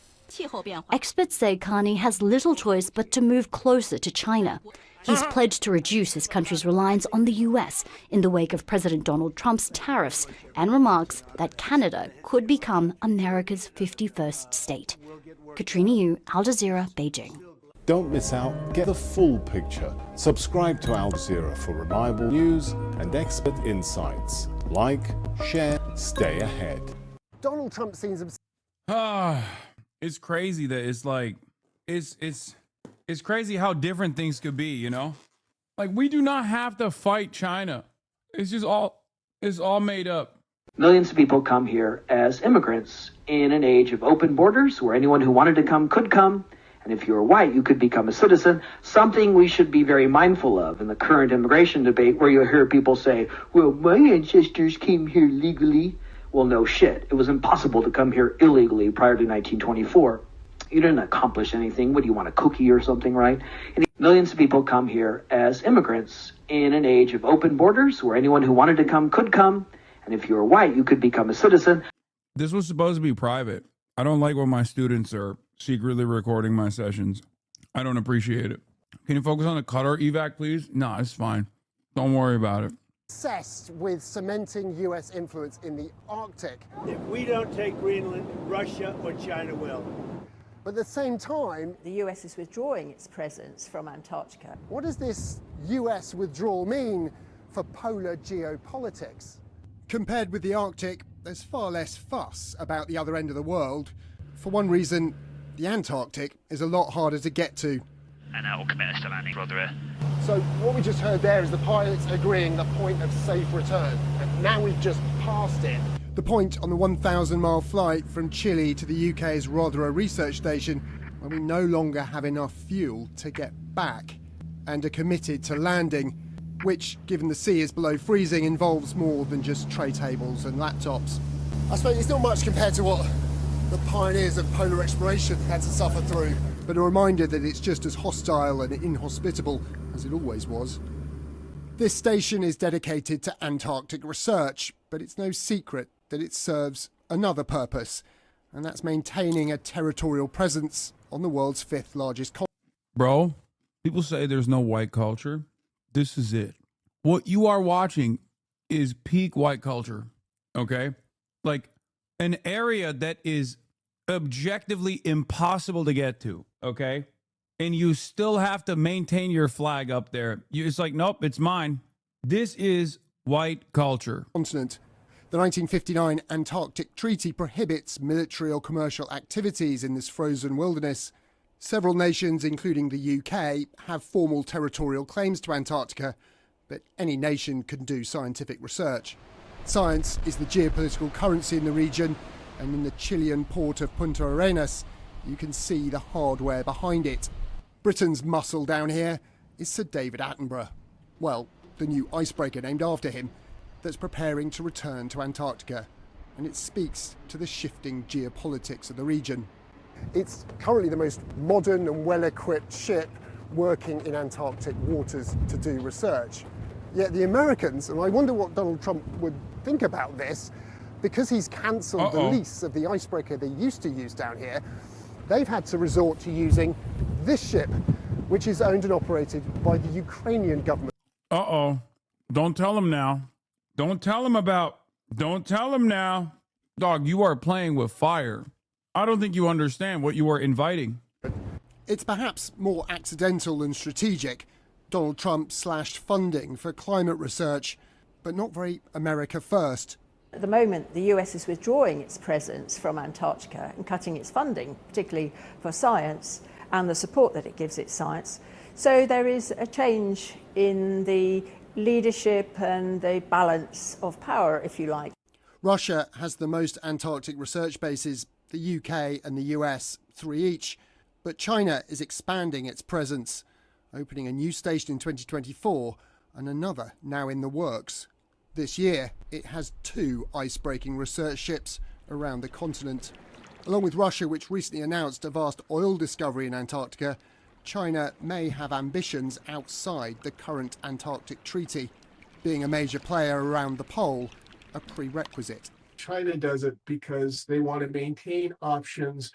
Experts say Carney has little choice but to move closer to China. He's pledged to reduce his country's reliance on the US in the wake of President Donald Trump's tariffs and remarks that Canada could become America's 51st state. Katrina Yu, Al Jazeera, Beijing. Don't miss out. Get the full picture. Subscribe to Al Jazeera for reliable news and expert insights. Like, share, stay ahead. Donald Trump seems it's crazy that it's like it's crazy how different things could be, you know? Like, we do not have to fight China. It's all made up. Millions of people come here as immigrants in an age of open borders where anyone who wanted to come could come. And if you were white, you could become a citizen, something we should be very mindful of in the current immigration debate where you hear people say, well, my ancestors came here legally. Well, no shit. It was impossible to come here illegally prior to 1924. You didn't accomplish anything. What do you want, a cookie or something, right? And millions of people come here as immigrants in an age of open borders where anyone who wanted to come could come. And if you were white, you could become a citizen. This was supposed to be private. I don't like when my students are secretly recording my sessions. I don't appreciate it. Can you focus on the Qatar evac, please? No, it's fine. Don't worry about it. obsessed with cementing U.S. influence in the Arctic. If we don't take Greenland, Russia or China will. But at the same time, the US is withdrawing its presence from Antarctica. What does this US withdrawal mean for polar geopolitics? Compared with the Arctic, there's far less fuss about the other end of the world. For one reason, the Antarctic is a lot harder to get to. And that will commit us to landing Rotherham. So what we just heard there is the pilots agreeing the point of safe return. And now we've just passed it. The point on the 1,000-mile flight from Chile to the UK's Rotherham research station, where we no longer have enough fuel to get back and are committed to landing which, given the sea is below freezing, involves more than just tray tables and laptops. I suppose it's not much compared to what the pioneers of polar exploration had to suffer through. But a reminder that it's just as hostile and inhospitable as it always was. This station is dedicated to Antarctic research, but it's no secret that it serves another purpose, and that's maintaining a territorial presence on the world's 5th largest continent. Bro, people say there's no white culture. This is it. What you are watching is peak white culture, okay? Like an area that is objectively impossible to get to, okay? And you still have to maintain your flag up there. It's like, nope, it's mine. This is white culture. Continent. The 1959 Antarctic Treaty prohibits military or commercial activities in this frozen wilderness. Several nations, including the UK, have formal territorial claims to Antarctica, but any nation can do scientific research. Science is the geopolitical currency in the region, and in the Chilean port of Punta Arenas, you can see the hardware behind it. Britain's muscle down here is Sir David Attenborough. Well, the new icebreaker named after him that's preparing to return to Antarctica. And it speaks to the shifting geopolitics of the region. It's currently the most modern and well-equipped ship working in Antarctic waters to do research. Yet the Americans, and I wonder what Donald Trump would think about this, because he's cancelled the lease of the icebreaker they used to use down here, they've had to resort to using this ship, which is owned and operated by the Ukrainian government. Don't tell him now. Don't tell him now. Dog, you are playing with fire. I don't think you understand what you are inviting. It's perhaps more accidental than strategic. Donald Trump slashed funding for climate research, but not very America first. At the moment, the US is withdrawing its presence from Antarctica and cutting its funding, particularly for science and the support that it gives its science. So there is a change in the leadership and the balance of power, if you like. Russia has the most Antarctic research bases, the UK and the US, 3 each. But China is expanding its presence, opening a new station in 2024 and another now in the works. This year, it has 2 ice-breaking research ships around the continent. Along with Russia, which recently announced a vast oil discovery in Antarctica, China may have ambitions outside the current Antarctic Treaty, being a major player around the pole, a prerequisite. China does it because they want to maintain options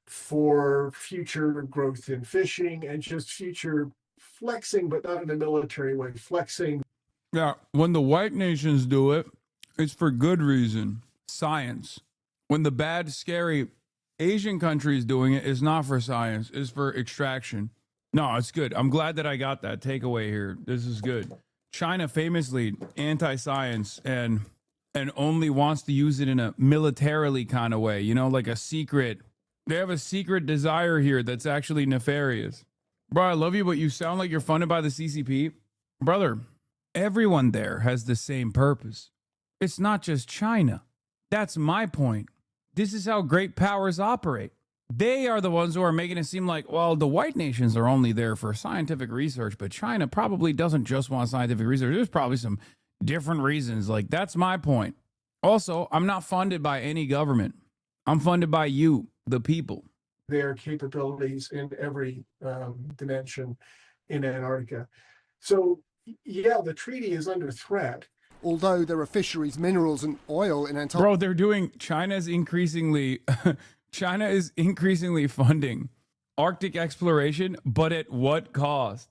for future growth in fishing and just future flexing, but not in a military way, flexing. Yeah, when the white nations do it, it's for good reason. Science. When the bad, scary Asian countries doing it, it's not for science, it's for extraction. No, it's good. I'm glad that I got that takeaway here. This is good. China famously anti-science and only wants to use it in a militarily kind of way, you know, like a secret. They have a secret desire here that's actually nefarious. Bro, I love you, but you sound like you're funded by the CCP. Brother, everyone there has the same purpose. It's not just China. That's my point. This is how great powers operate. They are the ones who are making it seem like, well, the white nations are only there for scientific research, but China probably doesn't just want scientific research. There's probably some different reasons. Like, that's my point. Also, I'm not funded by any government. I'm funded by you, the people. Their capabilities in every dimension in Antarctica. So, yeah, the treaty is under threat. Although there are fisheries, minerals, and oil in Antarctica. Bro, they're doing, China is increasingly funding Arctic exploration, but at what cost?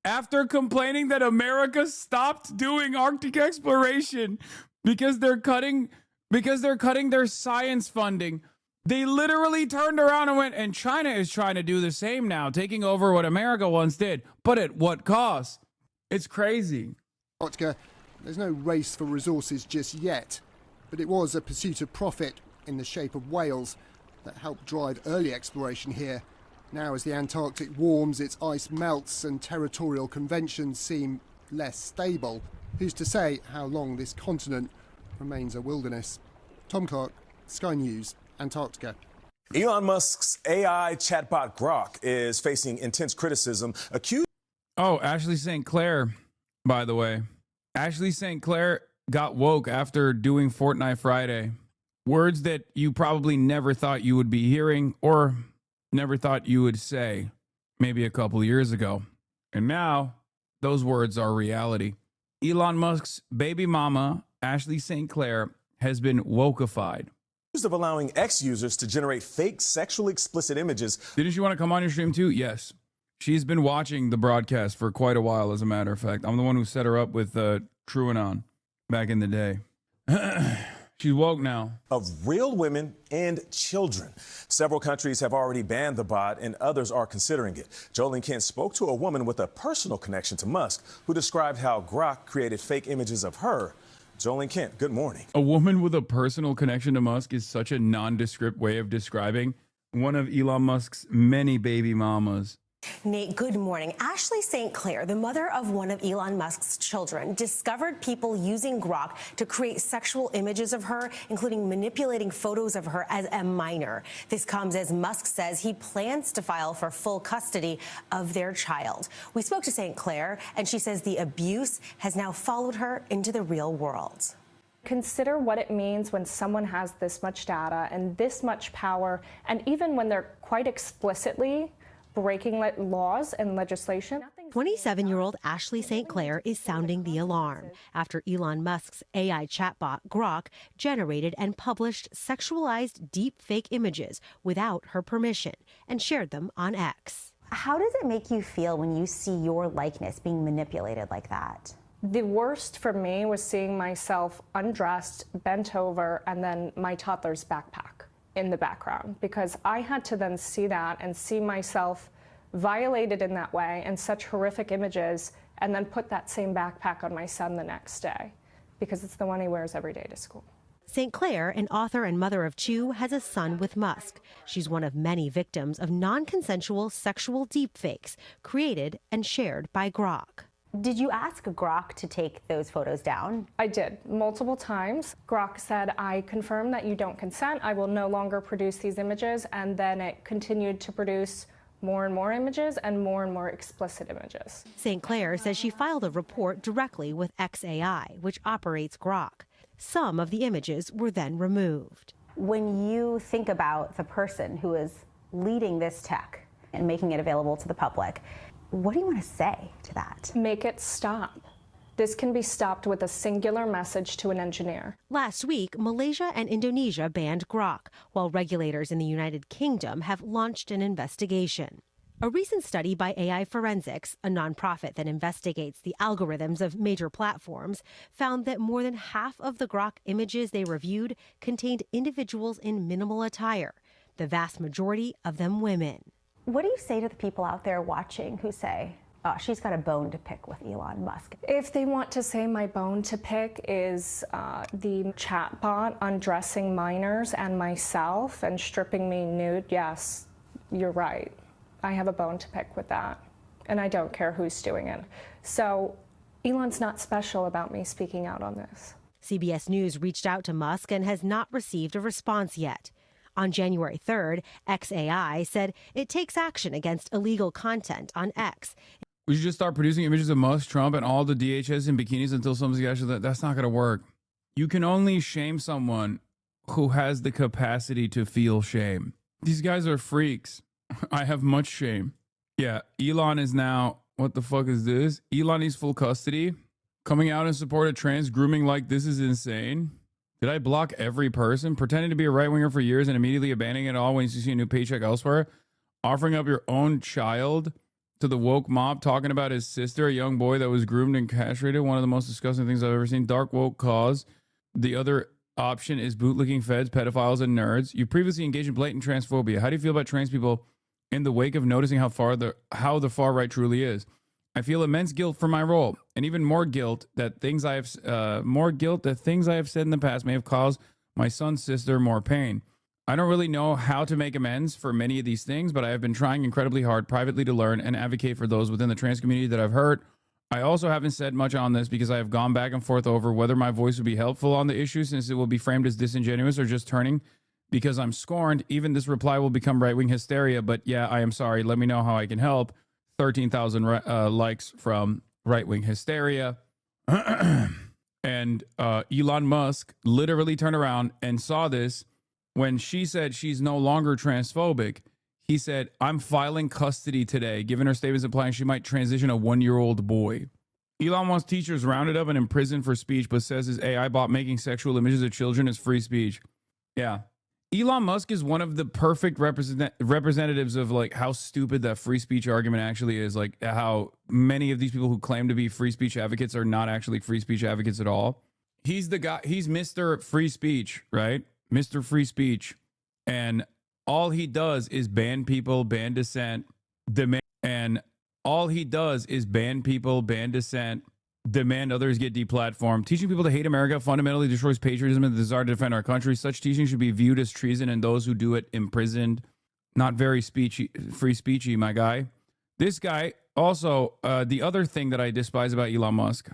After complaining that America stopped doing Arctic exploration because they're cutting their science funding, they literally turned around and went, and China is trying to do the same now, taking over what America once did, but at what cost? It's crazy. Antarctica, there's no race for resources just yet, but it was a pursuit of profit in the shape of whales that helped drive early exploration here. Now, as the Antarctic warms, its ice melts and territorial conventions seem less stable. Who's to say how long this continent remains a wilderness? Tom Clark, Sky News, Antarctica. Elon Musk's AI chatbot Grok is facing intense criticism, accused. Oh, Ashley St. Clair by the way. Ashley St. Clair got woke after doing Fortnite Friday. Words that you probably never thought you would be hearing or never thought you would say maybe a couple years ago. And now those words are reality. Elon Musk's baby mama, Ashley St. Clair, has been wokeified. Of allowing X users to generate fake sexually explicit images. Didn't she want to come on your stream too? Yes. She's been watching the broadcast for quite a while, as a matter of fact. I'm the one who set her up with TrueAnon back in the day. She's woke now. Of real women and children. Several countries have already banned the bot, and others are considering it. Jolene Kent spoke to a woman with a personal connection to Musk, who described how Grok created fake images of her. Jolene Kent, good morning. A woman with a personal connection to Musk is such a nondescript way of describing one of Elon Musk's many baby mamas. Nate, good morning. Ashley St. Clair, the mother of one of Elon Musk's children, discovered people using Grok to create sexual images of her, including manipulating photos of her as a minor. This comes as Musk says he plans to file for full custody of their child. We spoke to St. Clair, and she says the abuse has now followed her into the real world. Consider what it means when someone has this much data and this much power, and even when they're quite explicitly breaking laws and legislation. 27-year-old Ashley St. Clair is sounding the alarm after Elon Musk's AI chatbot Grok generated and published sexualized deep-fake images without her permission and shared them on X. How does it make you feel when you see your likeness being manipulated like that? The worst for me was seeing myself undressed, bent over, and then my toddler's backpack in the background, because I had to then see that and see myself violated in that way and such horrific images, and then put that same backpack on my son the next day because it's the one he wears every day to school. St. Clair, an author and mother of two, has a son with Musk. She's one of many victims of non-consensual sexual deepfakes created and shared by Grok. Did you ask Grok to take those photos down? I did, multiple times. Grok said, I confirm that you don't consent. I will no longer produce these images. And then it continued to produce more and more images and more explicit images. St. Clair says she filed a report directly with XAI, which operates Grok. Some of the images were then removed. When you think about the person who is leading this tech and making it available to the public, what do you want to say to that? Make it stop. This can be stopped with a singular message to an engineer. Last week, Malaysia and Indonesia banned Grok, while regulators in the United Kingdom have launched an investigation. A recent study by AI Forensics, a nonprofit that investigates the algorithms of major platforms, found that more than half of the Grok images they reviewed contained individuals in minimal attire, the vast majority of them women. What do you say to the people out there watching who say, oh, she's got a bone to pick with Elon Musk? If they want to say my bone to pick is the chatbot undressing minors and myself and stripping me nude, yes, you're right. I have a bone to pick with that, and I don't care who's doing it. So Elon's not special about me speaking out on this. CBS News reached out to Musk and has not received a response yet. On January 3rd, XAI said it takes action against illegal content on X. We should just start producing images of Musk, Trump, and all the DHS in bikinis until somebody actually... That's not going to work. You can only shame someone who has the capacity to feel shame. These guys are freaks. I have much shame. Yeah, Elon is now... What the fuck is this? Elon needs full custody. Coming out in support of trans grooming like this is insane. Did I block every person? Pretending to be a right-winger for years and immediately abandoning it all when you see a new paycheck elsewhere? Offering up your own child to the woke mob, talking about his sister, a young boy that was groomed and castrated. One of the most disgusting things I've ever seen. Dark woke cause. The other option is bootlicking feds, pedophiles, and nerds. You previously engaged in blatant transphobia. How do you feel about trans people in the wake of noticing how the far right truly is? I feel immense guilt for my role, and even more guilt that things I have said in the past may have caused my son's sister more pain. I don't really know how to make amends for many of these things, but I have been trying incredibly hard privately to learn and advocate for those within the trans community that I've hurt. I also haven't said much on this because I have gone back and forth over whether my voice would be helpful on the issue, since it will be framed as disingenuous, or just turning because I'm scorned. Even this reply will become right-wing hysteria, but yeah, I am sorry. Let me know how I can help. 13,000 likes from right-wing hysteria. And Elon Musk literally turned around and saw this when she said she's no longer transphobic. He said, I'm filing custody today, given her statements implying she might transition a 1-year-old boy. Elon wants teachers rounded up and imprisoned for speech, but says his AI bot making sexual images of children is free speech. Yeah. Elon Musk is one of the perfect representatives of like how stupid that free speech argument actually is. Like how many of these people who claim to be free speech advocates are not actually free speech advocates at all. He's the guy, he's Mr. Free Speech, right? Mr. Free Speech. And all he does is ban people, ban dissent, demand, and all he does is ban people, ban dissent, demand others get deplatformed. Teaching people to hate America fundamentally destroys patriotism and the desire to defend our country. Such teaching should be viewed as treason and those who do it imprisoned. Not very free speechy, my guy. This guy also, the other thing that I despise about Elon Musk,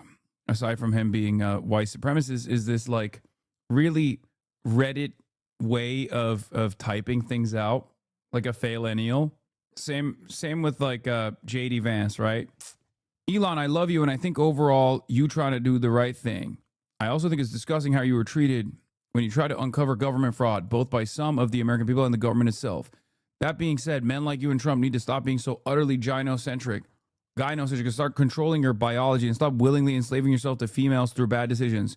aside from him being a white supremacist, is this like really Reddit way of typing things out like a faillennial. Same with like JD Vance, right? Elon, I love you, and I think overall you trying to do the right thing. I also think it's disgusting how you were treated when you tried to uncover government fraud, both by some of the American people and the government itself. That being said, men like you and Trump need to stop being so utterly gynocentric and start controlling your biology and stop willingly enslaving yourself to females through bad decisions,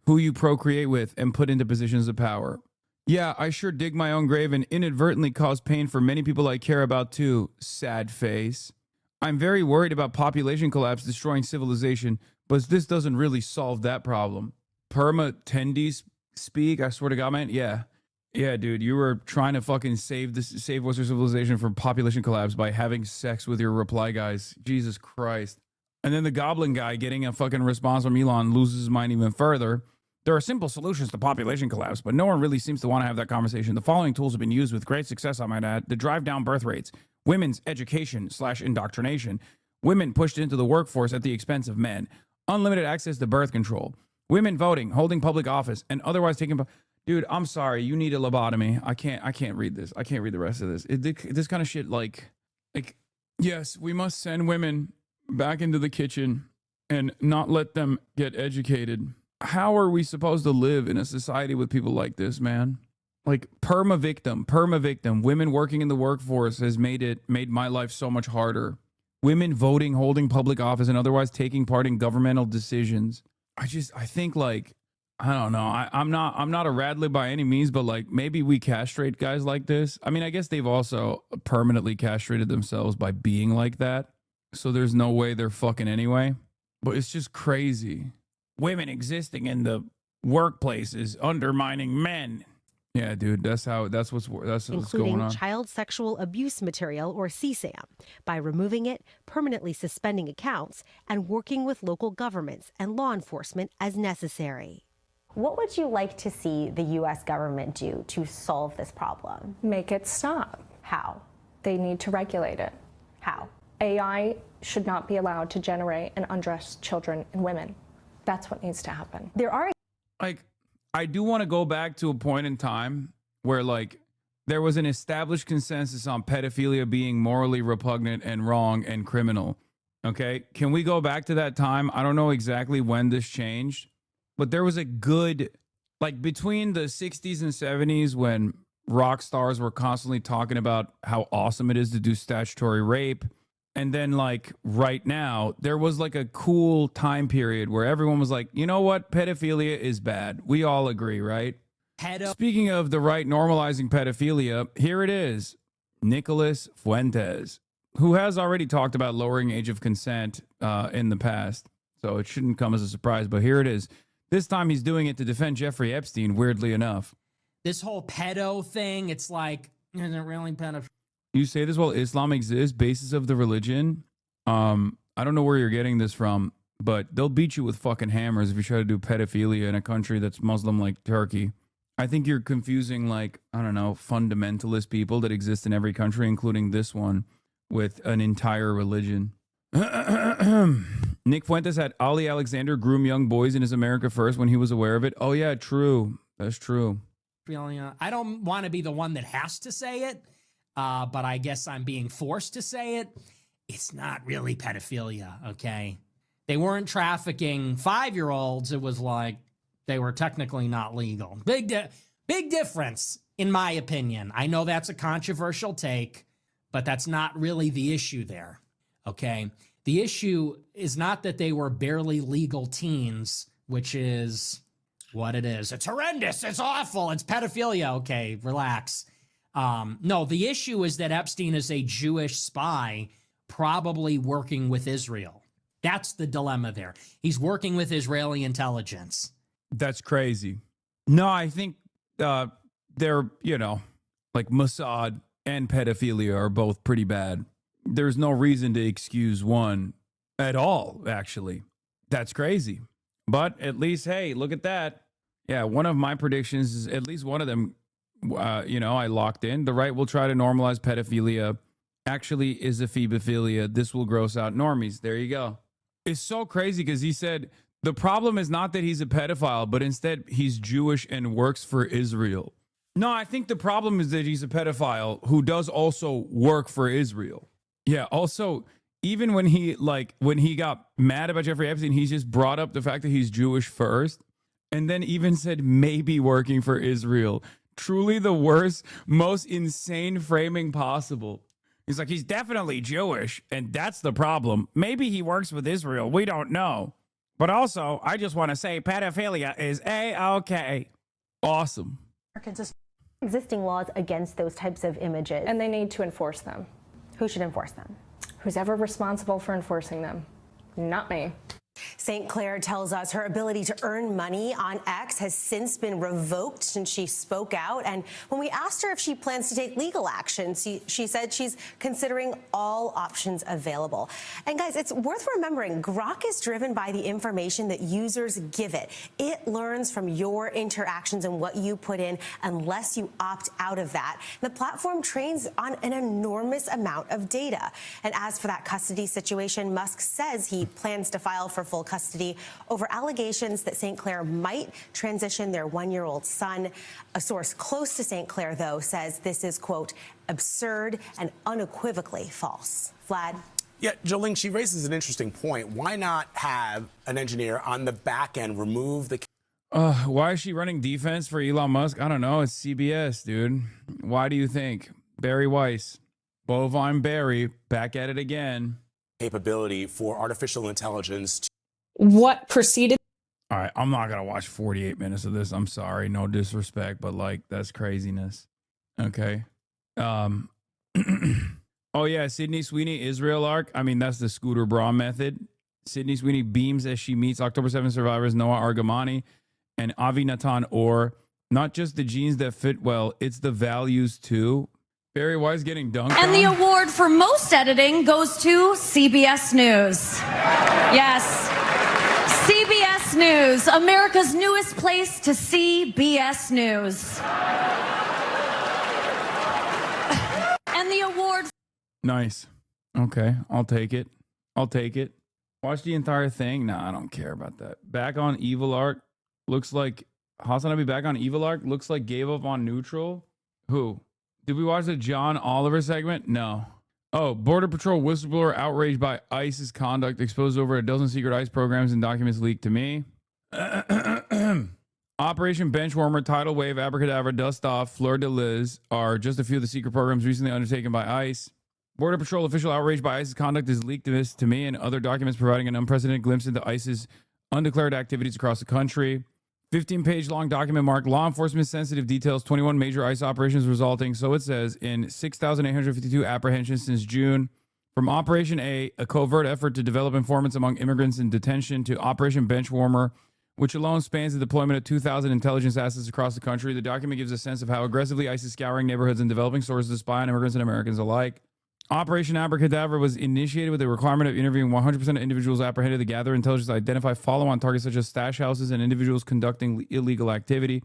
who you procreate with and put into positions of power. Yeah, I sure dig my own grave and inadvertently cause pain for many people I care about too. Sad face. I'm very worried about population collapse destroying civilization, but this doesn't really solve that problem. Perma tendies speak, I swear to God, man. Yeah. Yeah, dude, you were trying to fucking save Western civilization from population collapse by having sex with your reply guys. Jesus Christ. And then the goblin guy getting a fucking response from Elon loses his mind even further. There are simple solutions to population collapse, but no one really seems to want to have that conversation. The following tools have been used with great success, I might add, to drive down birth rates, women's education/indoctrination, women pushed into the workforce at the expense of men, unlimited access to birth control, women voting, holding public office, and otherwise taking... Dude, I'm sorry. You need a lobotomy. I can't read this. I can't read the rest of this. This kind of shit, like, yes, we must send women back into the kitchen and not let them get educated. How are we supposed to live in a society with people like this, man? Like perma victim. Women working in the workforce has made my life so much harder. Women voting, holding public office, and otherwise taking part in governmental decisions. I think like, I don't know. I'm not a Radley by any means, but like maybe we castrate guys like this. I mean, I guess they've also permanently castrated themselves by being like that. So there's no way they're fucking anyway. But it's just crazy. Women existing in the workplace is undermining men. Yeah, dude, that's what's going on. Including child sexual abuse material, or CSAM, by removing it, permanently suspending accounts, and working with local governments and law enforcement as necessary. What would you like to see the U.S. government do to solve this problem? Make it stop. How? They need to regulate it. How? AI should not be allowed to generate and undress children and women. That's what needs to happen. There are... Like, I do want to go back to a point in time where, like, there was an established consensus on pedophilia being morally repugnant and wrong and criminal. Okay? Can we go back to that time? I don't know exactly when this changed, but there was a good, like, between the 60s and 70s when rock stars were constantly talking about how awesome it is to do statutory rape. And then, like, right now, there was, like, a cool time period where everyone was like, you know what? Pedophilia is bad. We all agree, right? Speaking of the right normalizing pedophilia, here it is. Nicholas Fuentes, who has already talked about lowering age of consent in the past. So it shouldn't come as a surprise, but here it is. This time he's doing it to defend Jeffrey Epstein, weirdly enough. This whole pedo thing, it's like, isn't it really pedophile? You say this while Islam exists, basis of the religion. I don't know where you're getting this from, but they'll beat you with fucking hammers if you try to do pedophilia in a country that's Muslim like Turkey. I think you're confusing, like, I don't know, fundamentalist people that exist in every country, including this one, with an entire religion. Nick Fuentes had Ali Alexander groom young boys in his America First when he was aware of it. Oh, yeah, true. That's true. I don't want to be the one that has to say it. But I guess I'm being forced to say it. It's not really pedophilia, okay? they weren't trafficking 5-year-olds. It was like they were technically not legal. Big difference, in my opinion. I know that's a controversial take, but that's not really the issue there, okay? The issue is not that they were barely legal teens, which is what it is. It's horrendous. It's awful. It's pedophilia. Okay, relax. No, the issue is that Epstein is a Jewish spy probably working with Israel. That's the dilemma there. He's working with Israeli intelligence. That's crazy. No, I think they're, you know, like Mossad and pedophilia are both pretty bad. There's no reason to excuse one at all, actually. That's crazy. But at least, hey, look at that. Yeah, one of my predictions is at least one of them, you know, I locked in. The right will try to normalize pedophilia. Actually is a phebophilia. This will gross out normies. There you go. It's so crazy because he said the problem is not that he's a pedophile, but instead he's Jewish and works for Israel. No, I think the problem is that he's a pedophile who does also work for Israel. Yeah, also, even when he got mad about Jeffrey Epstein, he just brought up the fact that he's Jewish first and then even said maybe working for Israel. Truly the worst, most insane framing possible. He's like, he's definitely Jewish, and that's the problem. Maybe he works with Israel. We don't know. But also, I just want to say pedophilia is A-okay. Awesome. Existing laws against those types of images. And they need to enforce them. Who should enforce them? Who's ever responsible for enforcing them? Not me. St. Clair tells us her ability to earn money on X has since been revoked since she spoke out. And when we asked her if she plans to take legal action, she said she's considering all options available. And guys, it's worth remembering, Grok is driven by the information that users give it. It learns from your interactions and what you put in unless you opt out of that. The platform trains on an enormous amount of data. And as for that custody situation, Musk says he plans to file for full custody over allegations that St. Clair might transition their 1-year-old son. A source close to St. Clair, though, says this is, quote, absurd and unequivocally false. Vlad? Yeah, Jolene, she raises an interesting point. Why not have an engineer on the back end remove the... Why is she running defense for Elon Musk? I don't know. It's CBS, dude. Why do you think? Barry Weiss. Bovine Barry, back at it again. Capability for artificial intelligence to... What proceeded? All right, I'm not going to watch 48 minutes of this. I'm sorry. No disrespect, but like, that's craziness. Okay. Oh, yeah. Sydney Sweeney, Israel arc. I mean, that's the Scooter Braun method. Sydney Sweeney beams as she meets October 7th survivors Noah Argamani and Avi Natan Orr. Not just the genes that fit well, it's the values too. Barry Weiss getting dunked And on. the award for most editing goes to CBS News. Yes. CBS News, America's newest place to see BS News. And the award... Nice. Okay, I'll take it. I'll take it. Watch the entire thing. Nah, I don't care about that. Back on Evil Arc. Looks like... HasanAbi back on Evil Arc. Looks like gave up on Neutral. Who? Did we watch the John Oliver segment? No. Oh, Border Patrol whistleblower outraged by ICE's conduct exposed over a dozen secret ICE programs and documents leaked to me. Operation Benchwarmer, Tidal Wave, Abracadabra, Dust Off, Fleur de Lis are just a few of the secret programs recently undertaken by ICE. Border Patrol official outraged by ICE's conduct is leaked to me and other documents providing an unprecedented glimpse into ICE's undeclared activities across the country. 15-page long document marked law enforcement sensitive details 21 major ICE operations resulting, so it says, in 6,852 apprehensions since June. From Operation A covert effort to develop informants among immigrants in detention, to Operation Benchwarmer, which alone spans the deployment of 2,000 intelligence assets across the country. The document gives a sense of how aggressively ICE is scouring neighborhoods and developing sources to spy on immigrants and Americans alike. Operation Abracadabra was initiated with the requirement of interviewing 100% of individuals apprehended to gather intelligence to identify follow-on targets such as stash houses and individuals conducting illegal activity,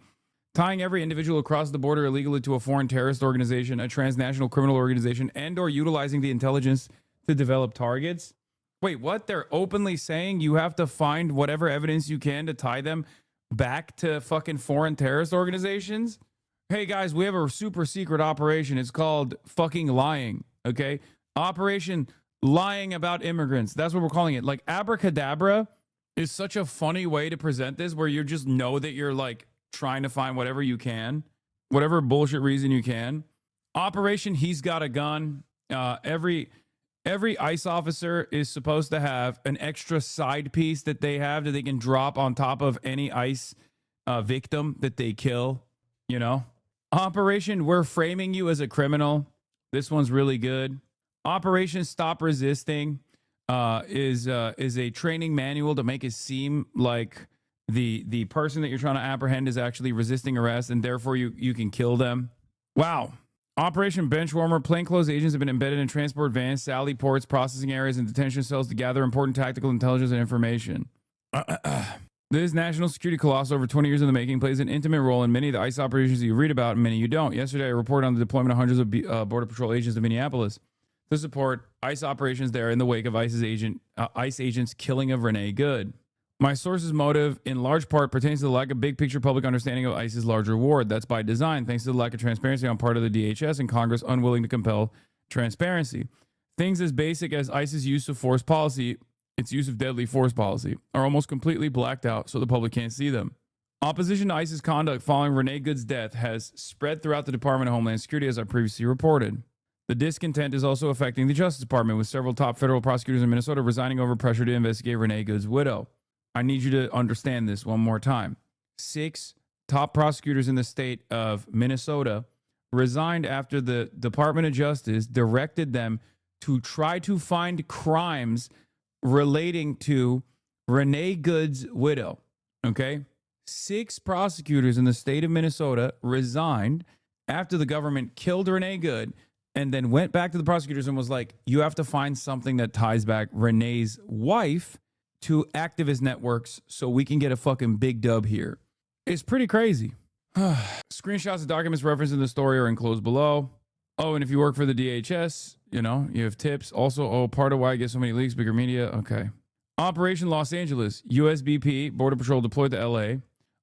tying every individual across the border illegally to a foreign terrorist organization, a transnational criminal organization, and or utilizing the intelligence to develop targets. Wait, what? They're openly saying you have to find whatever evidence you can to tie them back to fucking foreign terrorist organizations? Hey guys, we have a super secret operation. It's called fucking lying. Okay, Operation lying about immigrants. That's what we're calling it. Like abracadabra is such a funny way to present this, where you just know that you're like trying to find whatever you can, whatever bullshit reason you can. Operation He's Got a Gun. Every ICE officer is supposed to have an extra side piece that they have that they can drop on top of any ICE victim that they kill, you know. Operation We're Framing You as a Criminal. This one's really good. Operation Stop Resisting is a training manual to make it seem like the person that you're trying to apprehend is actually resisting arrest, and therefore you can kill them. Wow. Operation Benchwarmer. Plainclothes agents have been embedded in transport vans, sally ports, processing areas, and detention cells to gather important tactical intelligence and information. This national security colossal, over 20 years in the making, plays an intimate role in many of the ICE operations that you read about and many you don't. Yesterday, I reported on the deployment of hundreds of Border Patrol agents in Minneapolis to support ICE operations there in the wake of ICE agents' killing of Renee Good. My source's motive, in large part, pertains to the lack of big-picture public understanding of ICE's large reward. That's by design, thanks to the lack of transparency on part of the DHS and Congress unwilling to compel transparency. Things as basic as ICE's use of force policy, its use of deadly force policy, are almost completely blacked out so the public can't see them. Opposition to ICE's conduct following Renee Good's death has spread throughout the Department of Homeland Security, as I previously reported. The discontent is also affecting the Justice Department, with several top federal prosecutors in Minnesota resigning over pressure to investigate Renee Good's widow. I need you to understand this one more time. 6 top prosecutors in the state of Minnesota resigned after the Department of Justice directed them to try to find crimes relating to Renee Good's widow. Okay? 6 prosecutors in the state of Minnesota resigned after the government killed Renee Good, and then went back to the prosecutors and was like, you have to find something that ties back Renee's wife to activist networks so we can get a fucking big dub here. It's pretty crazy. Screenshots of documents referenced in the story are enclosed below. Oh, and if you work for the DHS, you know, you have tips. Also, part of why I get so many leaks, bigger media. Okay. Operation Los Angeles. USBP, Border Patrol, deployed to LA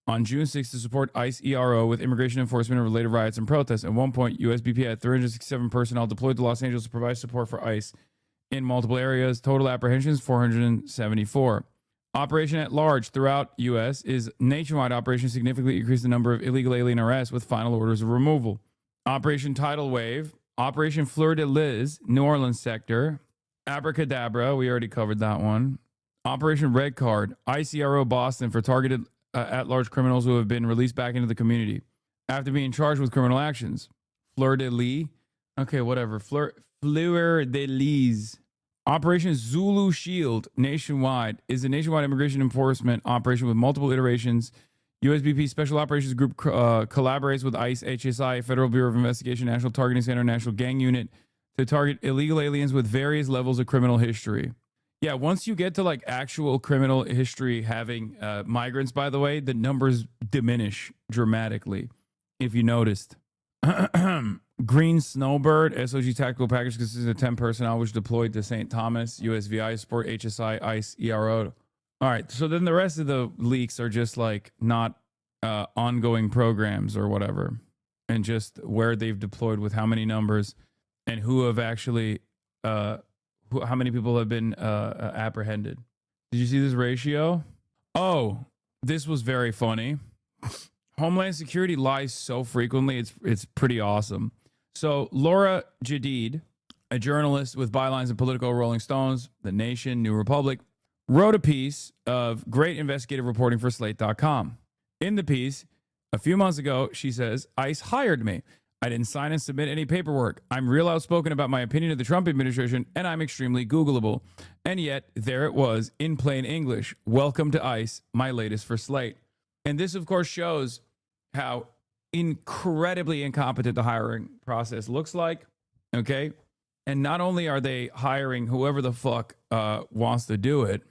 on June 6th to support ICE ERO with immigration enforcement and related riots and protests. At one point, USBP had 367 personnel deployed to Los Angeles to provide support for ICE in multiple areas. Total apprehensions, 474. Operation at large throughout U.S. is nationwide operation significantly increased the number of illegal alien arrests with final orders of removal. Operation Tidal Wave, Operation Fleur de Lis, New Orleans sector, Abracadabra, we already covered that one. Operation Red Card, ICRO Boston for targeted at-large criminals who have been released back into the community after being charged with criminal actions. Fleur de Lis, okay, whatever. Fleur de Lis. Operation Zulu Shield nationwide is a nationwide immigration enforcement operation with multiple iterations. USBP Special Operations Group collaborates with ICE, HSI, Federal Bureau of Investigation, National Targeting Center, National Gang Unit to target illegal aliens with various levels of criminal history. Yeah, once you get to like actual criminal history having migrants, by the way, the numbers diminish dramatically, if you noticed. Green Snowbird, SOG tactical package consists of 10 personnel which deployed to St. Thomas, USVI, support HSI, ICE, ERO. All right, so then the rest of the leaks are just like not ongoing programs or whatever, and just where they've deployed with how many numbers and who have actually, how many people have been apprehended. Did you see this ratio? Oh, this was very funny. Homeland Security lies so frequently, it's pretty awesome. So Laura Jadid, a journalist with bylines in Politico, Rolling Stones, The Nation, New Republic, wrote a piece of great investigative reporting for Slate.com. In the piece, a few months ago, she says, ICE hired me. I didn't sign and submit any paperwork. I'm real outspoken about my opinion of the Trump administration, and I'm extremely Googleable. And yet, there it was in plain English. Welcome to ICE, my latest for Slate. And this, of course, shows how incredibly incompetent the hiring process looks like, okay? And not only are they hiring whoever the fuck wants to do it.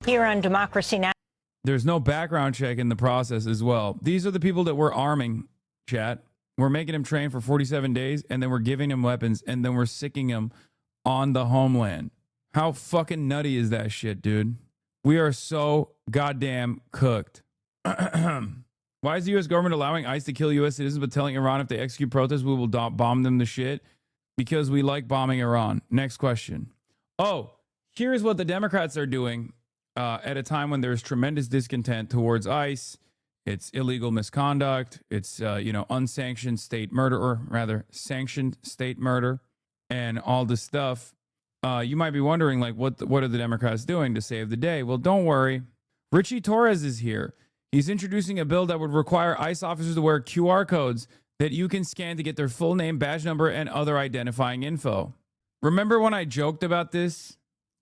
Here on Democracy Now! There's no background check in the process as well. These are the people that we're arming, chat. We're making them train for 47 days, and then we're giving them weapons, and then we're sicking them on the homeland. How fucking nutty is that shit, dude? We are so goddamn cooked. Why is the U.S. government allowing ICE to kill U.S. citizens but telling Iran if they execute protests, we will bomb them to shit? Because we like bombing Iran. Next question. Oh, here's what the Democrats are doing at a time when there's tremendous discontent towards ICE. It's illegal misconduct. It's, unsanctioned state murder, or rather sanctioned state murder and all this stuff. You might be wondering, like, what are the Democrats doing to save the day? Well, don't worry. Richie Torres is here. He's introducing a bill that would require ICE officers to wear QR codes that you can scan to get their full name, badge number, and other identifying info. Remember when I joked about this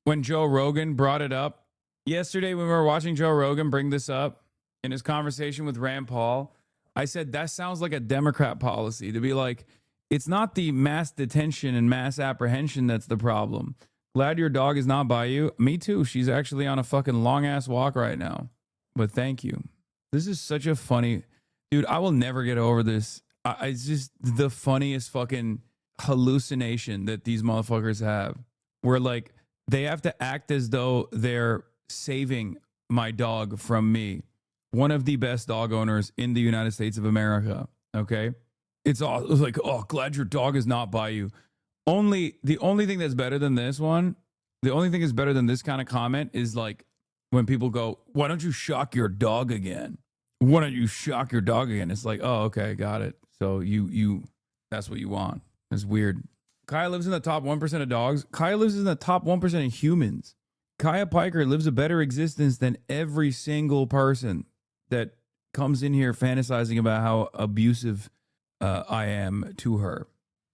when Joe Rogan brought it up? Yesterday when we were watching Joe Rogan bring this up in his conversation with Rand Paul, I said that sounds like a Democrat policy to be like, it's not the mass detention and mass apprehension that's the problem. Glad your dog is not by you. Me too. She's actually on a fucking long ass walk right now. But thank you. This is such a funny... Dude, I will never get over this. It's just the funniest fucking hallucination that these motherfuckers have. Where, like, they have to act as though they're saving my dog from me. One of the best dog owners in the United States of America. Okay? It's like, oh, glad your dog is not by you. The only thing that's better than this one, the only thing that's better than this kind of comment is like when people go, why don't you shock your dog again? Why don't you shock your dog again? It's like, oh, okay, got it. So you that's what you want. It's weird. Kaya lives in the top 1% of dogs. Kaya lives in the top 1% of humans. Kaya Piker lives a better existence than every single person that comes in here fantasizing about how abusive I am to her.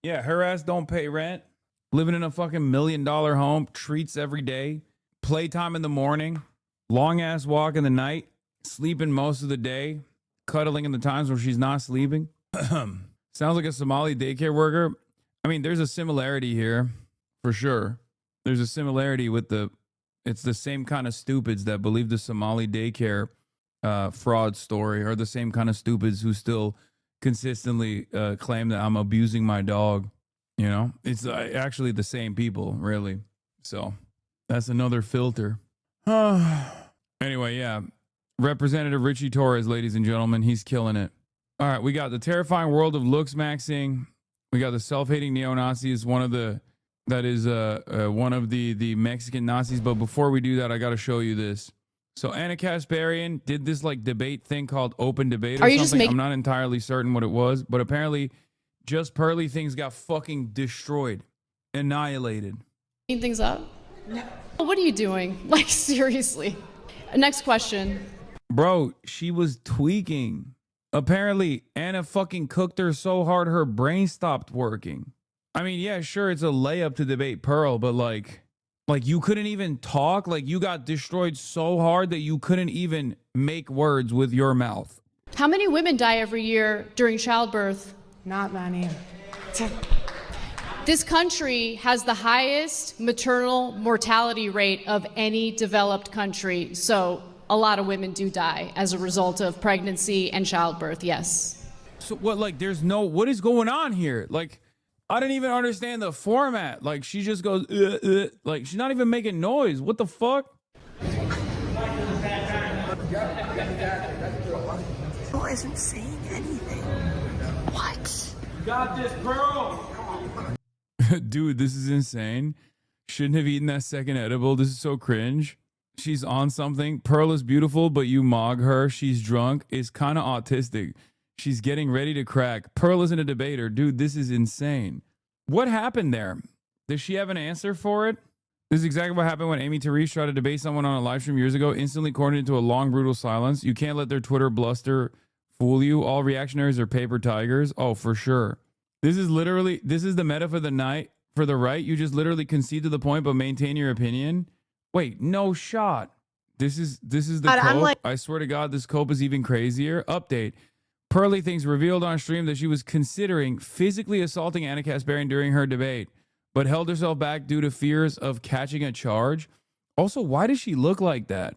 Yeah, her ass don't pay rent. Living in a fucking $1 million home. Treats every day. Playtime in the morning. Long ass walk in the night. Sleeping most of the day. Cuddling in the times where she's not sleeping. Sounds like a Somali daycare worker. I mean, there's a similarity here. For sure. There's a similarity with it's the same kind of stupids that believe the Somali daycare fraud story are the same kind of stupids who still consistently claim that I'm abusing my dog. You know, it's actually the same people, really. So that's another filter. Anyway, yeah. Representative Richie Torres, ladies and gentlemen, he's killing it. All right, we got the terrifying world of looks maxing. We got the self-hating neo-Nazi is one of the Mexican Nazis. But before we do that, I got to show you this. So Anna Kasparian did this like debate thing called open debate or something. I'm not entirely certain what it was, but apparently just Pearly things got fucking destroyed, annihilated. Things up? What are you doing? Like, seriously. Next question. Bro, she was tweaking. Apparently Anna fucking cooked her so hard her brain stopped working. I mean, yeah, sure, it's a layup to debate Pearl, but like you couldn't even talk. Like you got destroyed so hard that you couldn't even make words with your mouth. How many women die every year during childbirth? Not many. This country has the highest maternal mortality rate of any developed country. So a lot of women do die as a result of pregnancy and childbirth, yes. So what, like, what is going on here? Like, I didn't even understand the format. Like, she just goes, like, she's not even making noise. What the fuck? Oh, isn't saying anything. What? You got this, Pearl. Dude, this is insane. Shouldn't have eaten that second edible. This is so cringe. She's on something. Pearl is beautiful, but you mog her. She's drunk. Is kind of autistic. She's getting ready to crack. Pearl isn't a debater. Dude, this is insane. What happened there? Does she have an answer for it? This is exactly what happened when Amy Therese tried to debate someone on a live stream years ago. Instantly cornered into a long, brutal silence. You can't let their Twitter bluster fool you. All reactionaries are paper tigers. Oh, for sure. This is the meta for the night. For the right, you just literally concede to the point but maintain your opinion. Wait, no shot. This is the cope. I swear to God, this cope is even crazier. Update. Pearly Things revealed on stream that she was considering physically assaulting Anna Kasparian during her debate, but held herself back due to fears of catching a charge. Also, why does she look like that?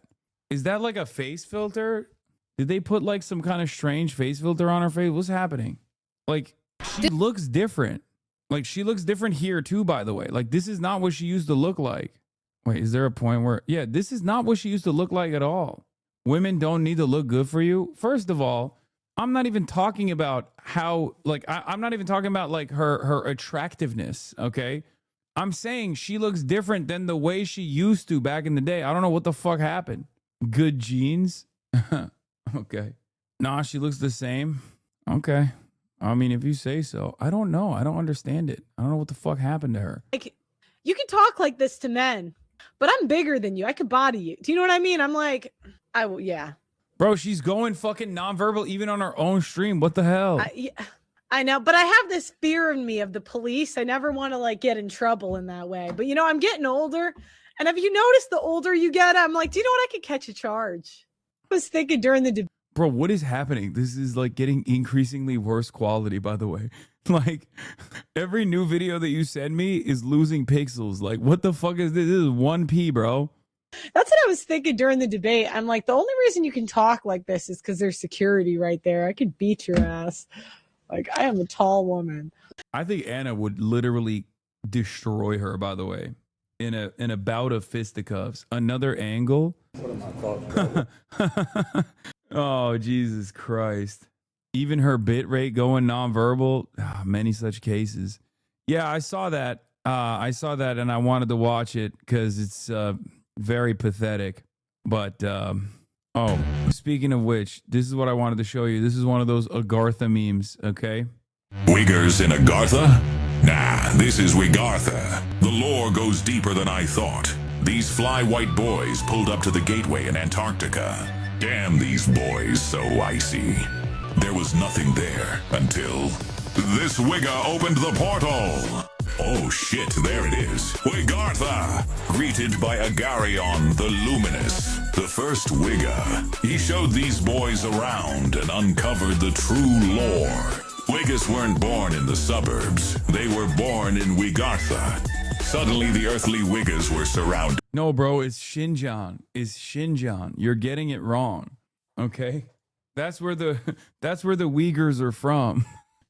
Is that like a face filter? Did they put like some kind of strange face filter on her face? What's happening? Like, she looks different. Like, she looks different here too, by the way. Like, this is not what she used to look like. Wait, is there a point where... Yeah, this is not what she used to look like at all. Women don't need to look good for you. First of all, I'm not even talking about how... Like, I'm not even talking about, like, her attractiveness, okay? I'm saying she looks different than the way she used to back in the day. I don't know what the fuck happened. Good genes? Okay. Nah, she looks the same. Okay. I mean, if you say so. I don't know. I don't understand it. I don't know what the fuck happened to her. Like, you can talk like this to men, but I'm bigger than you. I could body you. Do you know what I mean? I'm like, yeah. Bro, she's going fucking nonverbal even on her own stream. What the hell? I know, but I have this fear in me of the police. I never want to like get in trouble in that way. But you know, I'm getting older. And have you noticed the older you get, I'm like, do you know what? I could catch a charge. I was thinking during the debate. Bro, what is happening? This is like getting increasingly worse quality, by the way. Like every new video that you send me is losing pixels. Like what the fuck is this? This is 1p, bro. That's what I was thinking during the debate. I'm like, the only reason you can talk like this is because there's security right there. I could beat your ass. Like, I am a tall woman. I think Anna would literally destroy her, by the way, in a bout of fisticuffs. Another angle. What are my thoughts? Oh, Jesus Christ. Even her bit rate going nonverbal. Many such cases. Yeah, I saw that. And I wanted to watch it because it's very pathetic. But, oh, speaking of which, this is what I wanted to show you. This is one of those Agartha memes, okay? Uyghurs in Agartha? Nah, this is Wigartha. The lore goes deeper than I thought. These fly white boys pulled up to the gateway in Antarctica. Damn, these boys so icy. There was nothing there until this Wigga opened the portal. Oh shit, there it is. Wigartha, greeted by Agarion the Luminous, the first Wigga. He showed these boys around and uncovered the true lore. Wiggas weren't born in the suburbs. They were born in Wigartha. Suddenly, the earthly Wiggas were surrounded. No, bro, it's Xinjiang. It's Xinjiang. You're getting it wrong. Okay? That's where the Uyghurs are from.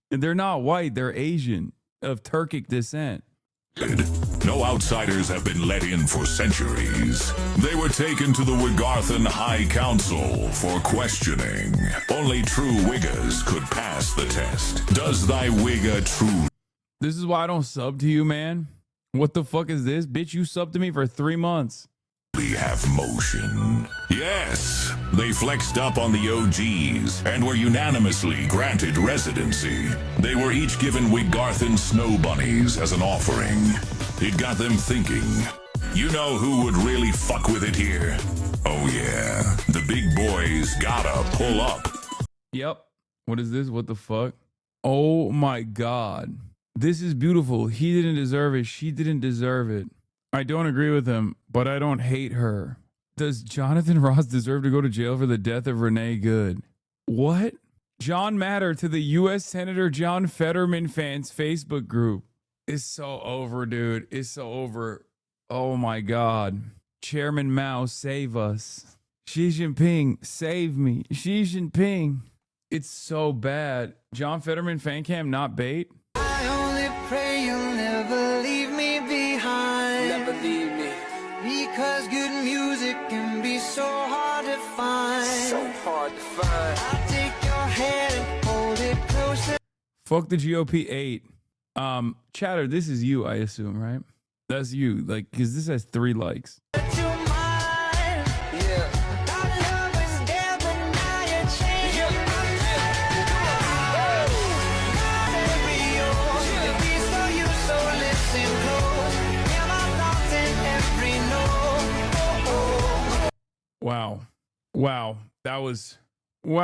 And they're not white, they're Asian, of Turkic descent. No outsiders have been let in for centuries. They were taken to the Wigarthan High Council for questioning. Only true Wiggas could pass the test. Does thy Wigga true? This is why I don't sub to you, man. What the fuck is this? Bitch, you subbed to me for 3 months. We have motion. Yes, they flexed up on the OGs and were unanimously granted residency. They were each given Wigarthan snow bunnies as an offering. It got them thinking. You know who would really fuck with it here? Oh yeah, the big boys gotta pull up. Yep. What is this? What the fuck? Oh my God. This is beautiful. He didn't deserve it. She didn't deserve it. I don't agree with him, but I don't hate her. Does Jonathan Ross deserve to go to jail for the death of Renee Good? What? John Matter to the U.S. Senator John Fetterman fans Facebook group. It's so over, dude. It's so over. Oh my God. Chairman Mao, save us. Xi Jinping, save me. Xi Jinping. It's so bad. John Fetterman fan cam not bait. I only pray you'll never leave me behind. Never leave me. Because good music can be so hard to find. So hard to find. I'll take your hand and hold it closer. Fuck the GOP 8. Chatter, this is you, I assume, right? That's you, like, because this has 3 likes.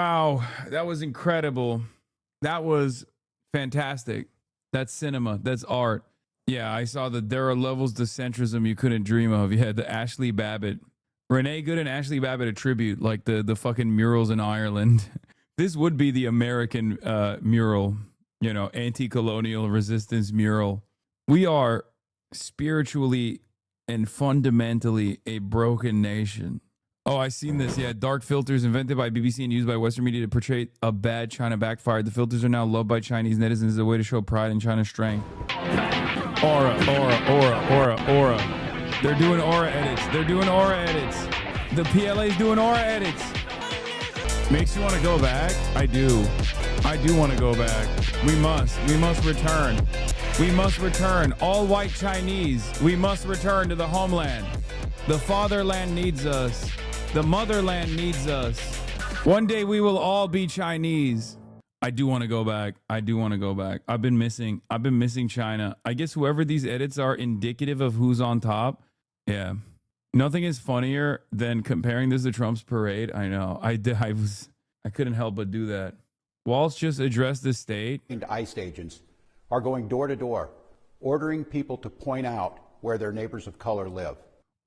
Wow. That was incredible. That was fantastic. That's cinema. That's art. Yeah, I saw that there are levels to centrism you couldn't dream of. You had the Ashley Babbitt, Renee Good and Ashley Babbitt a tribute, like the fucking murals in Ireland. This would be the American mural, you know, anti-colonial resistance mural. We are spiritually and fundamentally a broken nation. Oh, I seen this. Yeah, dark filters invented by BBC and used by Western media to portray a bad China backfired. The filters are now loved by Chinese netizens as a way to show pride in China's strength. Aura. They're doing aura edits. The PLA's doing aura edits. Makes you want to go back? I do want to go back. We must return. We must return. All white Chinese. We must return to the homeland. The fatherland needs us. The motherland needs us. One day we will all be Chinese. I do want to go back. I do want to go back. I've been missing China. I guess whoever these edits are indicative of who's on top. Yeah. Nothing is funnier than comparing this to Trump's parade. I know. I couldn't help but do that. Walsh just addressed the state. ICE agents are going door to door, ordering people to point out where their neighbors of color live.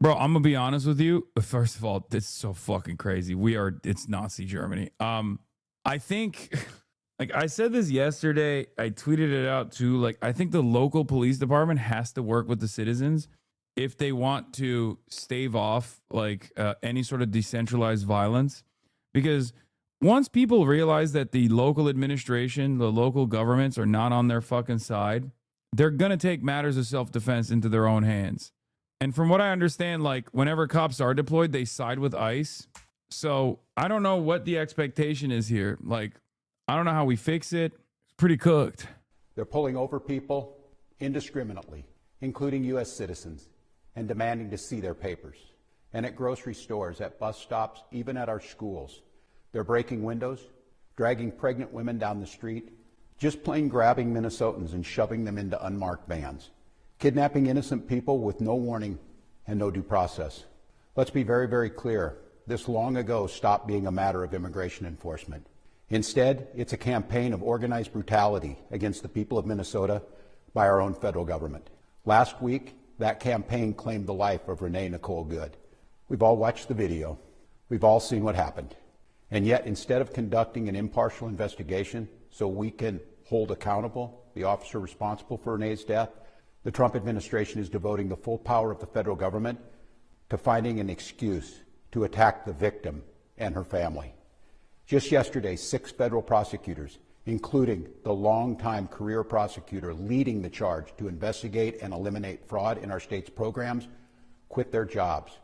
Bro, I'm gonna be honest with you. First of all, it's so fucking crazy. It's Nazi Germany. I think, like I said this yesterday, I tweeted it out too. Like, I think the local police department has to work with the citizens if they want to stave off like any sort of decentralized violence. Because once people realize that the local administration, the local governments are not on their fucking side, they're gonna take matters of self-defense into their own hands. And from what I understand, like whenever cops are deployed, they side with ICE. So I don't know what the expectation is here. Like, I don't know how we fix it. It's pretty cooked. They're pulling over people indiscriminately, including U.S. citizens, and demanding to see their papers. And at grocery stores, at bus stops, even at our schools. They're breaking windows, dragging pregnant women down the street, just plain grabbing Minnesotans and shoving them into unmarked vans, kidnapping innocent people with no warning and no due process. Let's be very, very clear. This long ago stopped being a matter of immigration enforcement. Instead, it's a campaign of organized brutality against the people of Minnesota by our own federal government. Last week, that campaign claimed the life of Renee Nicole Good. We've all watched the video. We've all seen what happened. And yet, instead of conducting an impartial investigation so we can hold accountable the officer responsible for Renee's death, the Trump administration is devoting the full power of the federal government to finding an excuse to attack the victim and her family. Just yesterday, 6 federal prosecutors, including the longtime career prosecutor leading the charge to investigate and eliminate fraud in our state's programs, quit their jobs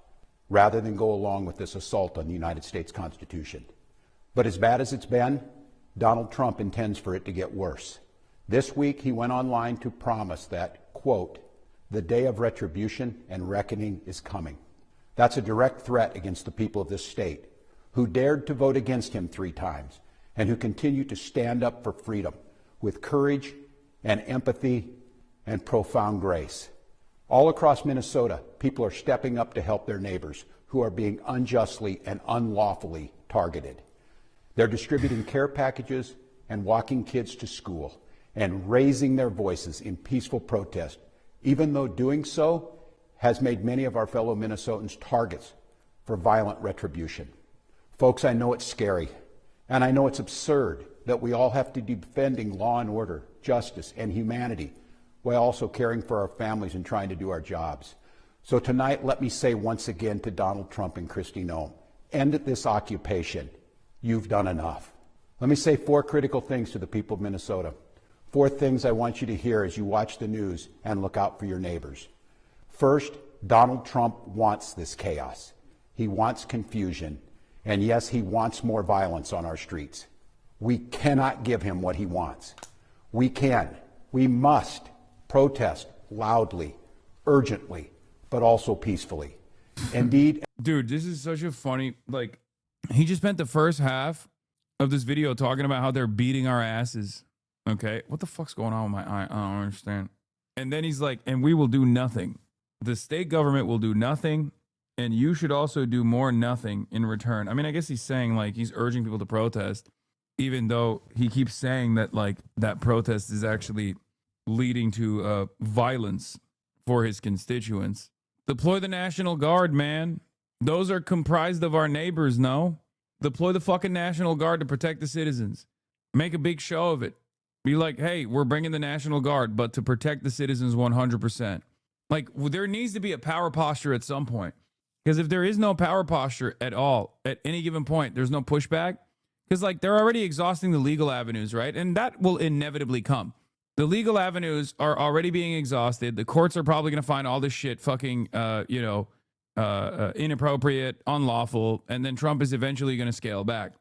rather than go along with this assault on the United States Constitution. But as bad as it's been, Donald Trump intends for it to get worse. This week, he went online to promise that, quote, the day of retribution and reckoning is coming. That's a direct threat against the people of this state, who dared to vote against him 3 times and who continue to stand up for freedom with courage and empathy and profound grace. All across Minnesota, people are stepping up to help their neighbors who are being unjustly and unlawfully targeted. They're distributing care packages and walking kids to school and raising their voices in peaceful protest, even though doing so has made many of our fellow Minnesotans targets for violent retribution. Folks, I know it's scary, and I know it's absurd that we all have to be defending law and order, justice, and humanity while also caring for our families and trying to do our jobs. So tonight, let me say once again to Donald Trump and Kristi Noem, end this occupation. You've done enough. Let me say 4 critical things to the people of Minnesota. 4 things I want you to hear as you watch the news and look out for your neighbors. First, Donald Trump wants this chaos. He wants confusion. And yes, he wants more violence on our streets. We cannot give him what he wants. We must protest loudly, urgently, but also peacefully. Indeed. Dude, this is such a funny, like, he just spent the first half of this video talking about how they're beating our asses. Okay, what the fuck's going on with my eye? I don't understand. And then he's like, and we will do nothing. The state government will do nothing, and you should also do more nothing in return. I mean, I guess he's saying, like, he's urging people to protest, even though he keeps saying that, like, that protest is actually leading to violence for his constituents. Deploy the National Guard, man. Those are comprised of our neighbors, no? Deploy the fucking National Guard to protect the citizens. Make a big show of it. Be like, hey, we're bringing the National Guard, but to protect the citizens 100%. Like, there needs to be a power posture at some point. Because if there is no power posture at all, at any given point, there's no pushback. Because, like, they're already exhausting the legal avenues, right? And that will inevitably come. The legal avenues are already being exhausted. The courts are probably going to find all this shit fucking, inappropriate, unlawful. And then Trump is eventually going to scale back,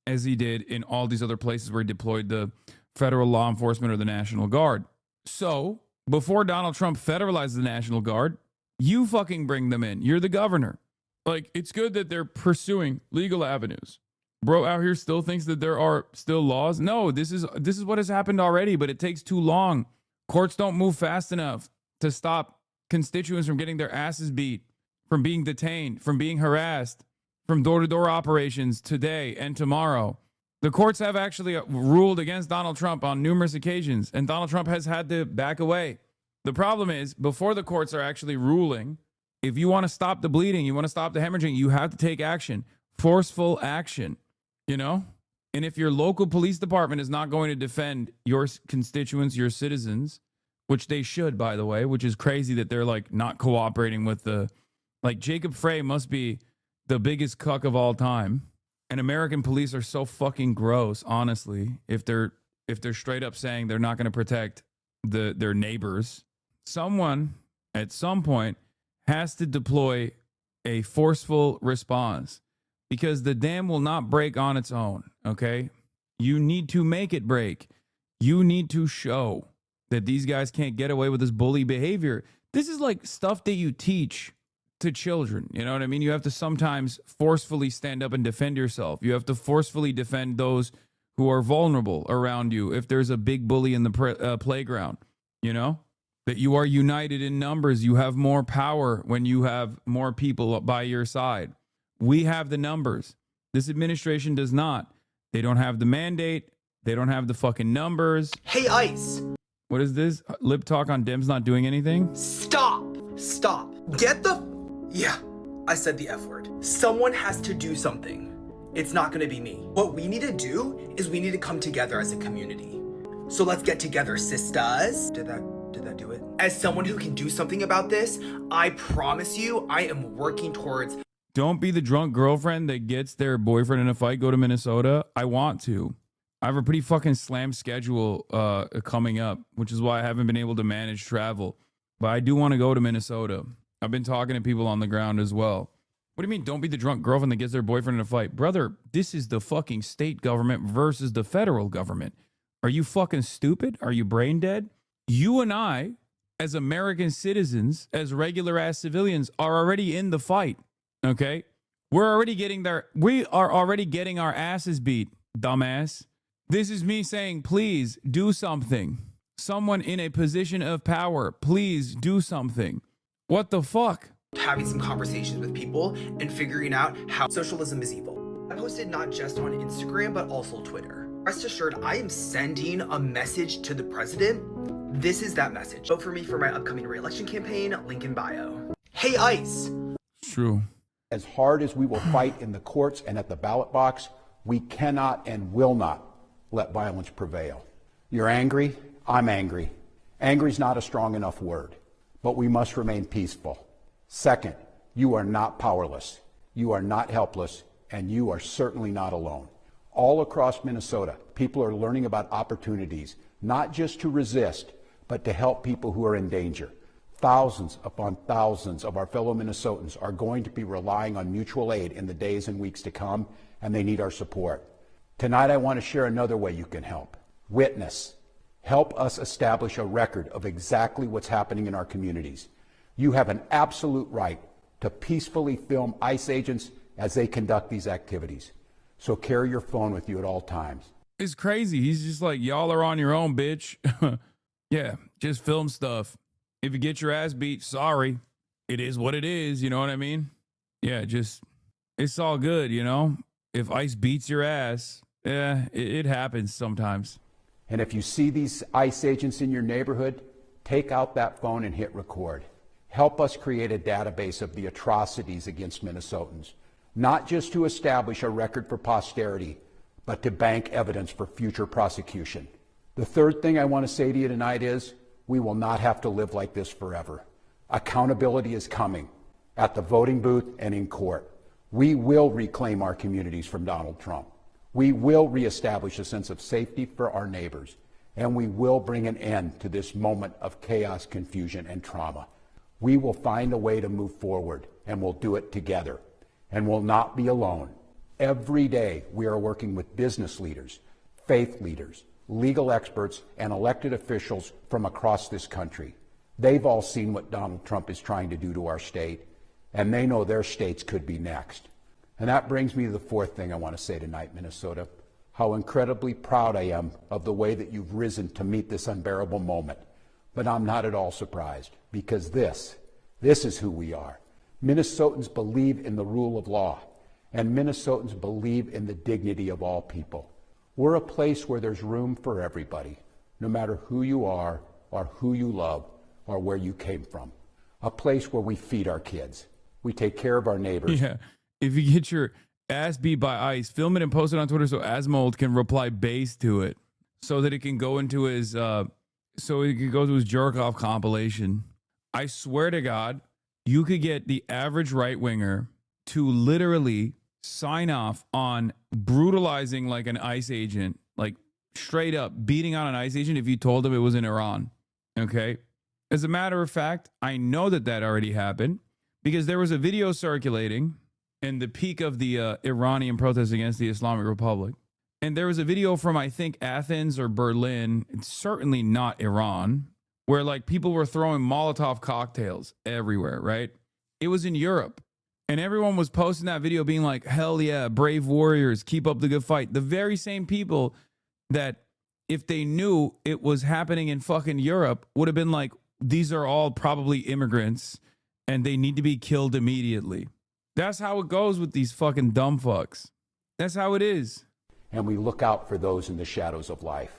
as he did in all these other places where he deployed the federal law enforcement or the National Guard. So Before Donald Trump federalized the National Guard, you fucking bring them in. You're the governor. Like, it's good that they're pursuing legal avenues. Bro out here still thinks that there are still laws. No, this is what has happened already, but it takes too long. Courts don't move fast enough to stop constituents from getting their asses beat, from being detained, from being harassed, from door-to-door operations today and tomorrow. The courts have actually ruled against Donald Trump on numerous occasions, and Donald Trump has had to back away. The problem is, before the courts are actually ruling, if you want to stop the bleeding, you want to stop the hemorrhaging, you have to take action, forceful action, you know? And if your local police department is not going to defend your constituents, your citizens, which they should, by the way, which is crazy that they're like not cooperating with like Jacob Frey must be the biggest cuck of all time. And American police are so fucking gross, honestly, if they're straight up saying they're not going to protect their neighbors. Someone at some point has to deploy a forceful response, because the dam will not break on its own, okay? You need to make it break. You need to show that these guys can't get away with this bully behavior. This is like stuff that you teach to children, you know what I mean? You have to sometimes forcefully stand up and defend yourself. You have to forcefully defend those who are vulnerable around you. If there's a big bully in the playground, you know, that you are united in numbers. You have more power when you have more people by your side. We have the numbers. This administration does not. They don't have the mandate. They don't have the fucking numbers. Hey, ICE. What is this? Lip talk on Dems not doing anything? Stop. Get the... Yeah, I said the F word. Someone has to do something. It's not gonna be me. What we need to do is we need to come together as a community. So let's get together, sisters. Did that do it? As someone who can do something about this, I promise you, I am working towards... Don't be the drunk girlfriend that gets their boyfriend in a fight. Go to Minnesota. I want to. I have a pretty fucking slammed schedule coming up, which is why I haven't been able to manage travel. But I do want to go to Minnesota. I've been talking to people on the ground as well. What do you mean, don't be the drunk girlfriend that gets their boyfriend in a fight? Brother, this is the fucking state government versus the federal government. Are you fucking stupid? Are you brain dead? You and I, as American citizens, as regular-ass civilians, are already in the fight, okay? We are already getting our asses beat, dumbass. This is me saying, please do something. Someone in a position of power, please do something. What the fuck? Having some conversations with people and figuring out how socialism is evil. I posted not just on Instagram, but also Twitter. Rest assured, I am sending a message to the president. This is that message. Vote for me for my upcoming re-election campaign, link in bio. Hey, ICE. True. As hard as we will fight in the courts and at the ballot box, we cannot and will not let violence prevail. You're angry, I'm angry. Angry's not a strong enough word, but we must remain peaceful. Second, you are not powerless, you are not helpless, and you are certainly not alone. All across Minnesota, people are learning about opportunities, not just to resist, but to help people who are in danger. Thousands upon thousands of our fellow Minnesotans are going to be relying on mutual aid in the days and weeks to come, and they need our support. Tonight, I want to share another way you can help. Witness. Help us establish a record of exactly what's happening in our communities. You have an absolute right to peacefully film ICE agents as they conduct these activities. So carry your phone with you at all times. It's crazy. He's just like, y'all are on your own, bitch. Yeah, just film stuff. If you get your ass beat, sorry. It is what it is, you know what I mean? Yeah, just, it's all good, you know? If ICE beats your ass, yeah, it happens sometimes. And if you see these ICE agents in your neighborhood, take out that phone and hit record. Help us create a database of the atrocities against Minnesotans, not just to establish a record for posterity, but to bank evidence for future prosecution. The third thing I want to say to you tonight is, we will not have to live like this forever. Accountability is coming at the voting booth and in court. We will reclaim our communities from Donald Trump. We will reestablish a sense of safety for our neighbors, and we will bring an end to this moment of chaos, confusion, and trauma. We will find a way to move forward, and we'll do it together, and we'll not be alone. Every day, we are working with business leaders, faith leaders, legal experts, and elected officials from across this country. They've all seen what Donald Trump is trying to do to our state, and they know their states could be next. And that brings me to the fourth thing I want to say tonight, Minnesota, how incredibly proud I am of the way that you've risen to meet this unbearable moment. But I'm not at all surprised, because this is who we are. Minnesotans believe in the rule of law, and Minnesotans believe in the dignity of all people. We're a place where there's room for everybody, no matter who you are or who you love or where you came from. A place where we feed our kids. We take care of our neighbors. Yeah. If you get your ass beat by ICE, film it and post it on Twitter so Asmold can reply base to it, so that it can go into his jerk off compilation. I swear to God, you could get the average right winger to literally sign off on brutalizing like an ICE agent, like straight up beating on an ICE agent if you told them it was in Iran. Okay. As a matter of fact, I know that already happened because there was a video circulating in the peak of the Iranian protests against the Islamic Republic. And there was a video from, I think, Athens or Berlin. It's certainly not Iran, where like people were throwing Molotov cocktails everywhere, right? It was in Europe. And everyone was posting that video being like, hell yeah, brave warriors, keep up the good fight. The very same people that if they knew it was happening in fucking Europe would have been like, these are all probably immigrants and they need to be killed immediately. That's how it goes with these fucking dumb fucks. That's how it is. And we look out for those in the shadows of life.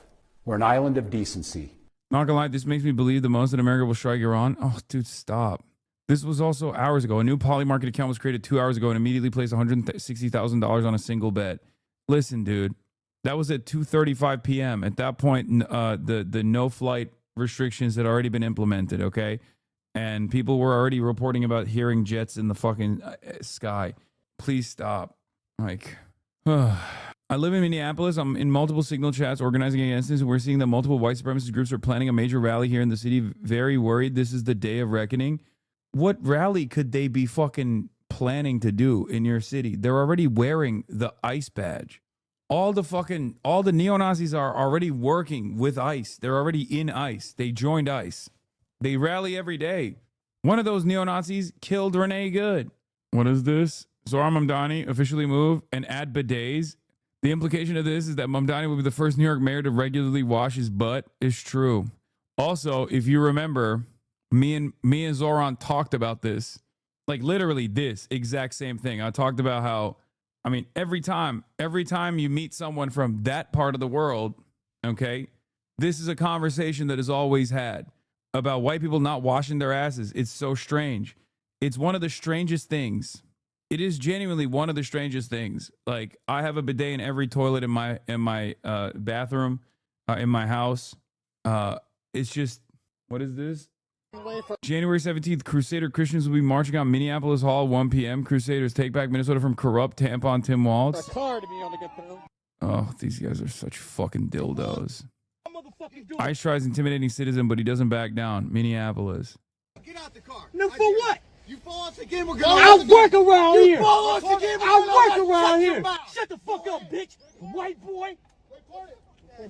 We're an island of decency. Not gonna lie, this makes me believe the most that America will strike Iran. Oh, dude, stop. This was also hours ago. A new Polymarket account was created 2 hours ago and immediately placed $160,000 on a single bet. Listen, dude, that was at 2:35 p.m. At that point, the no flight restrictions had already been implemented, okay? And people were already reporting about hearing jets in the fucking sky. Please stop. Like, I live in Minneapolis. I'm in multiple signal chats organizing against this. We're seeing that multiple white supremacist groups are planning a major rally here in the city. Very worried. This is the day of reckoning. What rally could they be fucking planning to do in your city? They're already wearing the ICE badge. All the neo-Nazis are already working with ICE. They're already in ICE. They joined ICE. They rally every day. One of those neo-Nazis killed Renee Good. What is this? Zohar Mamdani officially move and add bidets. The implication of this is that Mamdani will be the first New York mayor to regularly wash his butt. Is true. Also, if you remember, me and Zoran talked about this, like literally this exact same thing. I talked about how, I mean, every time you meet someone from that part of the world, okay, this is a conversation that is always had about white people not washing their asses. It's so strange. It's one of the strangest things. It is genuinely one of the strangest things. Like, I have a bidet in every toilet in my bathroom, in my house. It's just, what is this? January 17th, Crusader Christians will be marching on Minneapolis Hall, 1 p.m. Crusaders take back Minnesota from corrupt tampon Tim Waltz. Oh, these guys are such fucking dildos. ICE tries intimidating citizen, but he doesn't back down. Minneapolis. Get out the car. No, for what? You fall off again, we're gonna... I'll work around here. You fall off again, I'll work around here. Shut the fuck up, bitch. White boy.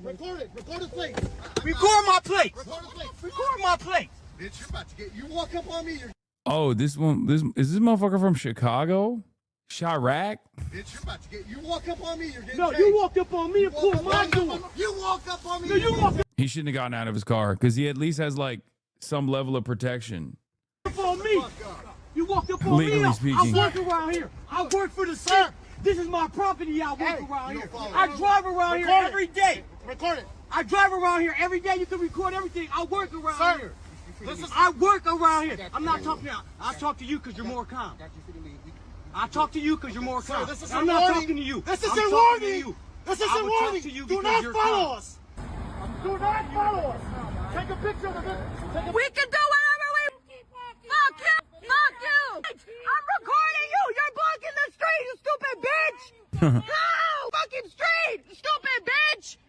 Record it, please. Record my plate. Record my plate. Bitch, you're about to get... You walk up on me, you're... Oh, this is this motherfucker from Chicago? Chirac? Bitch, you're about to get... You walk up on me, you're getting... No, you walked up on me and pulled my door. You walk up on me. No, you walked up He shouldn't have gotten out of his car because he at least has like some level of protection. on me. You walked up on Legally me. speaking. I work around here. I work for the city. This is my property. I work around here. I drive around here every day. Record it. I drive around here every day. You can record everything. I work around here. I work around here. I'm not talking to you. I talk to you because you're more calm. I talk to you because you're more calm. I'm not talking to you. This isn't warning. This isn't warning. Do not follow us. Do not follow us. Take a picture of it. We can do whatever we... Fuck you! Fuck you! I'm recording you! You're blocking the street, you stupid bitch! No! Fucking street! Stupid bitch!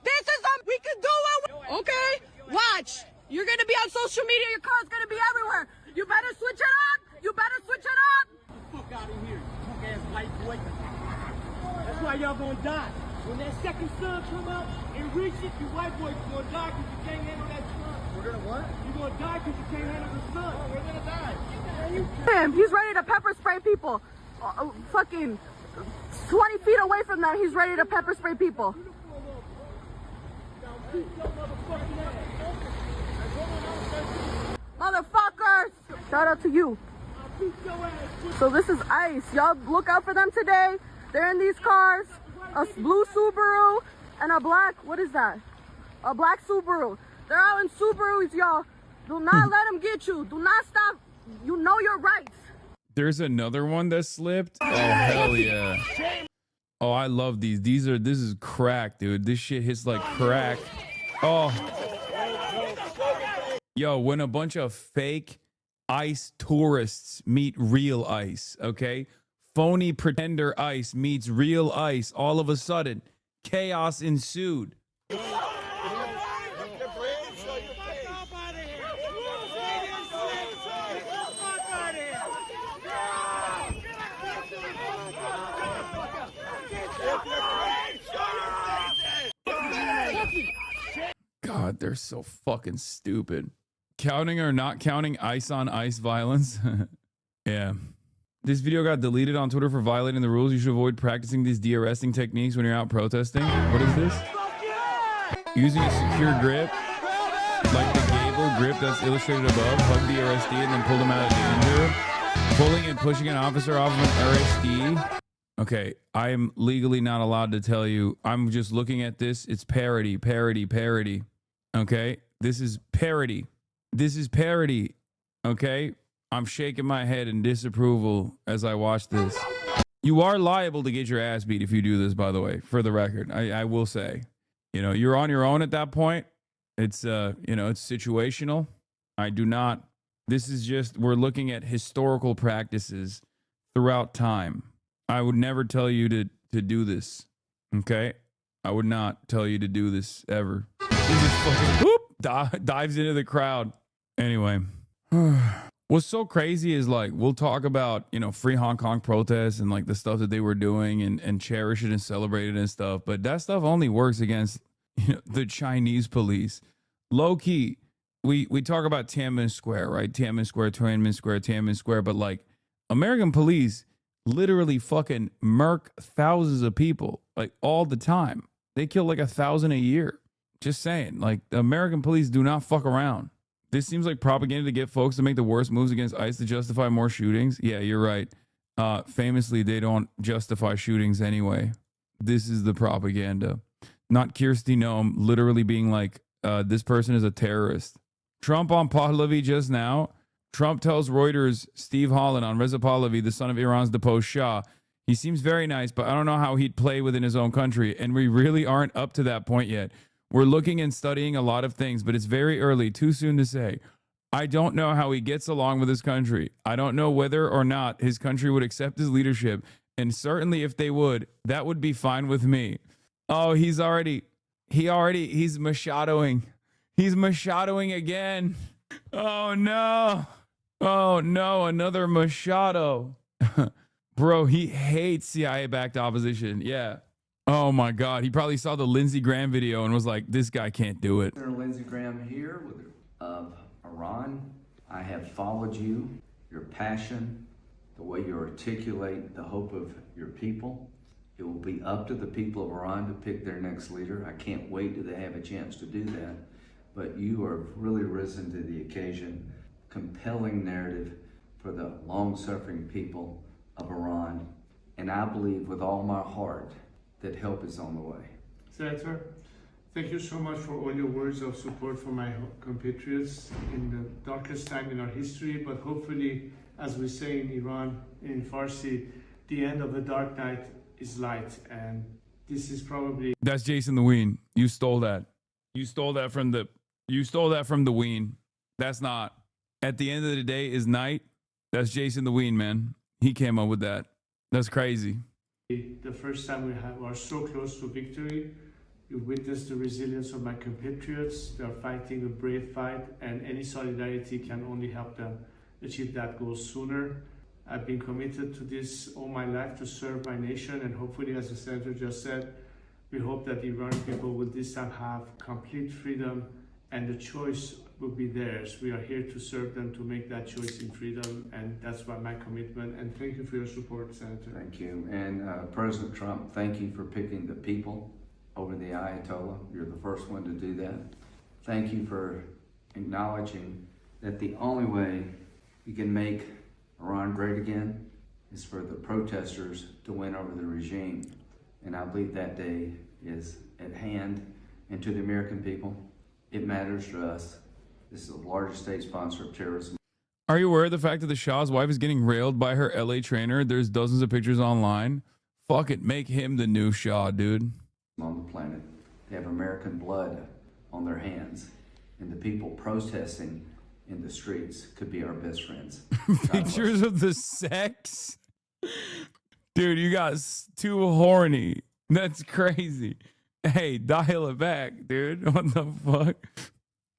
This is we can do what we... Okay, watch. You're gonna be on social media, your car's gonna be everywhere. You better switch it up! You better switch it up! Fuck out of here, punk ass white boy. That's why y'all gonna die. When that second sun come up and reach it, you white boys are gonna die because you can't handle that sun. We're gonna what? You're gonna die because you can't handle the sun. Oh, we're gonna die. Him, he's ready to pepper spray people. Fucking 20 feet away from them, he's ready to pepper spray people. Motherfuckers! Shout out to you. So this is ICE. Y'all look out for them today. They're in these cars. A blue Subaru and a black, what is that? A black Subaru. They're out in Subarus, y'all. Do not let them get you. Do not stop. You know your rights. There's another one that slipped. Oh, hell yeah. Oh, I love these. This is crack, dude. This shit hits like crack. Oh. Yo, when a bunch of fake ICE tourists meet real ICE, okay? Phony pretender ICE meets real ICE. All of a sudden, chaos ensued. God, they're so fucking stupid. Counting or not counting ICE on ICE violence? Yeah. This video got deleted on Twitter for violating the rules. You should avoid practicing these de-arresting techniques when you're out protesting. What is this? Using a secure grip, like the Gable grip that's illustrated above. Hug the arrestee and then pull them out of danger. Pulling and pushing an officer off of an arrestee. Okay, I am legally not allowed to tell you. I'm just looking at this. It's parody, parody, parody. Okay, this is parody. This is parody. Okay, I'm shaking my head in disapproval as I watch this. You are liable to get your ass beat if you do this, by the way, for the record. I will say, you know, you're on your own at that point. It's, you know, it's situational. I do not. This is just, we're looking at historical practices throughout time. I would never tell you to do this. Okay? I would not tell you to do this ever. He just fucking whoop, dives into the crowd. Anyway. What's so crazy is, like, we'll talk about, you know, free Hong Kong protests and like the stuff that they were doing and cherish it and celebrate it and stuff. But that stuff only works against, you know, the Chinese police. Low key, we talk about Tiananmen Square, right? Tiananmen Square. But like American police literally fucking murk thousands of people like all the time. They kill like 1,000 a year. Just saying, like, the American police do not fuck around. This seems like propaganda to get folks to make the worst moves against ICE to justify more shootings. Yeah, you're right. Famously, they don't justify shootings anyway. This is the propaganda. Not Kirsty Noem literally being like, this person is a terrorist. Trump on Pahlavi just now. Trump tells Reuters Steve Holland on Reza Pahlavi, the son of Iran's deposed Shah. He seems very nice, but I don't know how he'd play within his own country. And we really aren't up to that point yet. We're looking and studying a lot of things, but it's very early, too soon to say. I don't know how he gets along with his country. I don't know whether or not his country would accept his leadership. And certainly if they would, that would be fine with me. Oh, he's machadoing. He's machadoing again. Oh, no. Oh, no, another Machado. Bro, he hates CIA-backed opposition. Yeah. Oh, my God. He probably saw the Lindsey Graham video and was like, this guy can't do it. Senator Lindsey Graham here of Iran. I have followed you, your passion, the way you articulate the hope of your people. It will be up to the people of Iran to pick their next leader. I can't wait till they have a chance to do that. But you are really risen to the occasion. Compelling narrative for the long-suffering people of Iran. And I believe with all my heart that help is on the way. Senator, thank you so much for all your words of support for my compatriots in the darkest time in our history, but hopefully, as we say in Iran, in Farsi, the end of the dark night is light, and this is probably... That's Jason the Ween. You stole that. You stole that from the Ween. That's not. At the end of the day is night. That's Jason the Ween, man. He came up with that. That's crazy. The first time we are so close to victory. You've witnessed the resilience of my compatriots. They are fighting a brave fight, and any solidarity can only help them achieve that goal sooner. I've been committed to this all my life to serve my nation, and hopefully, as the Senator just said, We hope that Iranian people will this time have complete freedom and the choice will be theirs. We are here to serve them, to make that choice in freedom, and that's my commitment. And thank you for your support, Senator. Thank you. And President Trump, thank you for picking the people over the Ayatollah. You're the first one to do that. Thank you for acknowledging that the only way you can make Iran great again is for the protesters to win over the regime. And I believe that day is at hand. And to the American people, it matters to us. This is the largest state sponsor of terrorism. Are you aware of the fact that the Shah's wife is getting railed by her LA trainer? There's dozens of pictures online. Fuck it, make him the new Shah, dude. On the planet, they have American blood on their hands, and the people protesting in the streets could be our best friends. Pictures of the sex? Dude, you got too horny. That's crazy. Hey, dial it back, dude. What the fuck?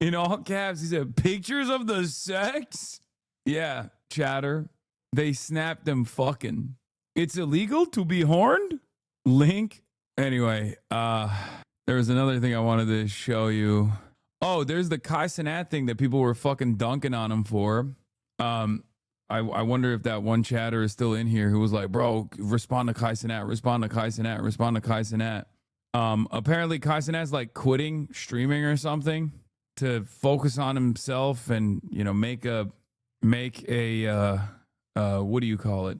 In all caps, he said, pictures of the sex? Yeah, chatter. They snapped them fucking. It's illegal to be horned? Link. Anyway, there was another thing I wanted to show you. Oh, there's the Kai Cenat thing that people were fucking dunking on him for. I wonder if that one chatter is still in here who was like, bro, respond to Kai Cenat, respond to Kai Cenat, respond to Kai Cenat. Apparently Kai Cenat's like quitting streaming or something to focus on himself and, you know, make a what do you call it?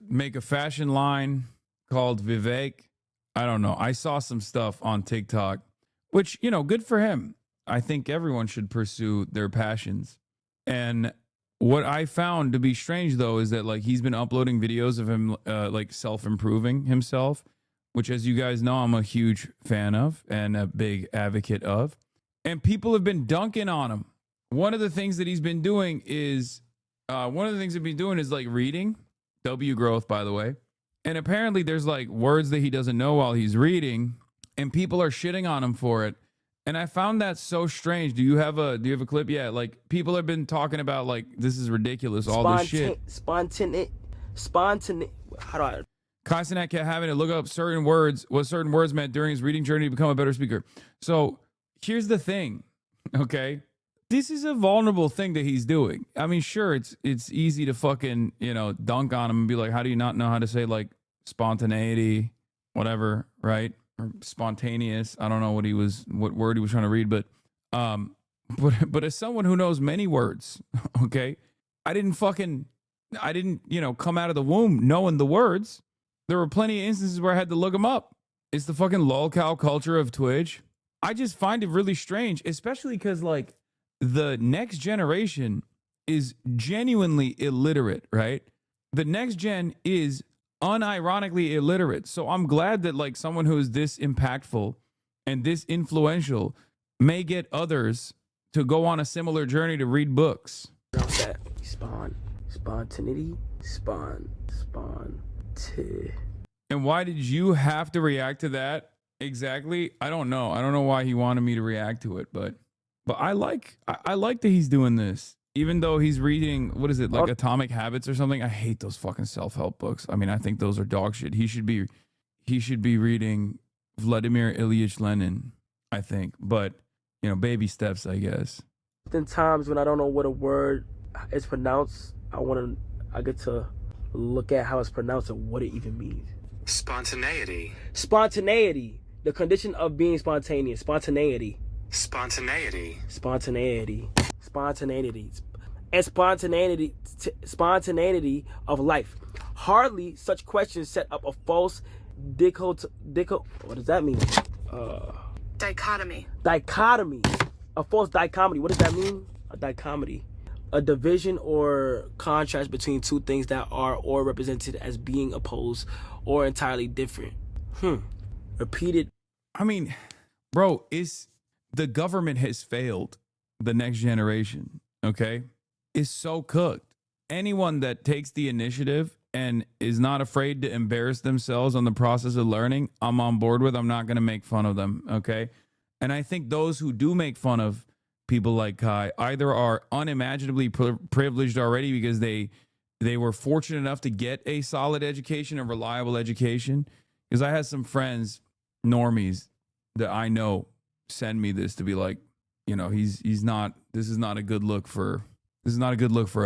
Make a fashion line called Vivek. I don't know. I saw some stuff on TikTok, which, you know, good for him. I think everyone should pursue their passions. And what I found to be strange, though, is that like he's been uploading videos of him like self-improving himself, which, as you guys know, I'm a huge fan of and a big advocate of. And people have been dunking on him. One of the things that he's been doing is like reading. W growth, by the way. And apparently there's like words that he doesn't know while he's reading, and people are shitting on him for it. And I found that so strange. Do you have a clip? Yeah, like people have been talking about like this is ridiculous, all this shit. Spontaneous. How do I? Kai Cenat kept having to look up what certain words meant during his reading journey to become a better speaker. So here's the thing, okay? This is a vulnerable thing that he's doing. I mean, sure, it's easy to fucking, you know, dunk on him and be like, how do you not know how to say like spontaneity, whatever, right? Or spontaneous. I don't know what word he was trying to read, but as someone who knows many words, okay, I didn't, you know, come out of the womb knowing the words. There were plenty of instances where I had to look them up. It's the fucking lolcow culture of Twitch. I just find it really strange, especially because like the next generation is genuinely illiterate, right? The next gen is unironically illiterate. So I'm glad that like someone who is this impactful and this influential may get others to go on a similar journey to read books. Spontaneity. And why did you have to react to that exactly? I don't know. I don't know why he wanted me to react to it, but I like that he's doing this. Even though he's reading, what is it, like Atomic Habits or something? I hate those fucking self-help books. I mean, I think those are dog shit. He should be reading Vladimir Ilyich Lenin, I think. But, you know, baby steps, I guess. In times when I don't know what a word is pronounced, I get to look at how it's pronounced and what it even means. Spontaneity. The condition of being spontaneous. Spontaneity. And spontaneity of life. Hardly such questions set up a false what does that mean? Dichotomy. A false dichotomy. What does that mean? A dichotomy. A division or contrast between two things that are or represented as being opposed or entirely different. Repeated. I mean, bro, the government has failed the next generation, okay? Is so cooked. Anyone that takes the initiative and is not afraid to embarrass themselves on the process of learning, I'm on board with. I'm not going to make fun of them, okay? And I think those who do make fun of people like Kai either are unimaginably privileged already because they were fortunate enough to get a solid education, a reliable education. Because I had some friends normies that I know send me this to be like, you know, he's not, this is not a good look for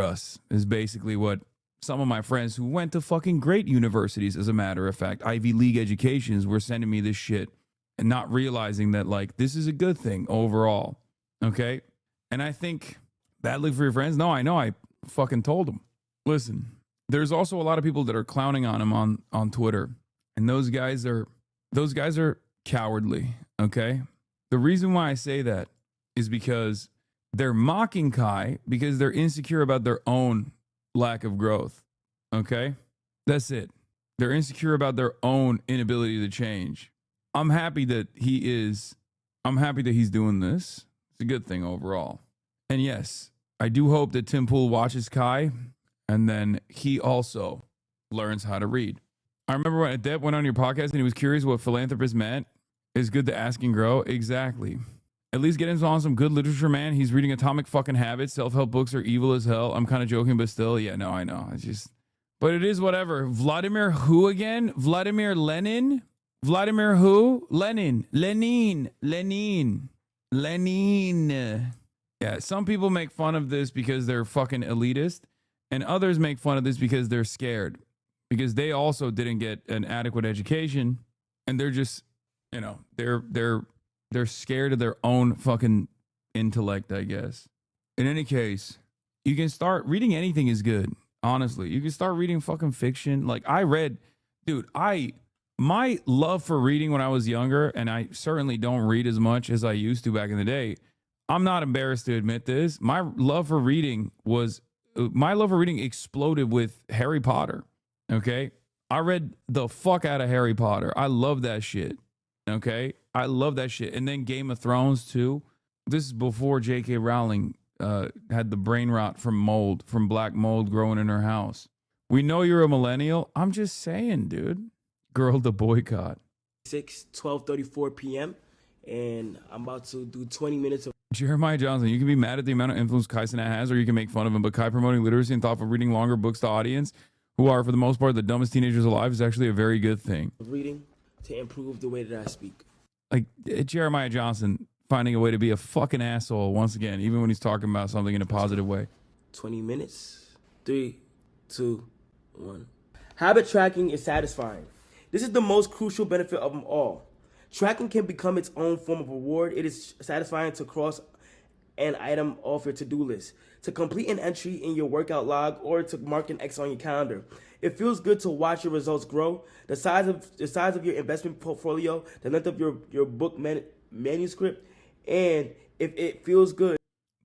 us, is basically what some of my friends who went to fucking great universities, as a matter of fact, Ivy League educations, were sending me this shit and not realizing that, like, this is a good thing overall. Okay. And I think bad look for your friends. No, I know. I fucking told them. Listen, there's also a lot of people that are clowning on him on Twitter. And those guys are cowardly. Okay. The reason why I say that is because they're mocking Kai because they're insecure about their own lack of growth. Okay? That's it. They're insecure about their own inability to change. I'm happy that he's doing this. It's a good thing overall. And yes, I do hope that Tim Pool watches Kai and then he also learns how to read. I remember when Adept went on your podcast and he was curious what philanthropist meant. It's good to ask and grow. Exactly. At least get him on some good literature, man. He's reading Atomic fucking Habits. Self-help books are evil as hell. I'm kind of joking, but still, yeah, no, I know. But it is whatever. Vladimir who again? Vladimir Lenin? Vladimir who? Lenin. Yeah, some people make fun of this because they're fucking elitist, and others make fun of this because they're scared. Because they also didn't get an adequate education, and they're just, you know, they're scared of their own fucking intellect, I guess. In any case, you can start reading anything is good. Honestly, you can start reading fucking fiction. Like my love for reading when I was younger, and I certainly don't read as much as I used to back in the day. I'm not embarrassed to admit this. My love for reading exploded with Harry Potter. Okay. I read the fuck out of Harry Potter. I love that shit. Okay. I love that shit. And then Game of Thrones too. This is before J.K. Rowling had the brain rot from black mold growing in her house. We know you're a millennial. I'm just saying, dude. Girl to boycott. 12:34 p.m. and I'm about to do 20 minutes of Jeremiah Johnson, you can be mad at the amount of influence Kai Cenat has, or you can make fun of him, but Kai promoting literacy and thoughtful reading longer books to audience who are, for the most part, the dumbest teenagers alive is actually a very good thing. reading to improve the way that I speak. Like Jeremiah Johnson finding a way to be a fucking asshole once again, even when he's talking about something in a positive way. 20 minutes. 3, 2, 1. Habit tracking is satisfying. This is the most crucial benefit of them all. Tracking can become its own form of reward. It is satisfying to cross an item off your to-do list, to complete an entry in your workout log, or to mark an X on your calendar. It feels good to watch your results grow. The size of your investment portfolio, the length of your book manuscript, and if it feels good.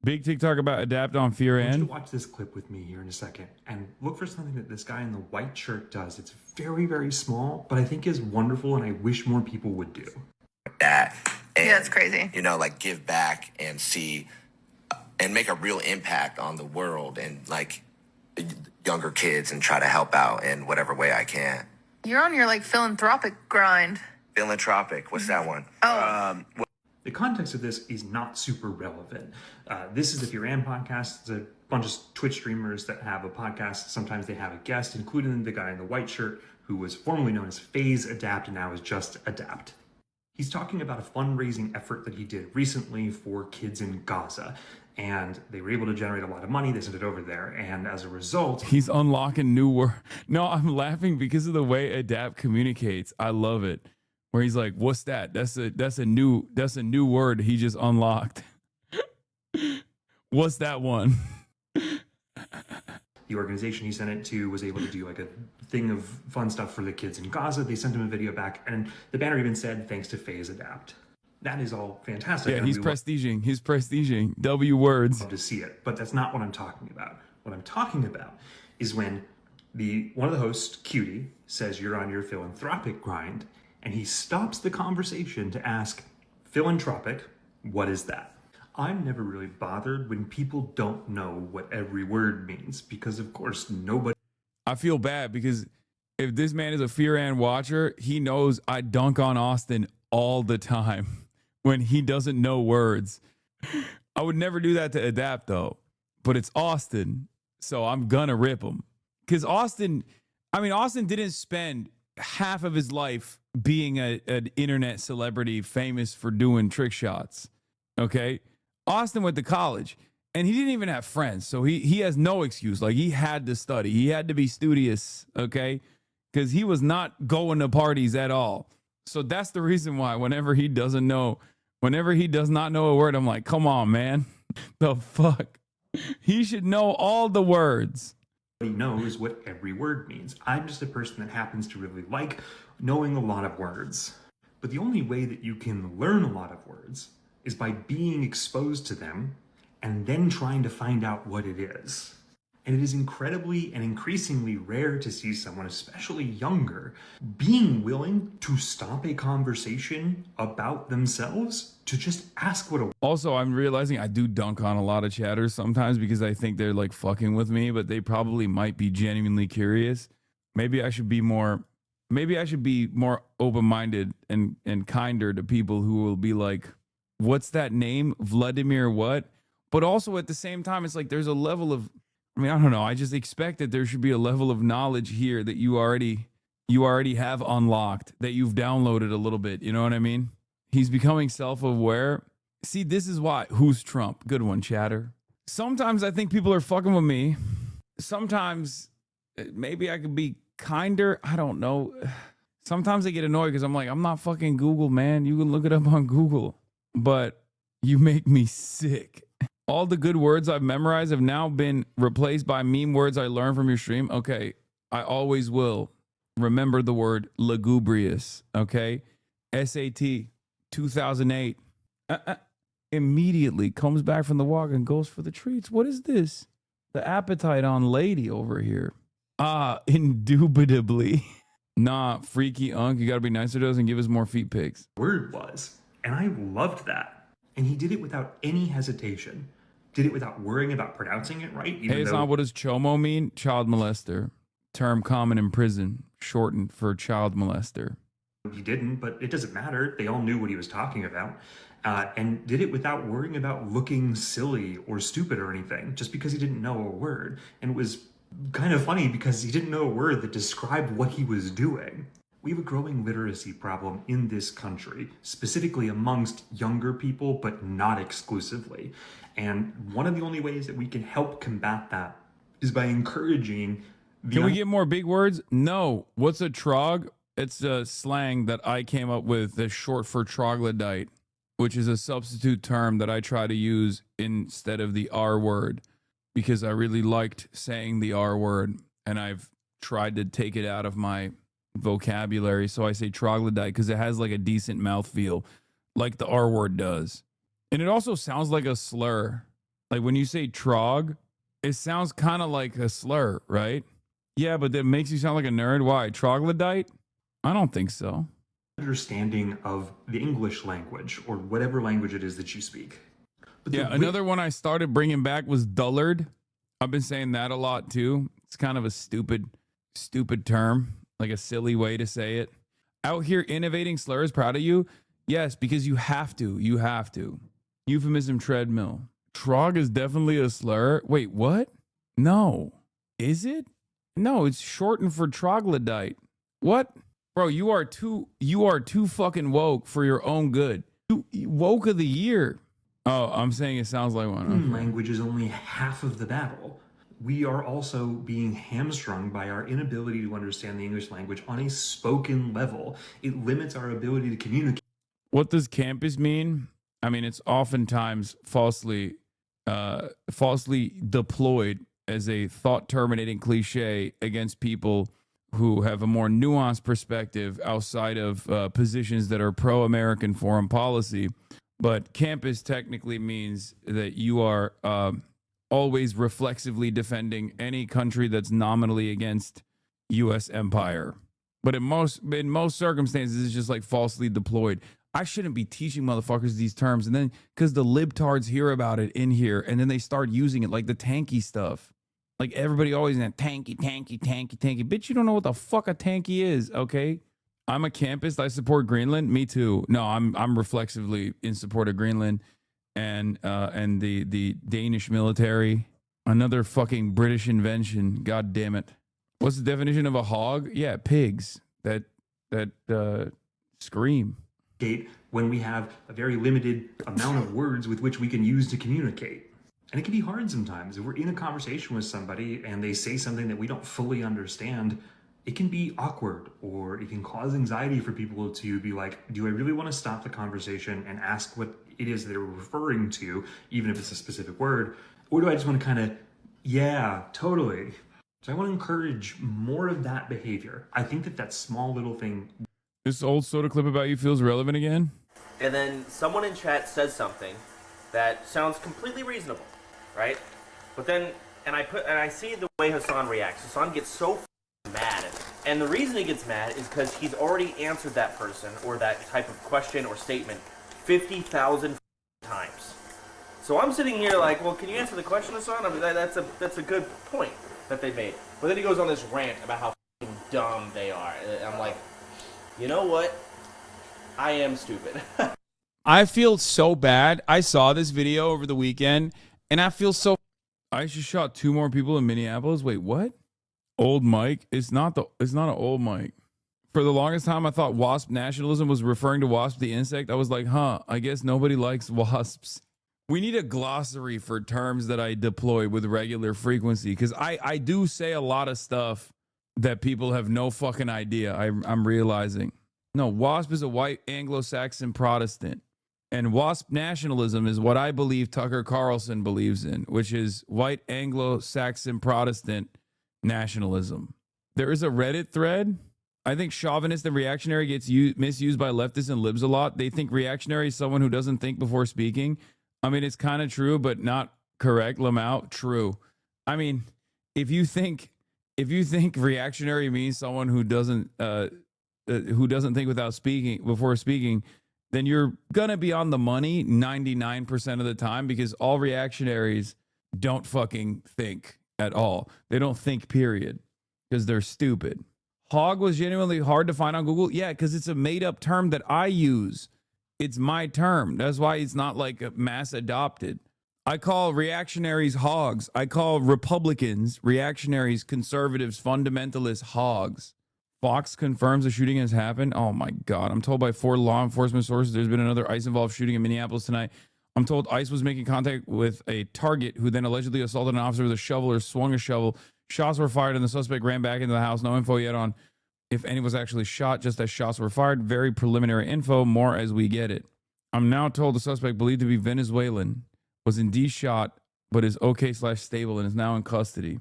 Big TikTok about adapt on fear I want you and to watch this clip with me here in a second and look for something that this guy in the white shirt does. It's very, very small, but I think is wonderful and I wish more people would do. That. And, yeah, it's crazy. You know, like give back and see and make a real impact on the world and like younger kids and try to help out in whatever way I can. You're on your like philanthropic grind. Philanthropic, what's that one? Oh. The context of this is not super relevant. This is the Fear and podcast. It's a bunch of Twitch streamers that have a podcast. Sometimes they have a guest, including the guy in the white shirt who was formerly known as Phase Adapt and now is just Adapt. He's talking about a fundraising effort that he did recently for kids in Gaza. And they were able to generate a lot of money. They sent it over there. And as a result, he's unlocking new word. No, I'm laughing because of the way Adapt communicates. I love it. Where he's like, "What's that? That's a new word he just unlocked." What's that one? The organization he sent it to was able to do like a thing of fun stuff for the kids in Gaza. They sent him a video back, and the banner even said, "Thanks to Phase Adapt." That is all fantastic. Yeah, he's prestiging. He's prestiging. W words. Love to see it, but that's not what I'm talking about. What I'm talking about is when one of the hosts, Cutie, says you're on your philanthropic grind, and he stops the conversation to ask, "Philanthropic, what is that?" I'm never really bothered when people don't know what every word means, because of course nobody. I feel bad because if this man is a Fear and watcher, he knows I dunk on Austin all the time when he doesn't know words. I would never do that to Adapt though, but it's Austin, so I'm gonna rip him. Because Austin didn't spend half of his life being an internet celebrity famous for doing trick shots. Okay. Austin went to college and he didn't even have friends. So he has no excuse. Like, he had to study. He had to be studious. Okay. Because he was not going to parties at all. So that's the reason why whenever he does not know a word, I'm like, come on, man. The fuck? He should know all the words. He knows what every word means. I'm just a person that happens to really like knowing a lot of words. But the only way that you can learn a lot of words is by being exposed to them and then trying to find out what it is. And it is incredibly and increasingly rare to see someone, especially younger, being willing to stop a conversation about themselves to just ask what a... Also, I'm realizing I do dunk on a lot of chatters sometimes because I think they're like fucking with me, but they probably might be genuinely curious. Maybe I should be more open-minded and kinder to people who will be like, what's that name? Vladimir what? But also at the same time, it's like there's a level of, I mean, I don't know. I just expect that there should be a level of knowledge here that you already have unlocked, that you've downloaded a little bit. You know what I mean? He's becoming self-aware. See, this is why. Who's Trump? Good one, chatter. Sometimes I think people are fucking with me. Sometimes maybe I could be kinder. I don't know. Sometimes I get annoyed because I'm like, I'm not fucking Google, man. You can look it up on Google. But you make me sick. All the good words I've memorized have now been replaced by meme words I learned from your stream. Okay, I always will remember the word lugubrious. Okay, SAT 2008. Immediately comes back from the walk and goes for the treats. What is this? The appetite on lady over here. Indubitably. Nah, freaky unk. You gotta be nicer to us and give us more feet pics. Word was, and I loved that. And he did it without any hesitation. Did it without worrying about pronouncing it right. Hey, it's not, what does chomo mean? Child molester. Term common in prison, shortened for child molester. He didn't, but it doesn't matter. They all knew what he was talking about. And did it without worrying about looking silly or stupid or anything, just because he didn't know a word. And it was kind of funny because he didn't know a word that described what he was doing. We have a growing literacy problem in this country, specifically amongst younger people, but not exclusively. And one of the only ways that we can help combat that is by encouraging the... Can we get more big words? No. What's a trog? It's a slang that I came up with that's short for troglodyte, which is a substitute term that I try to use instead of the R word because I really liked saying the R word and I've tried to take it out of my vocabulary. So I say troglodyte because it has like a decent mouthfeel like the R word does. And it also sounds like a slur. Like when you say trog, it sounds kind of like a slur, right? Yeah, but that makes you sound like a nerd. Why? Troglodyte? I don't think so. Understanding of the English language or whatever language it is that you speak. But yeah, another one I started bringing back was dullard. I've been saying that a lot too. It's kind of a stupid term, like a silly way to say it. Out here innovating slurs, proud of you. Yes, because you have to. You have to. Euphemism treadmill. Trog is definitely a slur. Wait, what? No. Is it? No, it's shortened for troglodyte. What? Bro, you are too fucking woke for your own good. Woke of the year. Oh, I'm saying it sounds like one. Language is only half of the battle. We are also being hamstrung by our inability to understand the English language on a spoken level. It limits our ability to communicate. What does campus mean? I mean, it's oftentimes falsely deployed as a thought-terminating cliche against people who have a more nuanced perspective outside of positions that are pro-American foreign policy. But campus technically means that you are always reflexively defending any country that's nominally against U.S. empire. But in most circumstances, it's just like falsely deployed. I shouldn't be teaching motherfuckers these terms. And then because the libtards hear about it in here and then they start using it like the tanky stuff. Like everybody always in that tanky. Bitch, you don't know what the fuck a tanky is, okay? I'm a campist. I support Greenland. Me too. No, I'm reflexively in support of Greenland and the Danish military. Another fucking British invention. God damn it. What's the definition of a hog? Yeah, pigs. scream. When we have a very limited amount of words with which we can use to communicate. And it can be hard sometimes. If we're in a conversation with somebody and they say something that we don't fully understand, it can be awkward, or it can cause anxiety for people to be like, do I really want to stop the conversation and ask what it is they're referring to, even if it's a specific word? Or do I just want to kind of, yeah, totally. So I want to encourage more of that behavior. I think that small little thing. This old soda clip about you feels relevant again? And then someone in chat says something that sounds completely reasonable, right? But then, and I see the way Hasan reacts. Hasan gets so mad. And the reason he gets mad is because he's already answered that person or that type of question or statement 50,000 times. So I'm sitting here like, well, can you answer the question, Hasan? I mean, that's a good point that they made. But then he goes on this rant about how dumb they are. I'm like, you know what? I am stupid. I feel so bad. I saw this video over the weekend, and I feel so. I just shot 2 more people in Minneapolis. Wait, what? Old Mike? It's not an old Mike. For the longest time, I thought wasp nationalism was referring to wasp the insect. I was like, I guess nobody likes wasps. We need a glossary for terms that I deploy with regular frequency, because I do say a lot of stuff that people have no fucking idea. I'm realizing. No, WASP is a white Anglo-Saxon Protestant. And WASP nationalism is what I believe Tucker Carlson believes in, which is white Anglo-Saxon Protestant nationalism. There is a Reddit thread. I think chauvinist and reactionary gets misused by leftists and libs a lot. They think reactionary is someone who doesn't think before speaking. I mean, it's kind of true, but not correct. Lamau, true. I mean, if you think reactionary means someone who doesn't think without speaking before speaking, then you're gonna be on the money 99% of the time, because all reactionaries don't fucking think at all. They don't think, period, because they're stupid. Hog was genuinely hard to find on Google. Yeah, because it's a made-up term that I use. It's my term. That's why it's not like a mass adopted. I call reactionaries hogs. I call Republicans, reactionaries, conservatives, fundamentalists hogs. Fox confirms a shooting has happened. Oh my God. I'm told by 4 law enforcement sources there's been another ICE-involved shooting in Minneapolis tonight. I'm told ICE was making contact with a target who then allegedly assaulted an officer with a shovel or swung a shovel. Shots were fired and the suspect ran back into the house. No info yet on if any was actually shot, just as shots were fired. Very preliminary info, more as we get it. I'm now told the suspect, believed to be Venezuelan, was indeed shot, but is okay/stable and is now in custody.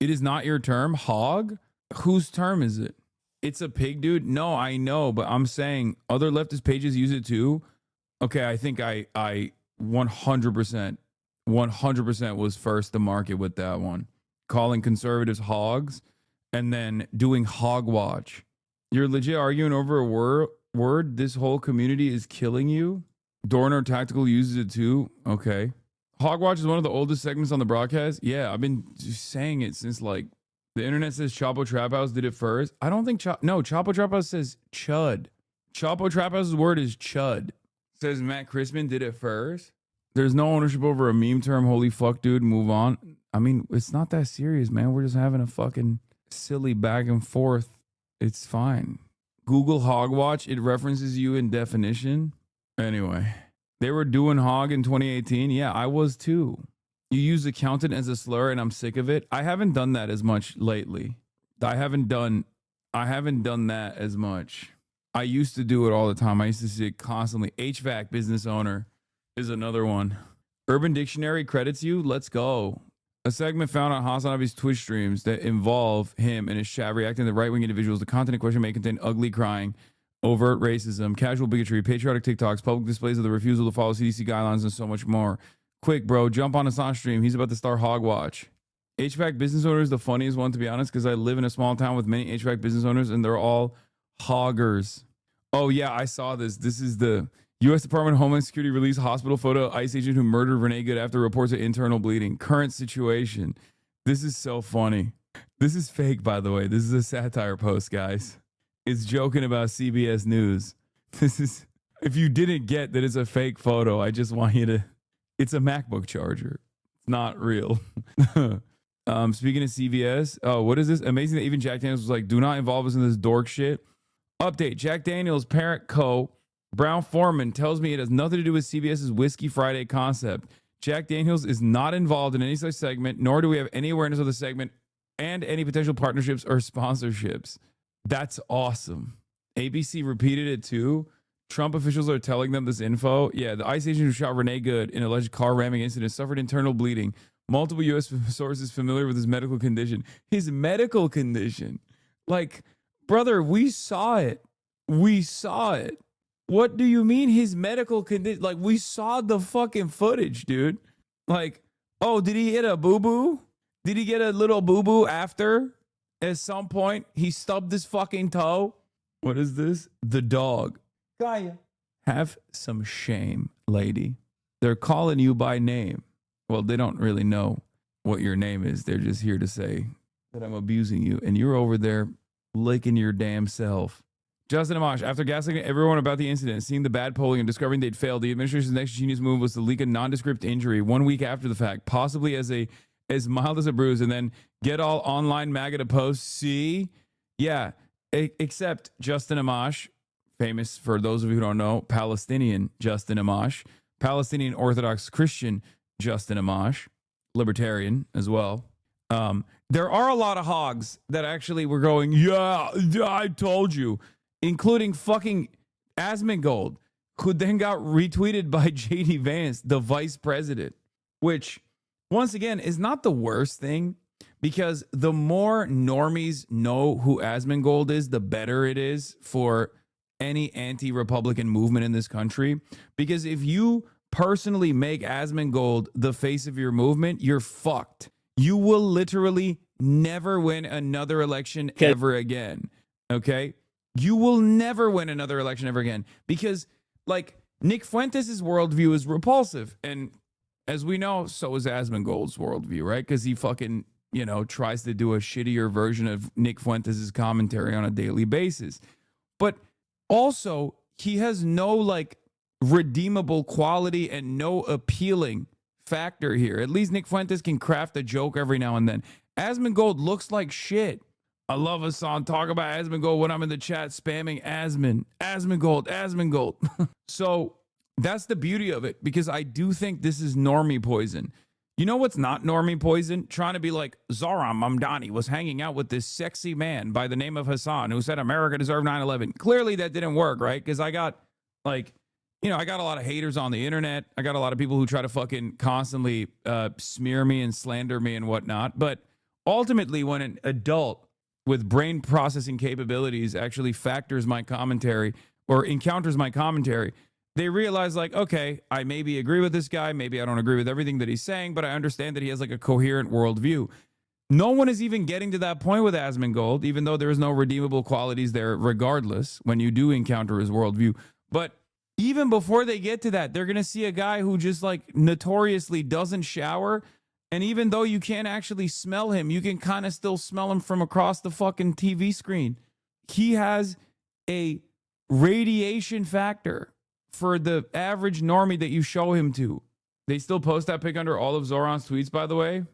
It is not your term, hog? Whose term is it? It's a pig, dude? No, I know, but I'm saying other leftist pages use it too. Okay, I think I 100% was first to market with that one. Calling conservatives hogs and then doing hogwatch. You're legit arguing over a word? This whole community is killing you? Dorner Tactical uses it too? Okay. Hogwatch is one of the oldest segments on the broadcast? Yeah, I've been just saying it since like the internet says Chapo Trap House did it first. I don't think Chapo Trap House says chud. Chapo Trap House's word is chud. Says Matt Crispin did it first. There's no ownership over a meme term. Holy fuck, dude. Move on. I mean, it's not that serious, man. We're just having a fucking silly back and forth. It's fine. Google Hogwatch. It references you in definition. Anyway, they were doing hog in 2018. Yeah, I was too. You use accountant as a slur and I'm sick of it. I haven't done that as much lately. I haven't done that as much. I used to do it all the time. I used to see it constantly. HVAC business owner is another one. Urban Dictionary credits you. Let's go. A segment found on HasanAbi's Twitch streams that involve him and his chat reacting to right-wing individuals. The content in question may contain ugly crying, overt racism, casual bigotry, patriotic TikToks, public displays of the refusal to follow CDC guidelines, and so much more. Quick, bro, jump on Hasan's stream. He's about to start Hogwatch. HVAC business owner is the funniest one, to be honest, because I live in a small town with many HVAC business owners, and they're all hoggers. Oh, yeah, I saw this. This is the U.S. Department of Homeland Security released hospital photo ICE agent who murdered Renee Good after reports of internal bleeding. Current situation. This is so funny. This is fake, by the way. This is a satire post, guys. It's joking about CBS News. This is, if you didn't get that it's a fake photo, I just want you to, it's a MacBook charger. It's not real. Speaking of CBS, what is this? Amazing that even Jack Daniels was like, do not involve us in this dork shit. Update. Jack Daniels parent co. Brown Foreman tells me it has nothing to do with CBS's Whiskey Friday concept. Jack Daniels is not involved in any such segment, nor do we have any awareness of the segment and any potential partnerships or sponsorships. That's awesome. ABC repeated it too. Trump officials are telling them this info. Yeah, the ICE agent who shot Renee Good in an alleged car ramming incident suffered internal bleeding. Multiple U.S. sources familiar with his medical condition. His medical condition. Like, brother, we saw it. We saw it. What do you mean his medical condition? Like, we saw the fucking footage, dude. Like, oh, did he hit a boo-boo? Did he get a little boo-boo after? At some point, he stubbed his fucking toe. What is this? The dog. Gaia. Have some shame, lady. They're calling you by name. Well, they don't really know what your name is. They're just here to say that I'm abusing you. And you're over there licking your damn self. Justin Amash, after gaslighting everyone about the incident, seeing the bad polling and discovering they'd failed, the administration's next genius move was to leak a nondescript injury 1 week after the fact, possibly as mild as a bruise, and then get all online MAGA to post. See? Yeah, except Justin Amash, famous for those of you who don't know, Palestinian Justin Amash, Palestinian Orthodox Christian Justin Amash, libertarian as well. There are a lot of hogs that actually were going, yeah, I told you, including fucking Asmongold, who then got retweeted by JD Vance, the vice president, which once again is not the worst thing, because the more normies know who Asmongold is, the better it is for any anti-Republican movement in this country. Because if you personally make Asmongold the face of your movement, you're fucked. You will literally never win another election ever again. Okay? You will never win another election ever again. Because, like, Nick Fuentes' worldview is repulsive. And as we know, so is Asmongold's worldview, right? Because he fucking, tries to do a shittier version of Nick Fuentes' commentary on a daily basis. But also, he has no, like, redeemable quality and no appealing factor here. At least Nick Fuentes can craft a joke every now and then. Asmongold looks like shit. I love Hasan. Talk about Asmongold when I'm in the chat spamming Asmongold. So that's the beauty of it, because I do think this is normie poison. You know what's not normie poison? Trying to be like, Zohran Mamdani was hanging out with this sexy man by the name of Hasan who said America deserved 9/11. Clearly that didn't work, right? Because I got I got a lot of haters on the internet. I got a lot of people who try to fucking constantly smear me and slander me and whatnot. But ultimately, when an adult with brain processing capabilities actually factors my commentary or encounters my commentary, they realize, like, okay, I maybe agree with this guy. Maybe I don't agree with everything that he's saying, but I understand that he has like a coherent worldview. No one is even getting to that point with Asmongold, even though there is no redeemable qualities there regardless when you do encounter his worldview. But even before they get to that, they're going to see a guy who just like notoriously doesn't shower. And even though you can't actually smell him, you can kind of still smell him from across the fucking TV screen. He has a radiation factor for the average normie that you show him to. They still post that pic under all of Zohran's tweets, by the way,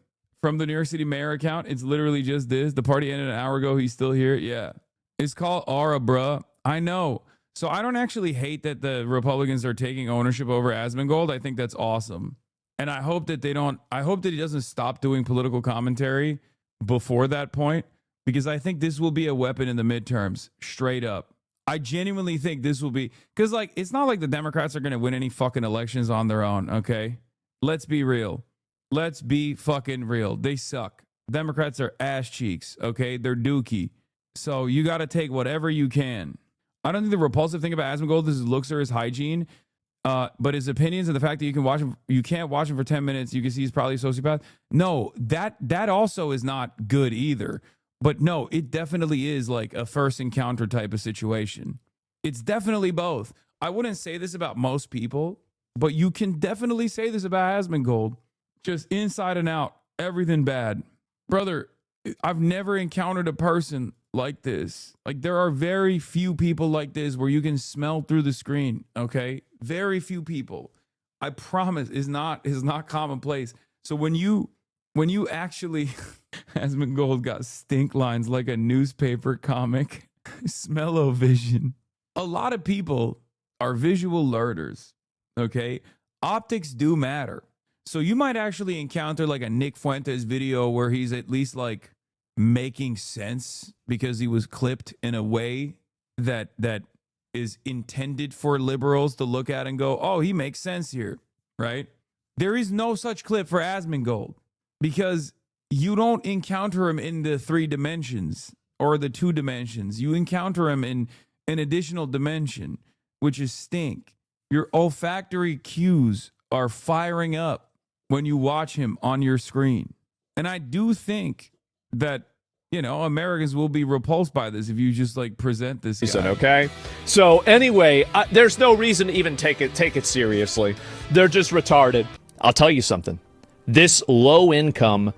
from the New York City mayor account. It's literally just this. The party ended an hour ago. He's still here. Yeah. It's called Aura, bruh. I know. So I don't actually hate that the Republicans are taking ownership over Asmongold. I think that's awesome. And I hope that he doesn't stop doing political commentary before that point, because I think this will be a weapon in the midterms, straight up. I genuinely think this will be, because like, it's not like the Democrats are going to win any fucking elections on their own, okay? Let's be real. Let's be fucking real. They suck. Democrats are ass cheeks, okay? They're dookie. So you got to take whatever you can. I don't think the repulsive thing about Asmongold is his looks or his hygiene, but his opinions and the fact that you can't watch him for 10 minutes, you can see he's probably a sociopath. No, that also is not good either. But no, it definitely is like a first encounter type of situation. It's definitely both. I wouldn't say this about most people, but you can definitely say this about Asmongold. Just inside and out, everything bad. Brother, I've never encountered a person like this. Like, there are very few people like this where you can smell through the screen, okay? Very few people. I promise is not commonplace. So when you actually Asmongold got stink lines like a newspaper comic. Smell-o-vision. A lot of people are visual learners, okay? Optics do matter. So you might actually encounter like a Nick Fuentes video where he's at least like making sense because he was clipped in a way that is intended for liberals to look at and go, oh, he makes sense here, right? There is no such clip for Asmongold because you don't encounter him in the 3 dimensions or the 2 dimensions. You encounter him in an additional dimension, which is stink. Your olfactory cues are firing up when you watch him on your screen. And I do think that, you know, Americans will be repulsed by this if you just like present this guy. Okay, so anyway, there's no reason to even take it seriously. They're just retarded. I'll tell you something. This low income,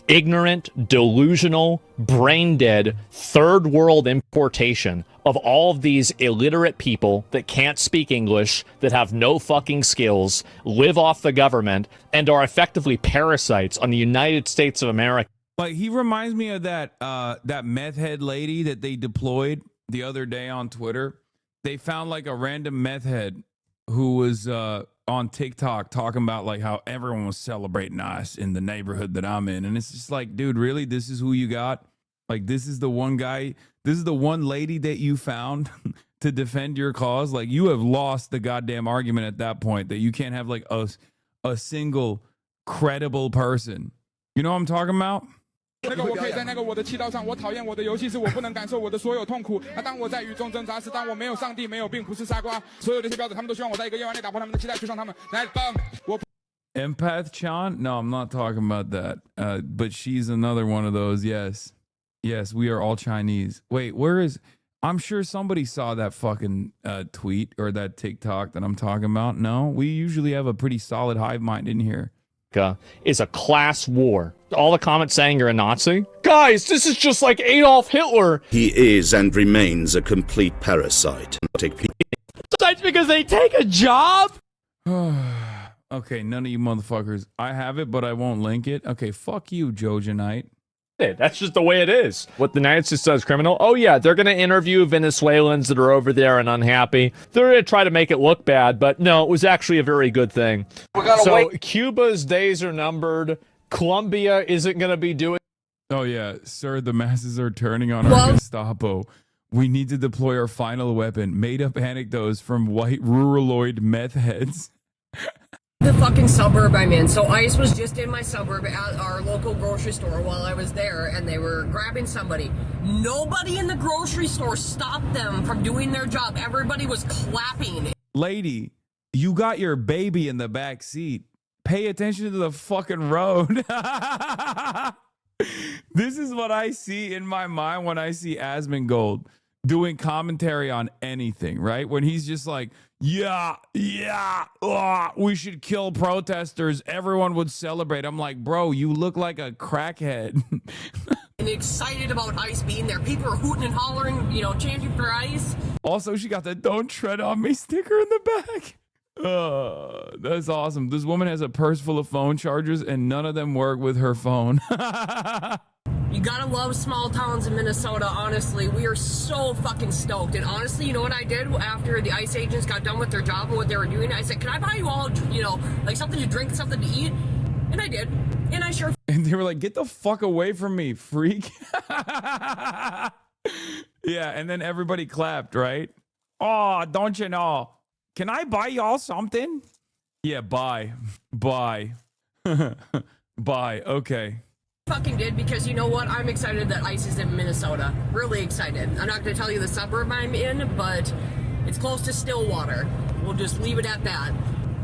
ignorant, delusional, brain dead, third world importation of all of these illiterate people that can't speak English, that have no fucking skills, live off the government, and are effectively parasites on the United States of America. Like, he reminds me of that meth head lady that they deployed the other day on Twitter. They found like a random meth head who was on TikTok talking about like how everyone was celebrating us in the neighborhood that I'm in. And it's just like, dude, really? This is who you got? Like, this is the one guy, this is the one lady that you found to defend your cause? Like, you have lost the goddamn argument at that point that you can't have like a single credible person. You know what I'm talking about? 那个我可以在那个我的祈祷上，我讨厌我的游戏是我不能感受我的所有痛苦。那当我在雨中挣扎时，当我没有上帝，没有病，不是傻瓜。所有这些标准，他们都希望我在一个夜晚内打破他们的期待，去上他们。来，bang！ 我 Empath Chan? No, I'm not talking about that. But she's another one of those. Yes. Yes, we are all Chinese. Wait, where is... I'm sure somebody saw that fucking tweet or that TikTok that I'm talking about. No, we usually have a pretty solid hive mind in here. Is a class war. All the comments saying you're a Nazi? Guys, this is just like Adolf Hitler. He is and remains a complete parasite. Besides because they take a job? Okay, none of you motherfuckers. I have it, but I won't link it. Okay, fuck you, Jojanite. That's just the way it is. What the United States does criminal? Oh yeah, they're going to interview Venezuelans that are over there and unhappy. They're going to try to make it look bad, but no, it was actually a very good thing. So Cuba's days are numbered. Colombia isn't going to be doing... Oh yeah, sir, the masses are turning on our Gestapo. We need to deploy our final weapon. Made up anecdotes from white ruraloid meth heads. The fucking suburb I'm in. So ICE was just in my suburb at our local grocery store while I was there, and they were grabbing somebody. Nobody in the grocery store stopped them from doing their job. Everybody was clapping. Lady, you got your baby in the back seat. Pay attention to the fucking road. This is what I see in my mind when I see Asmongold doing commentary on anything, right? When he's just like, yeah, we should kill protesters. Everyone would celebrate. I'm like, bro, you look like a crackhead. And excited about ICE being there. People are hooting and hollering, you know, chanting for ICE. Also, she got the "Don't Tread on Me" sticker in the back. That's awesome. This woman has a purse full of phone chargers and none of them work with her phone. You gotta love small towns in Minnesota, honestly. We are so fucking stoked. And honestly, you know what I did after the ICE agents got done with their job and what they were doing? I said, can I buy you all, you know, like something to drink, something to eat? And I did. And I sure... And they were like, get the fuck away from me, freak. Yeah, and then everybody clapped, right? Oh, don't you know? Can I buy y'all something? Yeah, buy. Buy. Buy. Okay. Fucking did, because you know what? I'm excited that ICE is in Minnesota. Really excited. I'm not going to tell you the suburb I'm in, but it's close to Stillwater. We'll just leave it at that.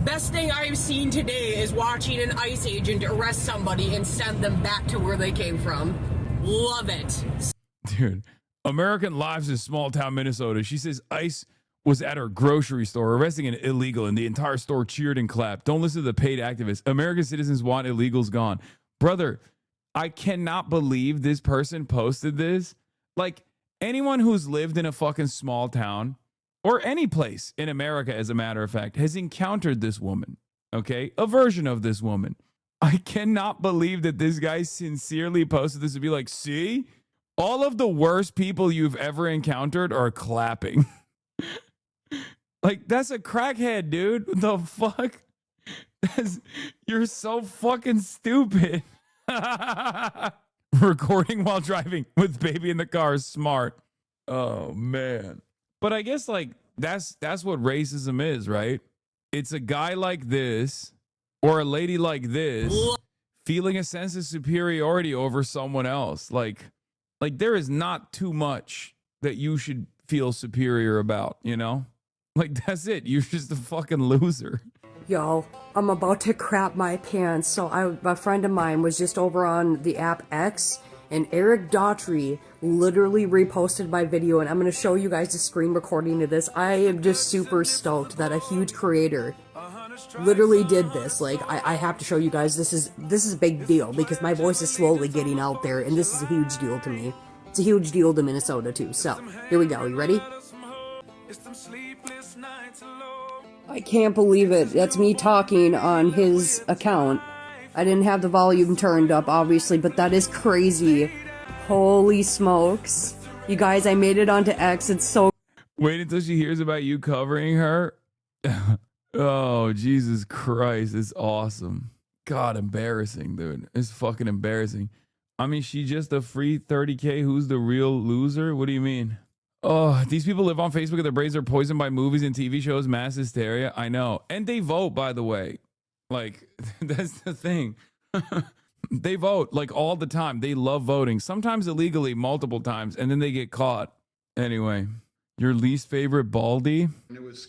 Best thing I've seen today is watching an ICE agent arrest somebody and send them back to where they came from. Love it. Dude, American Lives in Small Town Minnesota. She says ICE was at her grocery store arresting an illegal and the entire store cheered and clapped. Don't listen to the paid activists. American citizens want illegals gone. Brother, I cannot believe this person posted this. Like, anyone who's lived in a fucking small town or any place in America, as a matter of fact, has encountered this woman, okay? A version of this woman. I cannot believe that this guy sincerely posted this to be like, see? All of the worst people you've ever encountered are clapping. Like, that's a crackhead, dude. What the fuck? You're so fucking stupid. Recording while driving with baby in the car is smart. Oh, man. But I guess, like, that's what racism is, right? It's a guy like this or a lady like this feeling a sense of superiority over someone else. Like there is not too much that you should feel superior about, you know? Like, that's it. You're just a fucking loser. Yo, I'm about to crap my pants. So a friend of mine was just over on the app X, and Eric Daughtry literally reposted my video, and I'm going to show you guys the screen recording of this. I am just super stoked that a huge creator literally did this. Like, I have to show you guys. This is a big deal because my voice is slowly getting out there, and this is a huge deal to me. It's a huge deal to Minnesota too. So here we go. You ready? I can't believe it. That's me talking on his account. I didn't have the volume turned up, obviously, but that is crazy. Holy smokes. You guys, I made it onto X. It's so... Wait until she hears about you covering her. Oh, Jesus Christ. It's awesome. God, embarrassing, dude. It's fucking embarrassing. I mean, she just a free 30K. Who's the real loser? What do you mean? Oh, these people live on Facebook and their brains are poisoned by movies and TV shows, mass hysteria. I know. And they vote, by the way. Like, that's the thing. They vote, like, all the time. They love voting. Sometimes illegally, multiple times, and then they get caught. Anyway, your least favorite Baldy? And it was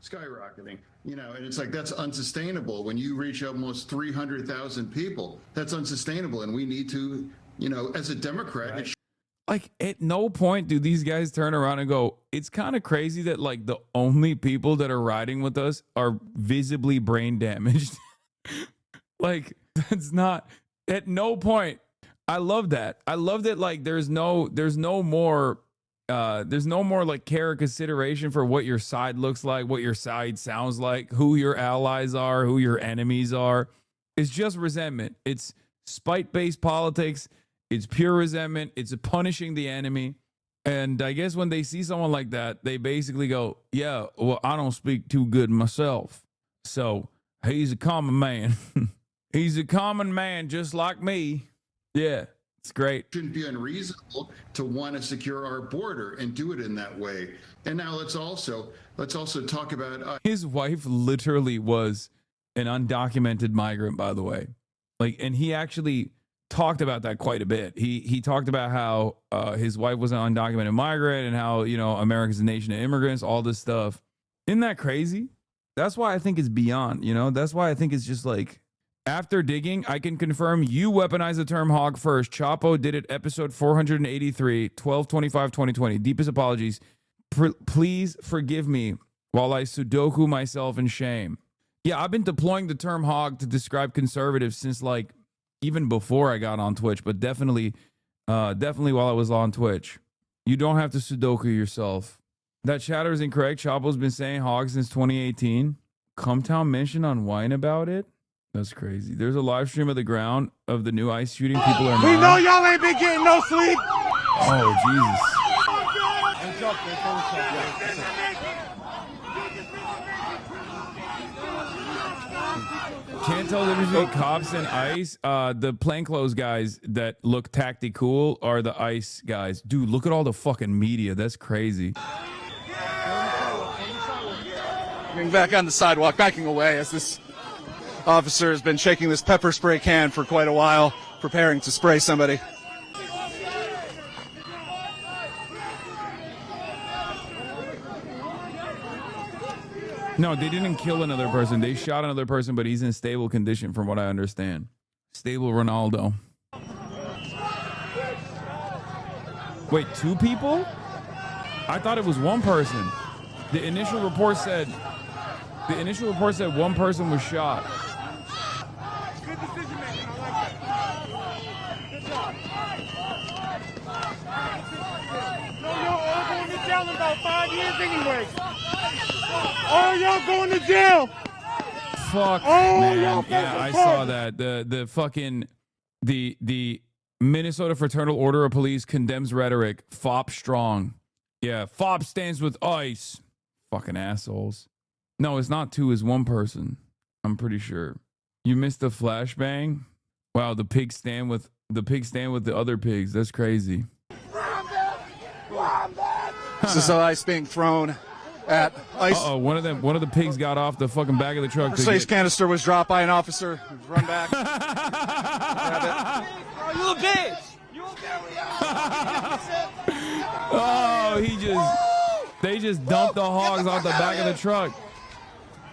skyrocketing, you know, and it's like, that's unsustainable. When you reach almost 300,000 people, that's unsustainable. And we need to, you know, as a Democrat, right. Like, at no point do these guys turn around and go, it's kind of crazy that, like, the only people that are riding with us are visibly brain damaged. Like, that's not, at no point. I love that. I love that, like, there's no more like care or consideration for what your side looks like, what your side sounds like, who your allies are, who your enemies are. It's just resentment. It's spite-based politics. It's pure resentment. It's punishing the enemy. And I guess when they see someone like that, they basically go, yeah, well, I don't speak too good myself. So he's a common man. He's a common man just like me. Yeah, it's great. It shouldn't be unreasonable to want to secure our border and do it in that way. And now let's also talk about... His wife literally was an undocumented migrant, by the way. Like, and he actually... talked about that quite a bit. He talked about how his wife was an undocumented migrant and how, you know, America's a nation of immigrants, all this stuff. Isn't that crazy? That's why I think it's beyond, you know? That's why I think it's just like, after digging, I can confirm you weaponized the term hog first. Chapo did it episode 483, 12/25/2020. Deepest apologies. Please forgive me while I Sudoku myself in shame. Yeah, I've been deploying the term hog to describe conservatives since, like, even before I got on Twitch, but definitely while I was on Twitch. You don't have to Sudoku yourself. That chatter is incorrect. Chapo's been saying hog since 2018. Cumtown mentioned on Wine about it. That's crazy. There's a live stream of the ground of the new ice shooting. People are We know y'all ain't been getting no sleep. Oh, Jesus. Can't tell the difference between cops and ICE. The plainclothes guys that look tactical are the ICE guys. Dude, look at all the fucking media. That's crazy. Getting back on the sidewalk, backing away as this officer has been shaking this pepper spray can for quite a while, preparing to spray somebody. No, they didn't kill another person. They shot another person, but he's in stable condition from what I understand. Stable Ronaldo. Wait, 2 people? I thought it was 1 person. The initial report said one person was shot. Good decision making. I like that. Good job. No, y'all all going to jail in about 5 years anyway. Oh, y'all going to jail. Fuck, oh, man. Yeah, I saw that. The fucking the Minnesota Fraternal Order of Police condemns rhetoric. FOP strong. Yeah, FOP stands with ICE. Fucking assholes. No, it's not two, it's one person. I'm pretty sure. You missed the flashbang? Wow, the pigs stand with the other pigs. That's crazy. This is ice being thrown at ice. Uh-oh, one of the pigs got off the fucking back of the truck. Ice canister was dropped by an officer. Run back. Oh, you a bitch! You Oh, they just dumped the hogs off the back of the truck.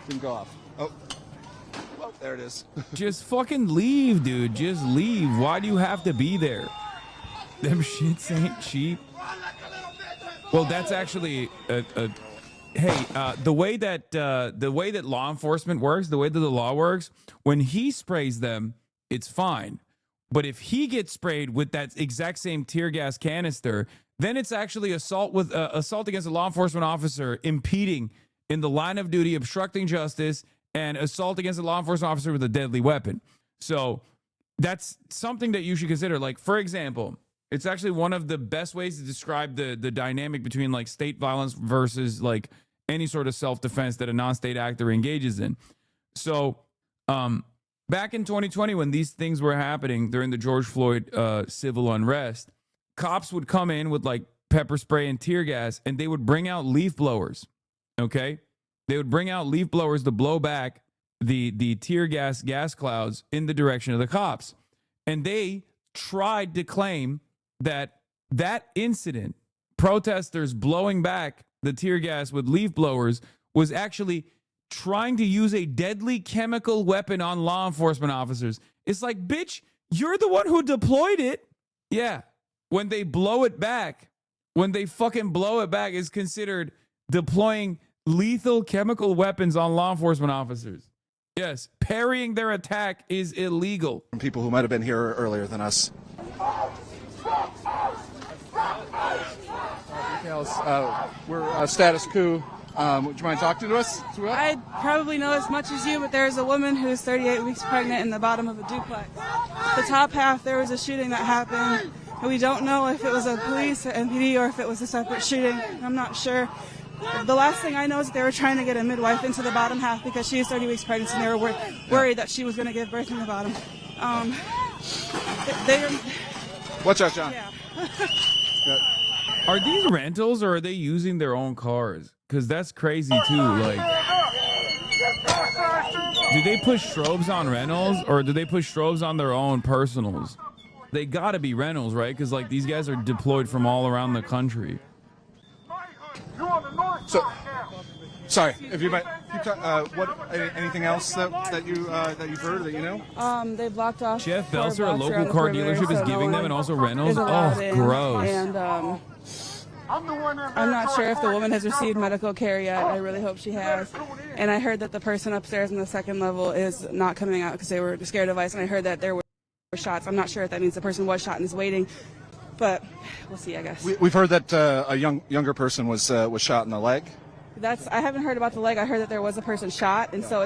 Didn't go off. Oh, there it is. Just fucking leave, dude. Just leave. Why do you have to be there? Them shits ain't cheap. Well, that's actually the way that law enforcement works, the way that the law works, when he sprays them, it's fine. But if he gets sprayed with that exact same tear gas canister, then it's actually assault against a law enforcement officer, impeding in the line of duty, obstructing justice, and assault against a law enforcement officer with a deadly weapon. So that's something that you should consider. Like, for example, it's actually one of the best ways to describe the dynamic between like state violence versus like any sort of self-defense that a non-state actor engages in. So back in 2020, when these things were happening during the George Floyd civil unrest, cops would come in with like pepper spray and tear gas, and they would bring out leaf blowers. Okay, they would bring out leaf blowers to blow back the tear gas clouds in the direction of the cops, and they tried to claim that incident, protesters blowing back the tear gas with leaf blowers, was actually trying to use a deadly chemical weapon on law enforcement officers. It's like, bitch, you're the one who deployed it. Yeah. When they blow it back, when they fucking blow it back, is considered deploying lethal chemical weapons on law enforcement officers. Yes. Parrying their attack is illegal. People who might have been here earlier than us. Details. We're status quo. Would you mind talking to us? I probably know as much as you, but there's a woman who's 38 weeks pregnant in the bottom of a duplex. The top half, there was a shooting that happened, and we don't know if it was a police or MPD or if it was a separate shooting. I'm not sure. The last thing I know is that they were trying to get a midwife into the bottom half because she is 30 weeks pregnant, and they were worried that she was going to give birth in the bottom. Watch out, John. Yeah. Are these rentals or are they using their own cars? Because that's crazy too. Like, do they push strobes on rentals or do they push strobes on their own personals? They gotta be rentals, right? Because like these guys are deployed from all around the country. So, sorry, if you might keep talking. Anything else that you've heard that you know? They blocked off. Jeff Belser, a local car dealership, is giving them and also rentals. Oh, gross. And I'm not sure if the woman has received medical care yet. I really hope she has. And I heard that the person upstairs in the second level is not coming out because they were scared of ice. And I heard that there were shots. I'm not sure if that means the person was shot and is waiting, but we'll see, I guess. We've heard that a younger person was shot in the leg. I haven't heard about the leg. I heard that there was a person shot, and so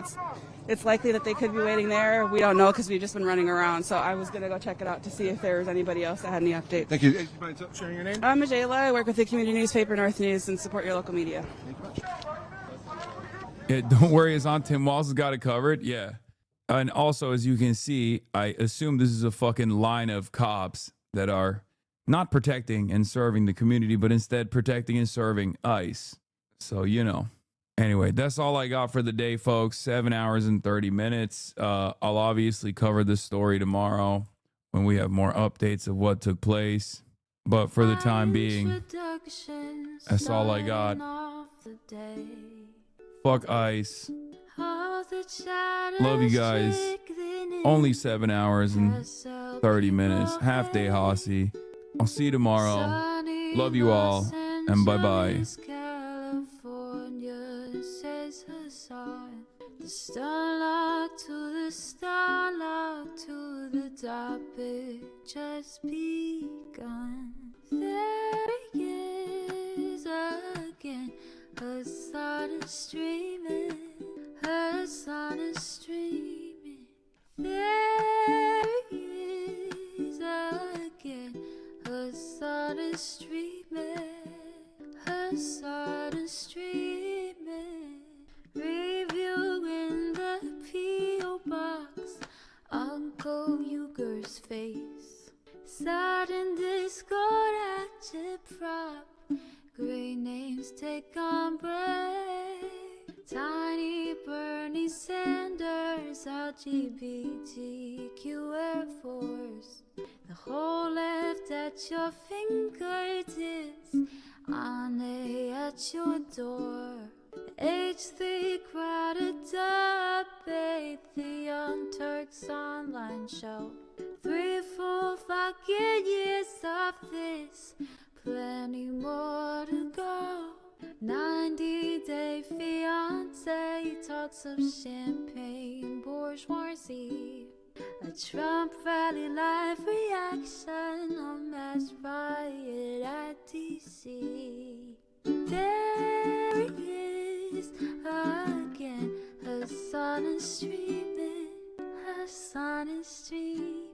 it's likely that they could be waiting there. We don't know because we've just been running around. So I was going to go check it out to see if there was anybody else that had any updates. Thank you. Do you mind sharing your name? I'm Majayla. I work with the community newspaper North News and support your local media. Thank you much. Yeah, don't worry, it's on. Tim Walz has got it covered. Yeah. And also, as you can see, I assume this is a fucking line of cops that are not protecting and serving the community, but instead protecting and serving ICE. So, you know. Anyway, that's all I got for the day, folks. 7 hours and 30 minutes. I'll obviously cover this story tomorrow when we have more updates of what took place. But for the time being, that's all I got. Fuck ICE. Love you guys. Only 7 hours and 30 minutes. Half day Hasi. I'll see you tomorrow. Love you all. And bye-bye. The starlight to the topic just begun. There he is again. Her sun is streaming. Her sun is streaming. There he is again. sudden streaming. Review in the P.O. box, Uncle Uger's face. Sudden Discord agitprop, great names take on break. Tiny Bernie Sanders, LGBTQ Air Force. The whole left at your fingertips, Ane at your door. H3 crowded debate, the Young Turks online show. 3 full fucking years of this, plenty more to go. 90-day fiance talks of champagne bourgeoisie. A Trump rally live reaction, a mass riot at DC. There he is again, Hasan is streaming, Hasan is streaming.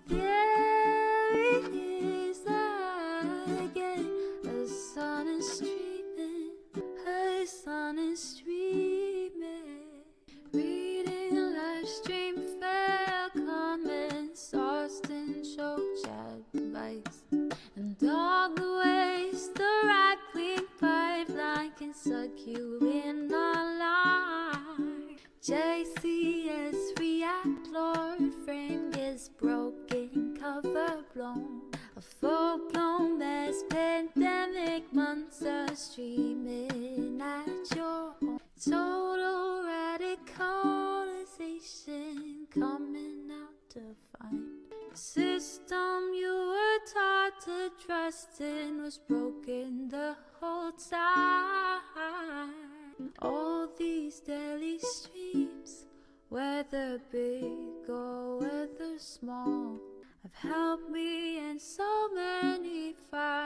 There he is again, Hasan is streaming, Hasan is streaming. Reading a live stream, fair comments, Austin show chat advice, and all the ways the right-wing pipeline can suck you in online. JCS react, Lord frame gets broken, cover blown. A full-blown mass pandemic, monster streaming at your home. Total radicalization coming out to find. The system you were taught to trust in was broken the whole time. All these daily streams, whether big or whether small, have helped me in so many fights.